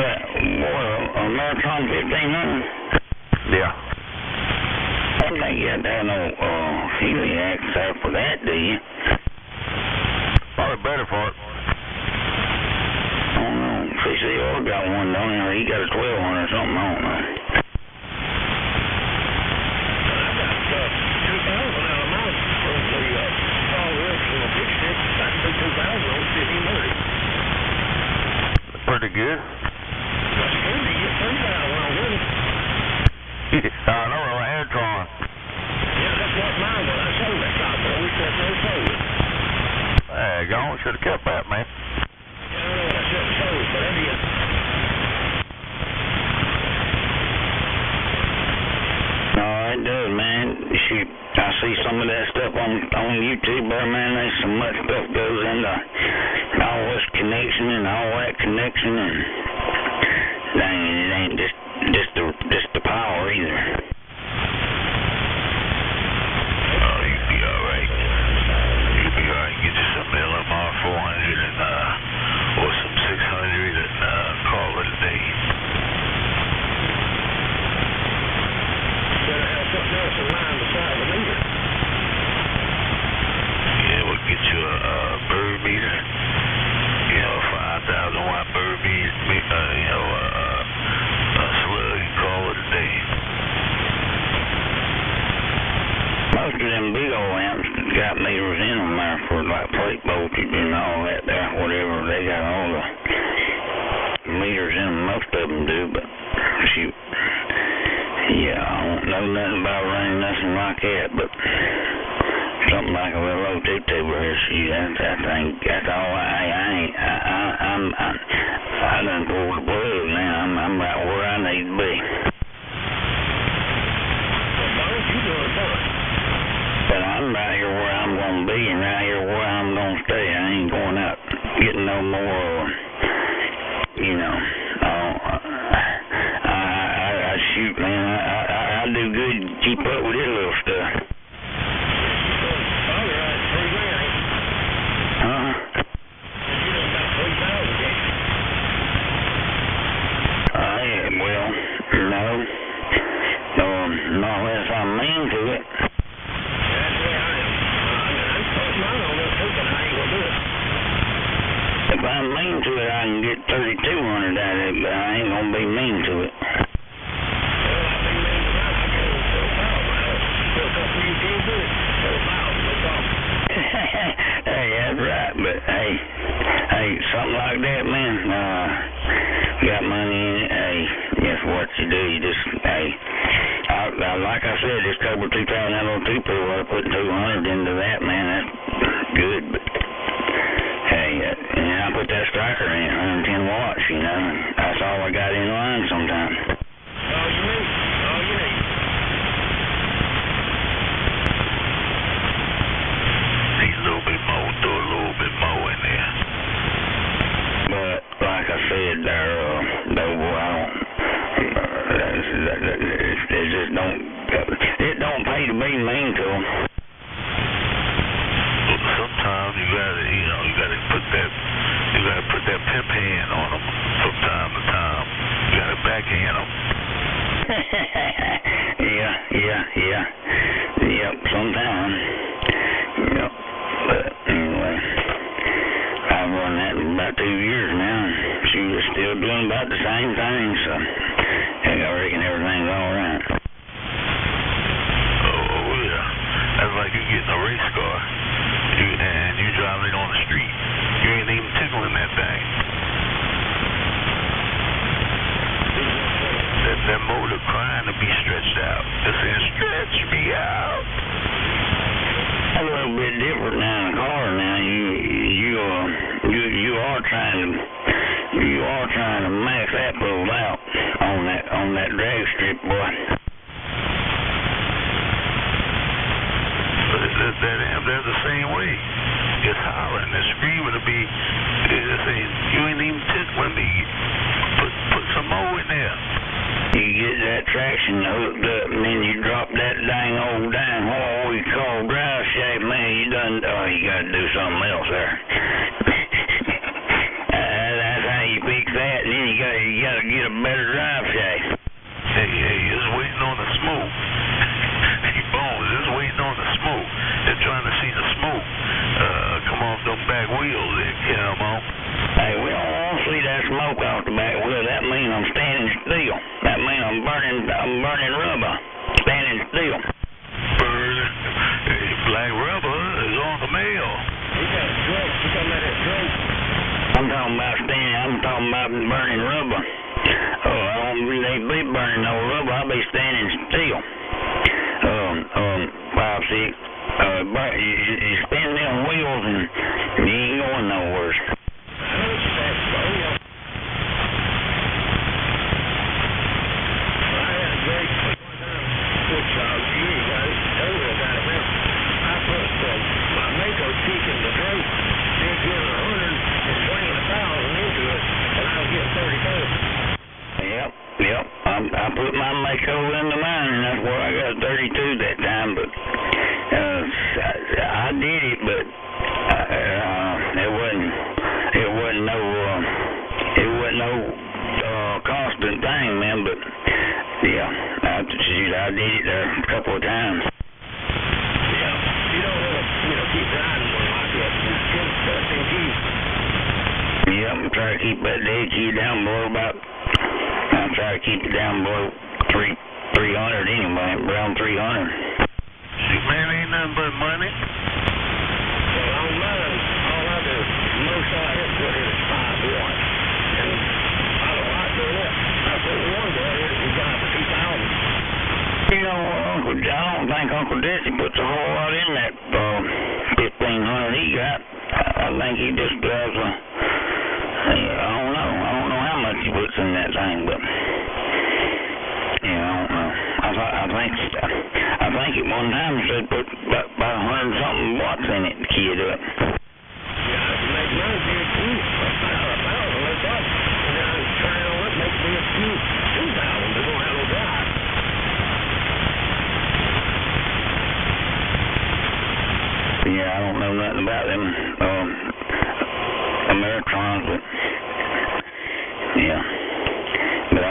But, boy, Ameritron 1500? Yeah. I don't think you have to have no Helix there for that, do you? Probably better for it. I don't know. CCR got one down there. He got a 1200 or something. I don't know. I got 2,000 out of mine from the Paul Wilson on Big Stick. I can do 2,000 on 1500. Pretty good. That's good to get 3,000 on one. I know, like Antron. Yeah, that's what mine was. I sold that copper. I wish I'd never sold it. Hey, gone. Should have kept that, man. Yeah, I know what I should have sold, but I did. No, it does, man. Shoot, I see some of that stuff on YouTube there, man. There's so much stuff goes into all this connection and all that connection, and dang it, it ain't just the power either. Oh, you'll be alright. You'll be alright. Get you some LMR 400 and, or some 600 and, call it a day. Better have something else in mind besides the meter. Yeah, we'll get you a bird meter. You know, a 5,000 watt bird meter, you know, a slug, you call it a day. Most of them big old lamps got meters in them there for like plate voltage and all that there, whatever. They got all the meters in them. Most of them do, but shoot. Yeah, I don't know nothing about running nothing like that, but something like a little old two-tuber here, shoot, that's all I done pulled the plug now. I'm right where I need to be. But I'm right here where I'm going to be and right here where I'm going to stay. I ain't going out getting no more, you know, I shoot, man. I do good to keep up with this little stuff. Huh? Yeah, well, no. Not unless I'm mean to it. If I'm mean to it, I can get 3,200 out of it, but I ain't gonna be mean to it. Hey, that's right, but hey, something like that, man. Got money in it. Hey, that's what you do. You just, hey, like I said, this Cobra 2002 people are putting 200 into that, man. That's good, but hey, and I put that striker in 110 watts, you know. That's all I got in line sometimes. All you need. Need a little bit more, throw a little bit more in there. But like I said, there, it don't pay to be mean to them. Sometimes you gotta put that pimp hand on them from time to time. You gotta backhand them. Yep, sometimes. Yep, but anyway, I've run that in about 2 years now, and she was still doing about the same thing, so heck, I reckon everything's all right. Oh yeah, that's like you getting a race car, and you driving it on the street. You ain't even tickling that thing. That motor crying to be stretched out. It's saying, stretch me out. A little bit different now in the car now. You are trying to max that pulled out on that drag strip, boy. But it's the screen would be, saying, you ain't even tickling me. Put some more in there. You get that traction hooked up, and then you drop that dang old what we call drive shaft, man, you gotta do something else there. That's how you fix that, and then you gotta get a better drive shaft. Hey, just waiting on the smoke. Bones, just waiting on the smoke. They're trying to see the smoke come off them back wheels there, come on. Hey, we don't want to see that smoke off the back wheel. That means I'm standing still. That means I'm burning rubber. Standing still. Burning. Black rubber is on the mail. You got a stroke. You talking about that stroke? I'm talking about burning rubber. Oh, I don't really be burning no rubber. I'll be standing still. 5, 6. You spin them wheels and you ain't going nowhere. Yep. I put my Mako into mine, and that's where I got 32 that time. But I did it, but it wasn't no constant thing, man. But yeah, I did it there a couple of times. Yeah, you don't want to keep riding one like that. Yeah, I'm trying to keep that dead key down below I try to keep it down below 300 anyway, around 300. Man, ain't nothing but money. Well, on mine, all I do, most I have put in is 5 watts. And I don't like doing that. I put one there, we got for 2,000. You know, I don't think Uncle Desi puts a whole lot in that 1,500 he got. I think he just does I don't know how much he puts in that thing, but yeah, I don't know. I think at one time he said put about 100-something watts in it to key it up. Yeah, to make money, that's about 1,000. That's up. And then I turn it on, it makes me a few 2,000. They don't have no drive. Yeah, I don't know nothing about them Ameritrons, but yeah. But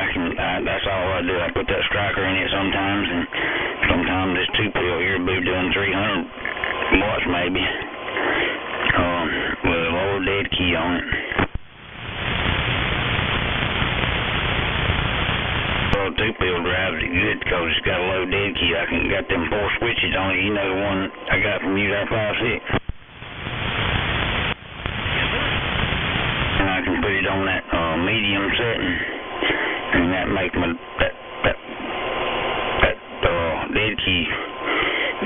that's all I do. I put that striker in it sometimes, and sometimes this 2-pill here will be doing 300 watts maybe, with a low dead key on it. Well, 2-pill drives it good because it's got a low dead key. I can got them 4 switches on it. You know the one I got from you, that 5.6. And I can put it on that medium setting, and that makes my that dead key.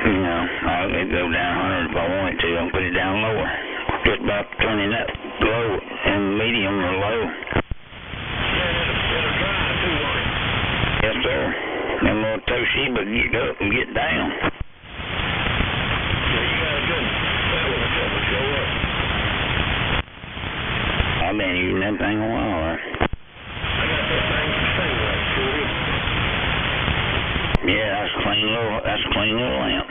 You know, I could go down 100 if I wanted to. I can put it down lower, just about turning that low and medium or low. Yes, sir. Them little Toshiba get up and get down. Yeah, you got a good trouble show up. I've been using that thing a while, right? I got that thing for singlet, too. Yeah, that's a clean little lamp.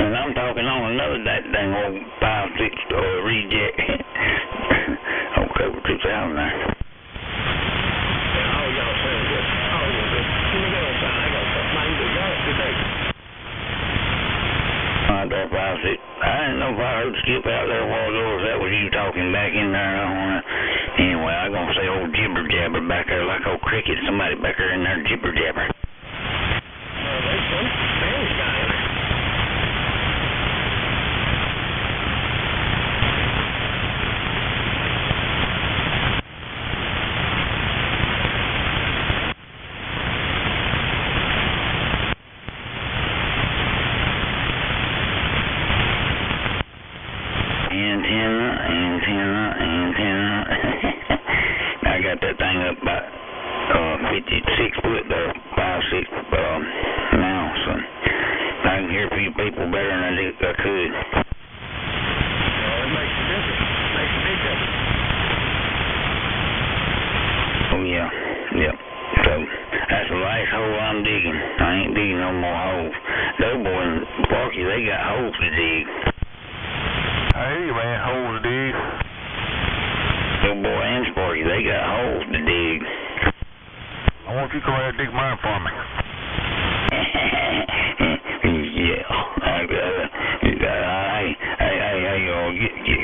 And I'm talking on another that dang old 5.6 reject. Okay, with 2,000 there. I didn't know if I heard Skip out there a while ago, or if that was you talking back in there. Anyway, I'm going to say old jibber jabber back there like old cricket. Somebody back there in there jibber jabber. There's some Spanish guy in there. Antenna. I got that thing up about 56 foot there, 5'6" now, so I can hear a few people better than I could. Well, it makes a difference. yeah. Yep. So, that's the last hole I'm digging. I ain't digging no more holes. Doughboy and Sparky, they got holes to dig. Hey, man, holes to dig. Doughboy and Sparky, they got holes to dig. I want you to come out and dig mine for me. Yeah.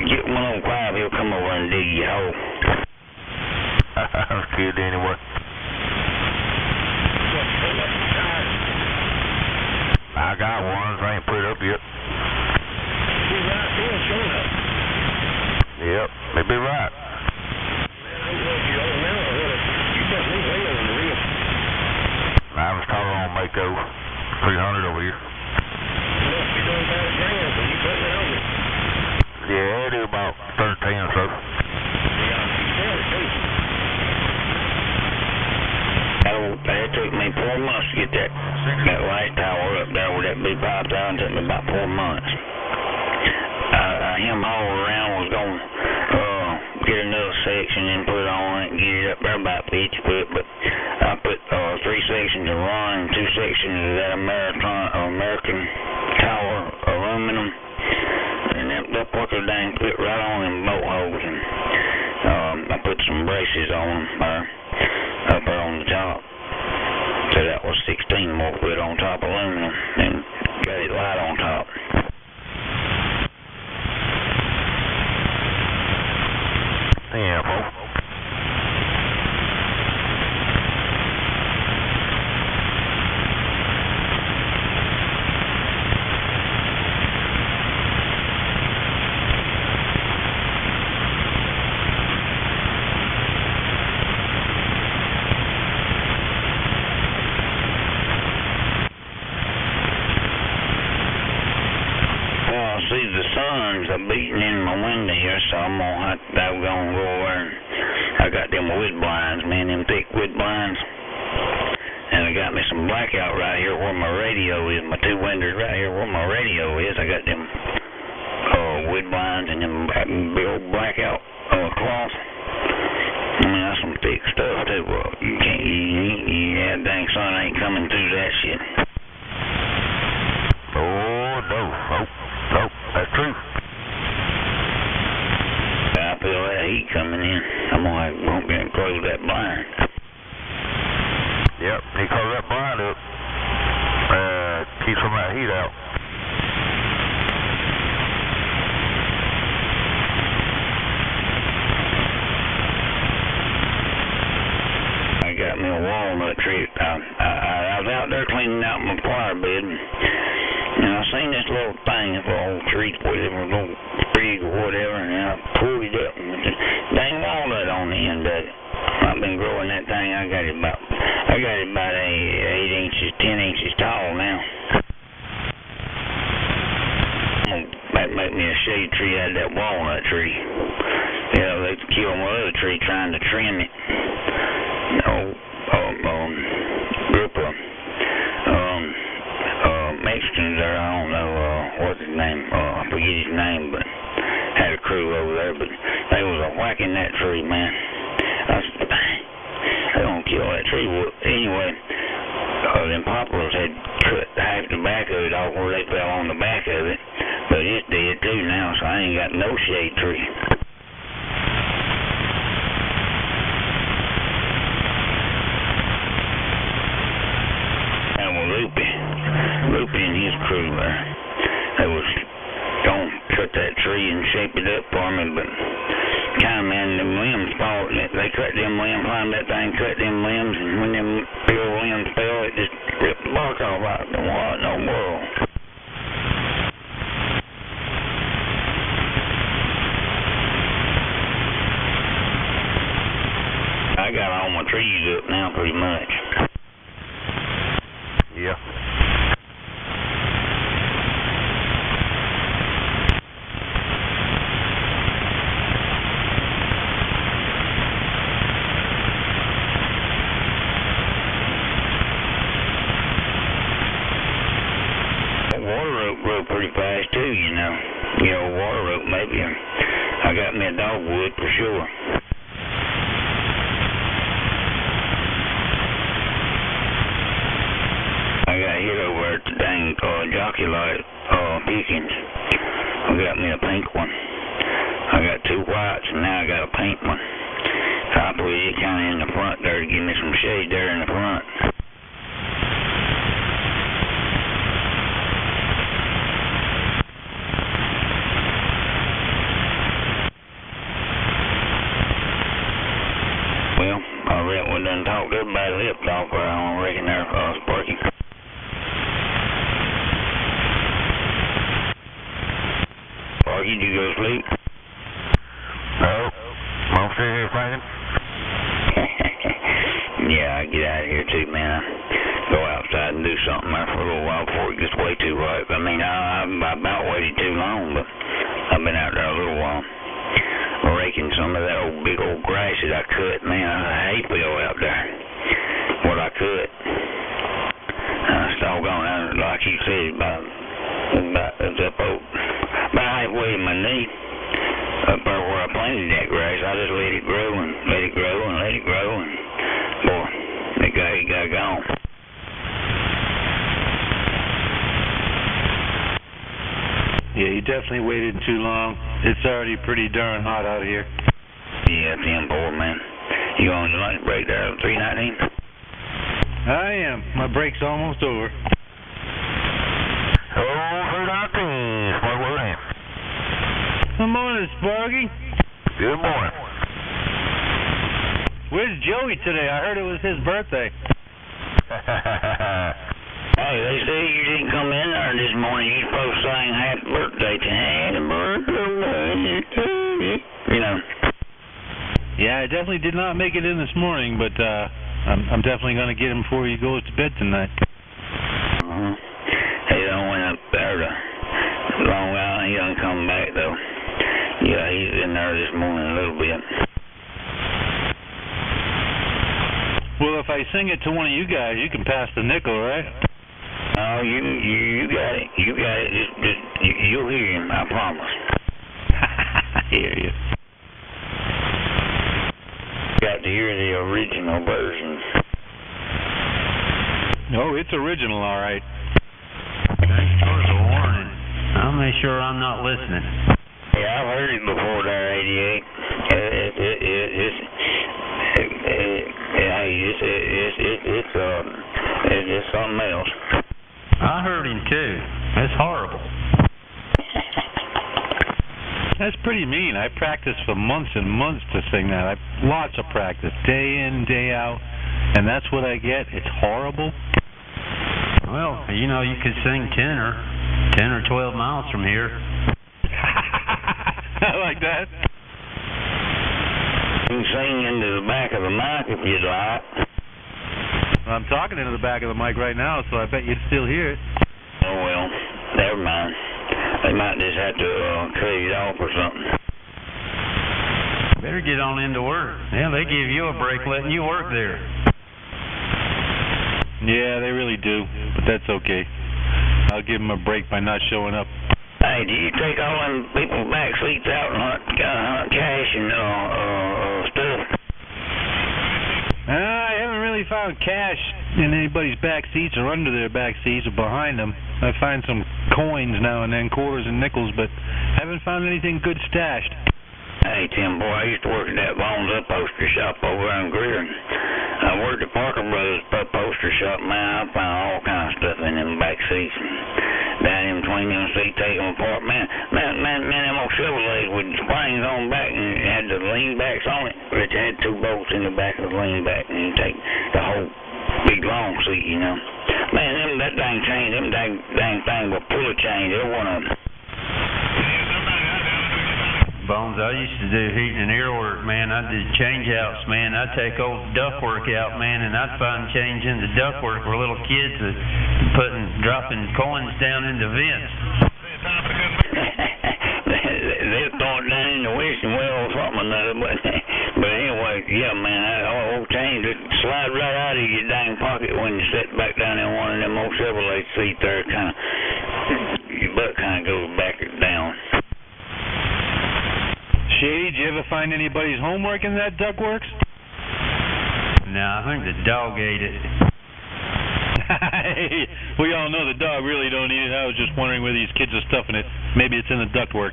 Get one on 5, he'll come over and dig your hole. I was kidding anyway. I got one, I ain't put it up yet. Yep, may be right. I was calling on Mako 300 over here. Yeah, I do about 13 or so. It took me 4 months to get that light tower up there with that big pipe down. It took me about 4 months. Him hauling around was going to get another section and put on it and get it up there about 50 foot, but I put 3 sections of run and 2 sections of that American tower aluminum, and that fucker dang fit right on them bolt holes, and I put some braces on them up there on the top. So that was 16 more foot on top of aluminum and got it light on top. Yeah, folks. See, the sun's beating in my window here, so I'm gonna go over and I got them wood blinds, man, them thick wood blinds. And I got me some blackout right here where my radio is, my 2 windows right here where my radio is. I got them wood blinds and them big old blackout cloth. I mean, that's some thick stuff too, bro. You can't, yeah, dang sun ain't coming through that shit. Oh, no, nope, that's true. I feel that heat coming in. I'm gonna go and close that blind. Yep, he closed that blind up. Keep some of that heat out. I got me a walnut tree. I was out there cleaning out my flower bed, and I seen this little thing for old tree, whatever, little twig or whatever, and I pulled it up, and there's a dang walnut on the end of it. I've been growing that thing. I got it about 8 inches, 10 inches tall now. I'm gonna make me a shade tree out of that walnut tree. Yeah, they killed my other tree trying to trim it. Group of Mexicans there, I don't know what's his name, I forget his name, but had a crew over there, but they was whacking that tree, man. I said, they don't kill that tree. Well, anyway, them poplars had cut half the back of it off where they fell on the back of it, but it's dead too now, so I ain't got no shade tree. Loopy and his crew there. They was going to cut that tree and shape it up for me, but kind of, man, them limbs fall. They cut them limbs, climbed that thing, cut them limbs, and when them big old limbs fell, it just ripped the bark off out of them. What in the world? I got all my trees up now pretty much. Yeah. Water rope grow pretty fast too, you know. Water rope maybe. I got me a dogwood for sure. bulky like Pickens. I got me a pink one. I got 2 whites, and now I got a pink one. So I put it kind of in the front there to give me some shade there in the front. Well, I reckon we done talked everybody lips off there. I don't reckon they're Sparky. Sparky, did you go to sleep? No. I'm sitting here thinking. Yeah, I get out of here too, man. Go outside and do something there for a little while before it gets way too ripe. I mean, I've about waited too long, but I've been out there a little while. Raking some of that old big old grass that I cut, man. I hate Bill out there. What I cut. It's all gone out, like you said, about halfway to my knee. Up there where I planted that grass, I just let it grow and let it grow and let it grow, and boy, it got gone. Yeah, you definitely waited too long. It's already pretty darn hot out here. Yeah, Tim, boy, man. You on your lunch break there at 3:19? I am. My break's almost over. Hello, 319. What was that? Good morning, Sparky. Good morning. Where's Joey today? I heard it was his birthday. Hey, they say you didn't come in there this morning. You supposed to sing happy birthday to happy birthday. You know. Yeah, I definitely did not make it in this morning, but I'm definitely going to get him before he goes to bed tonight. He done went up there to Long Island. He done come back, though. Yeah, he's in there this morning a little bit. Well, if I sing it to one of you guys, you can pass the nickel, right? Oh, you got it. You got it. You'll hear him, I promise. I hear you. Got to hear the original version. Oh, it's original, all right. Thanks for the warning. I'll make sure I'm not listening. Yeah, I've heard it before there, 88. It's something else. I heard him too. It's horrible. That's pretty mean. I practiced for months and months to sing that. Lots of practice, day in, day out, and that's what I get. It's horrible. Well, you know, you could sing 10 or 12 miles from here. I like that. You can sing into the back of the mic if you'd like. I'm talking into the back of the mic right now, so I bet you'd still hear it. Oh, well, never mind. They might just have to cut it off or something. Better get on into work. Yeah, they give you a break letting you work there. Yeah, they really do, but that's okay. I'll give them a break by not showing up. Hey, do you take all them people's back seats out and hunt cash and stuff? I haven't really found cash in anybody's back seats or under their back seats or behind them. I find some coins now and then, quarters and nickels, but haven't found anything good stashed. Hey, Tim, boy, I used to work at that Bones upholstery shop over there in Greer. I worked at Parker Brothers upholstery shop. Man, I found all kinds of stuff in them back seats. Down in between them seats, take them apart. Man, them old Chevrolets with springs on back and it had the lean backs on it. Which had 2 bolts in the back of the lean back, and you take the whole big long seat, you know. Man, that dang chain, them dang thing will pull a chain. They're one of them. Bones, I used to do heating and air work, man. I did change-outs, man. I'd take old ductwork out, man, and I'd find change in the ductwork where little kids are dropping coins down in the vents. They'll throw it down in the wishing well or something or another, but anyway, yeah, man, that old chain just slide right out of your dang pocket when you sit back down in one of them old Chevrolet seats there. Your butt kind of goes back and down. Shady, did you ever find anybody's homework in that ductworks? No, I think the dog ate it. We all know the dog really don't eat it. I was just wondering where these kids are stuffing it. Maybe it's in the ductwork.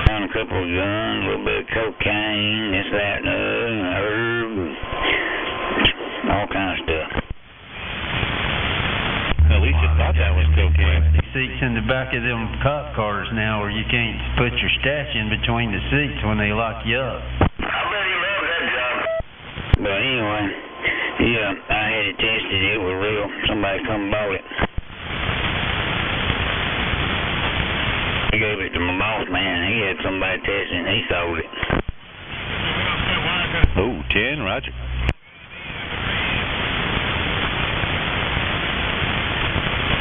Found a couple of guns, a little bit of cocaine, this, that, and herb, all kind of stuff. At least you thought that was cocaine. Seats in the back of them cop cars now where you can't put your stash in between the seats when they lock you up. But anyway, yeah, I had it tested. It was real. Somebody come bought it. I gave it to my boss man. He had somebody test it and he sold it. Oh, 10, roger.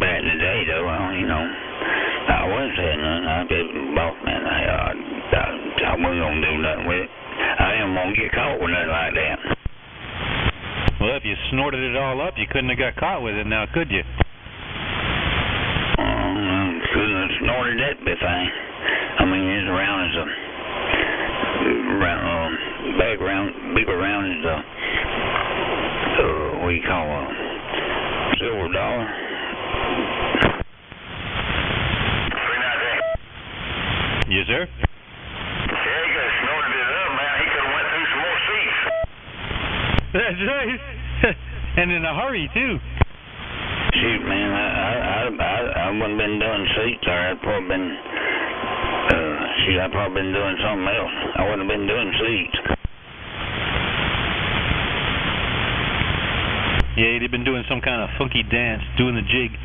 Back in the day, though, I wasn't saying nothing. I gave it to my boss man. I wasn't going to do nothing with it. I didn't want to get caught with nothing like that. Well, if you snorted it all up, you couldn't have got caught with it now, could you? Couldn't have snorted that big thing. I mean, it's round as a bigger round as a what do you call a silver dollar? Yes, sir. Yeah, he could have snorted it up, man. He could have went through some more seats. That's right. And in a hurry, too. Shoot, man, I wouldn't been doing seats, or I'd probably been, I'd probably been doing something else. I wouldn't have been doing seats. Yeah, he'd have been doing some kind of funky dance, doing the jig.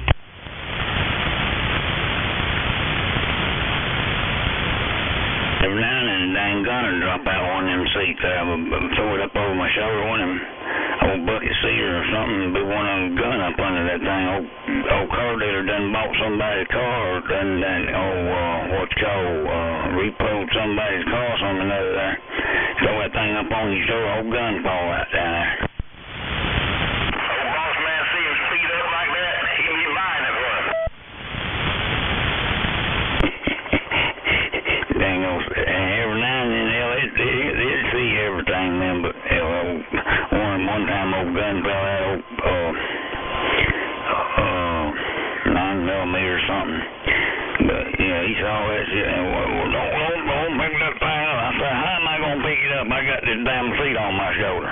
Every now and then, a dang gun would drop out one of them seats there. I would throw it up over my shoulder, one of them old bucket seater or something, be one of them gun up under that thing. Old car dealer done bought somebody's car, or done repoed somebody's car or something or another there. Throw that thing up on your shoulder, old gun fall out down there. Old boss man see him speed up like that, he'd be buying it for him. Dang old, every now and then, they'd see everything, man, but one time old gun fell out, 9mm or something. But, yeah, he saw that shit and, don't pick that thing up. I said, how am I going to pick it up? I got this damn seat on my shoulder.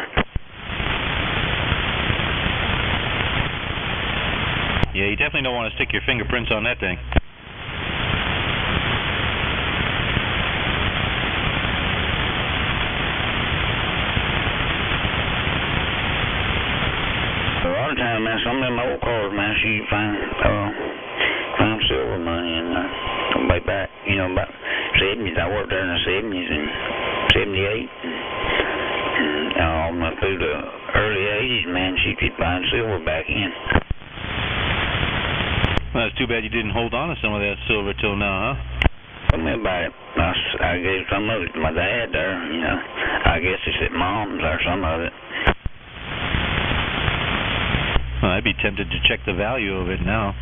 Yeah, you definitely don't want to stick your fingerprints on that thing. A lot of times, man, some of them old cars, man, you find silver money and way back, about 70s. I worked there in the 70s and 78 and all up through the early 80s, man, you could find silver back in. Well, it's too bad you didn't hold on to some of that silver till now, huh? Tell me about it. I gave some of it to my dad there, I guess it's at Mom's or some of it. Well, I'd be tempted to check the value of it now.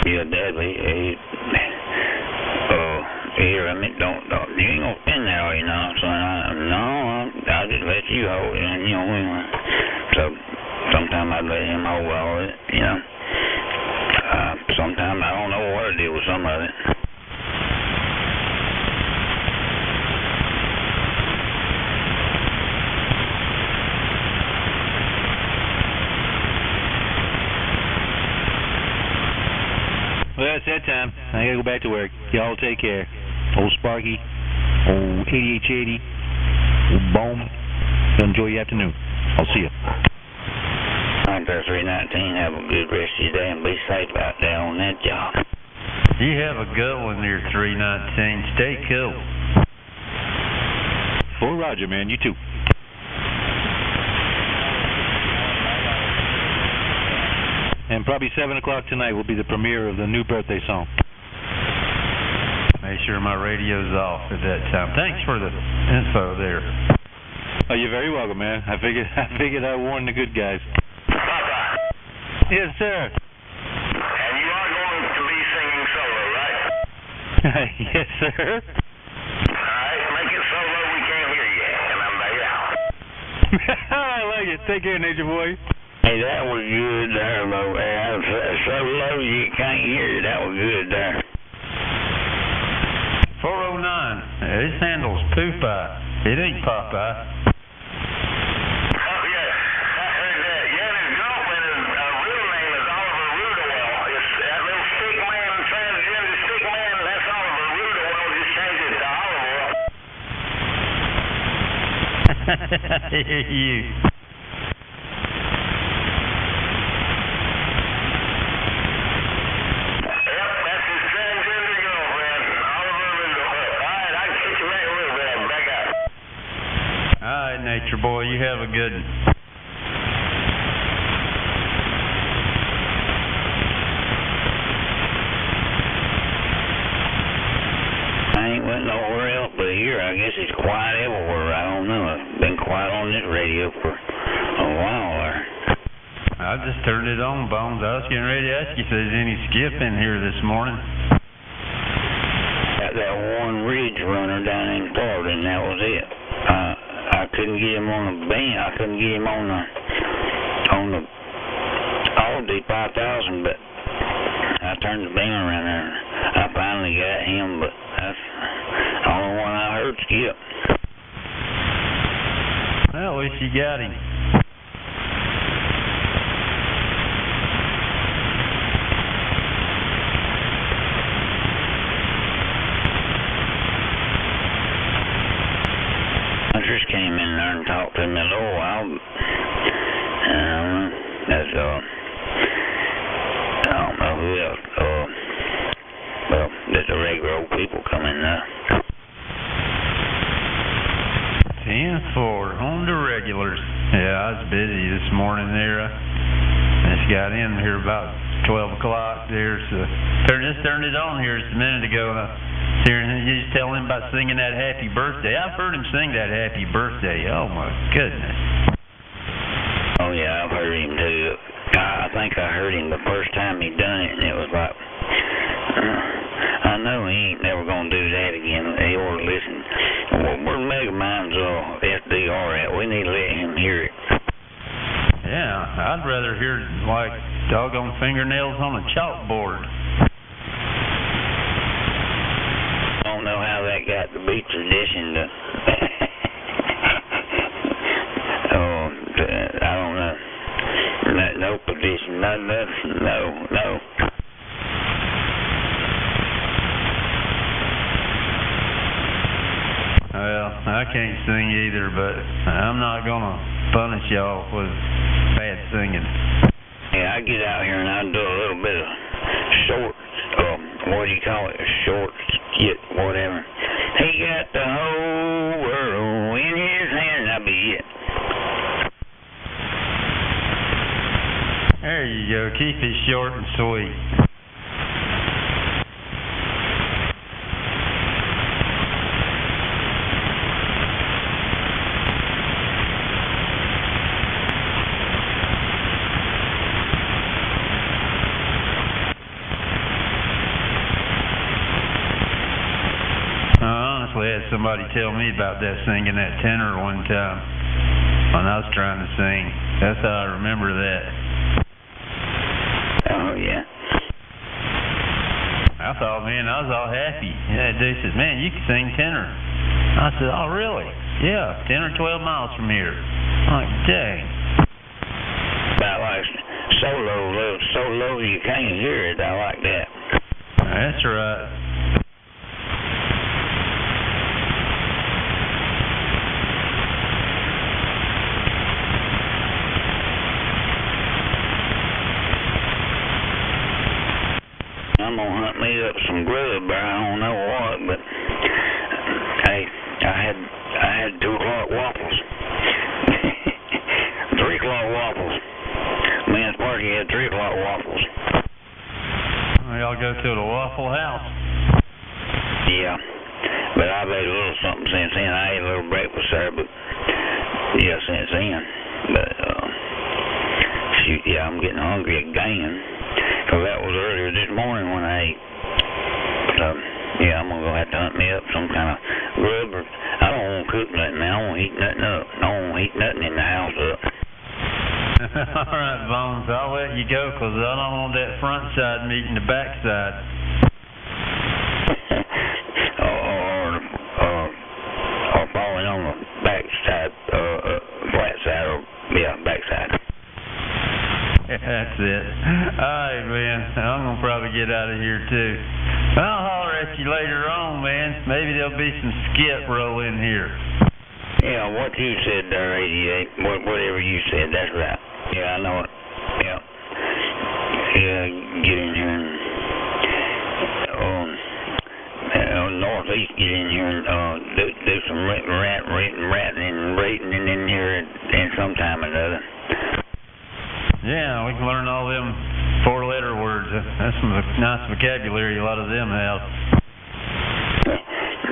Yeah, Dad, here, I mean, don't, you ain't gonna spend that, are you, now, son? No, I'll just let you hold it, and, so, sometimes I'd let him hold all of it, sometimes I don't know what to do with some of it. Well, it's that time. I gotta go back to work. Y'all take care. Old Sparky, old 8880, old Bowman. Enjoy your afternoon. I'll see you. 319, have a good rest of your day and be safe out there on that job. You have a good one there, 319. Stay cool. For Roger, man. You too. And probably 7 o'clock tonight will be the premiere of the new birthday song. Make sure my radio's off at that time. Thanks for the info there. Oh, you're very welcome, man. I figured I warned the good guys. Yes, sir. And you are going to be singing solo, right? Yes, sir. All right, make it solo. We can't hear you. And I'm back. I like it. Take care, Nature Boy. Hey, that was good there, though. So low you can't hear it. That was good there. 409. This handle's Popeye. It ain't Popeye. I hear you. Alright, Nature Boy, you have a good one. I ain't went nowhere else but here. I guess it's quiet everywhere. I don't know. I've been quiet on this radio for a while there. I just turned it on, Bones. I was getting ready to ask you if there's any skip in here this morning. Got that one ridge runner down in Florida, and that was it. I couldn't get him on the band. I couldn't get him on the Aldi 5000, but I turned the band around there. I finally got him, but that's the only one I heard skip. Well, at least you got him. I just came in there and talked to him a little while. That's I don't know who else. Well, there's the regular old people coming now. 10-4 on the regulars. Yeah, I was busy this morning there. I just got in here about 12 o'clock there, so just turned it on here just a minute ago. You just tell him about singing that happy birthday. I've heard him sing that happy birthday. Oh my goodness. Oh yeah, I've heard him too. I think I heard him the first time he done it, and it was like, I know he ain't never gonna do that again. He ought to listen. Where's Megamind's SDR at? We need to let him hear it. Yeah, I'd rather hear like doggone fingernails on a chalkboard. I don't know how that got to be tradition. I don't know. No tradition. Nothing. No. Well, I can't sing either, but I'm not gonna punish y'all with bad singing. Yeah, I get out here and I do a little bit of short, what do you call it? Short skit, whatever. He got the whole world in his hand, that'll be it. There you go. Keep it short and sweet. I had somebody tell me about that singing that tenor one time when I was trying to sing. That's how I remember that. Oh, yeah. I thought, man, I was all happy. Yeah, dude said, man, you can sing tenor. I said, oh, really? Yeah, 10 or 12 miles from here. I'm like, dang. About like so low you can't hear it. I like that. That's right. I'm gonna hunt me up some grub there. I don't know what, but hey, I had 2 o'clock waffles. 3 o'clock waffles. Me and Sparky had 3 o'clock waffles. Y'all go to the Waffle House. Yeah, but I've ate a little something since then. I ate a little breakfast there, but yeah, since then. But shoot, yeah, I'm getting hungry again. Cause that was earlier this morning when I ate. Yeah, I'm gonna have to hunt me up some kind of grub. I don't want to cook nothing. I don't want to heat nothing up. I don't want to don't heat nothing in the house up. All right, Bones, I'll let you go because I don't want that front side meeting the back side. or falling on the back side, flat side, or, back side. That's it. All right, man. I'm going to probably get out of here, too. I'll holler at you later on, man. Maybe there'll be some skip roll in here. Yeah, what you said there, 88, whatever you said, that's right. Yeah, I know it. Yeah. Yeah, get in here and northeast, get in here and do some ratting and rating in here at some time or another. Yeah, we can learn all them four-letter words. That's some nice vocabulary a lot of them have.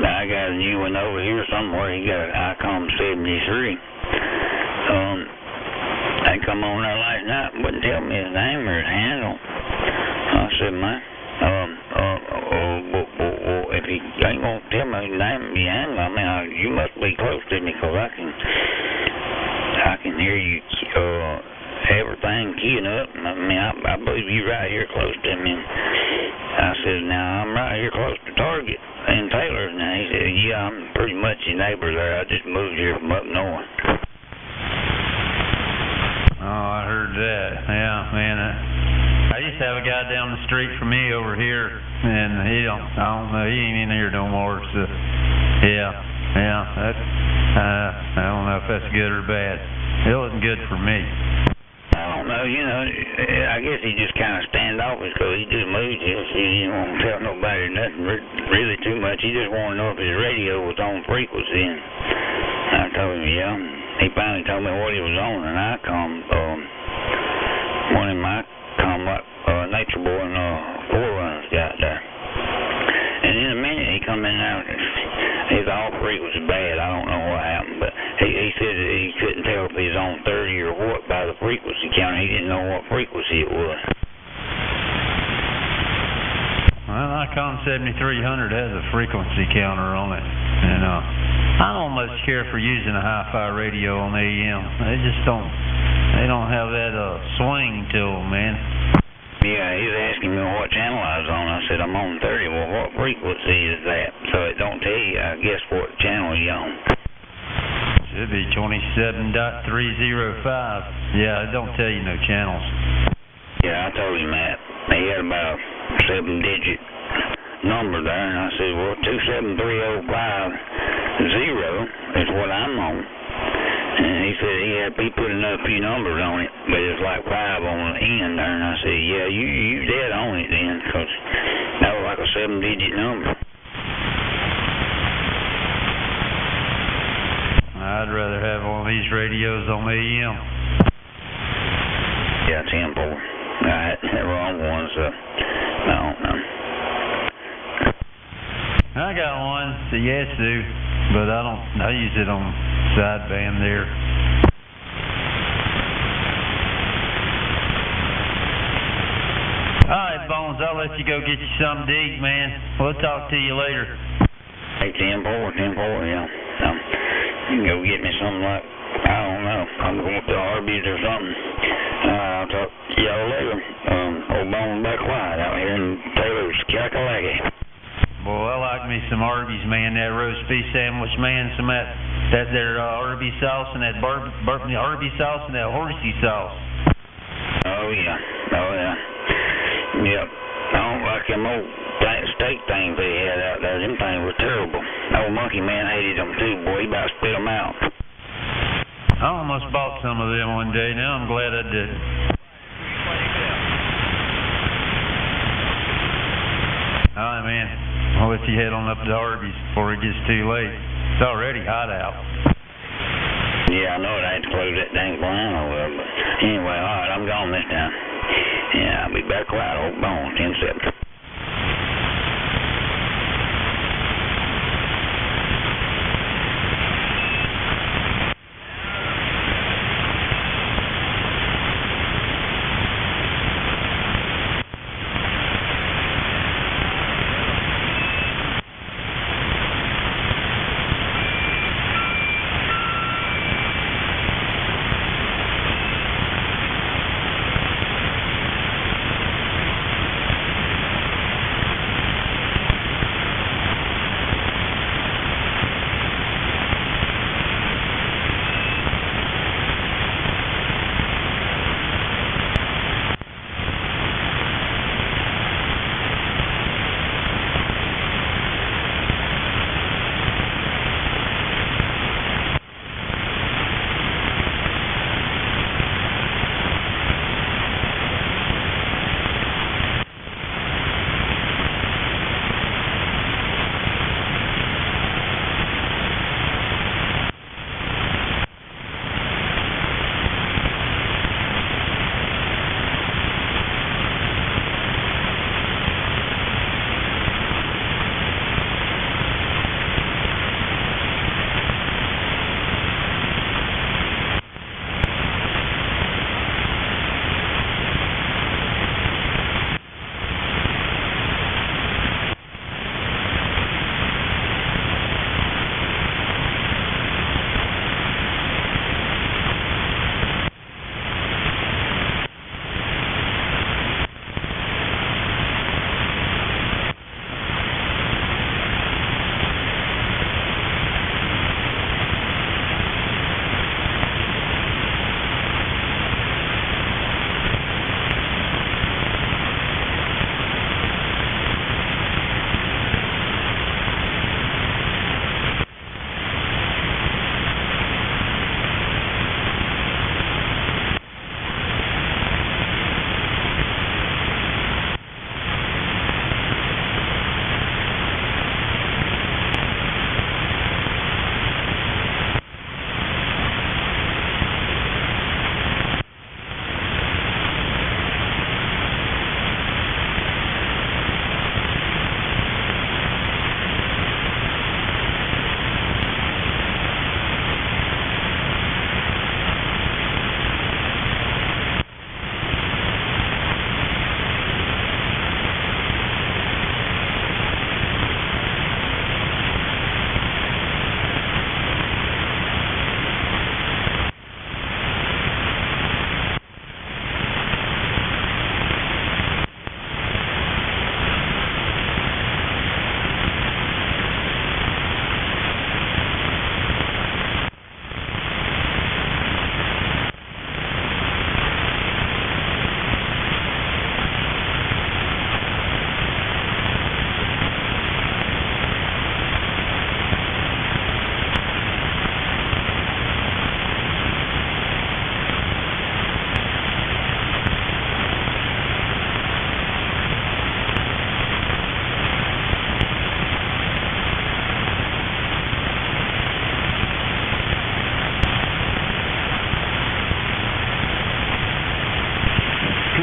I got a new one over here somewhere. He got an ICOM 73. I come on there last night and wouldn't tell me his name or his handle. I said, man, if he ain't gonna tell me his name and his handle, I mean, you must be close to me because I can hear you everything keying up. I mean, I believe you right here close to me. I said, now I'm right here close to Target in Taylor. Now he said, yeah, I'm pretty much your neighbor there. I just moved here from up north. Oh, I heard that. Yeah, man. I used to have a guy down the street from me over here, and I don't know, he ain't in here no more. So, yeah, I don't know if that's good or bad. It wasn't good for me. I don't know, I guess he just kind of standoffish because he just moved here. So he didn't want to tell nobody nothing really too much. He just wanted to know if his radio was on frequency. And I told him, yeah. He finally told me what he was on, and I one of my Nature Boy and Forerunners got there. And in a minute he come in there, his off frequency bad. I don't know what happened, but he said that he couldn't tell if he was on 30 or what by the frequency counter. He didn't know what frequency it was. Well, ICOM 7300 has a frequency counter on it, and I don't much care for using a hi-fi radio on AM. They don't have that swing to them, man. Yeah, he was asking me what channel I was on. I said, I'm on 30. Well, what frequency is that? So it don't tell you, I guess, what channel you're on. Should be 27.285. Yeah, it don't tell you no channels. Yeah, I told him that. He had about a 7-digit number there, and I said, well, 27305 is what I'm on. And he said he put another few numbers on it, but it's like 5 on the end there. And I said, yeah, you dead on it then, because that was like a 7-digit number. I'd rather have one of these radios on AM. Yeah, 10-4. I had the wrong one, so I don't know. I got one, the Yasu, but I use it on sideband there. Alright, Bones, I'll let you go get you something to eat, man. We'll talk to you later. Hey, 10-4, yeah. You can go get me something like, I don't know, I'm going to Arby's or something. I'll talk to y'all later. Old Bones back quiet out here in Taylor's Kakalaki. Boy, I like me some Arby's, man. That roast beef sandwich, man. Some that their Arby's sauce and that Arby's sauce and that horsey sauce. Oh yeah. Yep. I don't like them old steak things they had out there. Them things were terrible. Old Monkey Man hated them too, boy. He about spit them out. I almost bought some of them one day. Now I'm glad I didn't. All right, man. I'll let you head on up to Arby's before it gets too late. It's already hot out. Yeah, I know it. I had to close that dang blind over. But anyway, all right, I'm gone this time. Yeah, I'll be back quiet, old Bones, 10-7.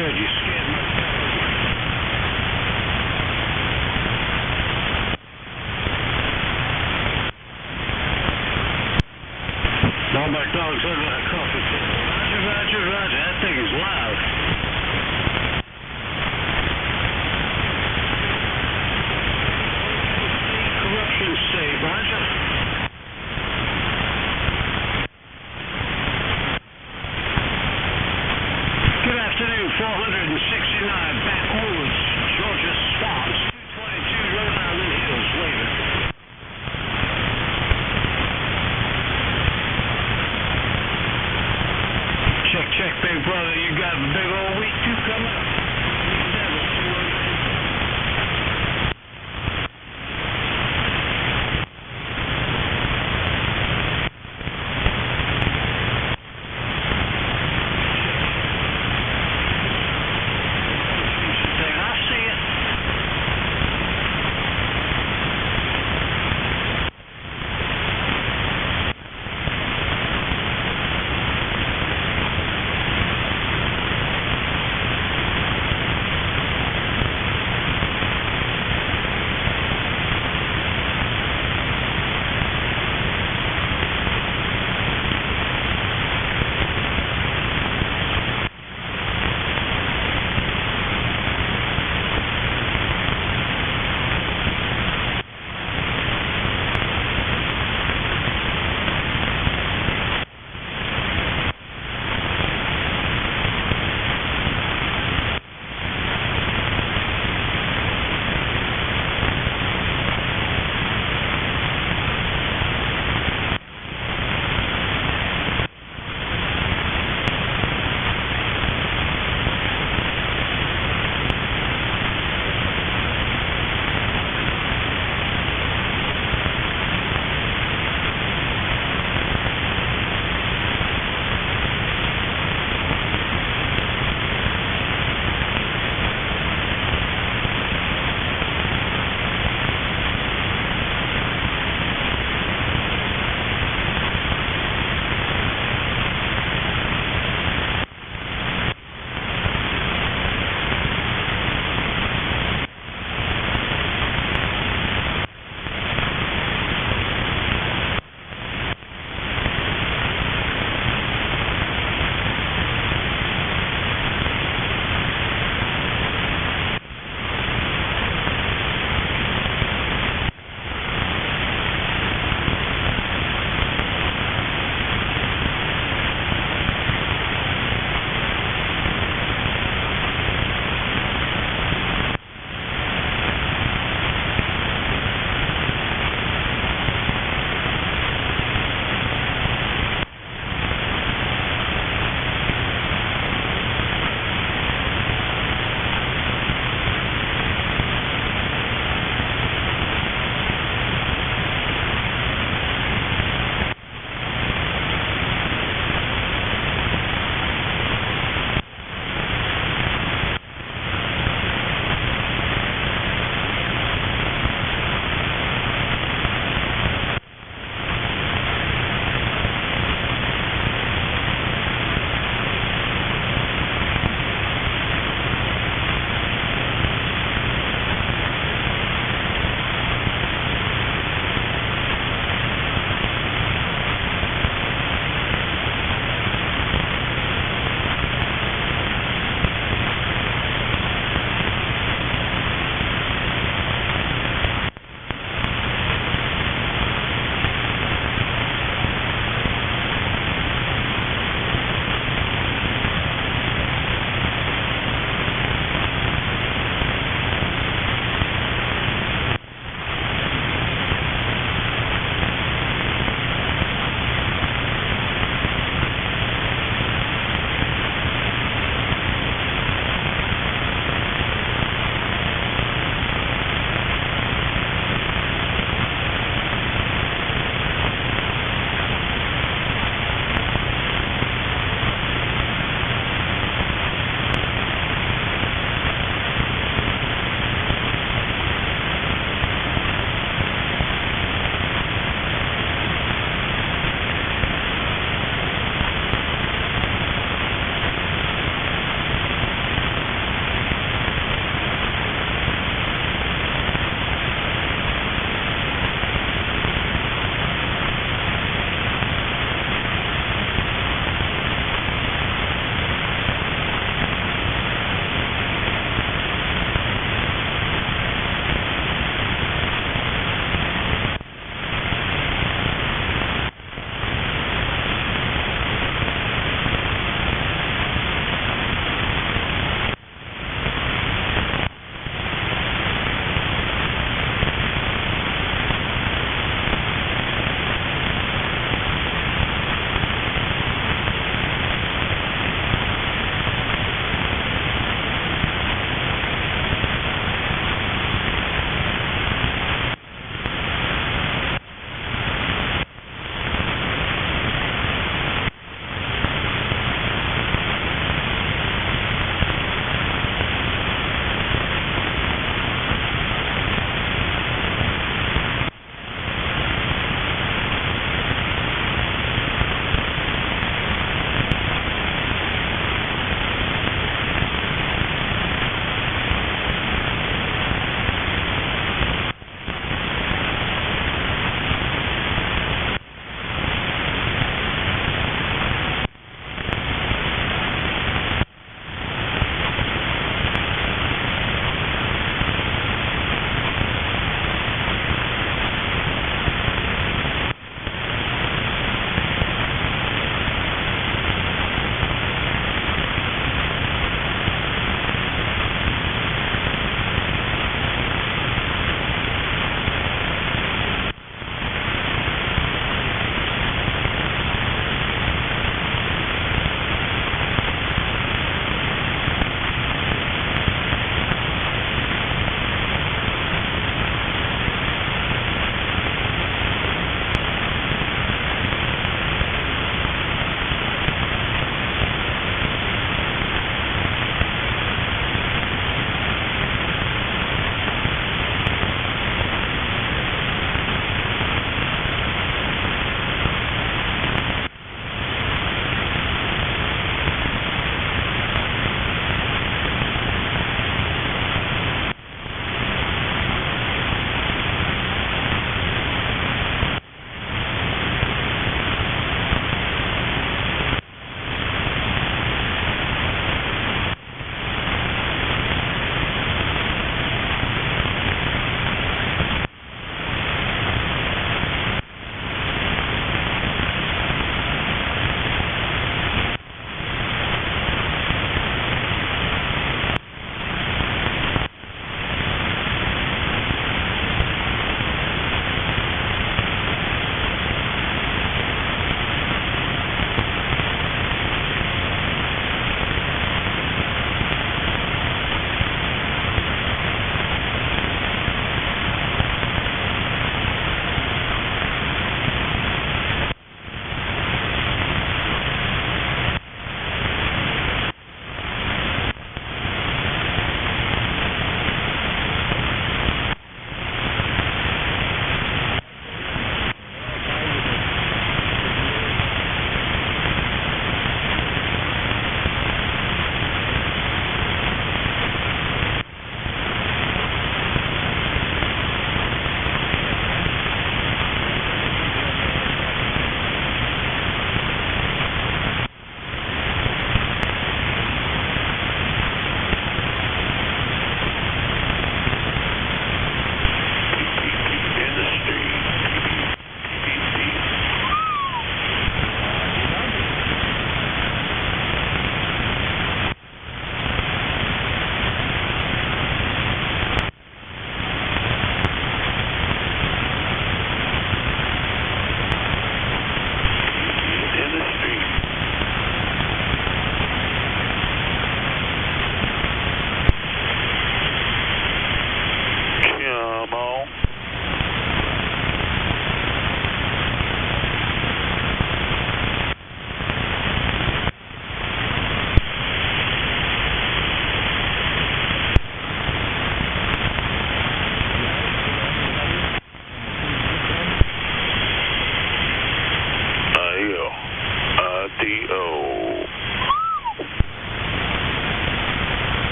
good. You scared my fellas. All my dogs under that coffee table. Roger, roger, roger. That thing is loud. Corruption state, roger. Good afternoon, 469 Backwoods, Georgia Swamps, 222 Rhode Island Hills, later. Check, big brother, you got a big old week too coming up.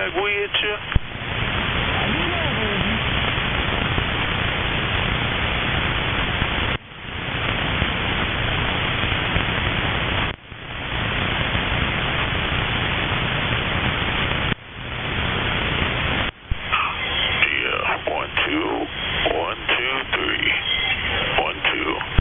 back with you? Yeah, 1, 2, 1, 2, 3. 1, 2.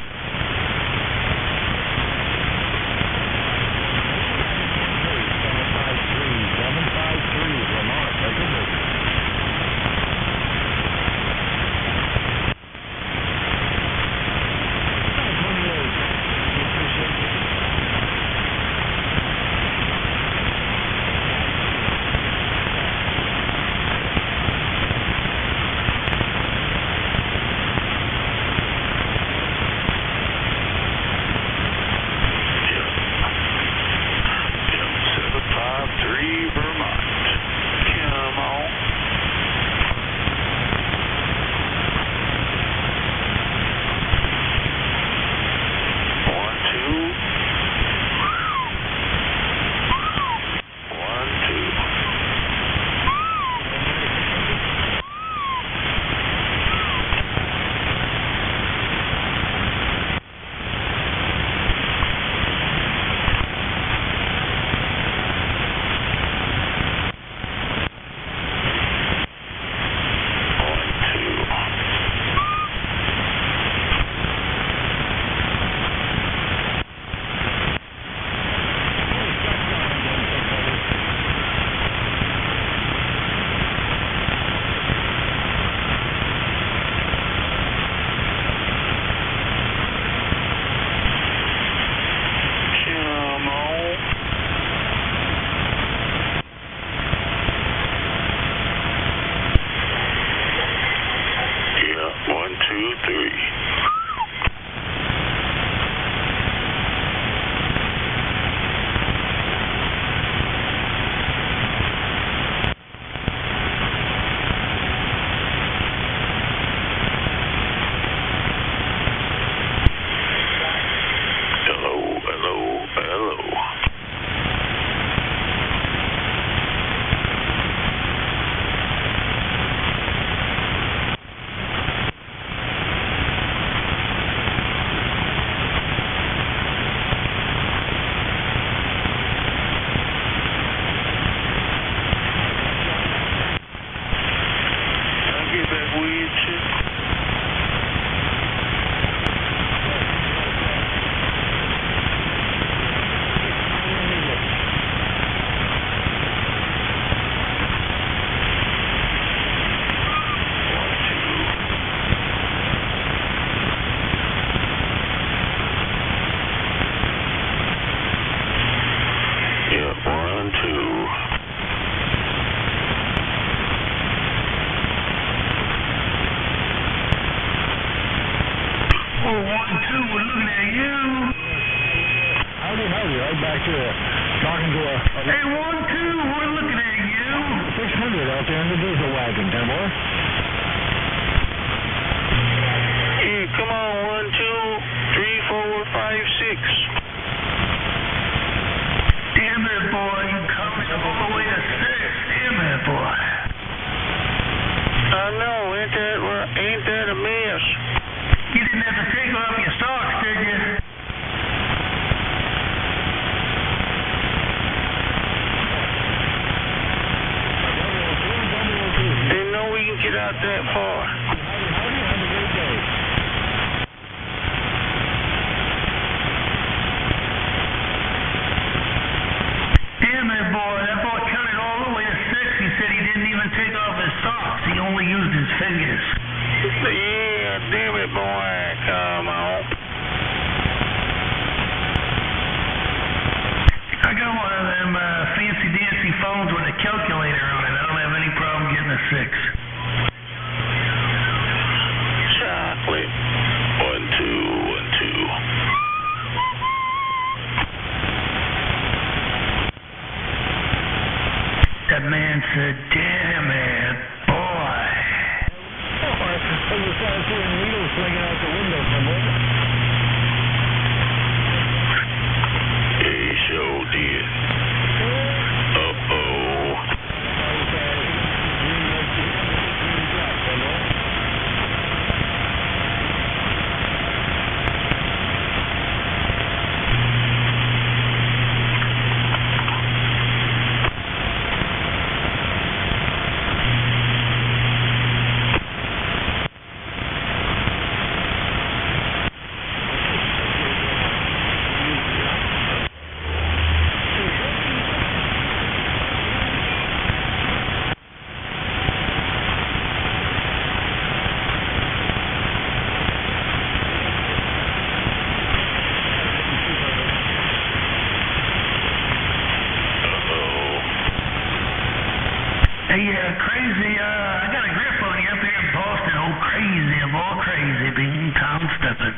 Hey, crazy, I got a grip on you up here in Boston. Oh, crazy of all crazy, being Tom Steppin.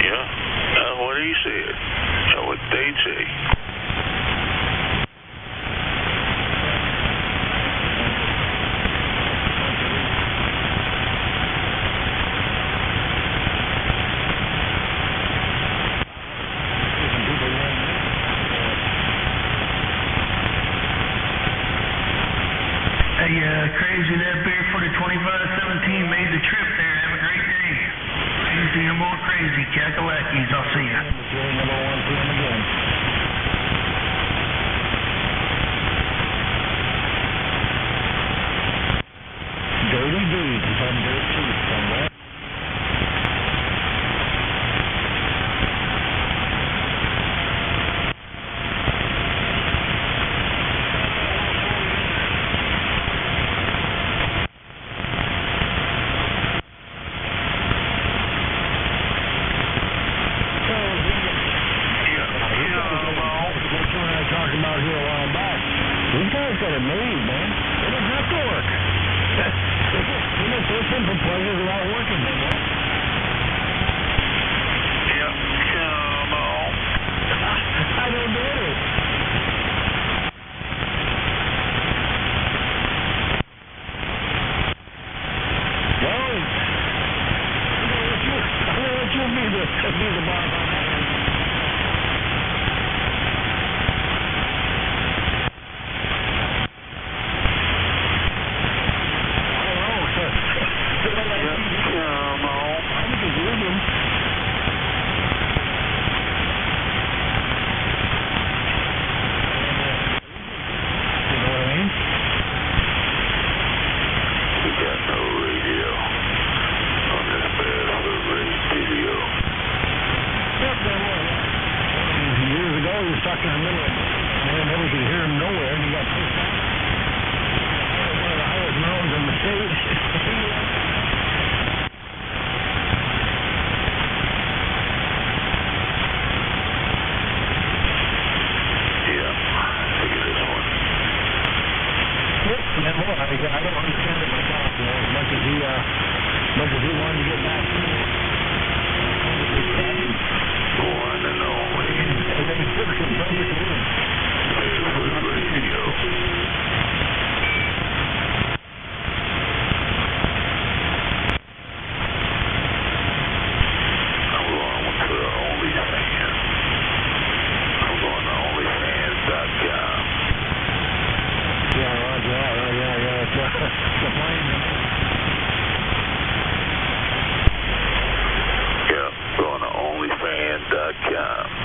Yeah, that's what he said. That's what they say. Crazy, that beer for the 2517 made the trip there. Have a great day. Crazy and more crazy. Kakalakis, I'll see ya. Dirty deeds from Dirt Chief somewhere. Yeah, going to onlyfans.com.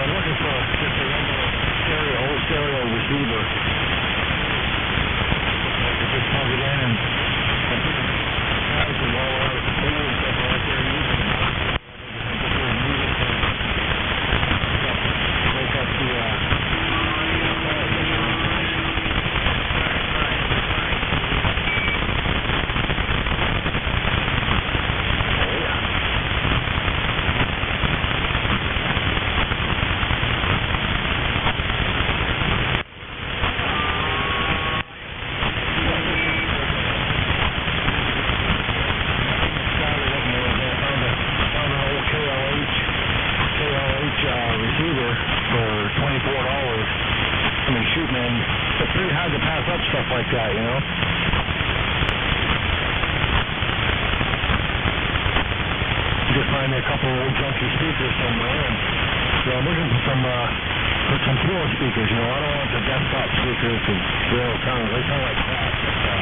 I'm looking for just a regular stereo receiver. I could just plug it in and have some all out of the pool and stuff right there using it. Break up the receiver for $24. I mean, shoot, man, it's pretty hard to pass up stuff like that, you know? Just find me a couple of old junky speakers somewhere, and so I'm looking for some floor speakers, you know? I don't want the desktop speakers because they sound like crap. But,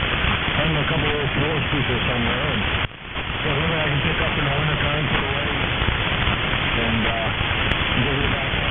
find me a couple of old floor speakers somewhere, and so maybe I can pick up in the wintertime for the wedding, and give it back up.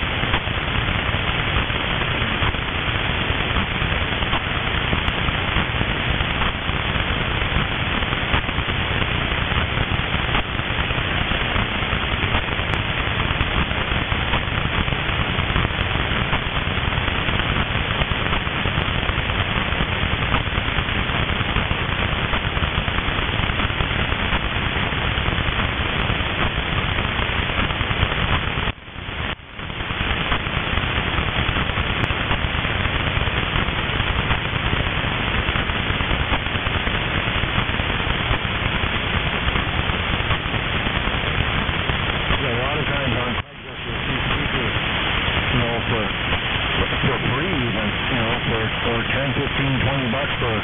For 10, 15, 20 bucks for a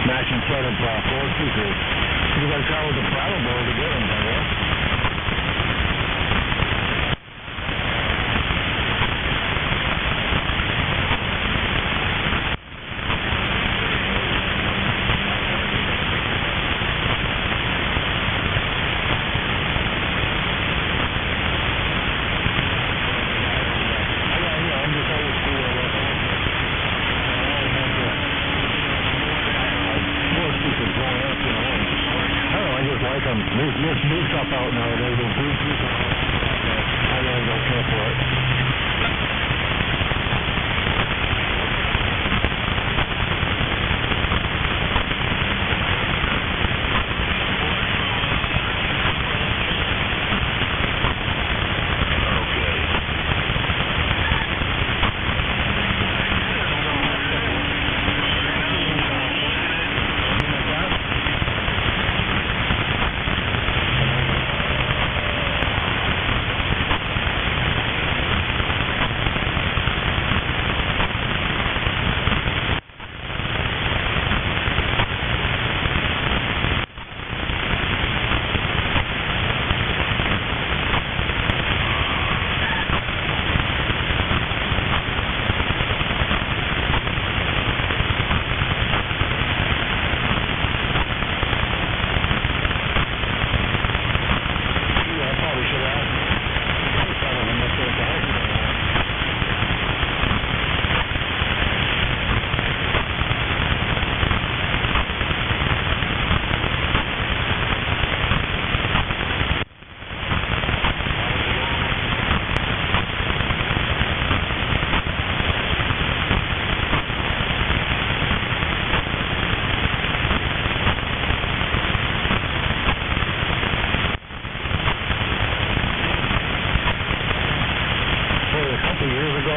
matching set of floor speakers. You got to travel to Brattleboro to get them, I guess. There's new stuff out nowadays with Bluetooth and all that. I really don't care for it.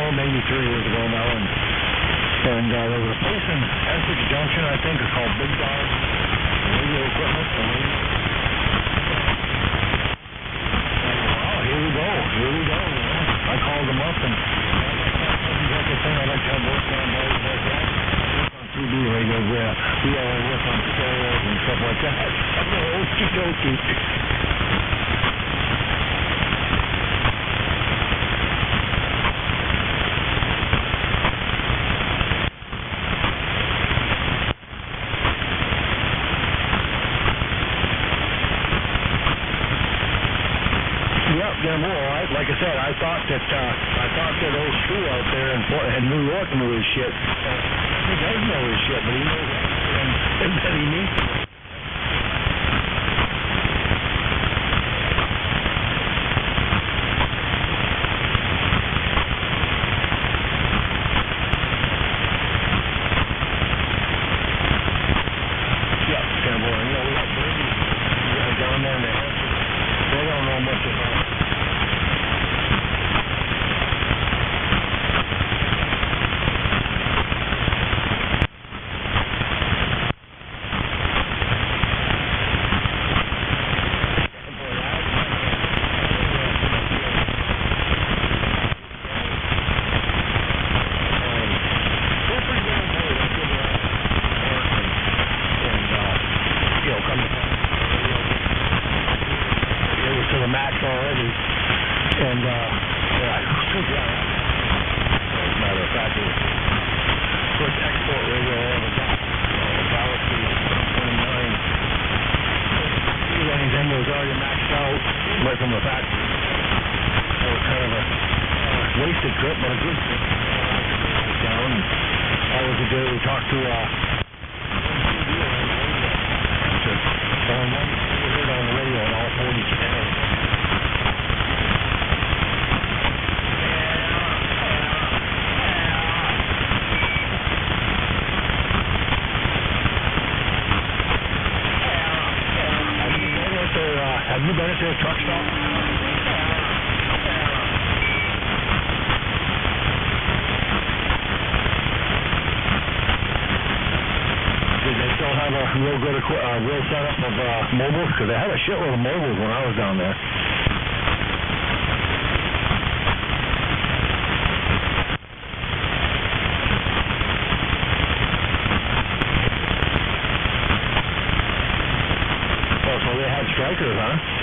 Maybe 3 years ago now, and there was a place in Essex Junction, I think, it's called Big Dog Radio Equipment. Oh, here we go. You know. I called them up, and that's the thing I like to have work on boys like that. On CD radios, we all work on stereos and stuff like that. Okie dokie. Get them all right. Like I said, thought that old Stu out there in New York knew his shit. He does know his shit, but he knows and that he needs to. Have you been to a truck stop? Did they still have a real good real setup of mobiles? Because they had a shitload of mobiles when I was down there. So they had strikers, huh?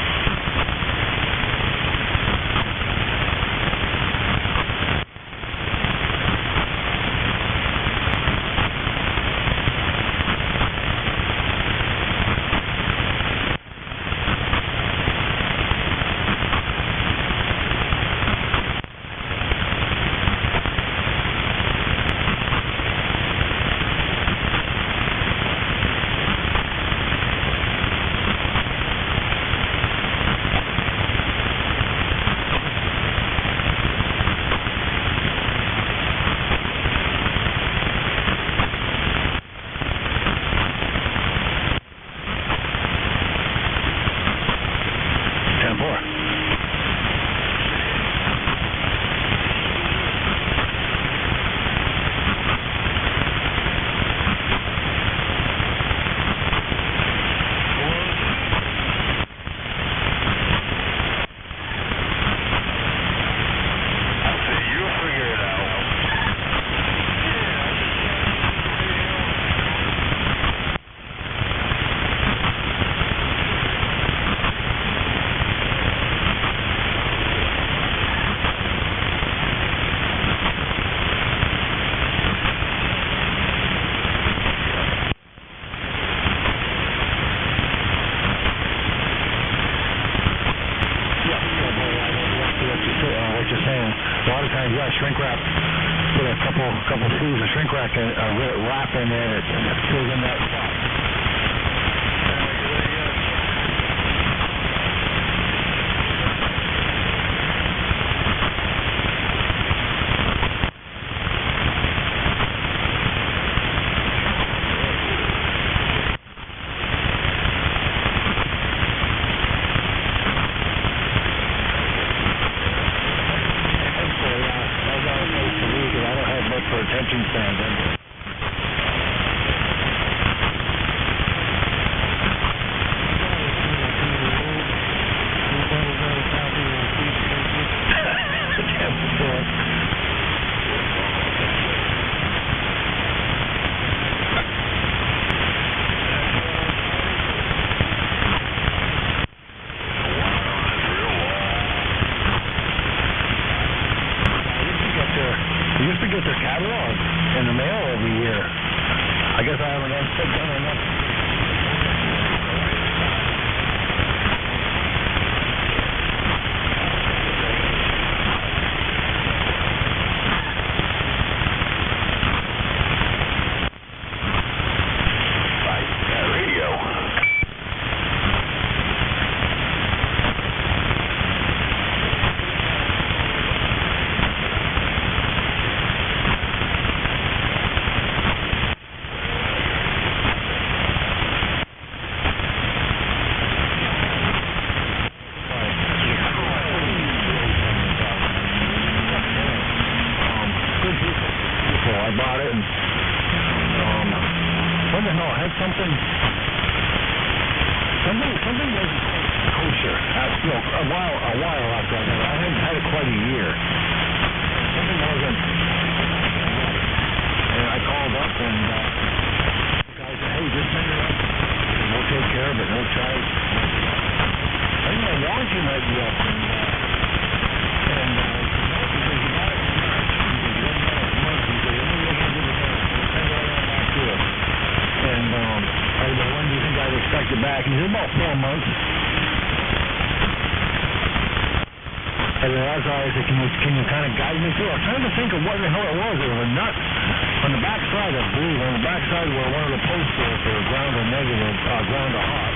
Shrink wrap, put a couple screws of shrink wrap in there and it fills in that spot. bought it, and what the hell? I had something wasn't kosher. A while after I got it. I hadn't had it quite a year. Something wasn't. And I called up, and the guy said, "Hey, just send it up. We'll take care of it. No charge." I think my warranty might be up, and no, because you got it in March. Because you got it in March. He said, "Let me look into the bill. We'll send it right on back to you." And I said, "When do you think I'd expect it back?" He said, "About 4 months." And then that's why I said, can you kind of guide me through? I was trying to think of what the hell it was. There was a nut on the back side, I believe, on the back side where one of the posts were for ground or negative, ground or hot.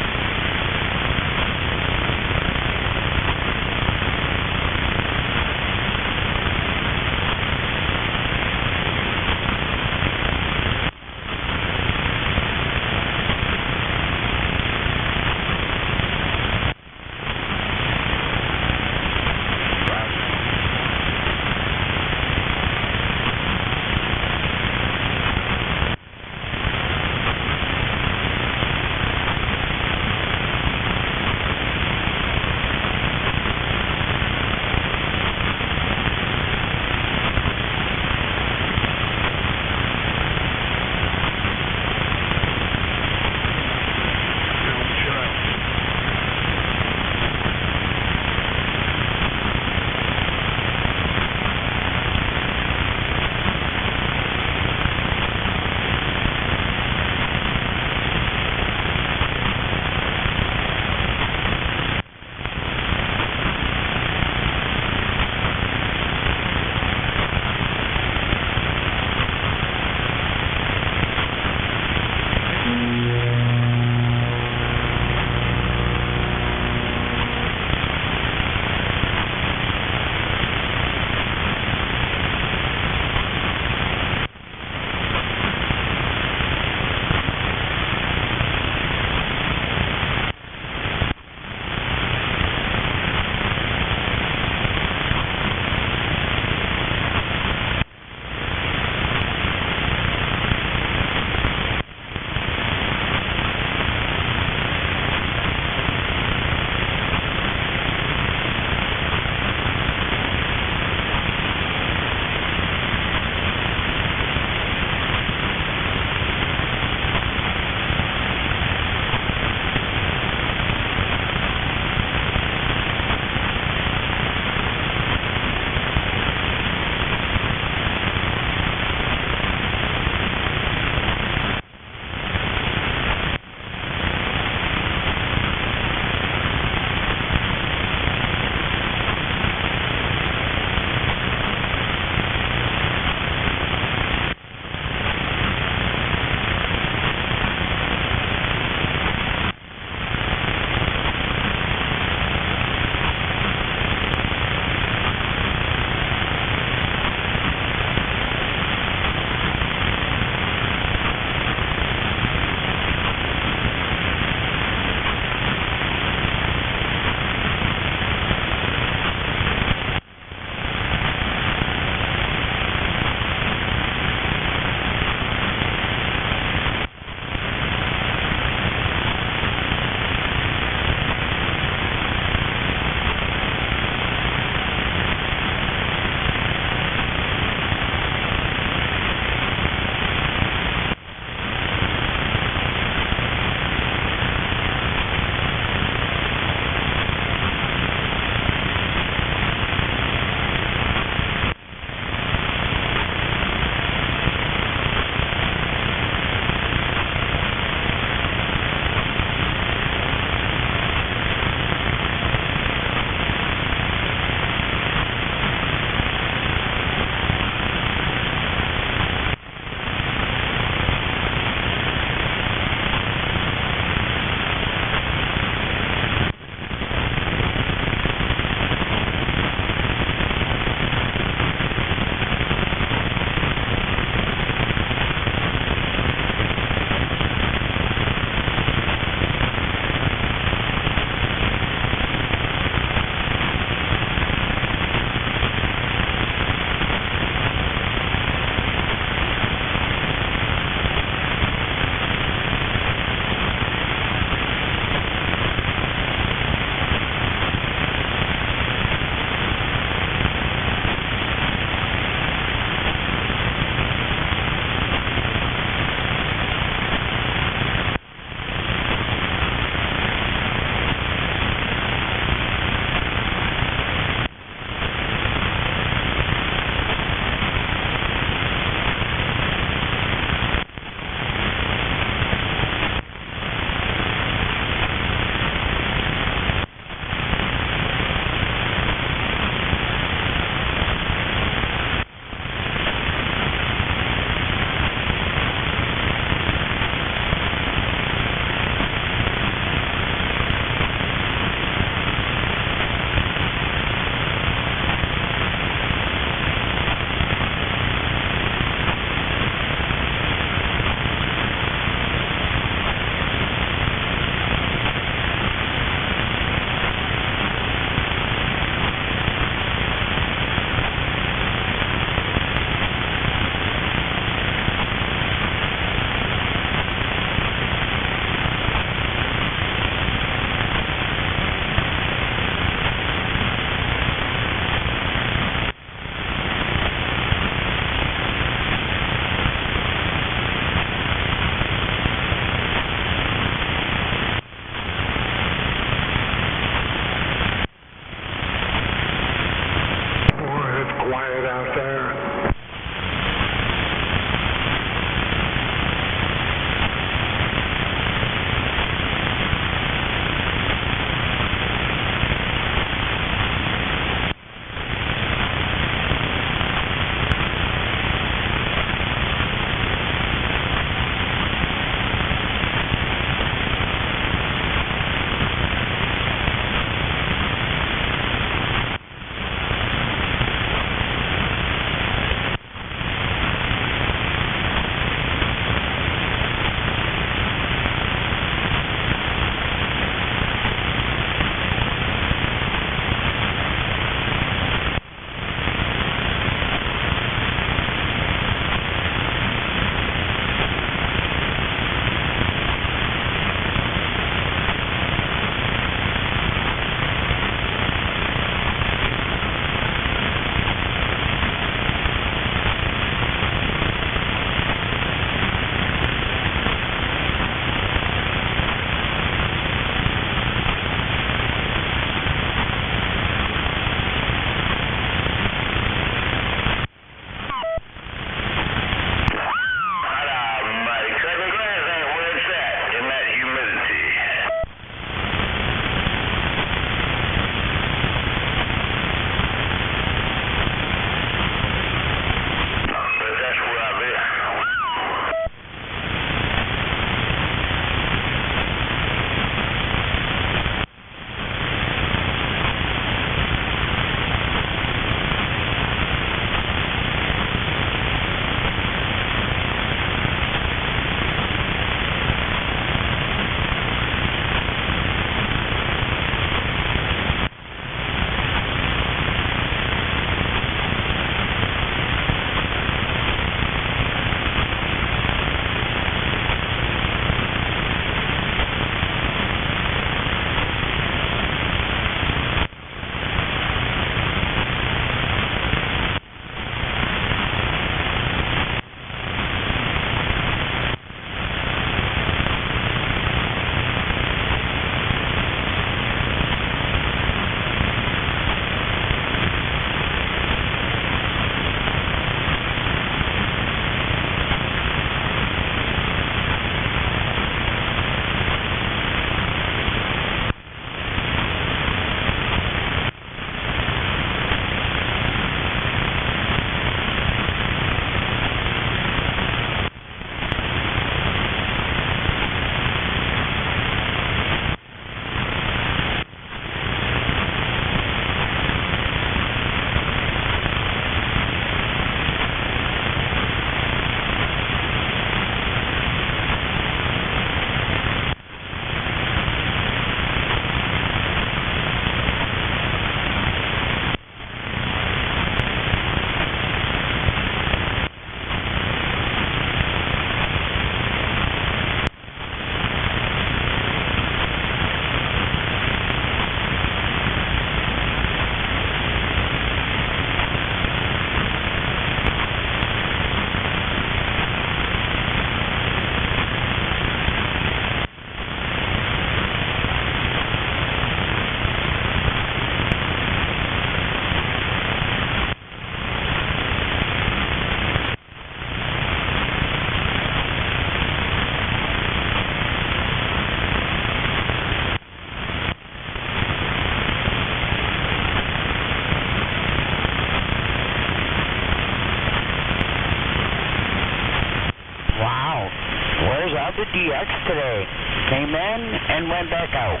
DX today. Came in and went back out.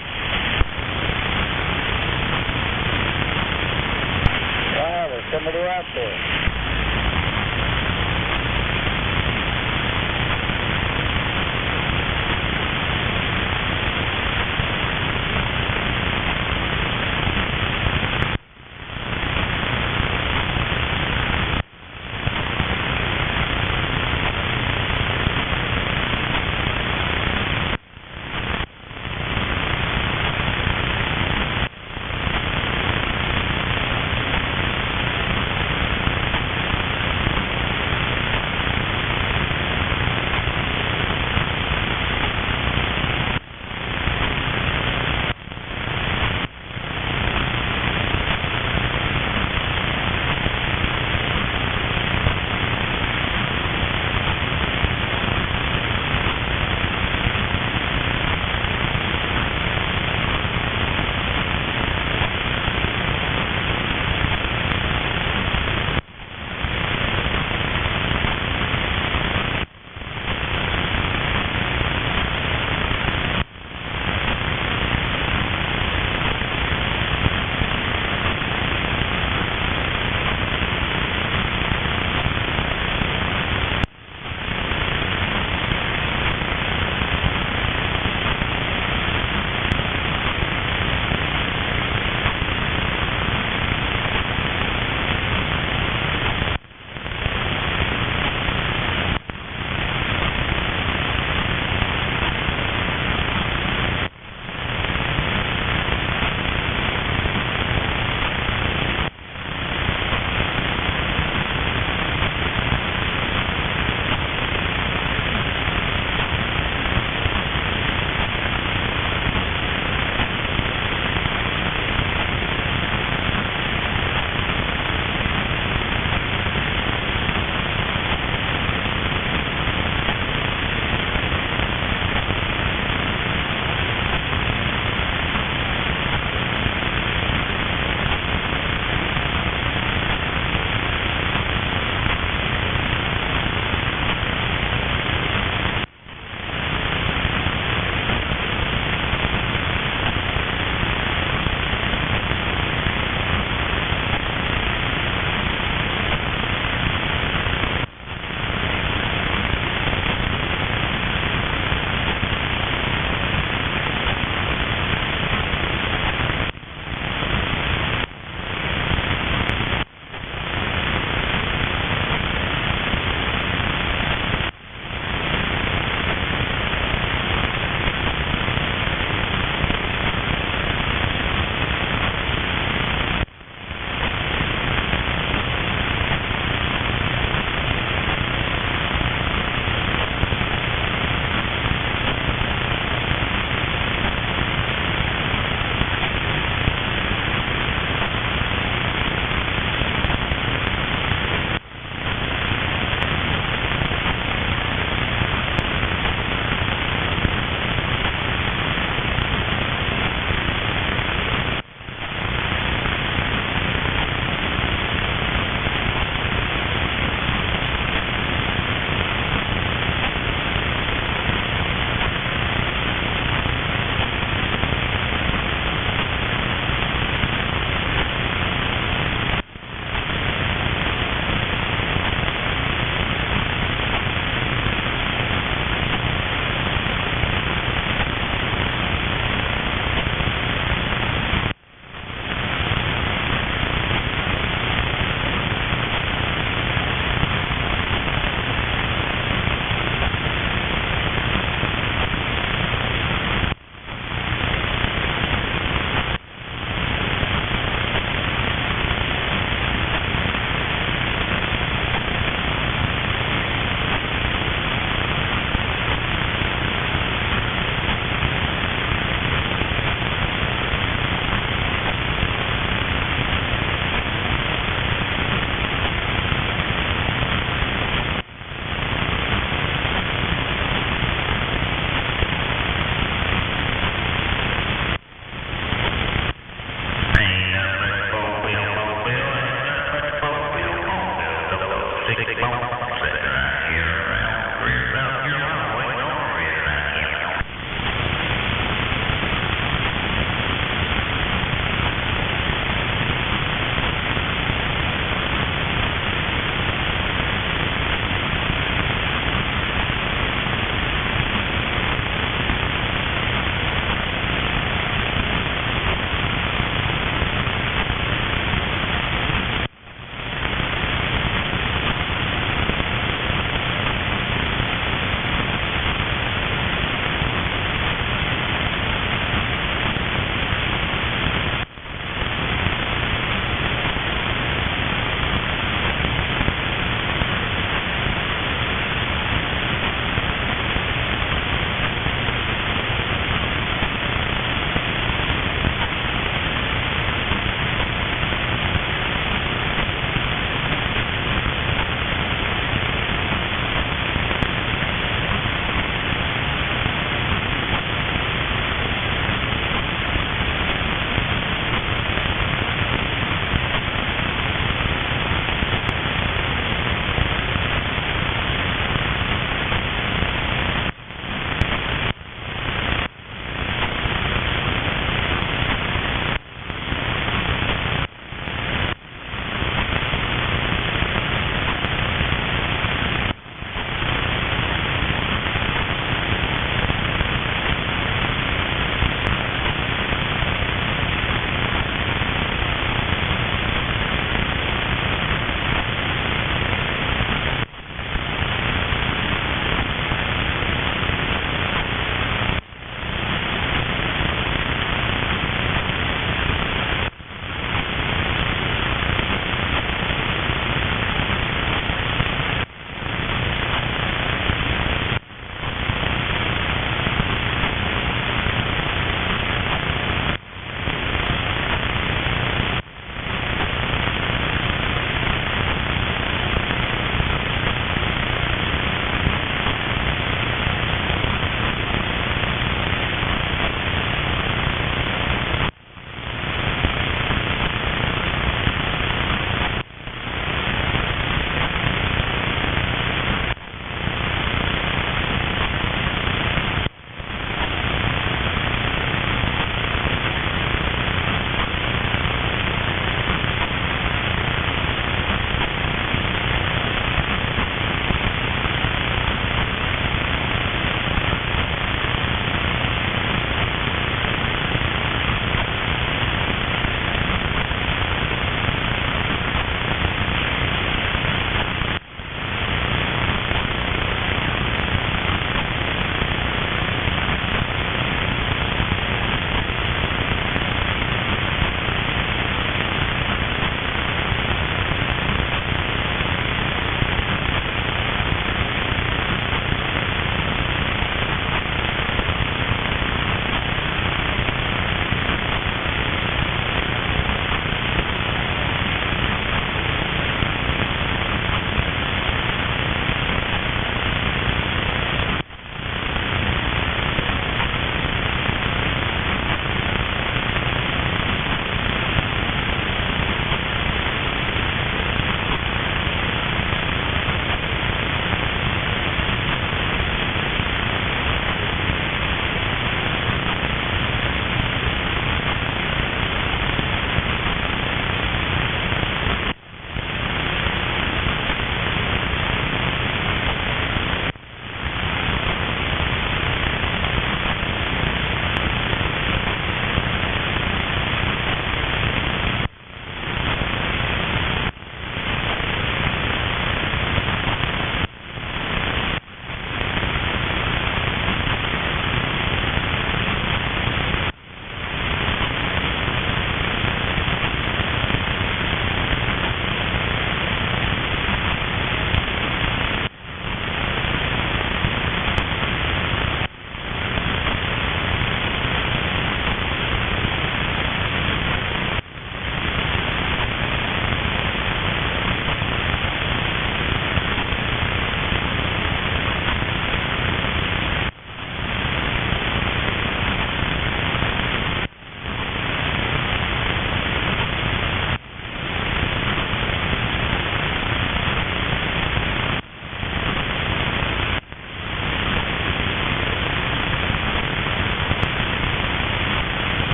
Wow, there's somebody out there.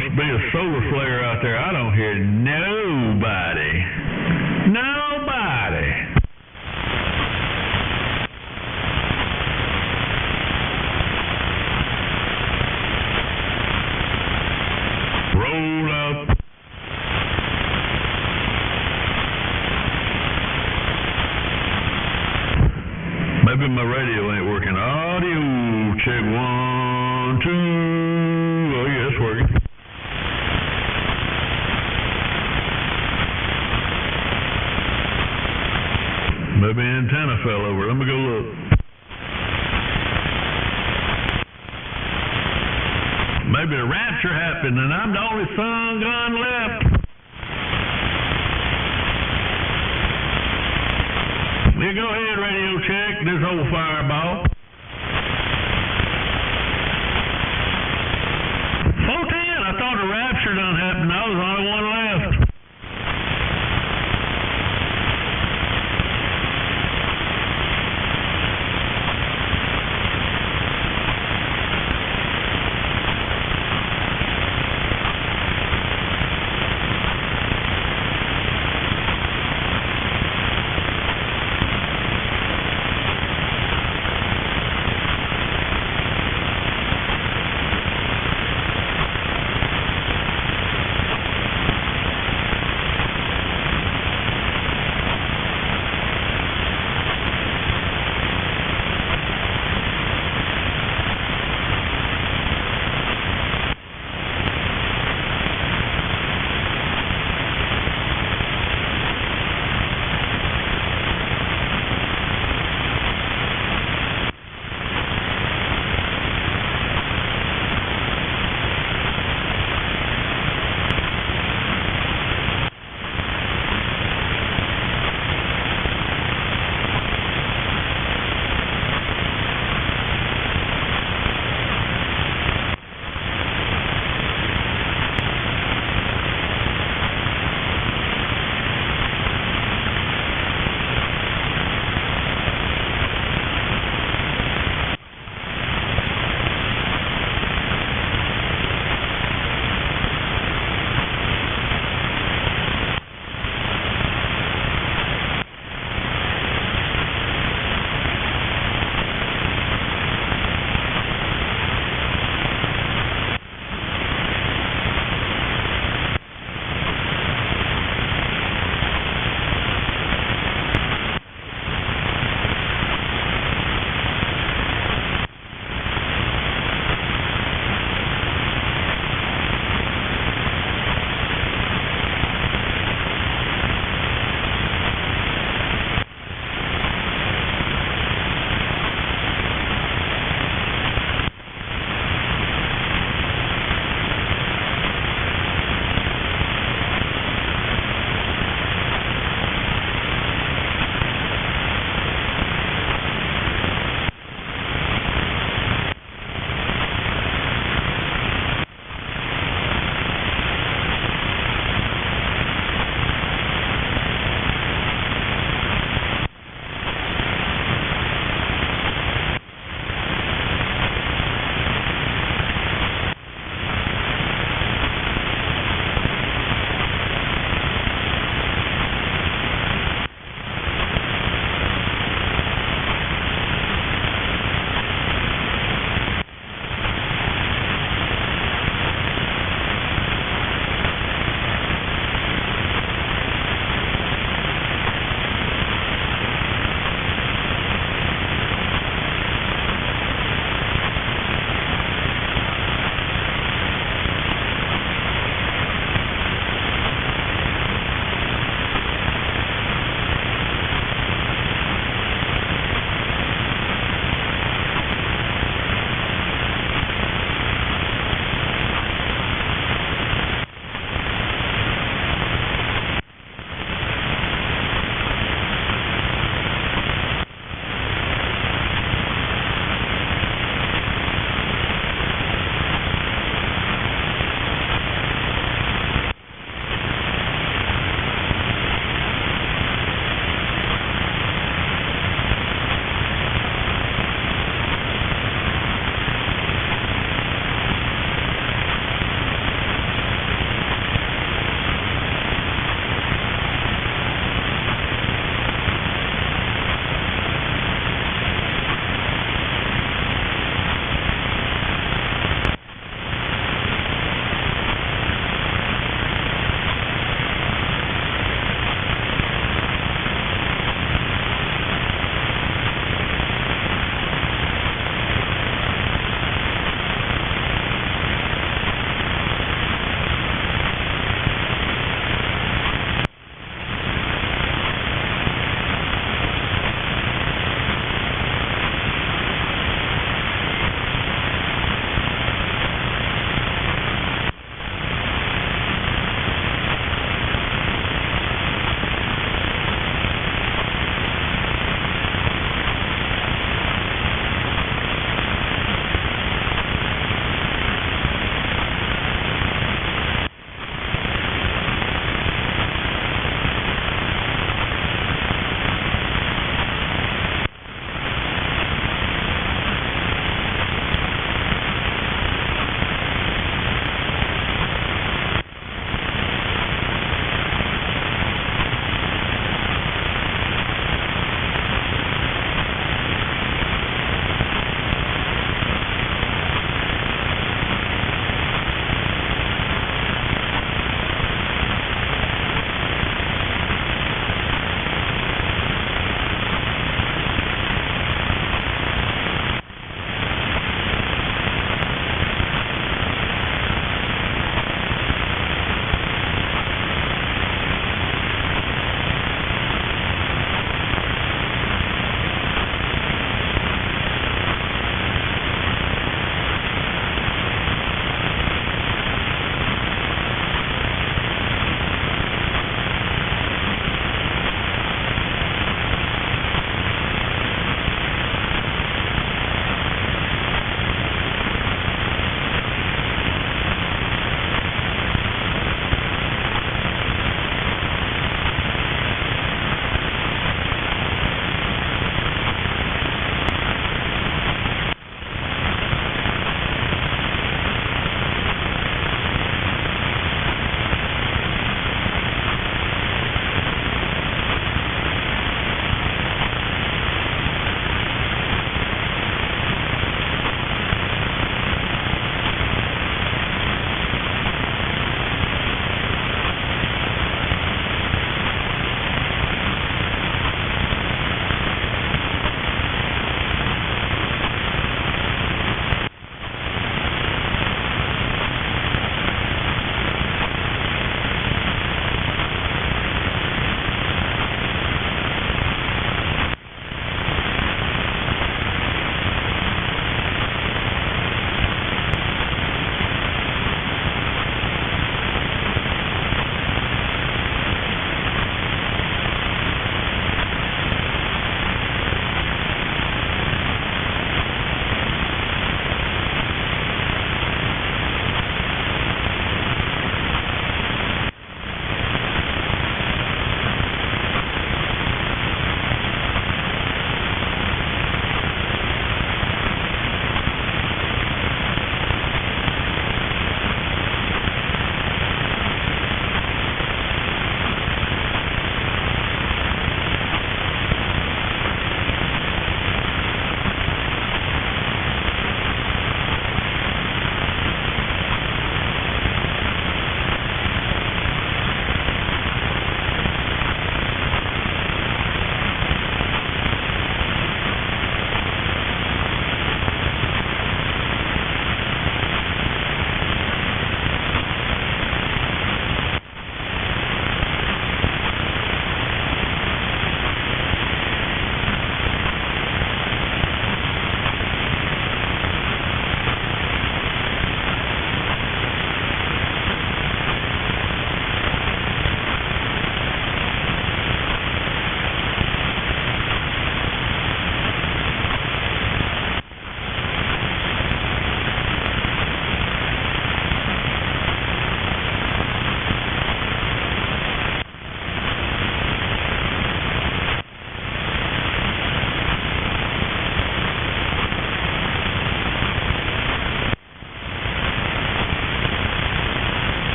Must be a solar flare out there. I don't hear nobody. Nobody. Roll up. Maybe my radio ain't working. Audio check 1, 2. Oh yeah, it's working. Maybe antenna fell over. Let me go look. Maybe a rapture happened and I'm the only sun gun left. Yeah, go ahead, radio check. This old fireball. 410. I thought a rapture done happened. I was the only one left.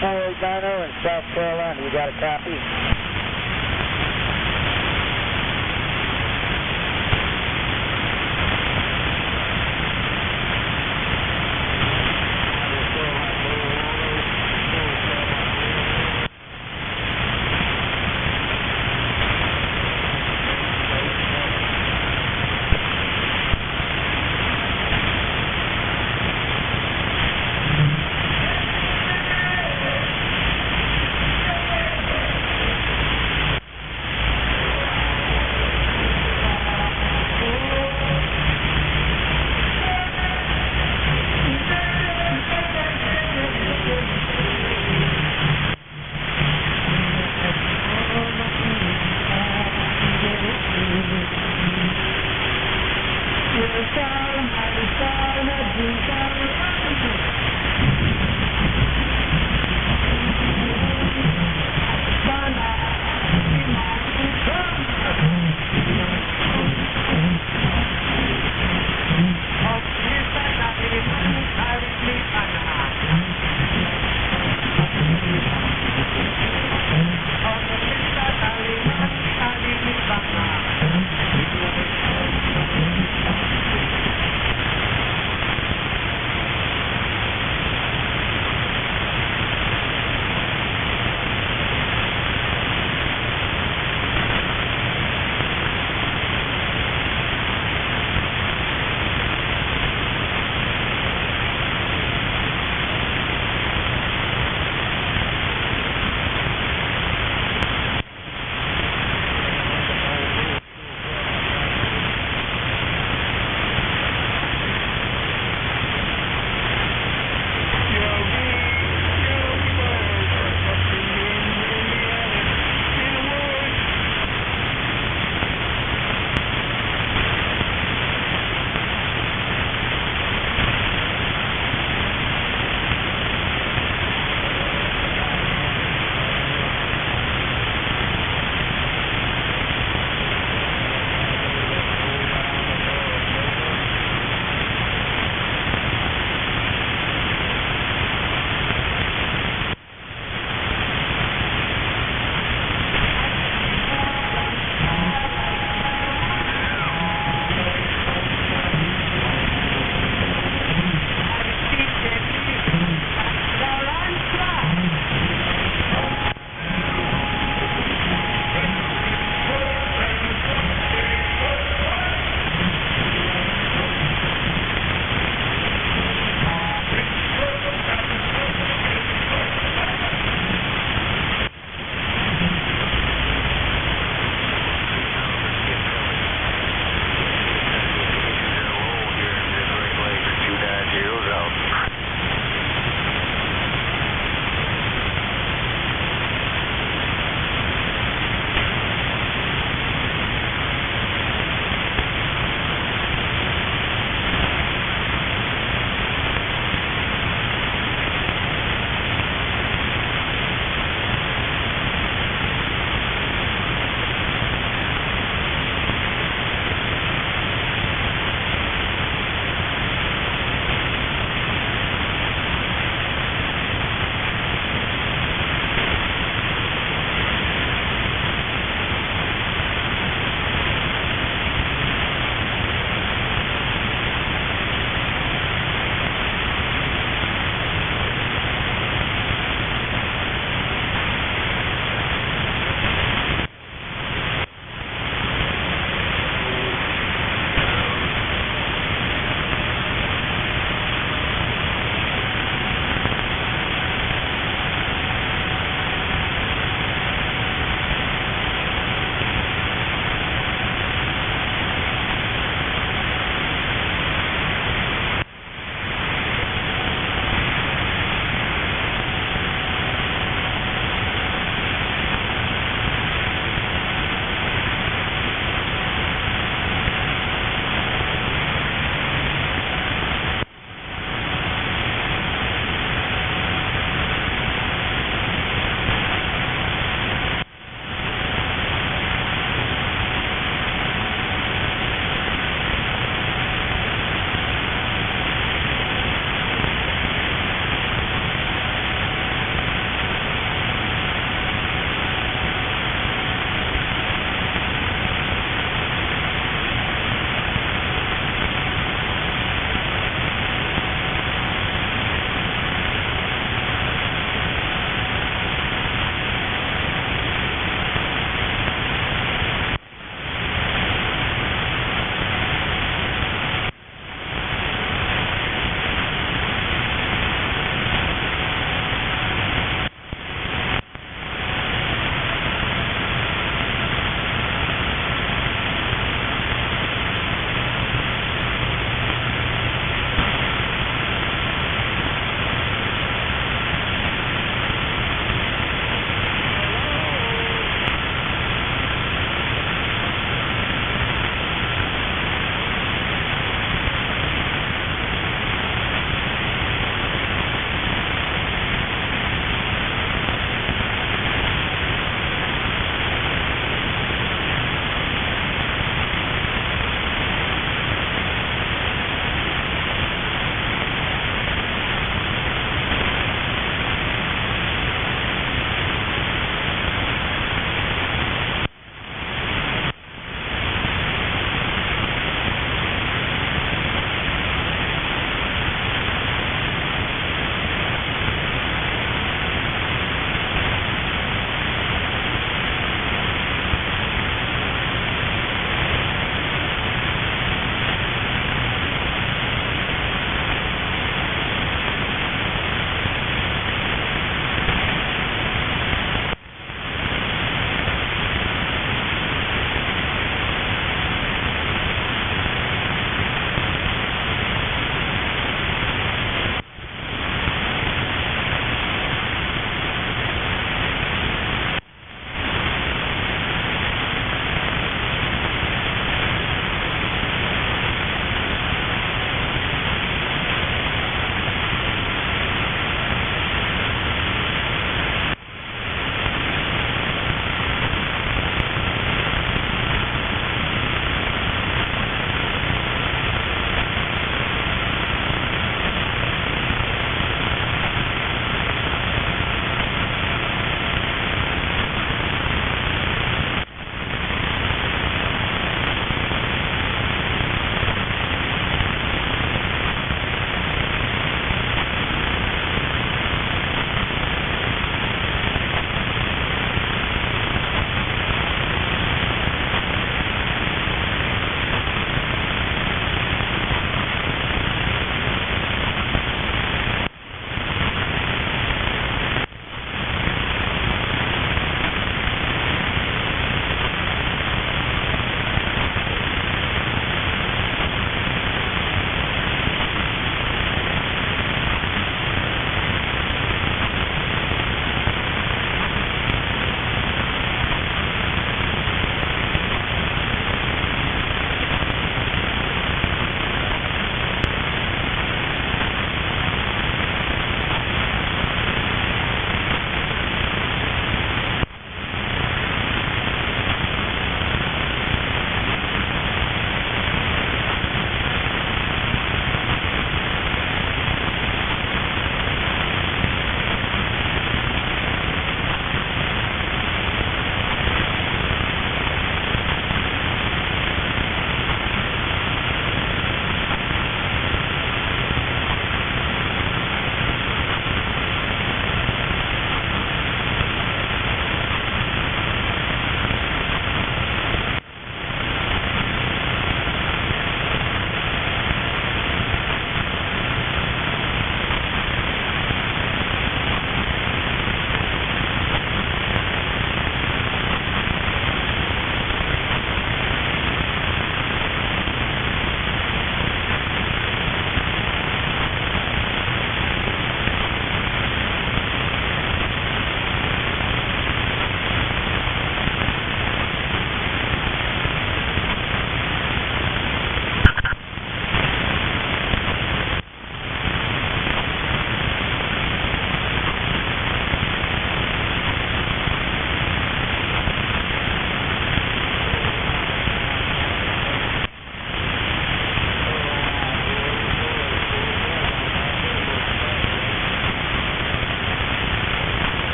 27.285 in South Carolina. You got a copy?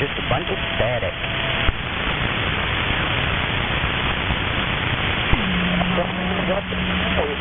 just a bunch of static. What the hell?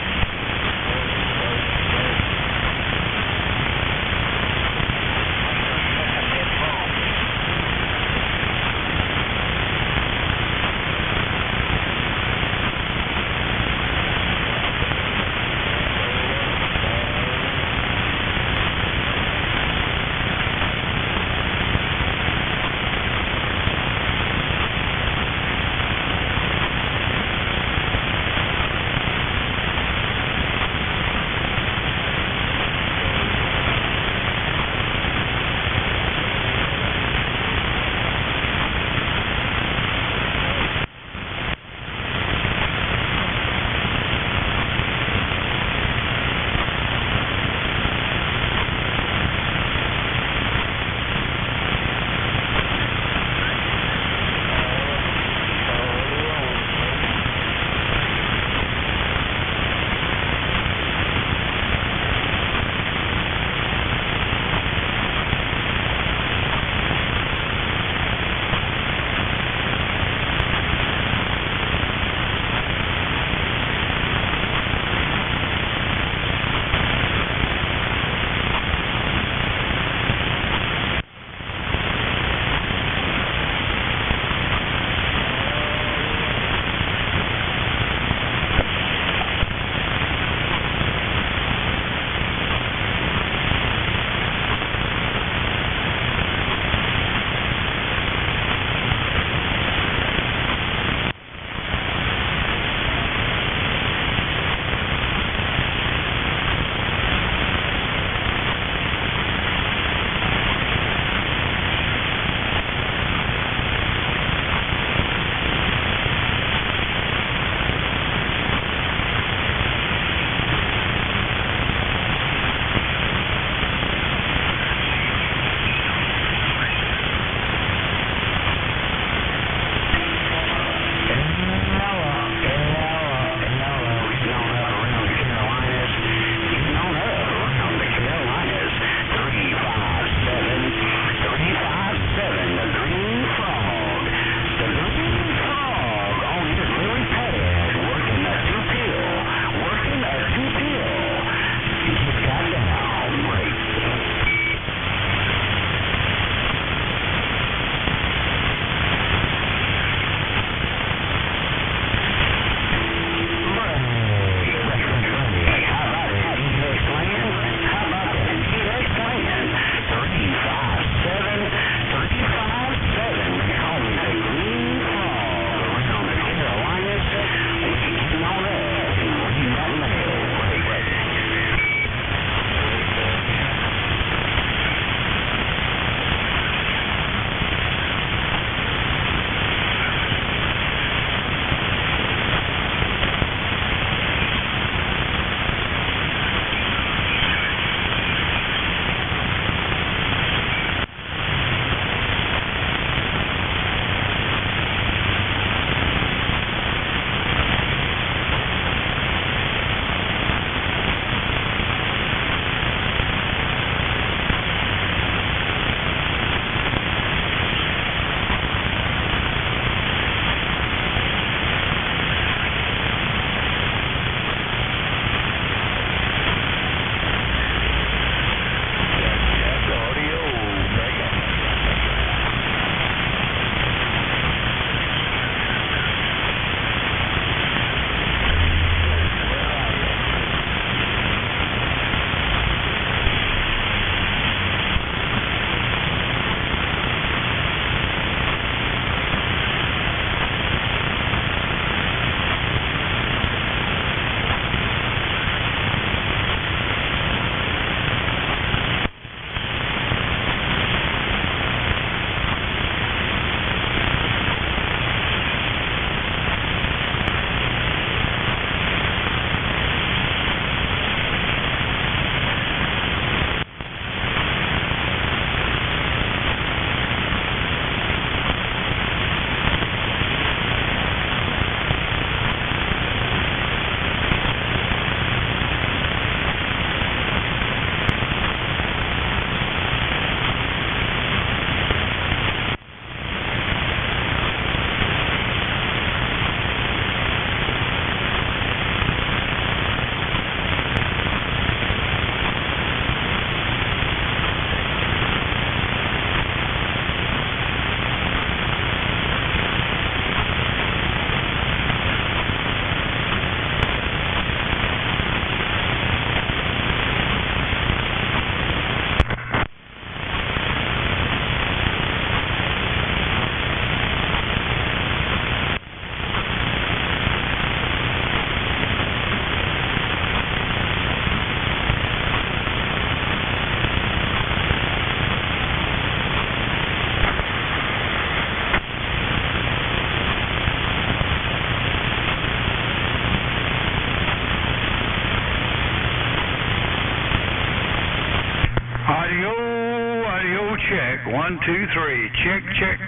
check. 1, 2, 3. Check, check.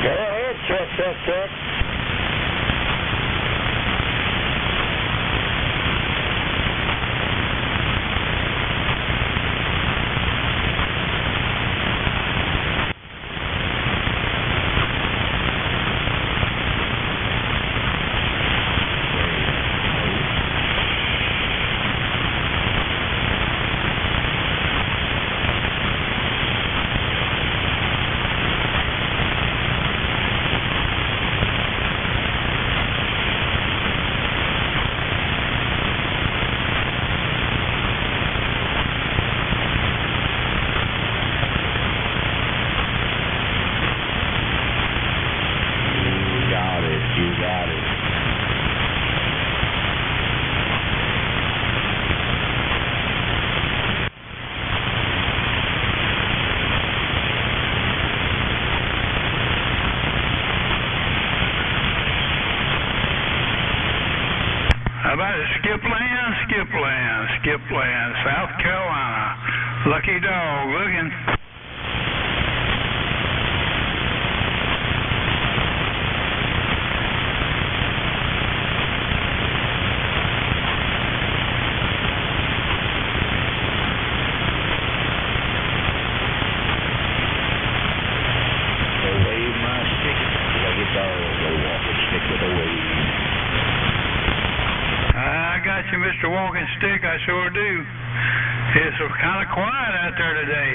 Go ahead, check, check, check. How about it? Skip land, South Carolina. Lucky dog looking. Mr. Walking Stick, I sure do. It's kind of quiet out there today.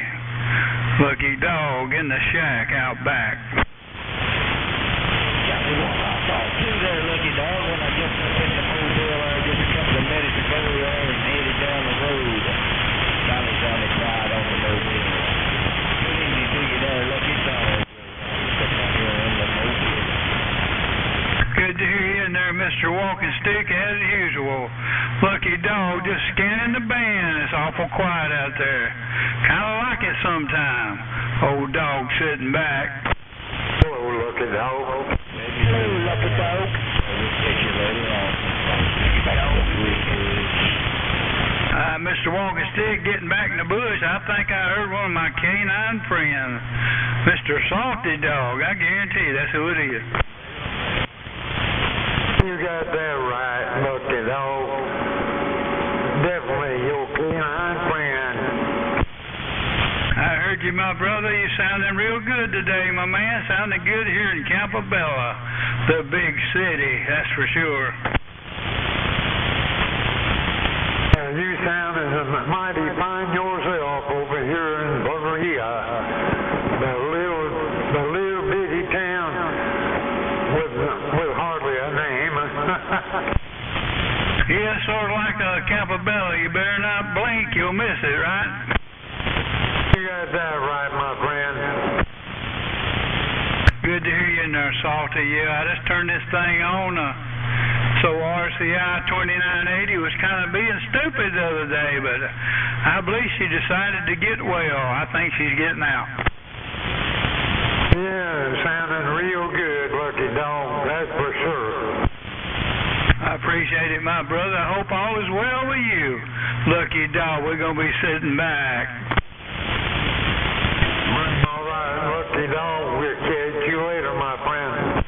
Lucky dog in the shack out back. Got me one I saw two there, Lucky dog, when I just in the mobile there just a couple of minutes ago there and headed down the road. Finally found it quiet on the mobile. Good evening to you there, Lucky dog. Sitting out here in the mobile. Good to hear you in there, Mr. Walking Stick, as usual. Lucky dog just scanning the band. It's awful quiet out there. Kind of like it sometime. Old dog sitting back. Hello, Lucky dog. Hello, Lucky dog. We'll catch you later on. Mr. Walking Stick getting back in the bush. I think I heard one of my canine friends, Mr. Salty Dog. I guarantee that's who it is. You got that right, Lucky dog. Definitely your canine friend. I heard you, my brother. You sounding real good today, my man. Sounding good here in Campobella, the big city, that's for sure. You sounding mighty fine yourself over here in Berea, the little bitty town with hardly a name. Yeah, sort of like Campobella. You better not blink, you'll miss it, right? You got that right, my friend. Good to hear you in there, Salty. Yeah, I just turned this thing on. So RCI 2980 was kind of being stupid the other day, but I believe she decided to get well. I think she's getting out. Yeah, sounding real good, Lucky dog, that's for sure. I appreciate it, my brother. I hope all is well with you. Lucky dog, we're going to be sitting back. All right, Lucky dog, we'll catch you later, my friend.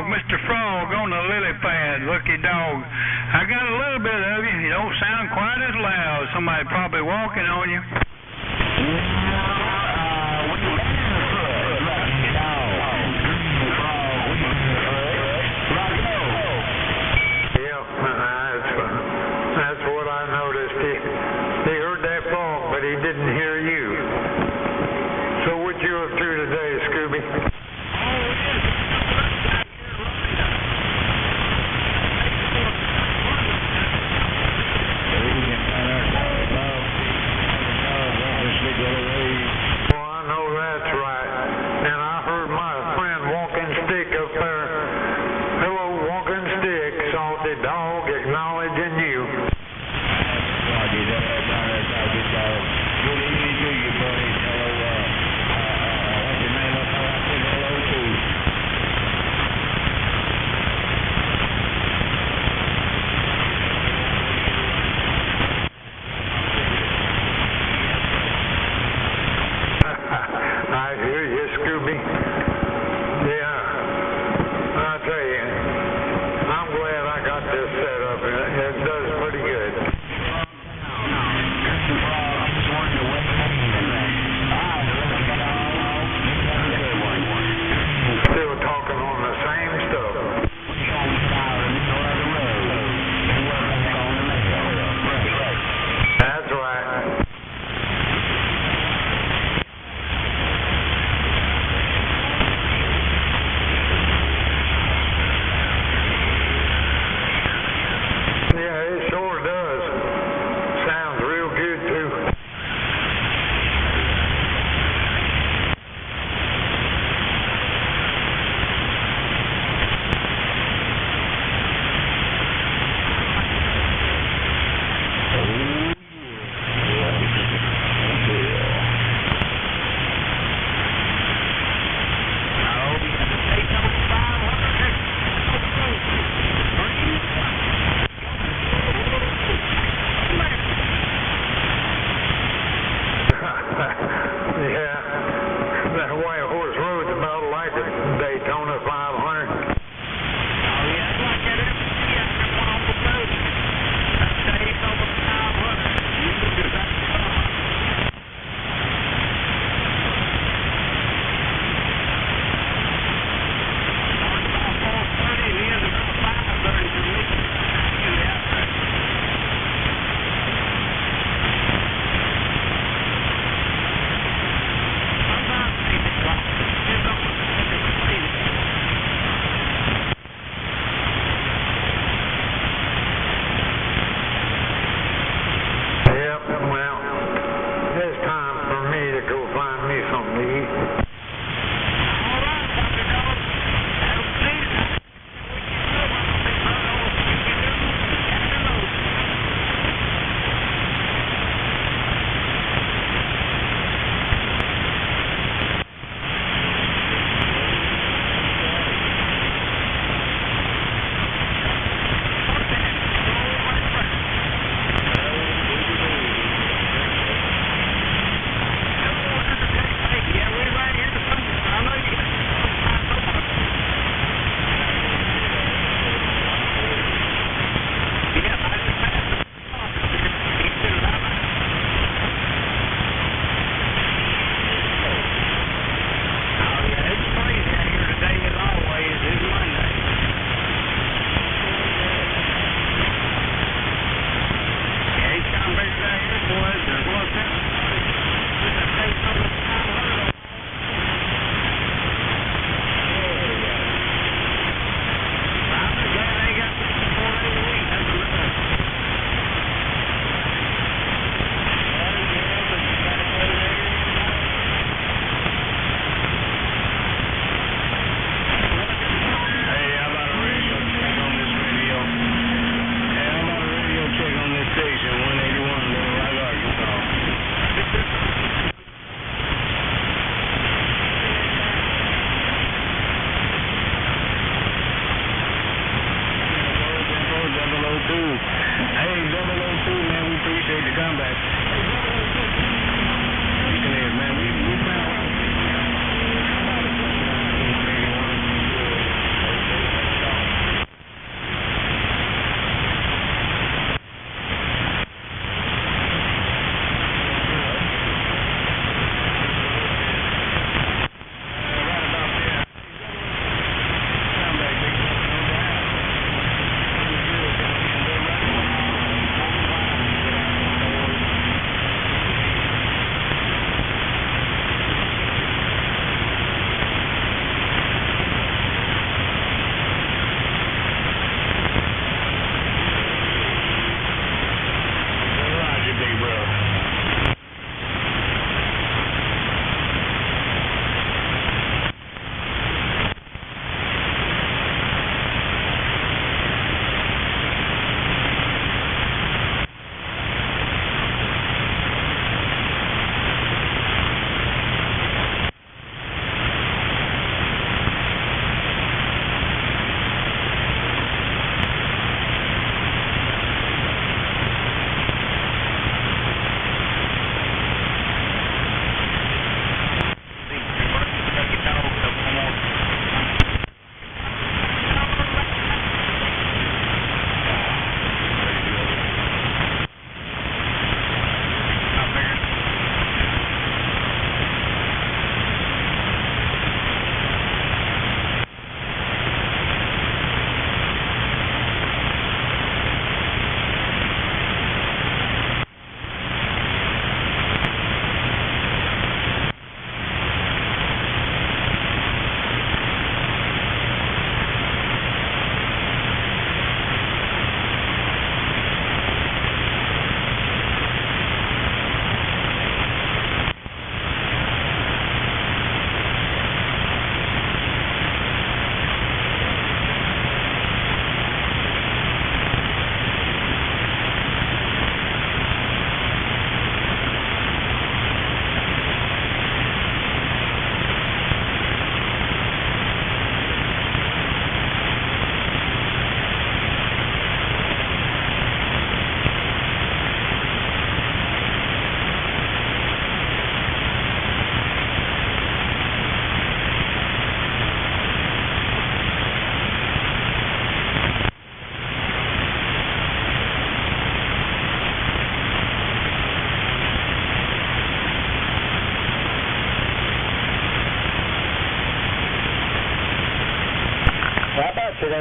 Mr. Frog on the lily pad, Lucky dog. I got a little bit of you. You don't sound quite as loud. Somebody probably walking on you. Yep, that's what I noticed. He heard that frog, but he didn't hear you. So what you up to today, Scooby?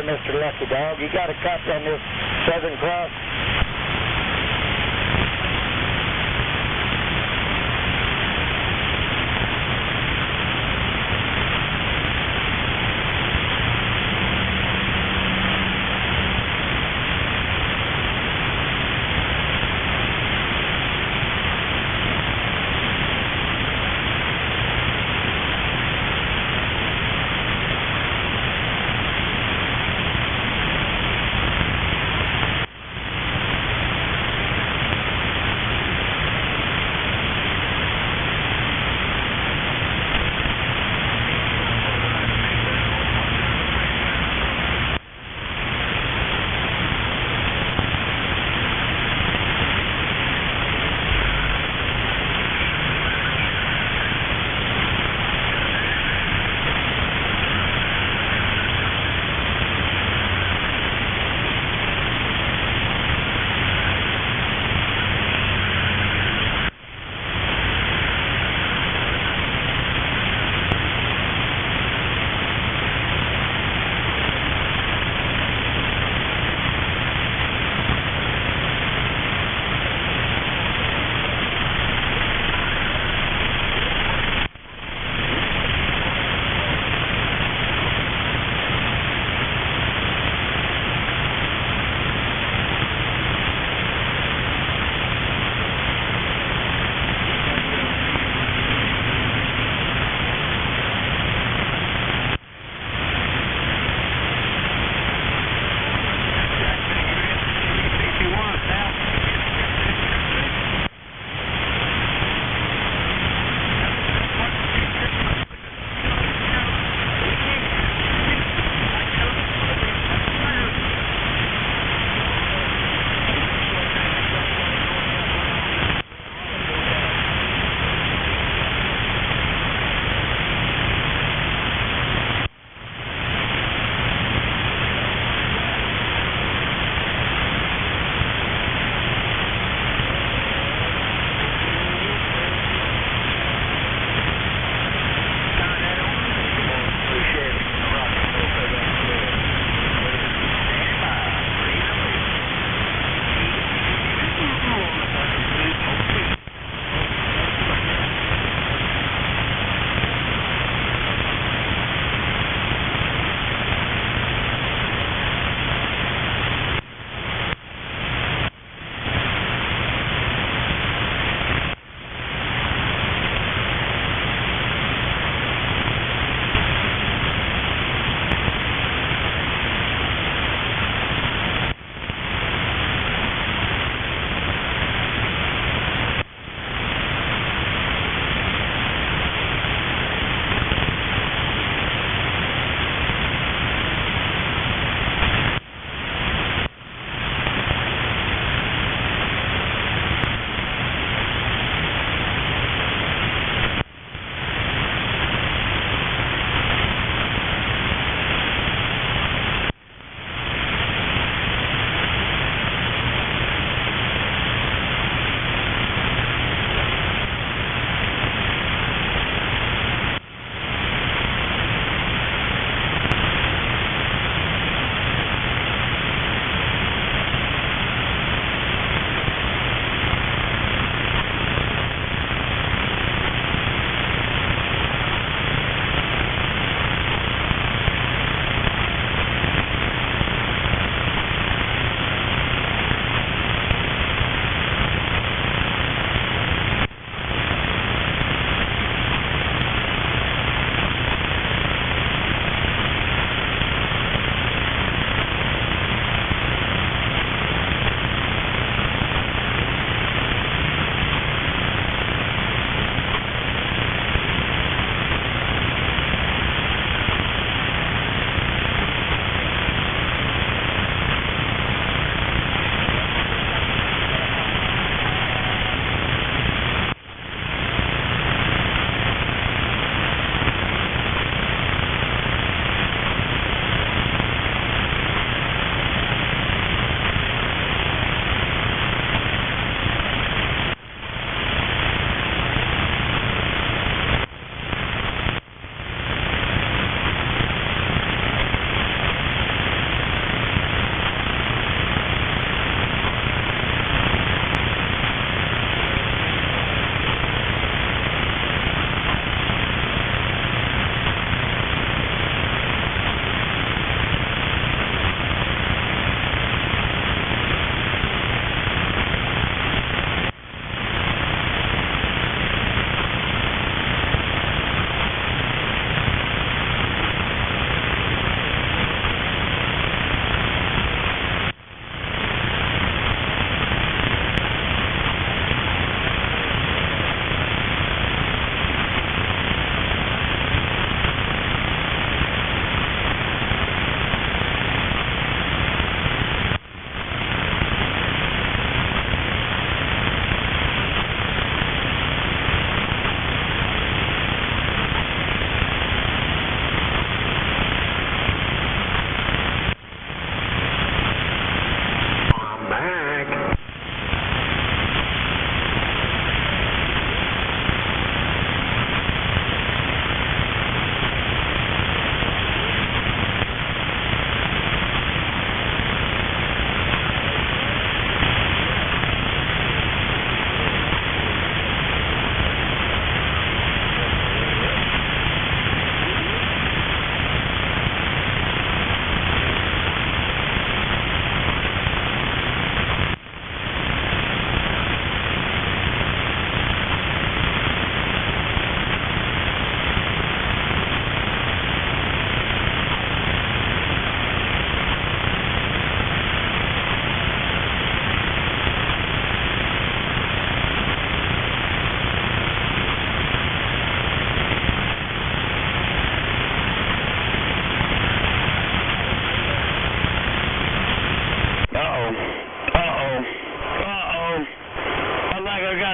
there, Mr. Lucky Dog. You got a copy on this Southern Cross?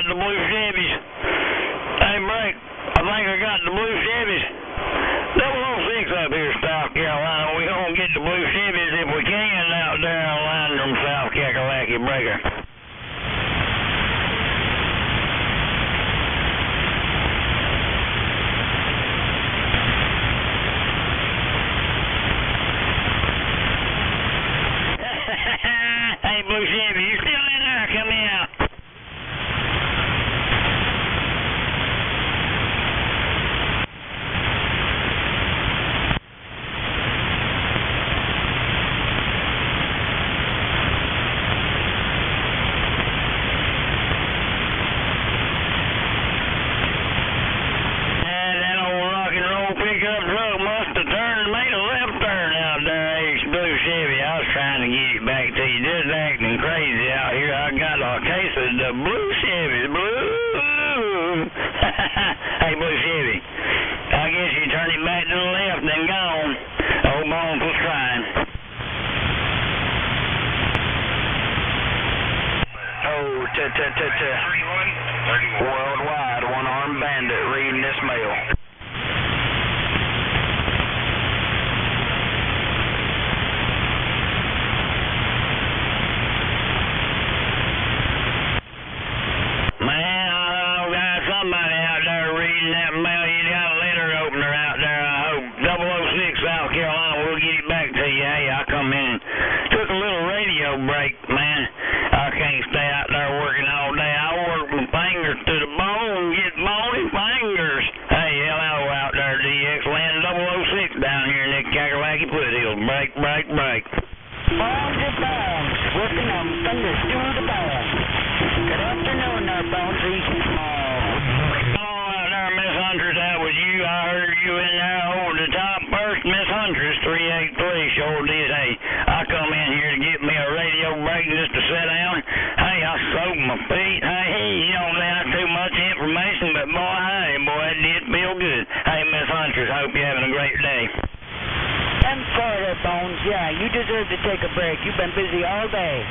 the blue Chevys. Hey, Blake, I think I got the blue Chevys. 006 up here, South Carolina. We gonna get the blue Chevys if we can out there on Landrum, South Kakalaki Breaker. Hey, blue Chevy, you still in there? Come out. Pickup truck must have turned and made a left turn out there, Ace Blue Chevy. I was trying to get it back to you, just acting crazy out here. I got a case of the blue Chevys, blue. Hey, blue Chevy, I guess you turned it back to the left and gone. Old Bones was trying. Oh, worldwide, one-armed bandit reading this mail. Somebody out there reading that mail. You got a letter opener out there, I hope. 006 South Carolina, we'll get it back to you. Hey, I come in and took a little radio break, man. I can't stay out there working all day. I work my fingers to the bone, get bony fingers. Hey, hello out there, DX Land 006 down here in the Kakalaki foothills. Break. Bones and bones, working on fingers to the bone. Good afternoon there, Bonesy. That was you. I heard you in there over the top first, Miss Huntress, 383, sure did. Hey, I come in here to get me a radio break just to sit down. Hey, I soaked my feet. Hey, you don't have too much information, but boy, it did feel good. Hey, Miss Huntress, hope you're having a great day. I'm sorry, Bones. Yeah, you deserve to take a break. You've been busy all day.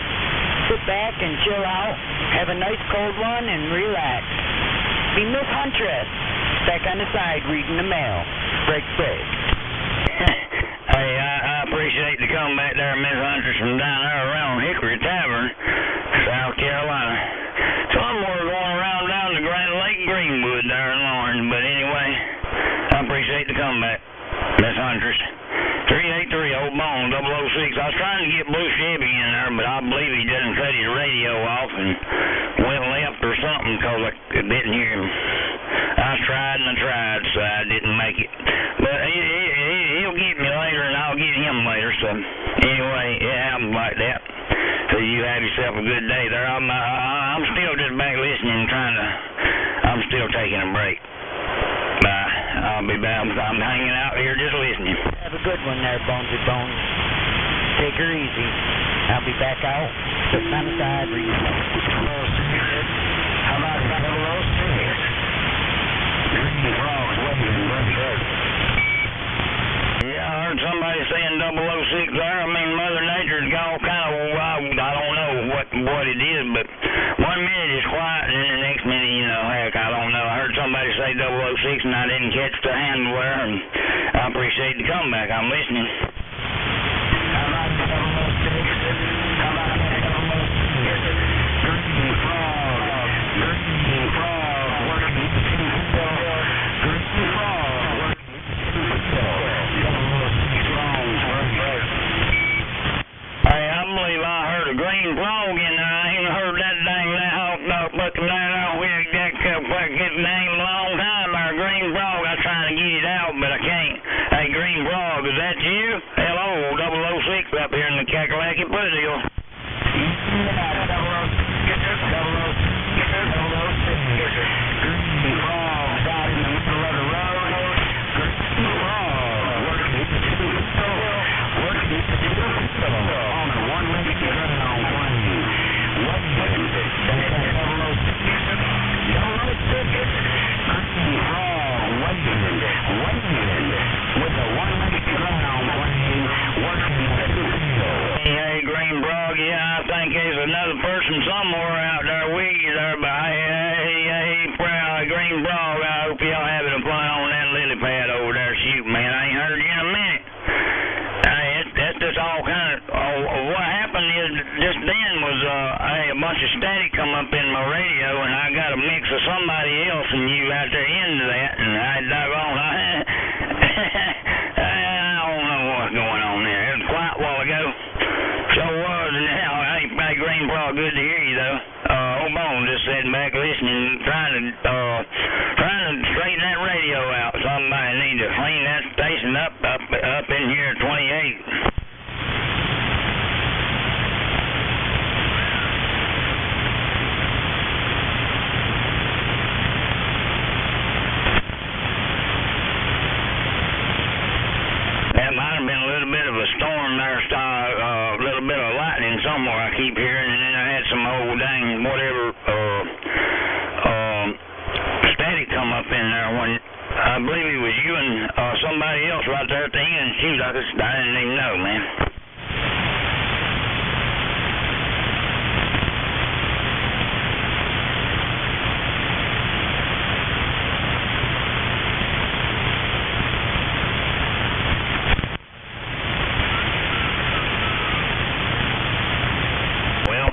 Sit back and chill out, have a nice cold one, and relax. Be Miss Huntress. Back on the side reading the mail. Break. Hey, I appreciate the comeback there, Miss Huntress, from down there around Hickory Tavern, South Carolina. Somewhere going around down to Grand Lake Greenwood there in Lawrence, but anyway, I appreciate the comeback, Miss Huntress. 383, Old Bone, 006. I was trying to get Blue Chevy in there, but I believe he didn't cut his radio off and went left or something because I didn't hear him. I tried, so I didn't make it. But he'll get me later, and I'll get him later. So anyway, it happens like that. So you have yourself a good day there. I'm still just back listening, I'm still taking a break. Bye. I'll be back. I'm hanging out here just listening. Have a good one there, Bonesy Bones. Take her easy. I'll be back out. Sitting on the side reading. How about 006? Yeah, I heard somebody saying 006 there. I mean, Mother Nature's got all kind of, I don't know what it is, but 1 minute it's quiet, and then the next minute, heck, I don't know. I heard somebody say 006, and I didn't catch the handle there, and I appreciate the comeback. I'm listening. How about 006? How about 006? Green frog, working Hey, I believe I heard a green frog in there. I ain't heard that dang loud looking down out here. That name a long time. Our green frog. I was trying to get it out, but I can't. Hey, green frog, is that you? Hello, 006 up here in the Kakalaki foothills. Green frog out in the middle of the road. Green frog working on a one-legged run on one. What is it? That's 006. hope y'all having fun on that lily pad over there shooting, man. I ain't heard you in a minute. That's just all kind of, what happened is just then was, a bunch of static come up in my radio, and I got a mix of somebody else and you out there into that, and I doggone, I don't know what's going on there. It was quiet a while ago. So was, and now, hey, Green Frog, good to hear you, though. Old Bone just sitting back listening, trying to straighten that radio out. Somebody need to clean that station up in here at 28. That might have been a little bit of a storm there, a little bit of lightning somewhere I keep hearing, and then I had some old dang whatever static come up in there when I believe it was you and somebody else right there at the end. Shoot, I didn't even know, man.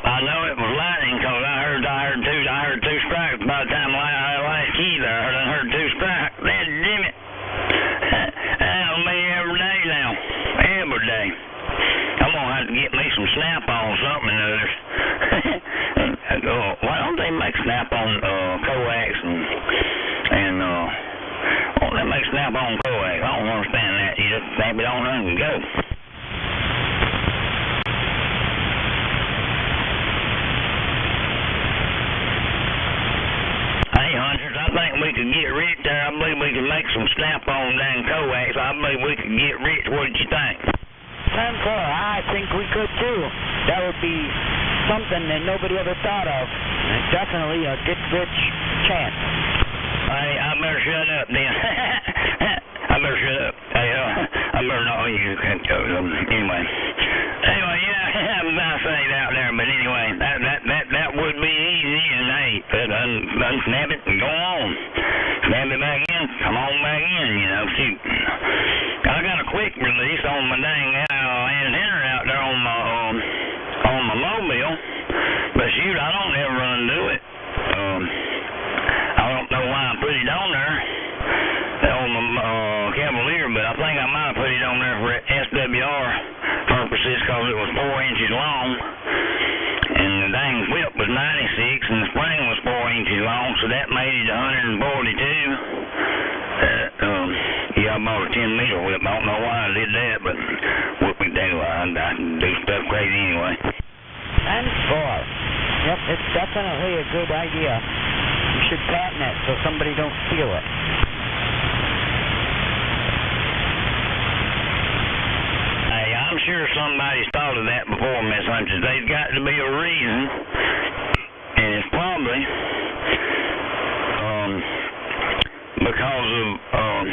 I know it was lightning because I heard two strikes by the time I had last key there. I heard two strikes. Man, damn it. That'll be every day now. Every day. I'm going to have to get me some snap-on something or other. Why don't they make snap-on coax and why don't they make snap-on coax? I don't understand that. You just snap it on and go. I think we could get rich there. I believe we could make some snap-on dang coax. I believe we could get rich. What did you think? 10-4. I think we could too. That would be something that nobody ever thought of. Definitely a get rich chance. Hey, I better shut up then. I better shut up. Hey, I better not. You can't go. Anyway, yeah, I'm about to say it out there, but anyway, that would be easy, and hey, unsnap it and go on. Snap it back in, come on back in, you know, shoot. I got a quick release on my dang antenna out there on my mobile, but shoot, I don't ever undo it. I don't know why I put it on there on my Cavalier, but I think I might have put it on there for SDR purposes because it was 4 inches long, and the dang whip was 96, and the spring was 4 inches long, so that made it 142. Yeah, I bought a 10-meter whip. I don't know why I did that, but what we do, I can do stuff crazy anyway. And 4. Yep, it's definitely a good idea. You should patent it so somebody don't steal it. I'm sure somebody's thought of that before, Miss Hunches. There's got to be a reason, and it's probably because of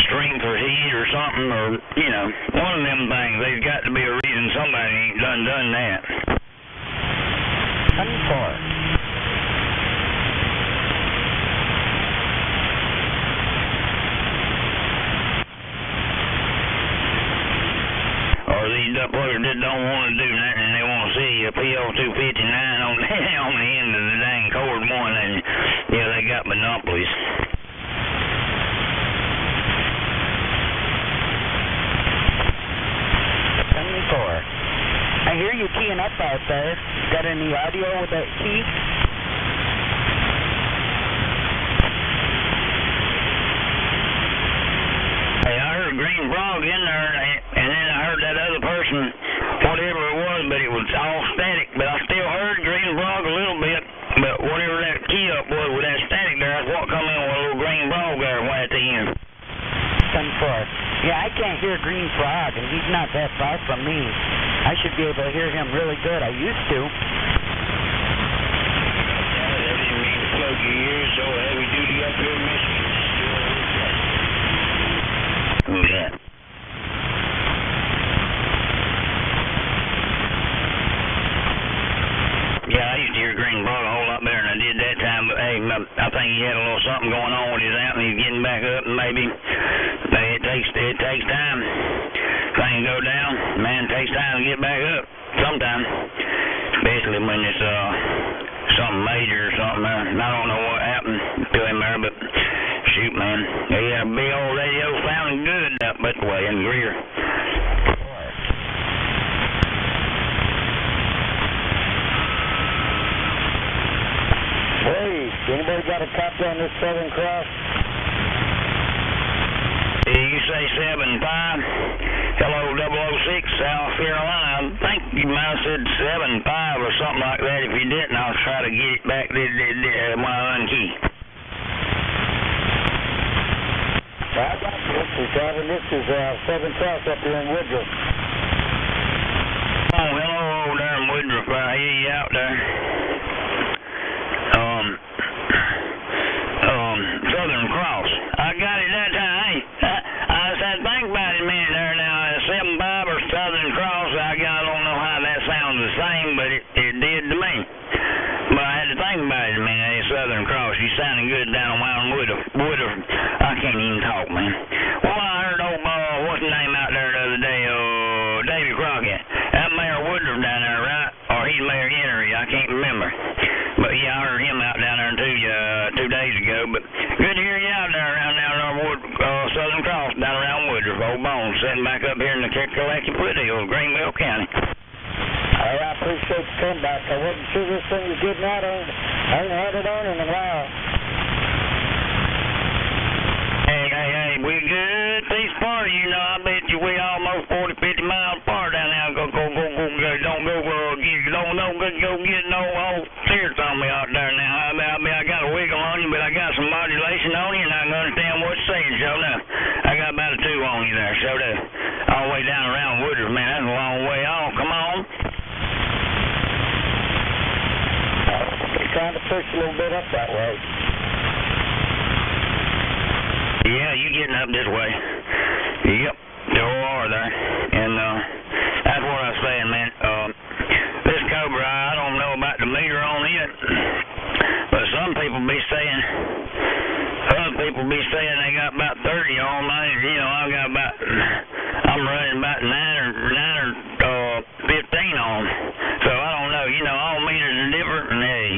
strength or heat or something, or, you know, one of them things. There's got to be a reason somebody ain't done that. 10-4. Or these duckpluggers just don't want to do nothing, and they want to see a PO259 on the end of the dang cord one, and yeah, they got monopolies. 74. I hear you keying up out there. Got any audio with that key? Hey, I heard Green Frog in there, and then I heard that other person, whatever it was, but it was all static. But I still heard Green Frog a little bit, but whatever that key up was with that static there, that's what come in with a little Green Frog there right at the end. 10-4. Yeah, I can't hear Green Frog, and he's not that far from me. I should be able to hear him really good. I used to. Yeah, that didn't mean to plug your ears so heavy duty up here in Michigan. Who's that? Yeah, I used to hear Green Frog a whole lot better than I did that time, but hey, I think he had a little something going on with his amp, and he's getting back up, and maybe it takes time. Things go down, man, it takes time to get back up sometimes, especially when it's something major or something. I don't know what happened to him there, but shoot, man, he had a big old radio sounding good up that way in Greer. Hey, anybody got a copy on this Southern Cross? You say 7.5? Hello, 006, South Carolina. I think you might have said 7.5 or something like that. If you didn't, I'll try to get it back when I unkey. This is Southern Cross up here in Woodruff. Oh, hello, over there in Woodruff. I hear you out there. Southern Cross. I got it that time. Hey, I said, think about it a minute there now. 7.5 or Southern Cross, I don't know how that sounds the same, but it did to me. But I had to think about it a minute. Hey, Southern Cross, you sounding good down around Woodruff. I can't even talk, man. Well, I heard old, what's his name out there the other day? Davy Crockett. That Mayor Woodruff down there, right? Or he's Mayor Henry, I can't remember. But yeah, I heard him out down there too, 2 days ago. But good to hear you out there around down there, Southern Cross, down around Woodruff, Old Bones, sitting back up here in the Collective Foothills, Greenville County. Hey, I appreciate the comeback. I wasn't sure this thing was getting out on. I ain't had it on in a while. Hey, we good piece apart, you know. I bet you we almost 40, 50 miles apart down there. Don't go get no old tears on me out there now. I got a wiggle on you, but I got some modulation on you, and I can understand what you're saying, show enough. I got about a 2 on you there, show enough. All the way down around Woodruff, man, that's a long way off. Come on. I'm trying to push a little bit up that way. Yeah, you getting up this way. Yep, there are there. And that's what I was saying, man. This Cobra, I don't know about the meter on it, but some people be saying, other people be saying they got about 30 on mine. You know, I'm running about 9 or 15 on. So I don't know. You know, all meters are different. And hey,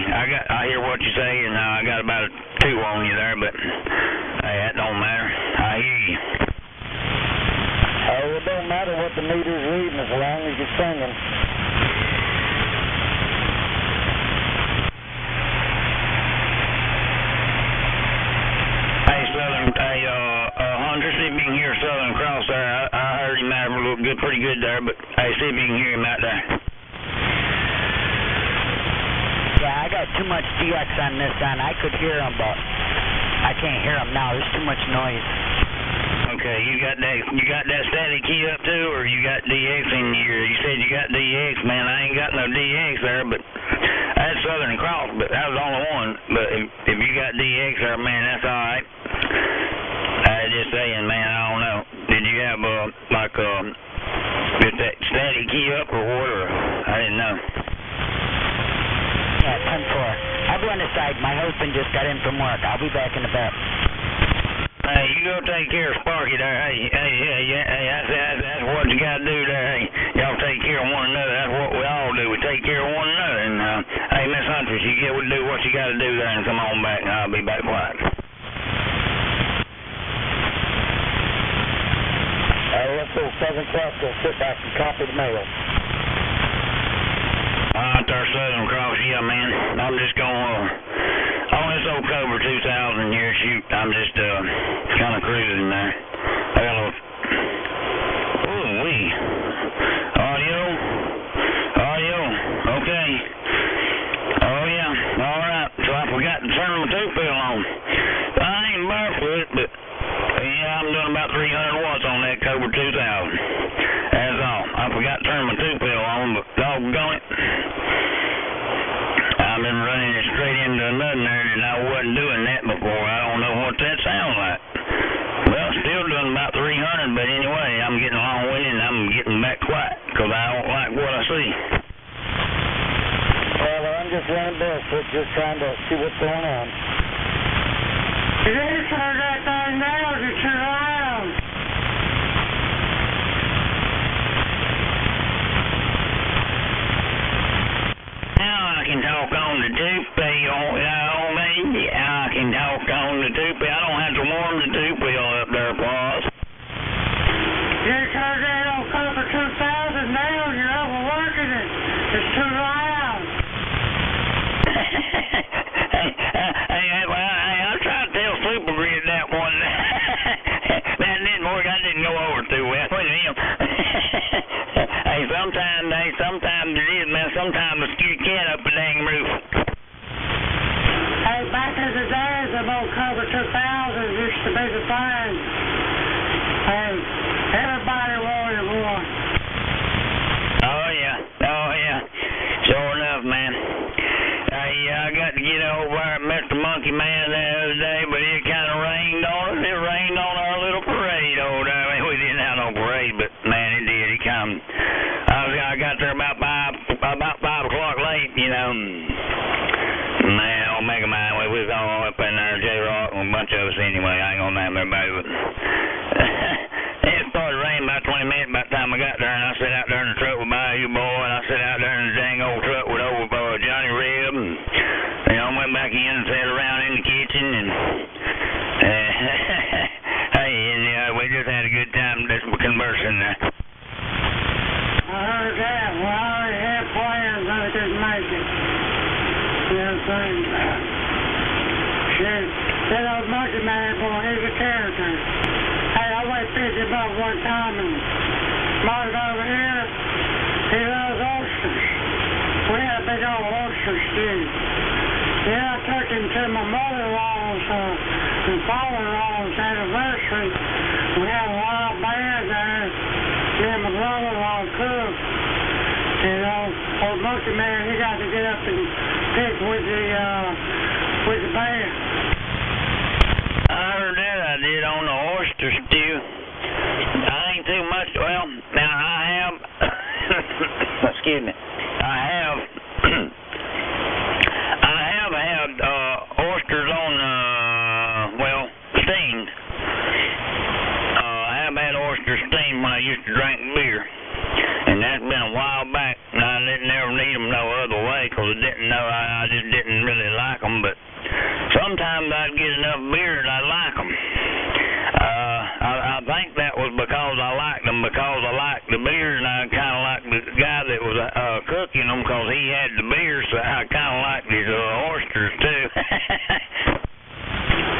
I hear what you say, and I got about a 2 on you there, but hey, that don't matter. I hear you. Oh, it don't matter what the meter's reading as long as you're singing. Hunter, see if you can hear Southern Cross there. I heard him out pretty good there, but hey, see if you can hear him out there. Yeah, I got too much DX on this end. I could hear him, but I can't hear him now. There's too much noise. Okay, you got that static key up too, or you got DX in here? You said you got DX, man. I ain't got no DX there, but that's Southern Cross, but that was the only one. But if you got DX there, man, that's all right. I was just saying, man, I don't know. Did you have just that static key up or what? Or I didn't know. Yeah, 10-4. I'll be on the side. My husband just got in from work. I'll be back in a bit. Hey, you go take care of Sparky there. Hey, that's what you got to do there. Hey, y'all take care of one another. That's what we all do. We take care of one another. And, hey, Miss Huntress, you get to do what you got to do there and come on back, and I'll be back quiet. Let's go Southern Cross. Go sit back and copy the mail. Out there, Southern Cross, yeah, man. I'm just going on this old Cobra 2000 here, shoot. I'm just kind of cruising there. I got a little. Ooh-wee. Audio. Okay. Oh, yeah. All right. So I forgot to turn my 2-fill on. I ain't barefoot, but yeah, I'm doing about 300 watts on that Cobra 2000. That's all. I forgot to turn my 2-fill on, but doggone it. I've been running it straight into another there, and I wasn't doing that before. I don't know what that sounds like. Well, still doing about 300, but anyway, I'm getting long-winded, and I'm getting back quiet, because I don't like what I see. Well, I'm just running barefoot, just trying to see what's going on. You need to turn that thing down, it's too loud. Now I can talk on the toupee, I can talk on the toupee. I don't have to warm the toupee up there, boss. You turn that on cover 2000 down, you're overworking it. It's too loud. I tried to tell Super Grid that one. That didn't work. I didn't go over too well with him. Sometimes it is, man. Sometimes the skew cat up the dang roof. Hey, back in the days, the old cover 2000 used to be the thing. Hey, everybody wanted one. Oh yeah. Sure enough, man. I got to get over there and Mr. Monkey Man the other day, but it kind of rained on us. It rained on our little parade over there. I mean, we didn't have no parade, but man, it did. It come. I got there about 5 o'clock late, you know. Man, old Mega Man, we was all up in there, J-Rock, and a bunch of us anyway. I ain't gonna name everybody, but it started raining about 20 minutes by the time I got there, and I sat out there in the truck with my boy, and I sat out there in the dang old truck with old Johnny Reb, and you know, went back in and sat around in the kitchen, and we just had a good time just conversing there. I heard that. Well, I already had plans that I could make it. You know what I'm saying? Shit. That old Monkey Man, boy, he's a character. Hey, I weighed 50 above one time, and Mark over here, he loves oysters. We had a big old oyster stew. Then I took him to my mother-in-law's and father-in-law's anniversary. We had a wild band there. Me and my brother-in-law cooked. You know, old Monkey Man, he got to get up and pick with the band. I heard that I did on the oyster stew. I ain't too much, well, now I have, excuse me, I have had oysters on, steamed. I have had oysters steamed when I used to drink beer. And that's been a while back, and I didn't ever need them no other way, because I didn't know, I just didn't really like them, but sometimes I'd get enough beer and I'd like them. I think that was because I liked them, because I liked the beer, and I kind of liked the guy that was cooking them, because he had the beer, so I kind of liked his oysters, too.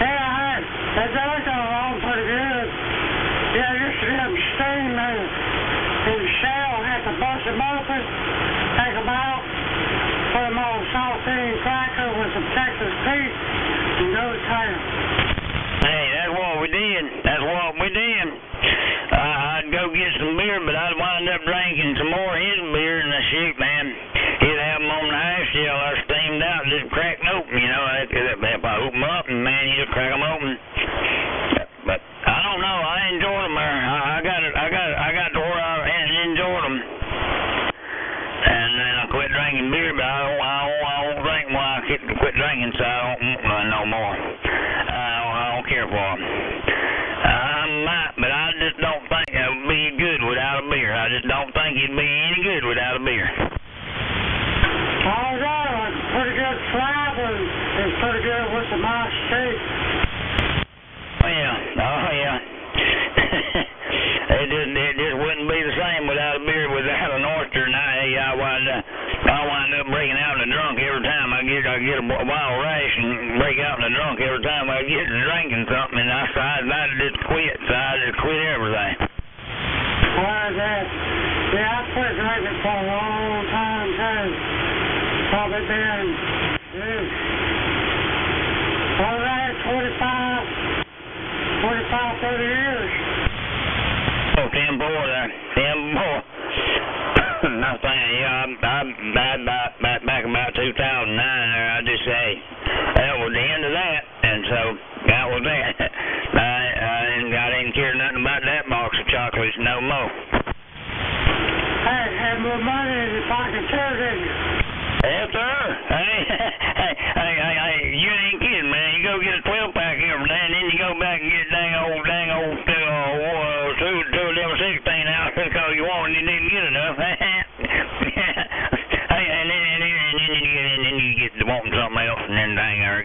Yeah, that does go along pretty good. Yeah, I used to get them steamed in the shell, have to bust them open, take them out, put them on a saltine cracker with some Texas Pete, and go to town. Hey, that's what we did. I'd go get some beer, but I'd wind up drinking some more of his beer, and shoot, man, he'd have them on the half shell, they're steamed out, just cracked open, you know. If I open them up, and man, you just crack them open. But I don't know, I enjoyed them there. I got to where I enjoyed them. And then I quit drinking beer, but I won't drink when I quit drinking, so I don't want none no more. I don't care for them. I might, but I just don't think it would be good without a beer. I just don't think it'd be any good without a beer. Oh, yeah, it's pretty good flavor. It's pretty good with some nice steak. Oh, yeah. It just wouldn't be the same without a beer, without an oyster, and I wind up breaking out in a drunk every time I get a wild rash and break out in a drunk every time I get to drinking something, and I just quit, so I just quit everything. Why is that? Yeah, I quit drinking for a long time, too. Probably been, 30 years. Oh, 10 more there. 10 more. Nothing. Yeah, back about 2009 there, I just say that was the end of that, and so that was that. I didn't care nothing about that box of chocolates no more. Hey, had more money in your pocket too, didn't you? Yes, sir. Hey, you ain't kidding, man. You go get a 12-pack here from Dan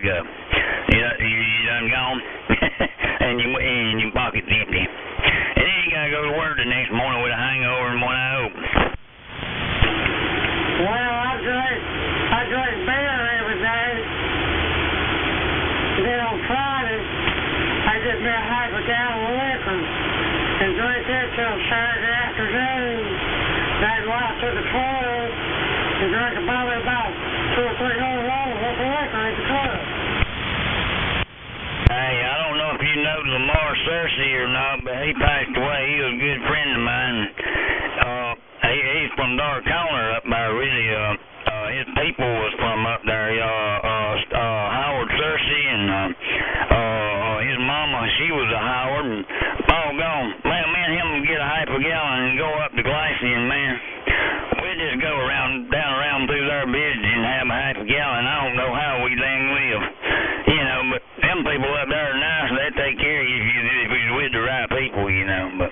go. You done gone, and your pocket's empty. And then you gotta go to work the next morning with a hangover and one eye open. Well, I drink beer every day. And then on Friday, I get me a half a gallon of liquor and drink it till Saturday afternoon. Then go out to the club and drink probably about 2 or 3 hundred dollars worth of liquor at the club. Hey, I don't know if you know Lamar Cersei or not, but he passed away. He was a good friend of mine. He's from Dark Corner up there, really. His people was from up there. Howard Cersei and his mama, she was a Howard. And all gone. Man, me and him would get a half a gallon and go up to Glacier, man. We'd just go down around through their business and have a half a gallon. I don't know how we dang live. You know, but them people up there are nice. They take care of you if you're with the right people, you know. But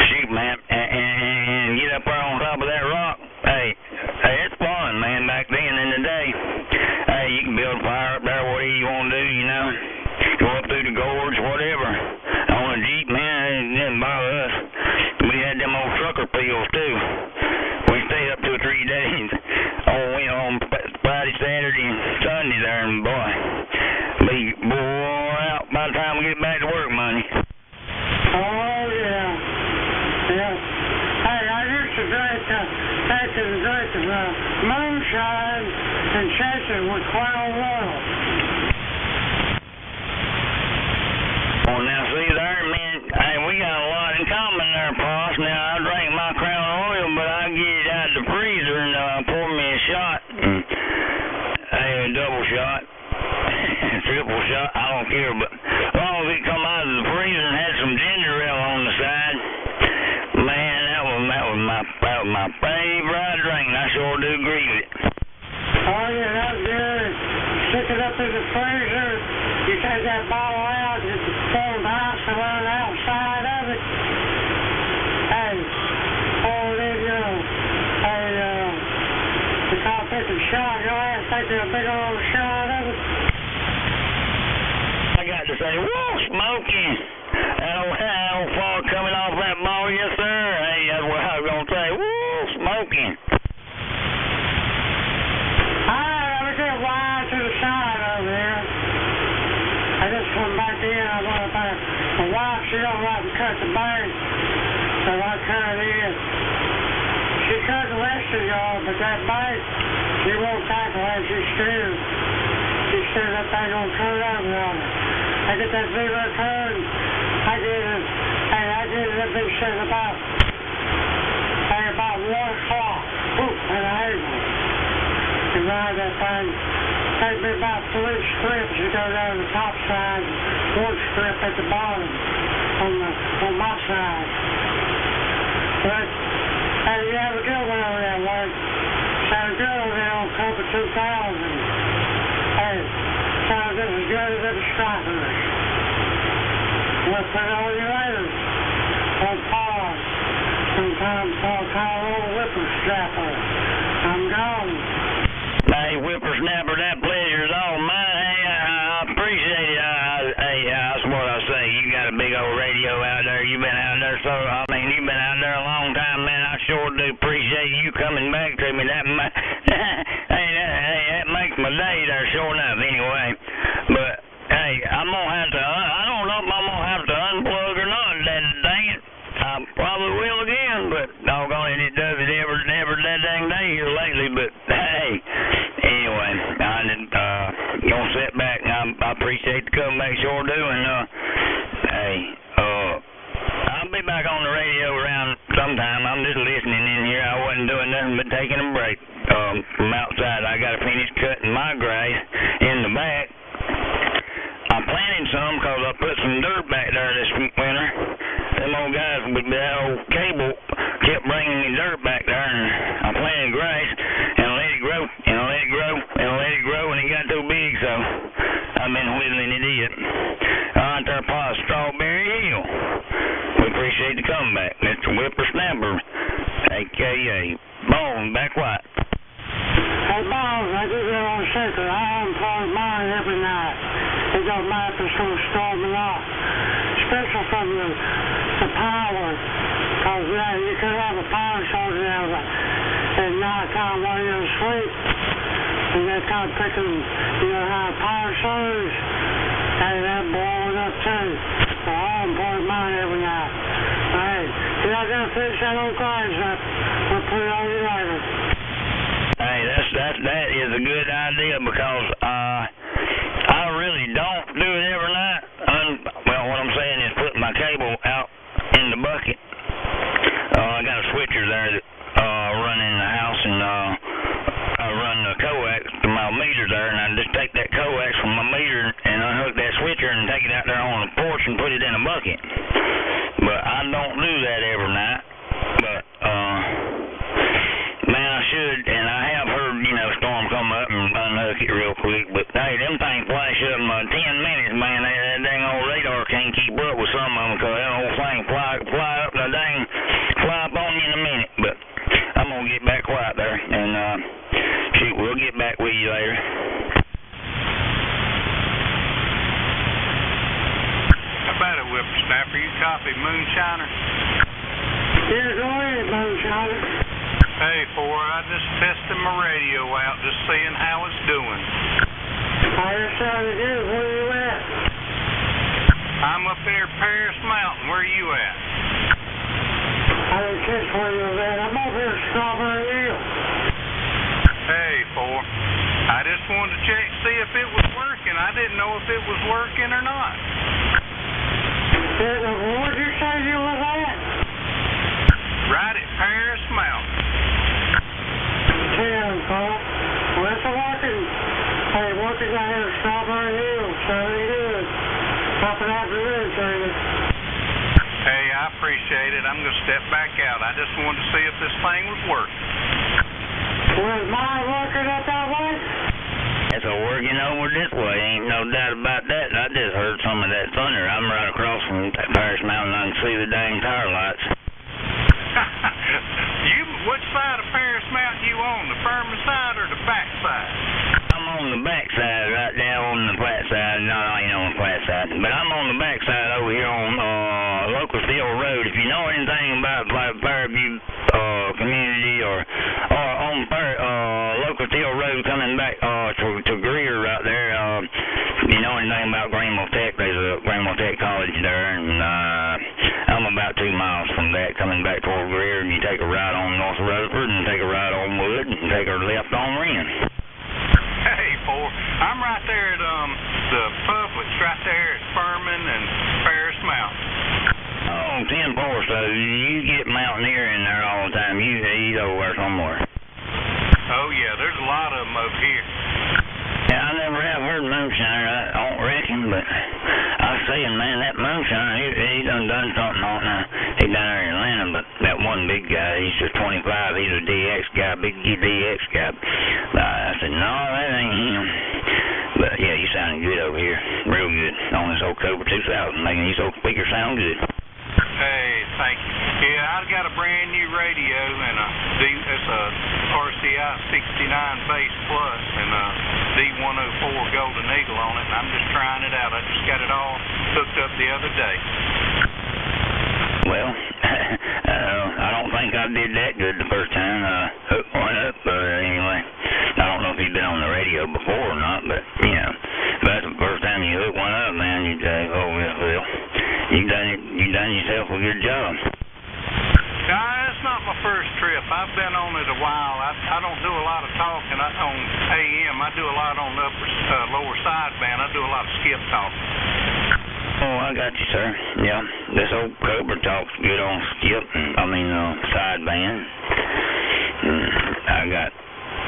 shoot, man, and get up there on top of that rock. Hey, it's fun, man. Back then in the day, hey, you can build a fire up there, whatever you want to do, you know. Go up through the gorge, whatever. On a Jeep, man, it didn't bother us. We had them old trucker pills too. We stayed up 2 or 3 days. On Friday, Saturday, and Sunday there, and boy, be wore out by the time we get back to work money. Oh, yeah. Yeah. Hey, I used to drink moonshine and chase it with Crown Royal. Well, now, see there, man, hey, we got a lot in common there, Poss. Now, I drink my Crown Royal, but I get it out of the freezer and pour me a shot. A double shot, triple shot, I don't care, but as long as it come out of the freezer and had some ginger ale on the side, man, that was my favorite drink, and I sure do agree with it. Oh, yeah, that's good. Stick it up in the freezer. You take that bottle out, just pour the ice around the outside of it. Hey, pour it in your, they call it taking a shot. Your ass taking a big old shot of it. I got to say, whoa, smoking. That old fog coming off that ball, yes, sir. Hey, that's what I was going to say. Whoa, smoking. Let me get wide to the side over here. I just come back in. I want to buy my wife. She don't like to cut the bait, so I cut it in. She cut the rest of y'all, but that bait, she won't tackle as she still. She said that thing gonna cut over on her. I get that big old turn. I did it that big shit about 1 o'clock. And I ate one. And ride that thing. Take me about 3 strips. You go down the top side, 1 strip at the bottom on my side. But hey, you have a good one over there, Wade. Sounds good over there on Cover 2000. Hey, sounds just as good as the strikers. We'll put it on you later. On pause. Sometimes call old whippersnapper. I'm gone. Hey, whippersnapper, that pleasure's all mine. Hey, I appreciate it. That's what I say. You got a big old radio out there. You've been out there, you've been out there a long time, man. I sure do appreciate you coming back to me. That makes my day there, sure enough, anyway. But, hey, I'm going to have to, I don't know if I'm going to have to unplug or not. Dang it. I probably will again, but doggone it, it does it every that dang day here lately. But, hey, anyway, gonna sit back, and I appreciate the comeback, sure do. And, I'll be back on the radio around sometime. I'm just listening in here. I wasn't doing nothing but taking a break from outside. I got to finish cutting my grass in the back. I planted some because I put some dirt back there this winter. Them old guys with that old cable kept bringing me dirt back there, and I planted grass and let it grow, and I let it grow, and I let it grow, and it got too big, so I've been whittling it in. Out there, Pa Strawberry Hill. We appreciate the comeback. Mr. Whippersnapper, a.k.a. Bone Back White. Hey, Bones, I do that on secret. I unplug mine every now don't matter if it's going to storm or not. Especially from the power. Because you could have a power shortage out at night time while you're asleep. And they're kind of picking, how power surge. Hey, that blowing up too. So I'm pouring mine every night. Hey, you're not going to finish that old glass up. We'll put it on you later. Hey, that is a good idea because I really don't do it every night. Well, what I'm saying is putting my cable out in the bucket. I got a switcher there that run in the house, and I run the coax to my meter there, and I just take that coax from my meter and unhook that switcher and take it out there on the porch and put it in a bucket. But I don't do that every night. But man, I should, and I have heard, storm come up and unhook it real quick. But hey, them things flash up in 10 minutes, man. That dang old radar can't keep up with some of them because that old thing fly up the dang, fly up on you in a minute. But I'm gonna get back quiet there, and shoot, we'll get back with you later. How about it, Whippersnapper? You copy Moonshiner? Yeah, go ahead, Moonshiner. Hey, I just tested my radio out, just seeing how it's doing. How you sounding good? Where you at? I'm up there at Paris Mountain. Where are you at? I didn't catch where you was at. I'm over here at Strawberry Hill. Hey, I just wanted to check, see if it was working. I didn't know if it was working or not. Where'd you say you was at? Right at Paris Mountain. Well, it's working. Hey, working down here at Strawberry Hill. Sounding good. Popping out the room for you. Hey, I appreciate it. I'm going to step back out. I just wanted to see if this thing was working. Was mine working up that way? It's working over this way. Ain't no doubt about that. I just heard some of that thunder. I'm right across from Paris Mountain. I can see the dang tire lights. Which side of Paris Mountain you on? The Furman side or the back side? I'm on the back side, right down on the flat side. No, I ain't on the flat side. But I'm on the back side over here on Local Steel Road. If you know anything about like Fairview community or on Local Steel Road coming back to Greer right there, if you know anything about Greenville Tech, there's a Greenville Tech College there, and I'm about 2 miles from that coming back toward Greer, and you take a right on North Rutherford and take a right on Wood and take a left on Wren. Hey, I'm right there at the Publix, right there at Furman and Paris Mountain. Oh, 10-4, so you get Mountaineer in there all the time. He's over there somewhere. Oh, yeah, there's a lot of them over here. Yeah, I never have heard Moonshiner, I don't reckon, but I was saying, man, that Moonshiner, he done something on he's down there in Atlanta, but that one big guy, he's just 25, he's a DX guy, big DX guy. I said, no, that ain't him. But, yeah, you sounding good over here, real good, on this old Cobra 2000, making these old speakers sound good. Hey, thank you. Yeah, I've got a brand new radio, and it's a RCI 69 Bass Plus and a D104 Golden Eagle on it, and I'm just trying it out. I just got it all hooked up the other day. Well, I don't think I did that good the first time I hooked one up, but anyway, I don't know if you've been on the radio before or not, but, if that's the first time you hook one up, man, you say, oh, well, you done yourself a good job. It's not my first trip. I've been on it a while. I don't do a lot of talking on AM. I do a lot on the lower sideband. I do a lot of skip talking. Oh, I got you, sir. Yeah, this old Cobra talks good on skip, sideband.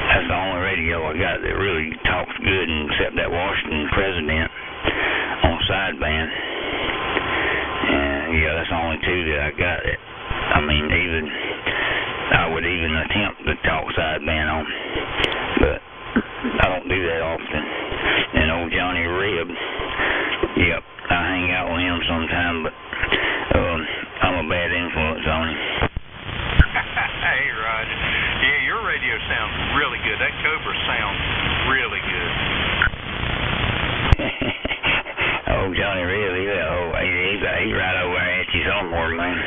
That's the only radio I got that really talks good, except that Washington President on sideband. And, yeah, that's the only two that I got that, I would even attempt to talk sideband on, but I don't do that often. And old Johnny Reb, yep, I hang out with him sometime, but I'm a bad influence on him. Hey, Roger. Yeah, your radio sounds really good. That Cobra sounds really good. somewhere, man.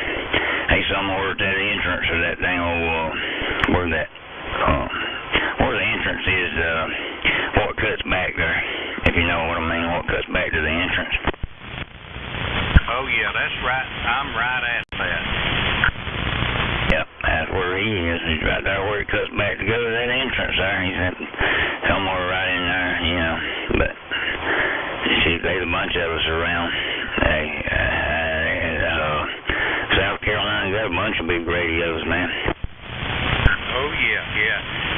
He's somewhere at that entrance of that dang old, where the entrance is, what cuts back there, if you know what I mean, what cuts back to the entrance. Oh, yeah, that's right. I'm right at that. Yep, that's where he is. He's right there where he cuts back to go to that entrance there. He's somewhere right in there, you know. But, see, there's a bunch of us around. South Carolina got a bunch of big radios, man. Oh, yeah.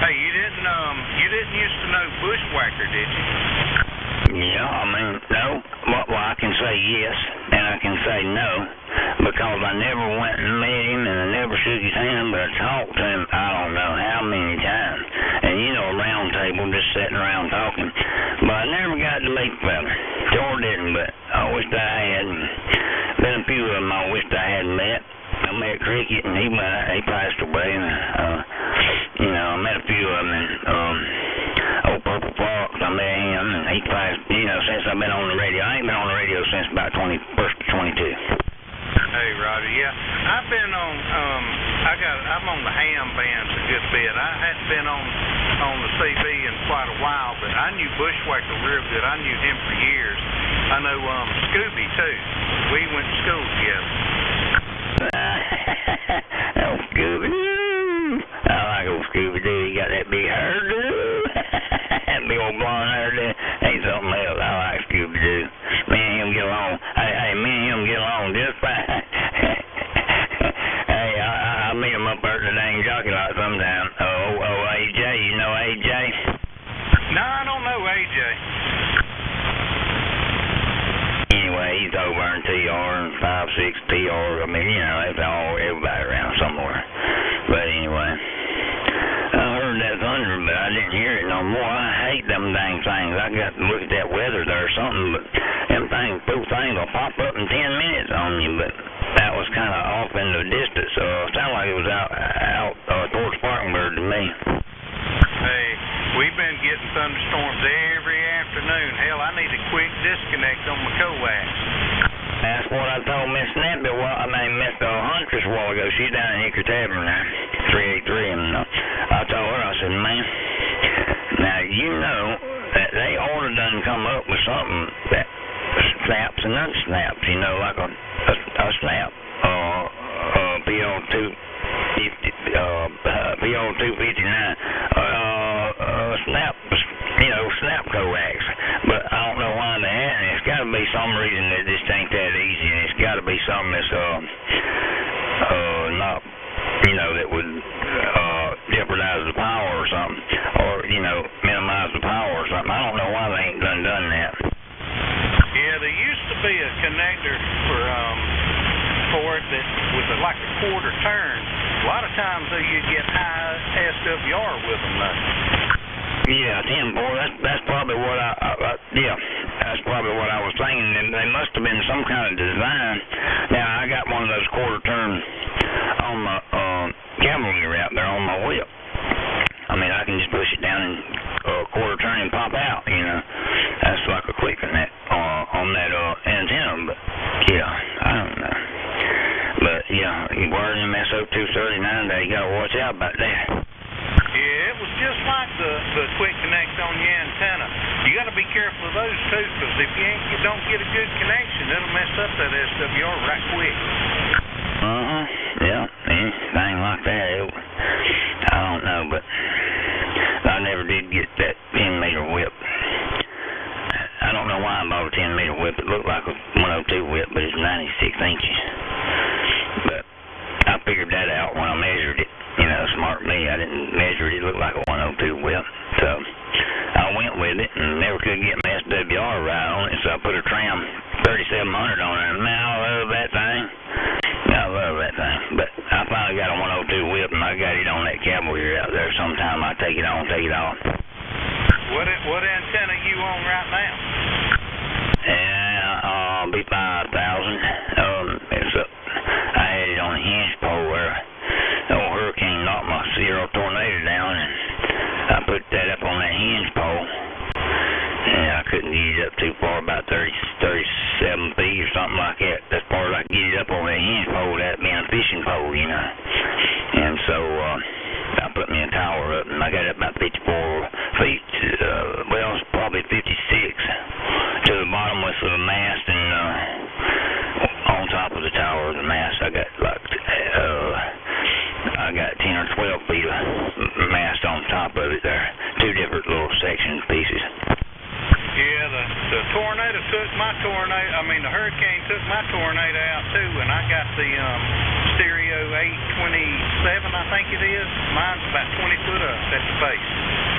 Hey, you didn't used to know Bushwhacker, did you? Yeah, I mean, no. Well, I can say yes, and I can say no, because I never went and met him, and I never shook his hand, but I talked to him, I don't know how many times. And, you know, a round table, just sitting around talking. But I never got to meet the fella. Sure didn't, but I wished I had. Been a few of them I wished I hadn't met. I met Cricket, and he passed away, and, you know, I met a few of them, and, old Purple Fox, I met him, and he passed, you know, since I've been on the radio. I ain't been on the radio since about 22. Hey, Roger, yeah. I've been on, I'm on the ham bands a good bit. I hadn't been on the CB in quite a while, but I knew Bushwhacker real good. I knew him for years. I know, Scooby, too. We went to school together. Oh, Scooby-Doo. I like old Scooby-Doo. He got that big hairdo. That big old blonde hairdo. Ain't something else. I like Scooby-Doo. Me and him get along. Hey, me and him get along just fine. Hey, I'll meet him up there at the dang jockey lot sometime. Oh, AJ. You know AJ? No, I don't know AJ. Anyway, he's over in TR and 5-6 TR. I mean, you know, it's everybody around somewhere. But anyway, I heard that thunder, but I didn't hear it no more. I hate them dang things. I got to look at that weather there or something, but them things will pop up in 10 minutes on you. But that was kind of off in the distance. It sounded like it was out towards Spartanburg to me. Hey, we've been getting thunderstorms every afternoon. Hell, I need a quick disconnect on my coax. That's what I told Miss Snappy, Miss Huntress a while ago. She's down in Hickory Tavern now, 383, and I told her, I said, man, now you know that they ought to done come up with something that snaps and unsnaps, you know, like a snap, PO259, snap, you know, snap coax. But I don't know why they hadn't. It's got to be some reason that this ain't that easy, and it's got to be something that's not, you know, that would jeopardize the power or something, or, you know, minimize the power or something. I don't know why they ain't done that. Yeah, there used to be a connector for it that was like a quarter turn. A lot of times you'd get high SWR with them though. Yeah, 10-4, that's probably what that's probably what I was thinking. And they must have been some kind of design. Now, I got one of those quarter turns on my cavalry route there on my whip. I mean, I can just push it down and quarter turn and pop out, you know. That's like a quick connect on that antenna, but yeah, I don't know. But yeah, you wearing them SO239 there, you gotta watch out about that. Yeah, it was just like the quick connect on your antenna. You got to be careful of those too, because if you don't get a good connection, it'll mess up that SWR right quick. Yeah, anything like that. I don't know, but I never did get that 10-meter whip. I don't know why I bought a 10-meter whip. It looked like a 102 whip, but it's 96 inches. But I figured that out when I measured it. You know, smart me. I didn't measure it. It looked like a 102 whip. So I went with it and never could get my SWR right on it. So I put a Tram 3700 on it. Man, I love that thing. But I finally got a 102 whip and I got it on that cavalry out there. Sometime I take it on, take it off. What antenna you on right now? Yeah, be 5,000. I had it on a hinge pole where old hurricane knocked my Sierra tornado down, and I put that up on that hinge pole, and I couldn't get it up too far, about 37 feet or something like that. That's far as I could get it up on that hinge pole. come with a mast and on top of the tower of the mast I got like I got 10 or 12 feet of mast on top of it there. Two different little section pieces. Yeah, the tornado took my tornado. I mean, the hurricane took my tornado out too, and I got the stereo 827, I think it is. Mine's about 20 foot up at the base.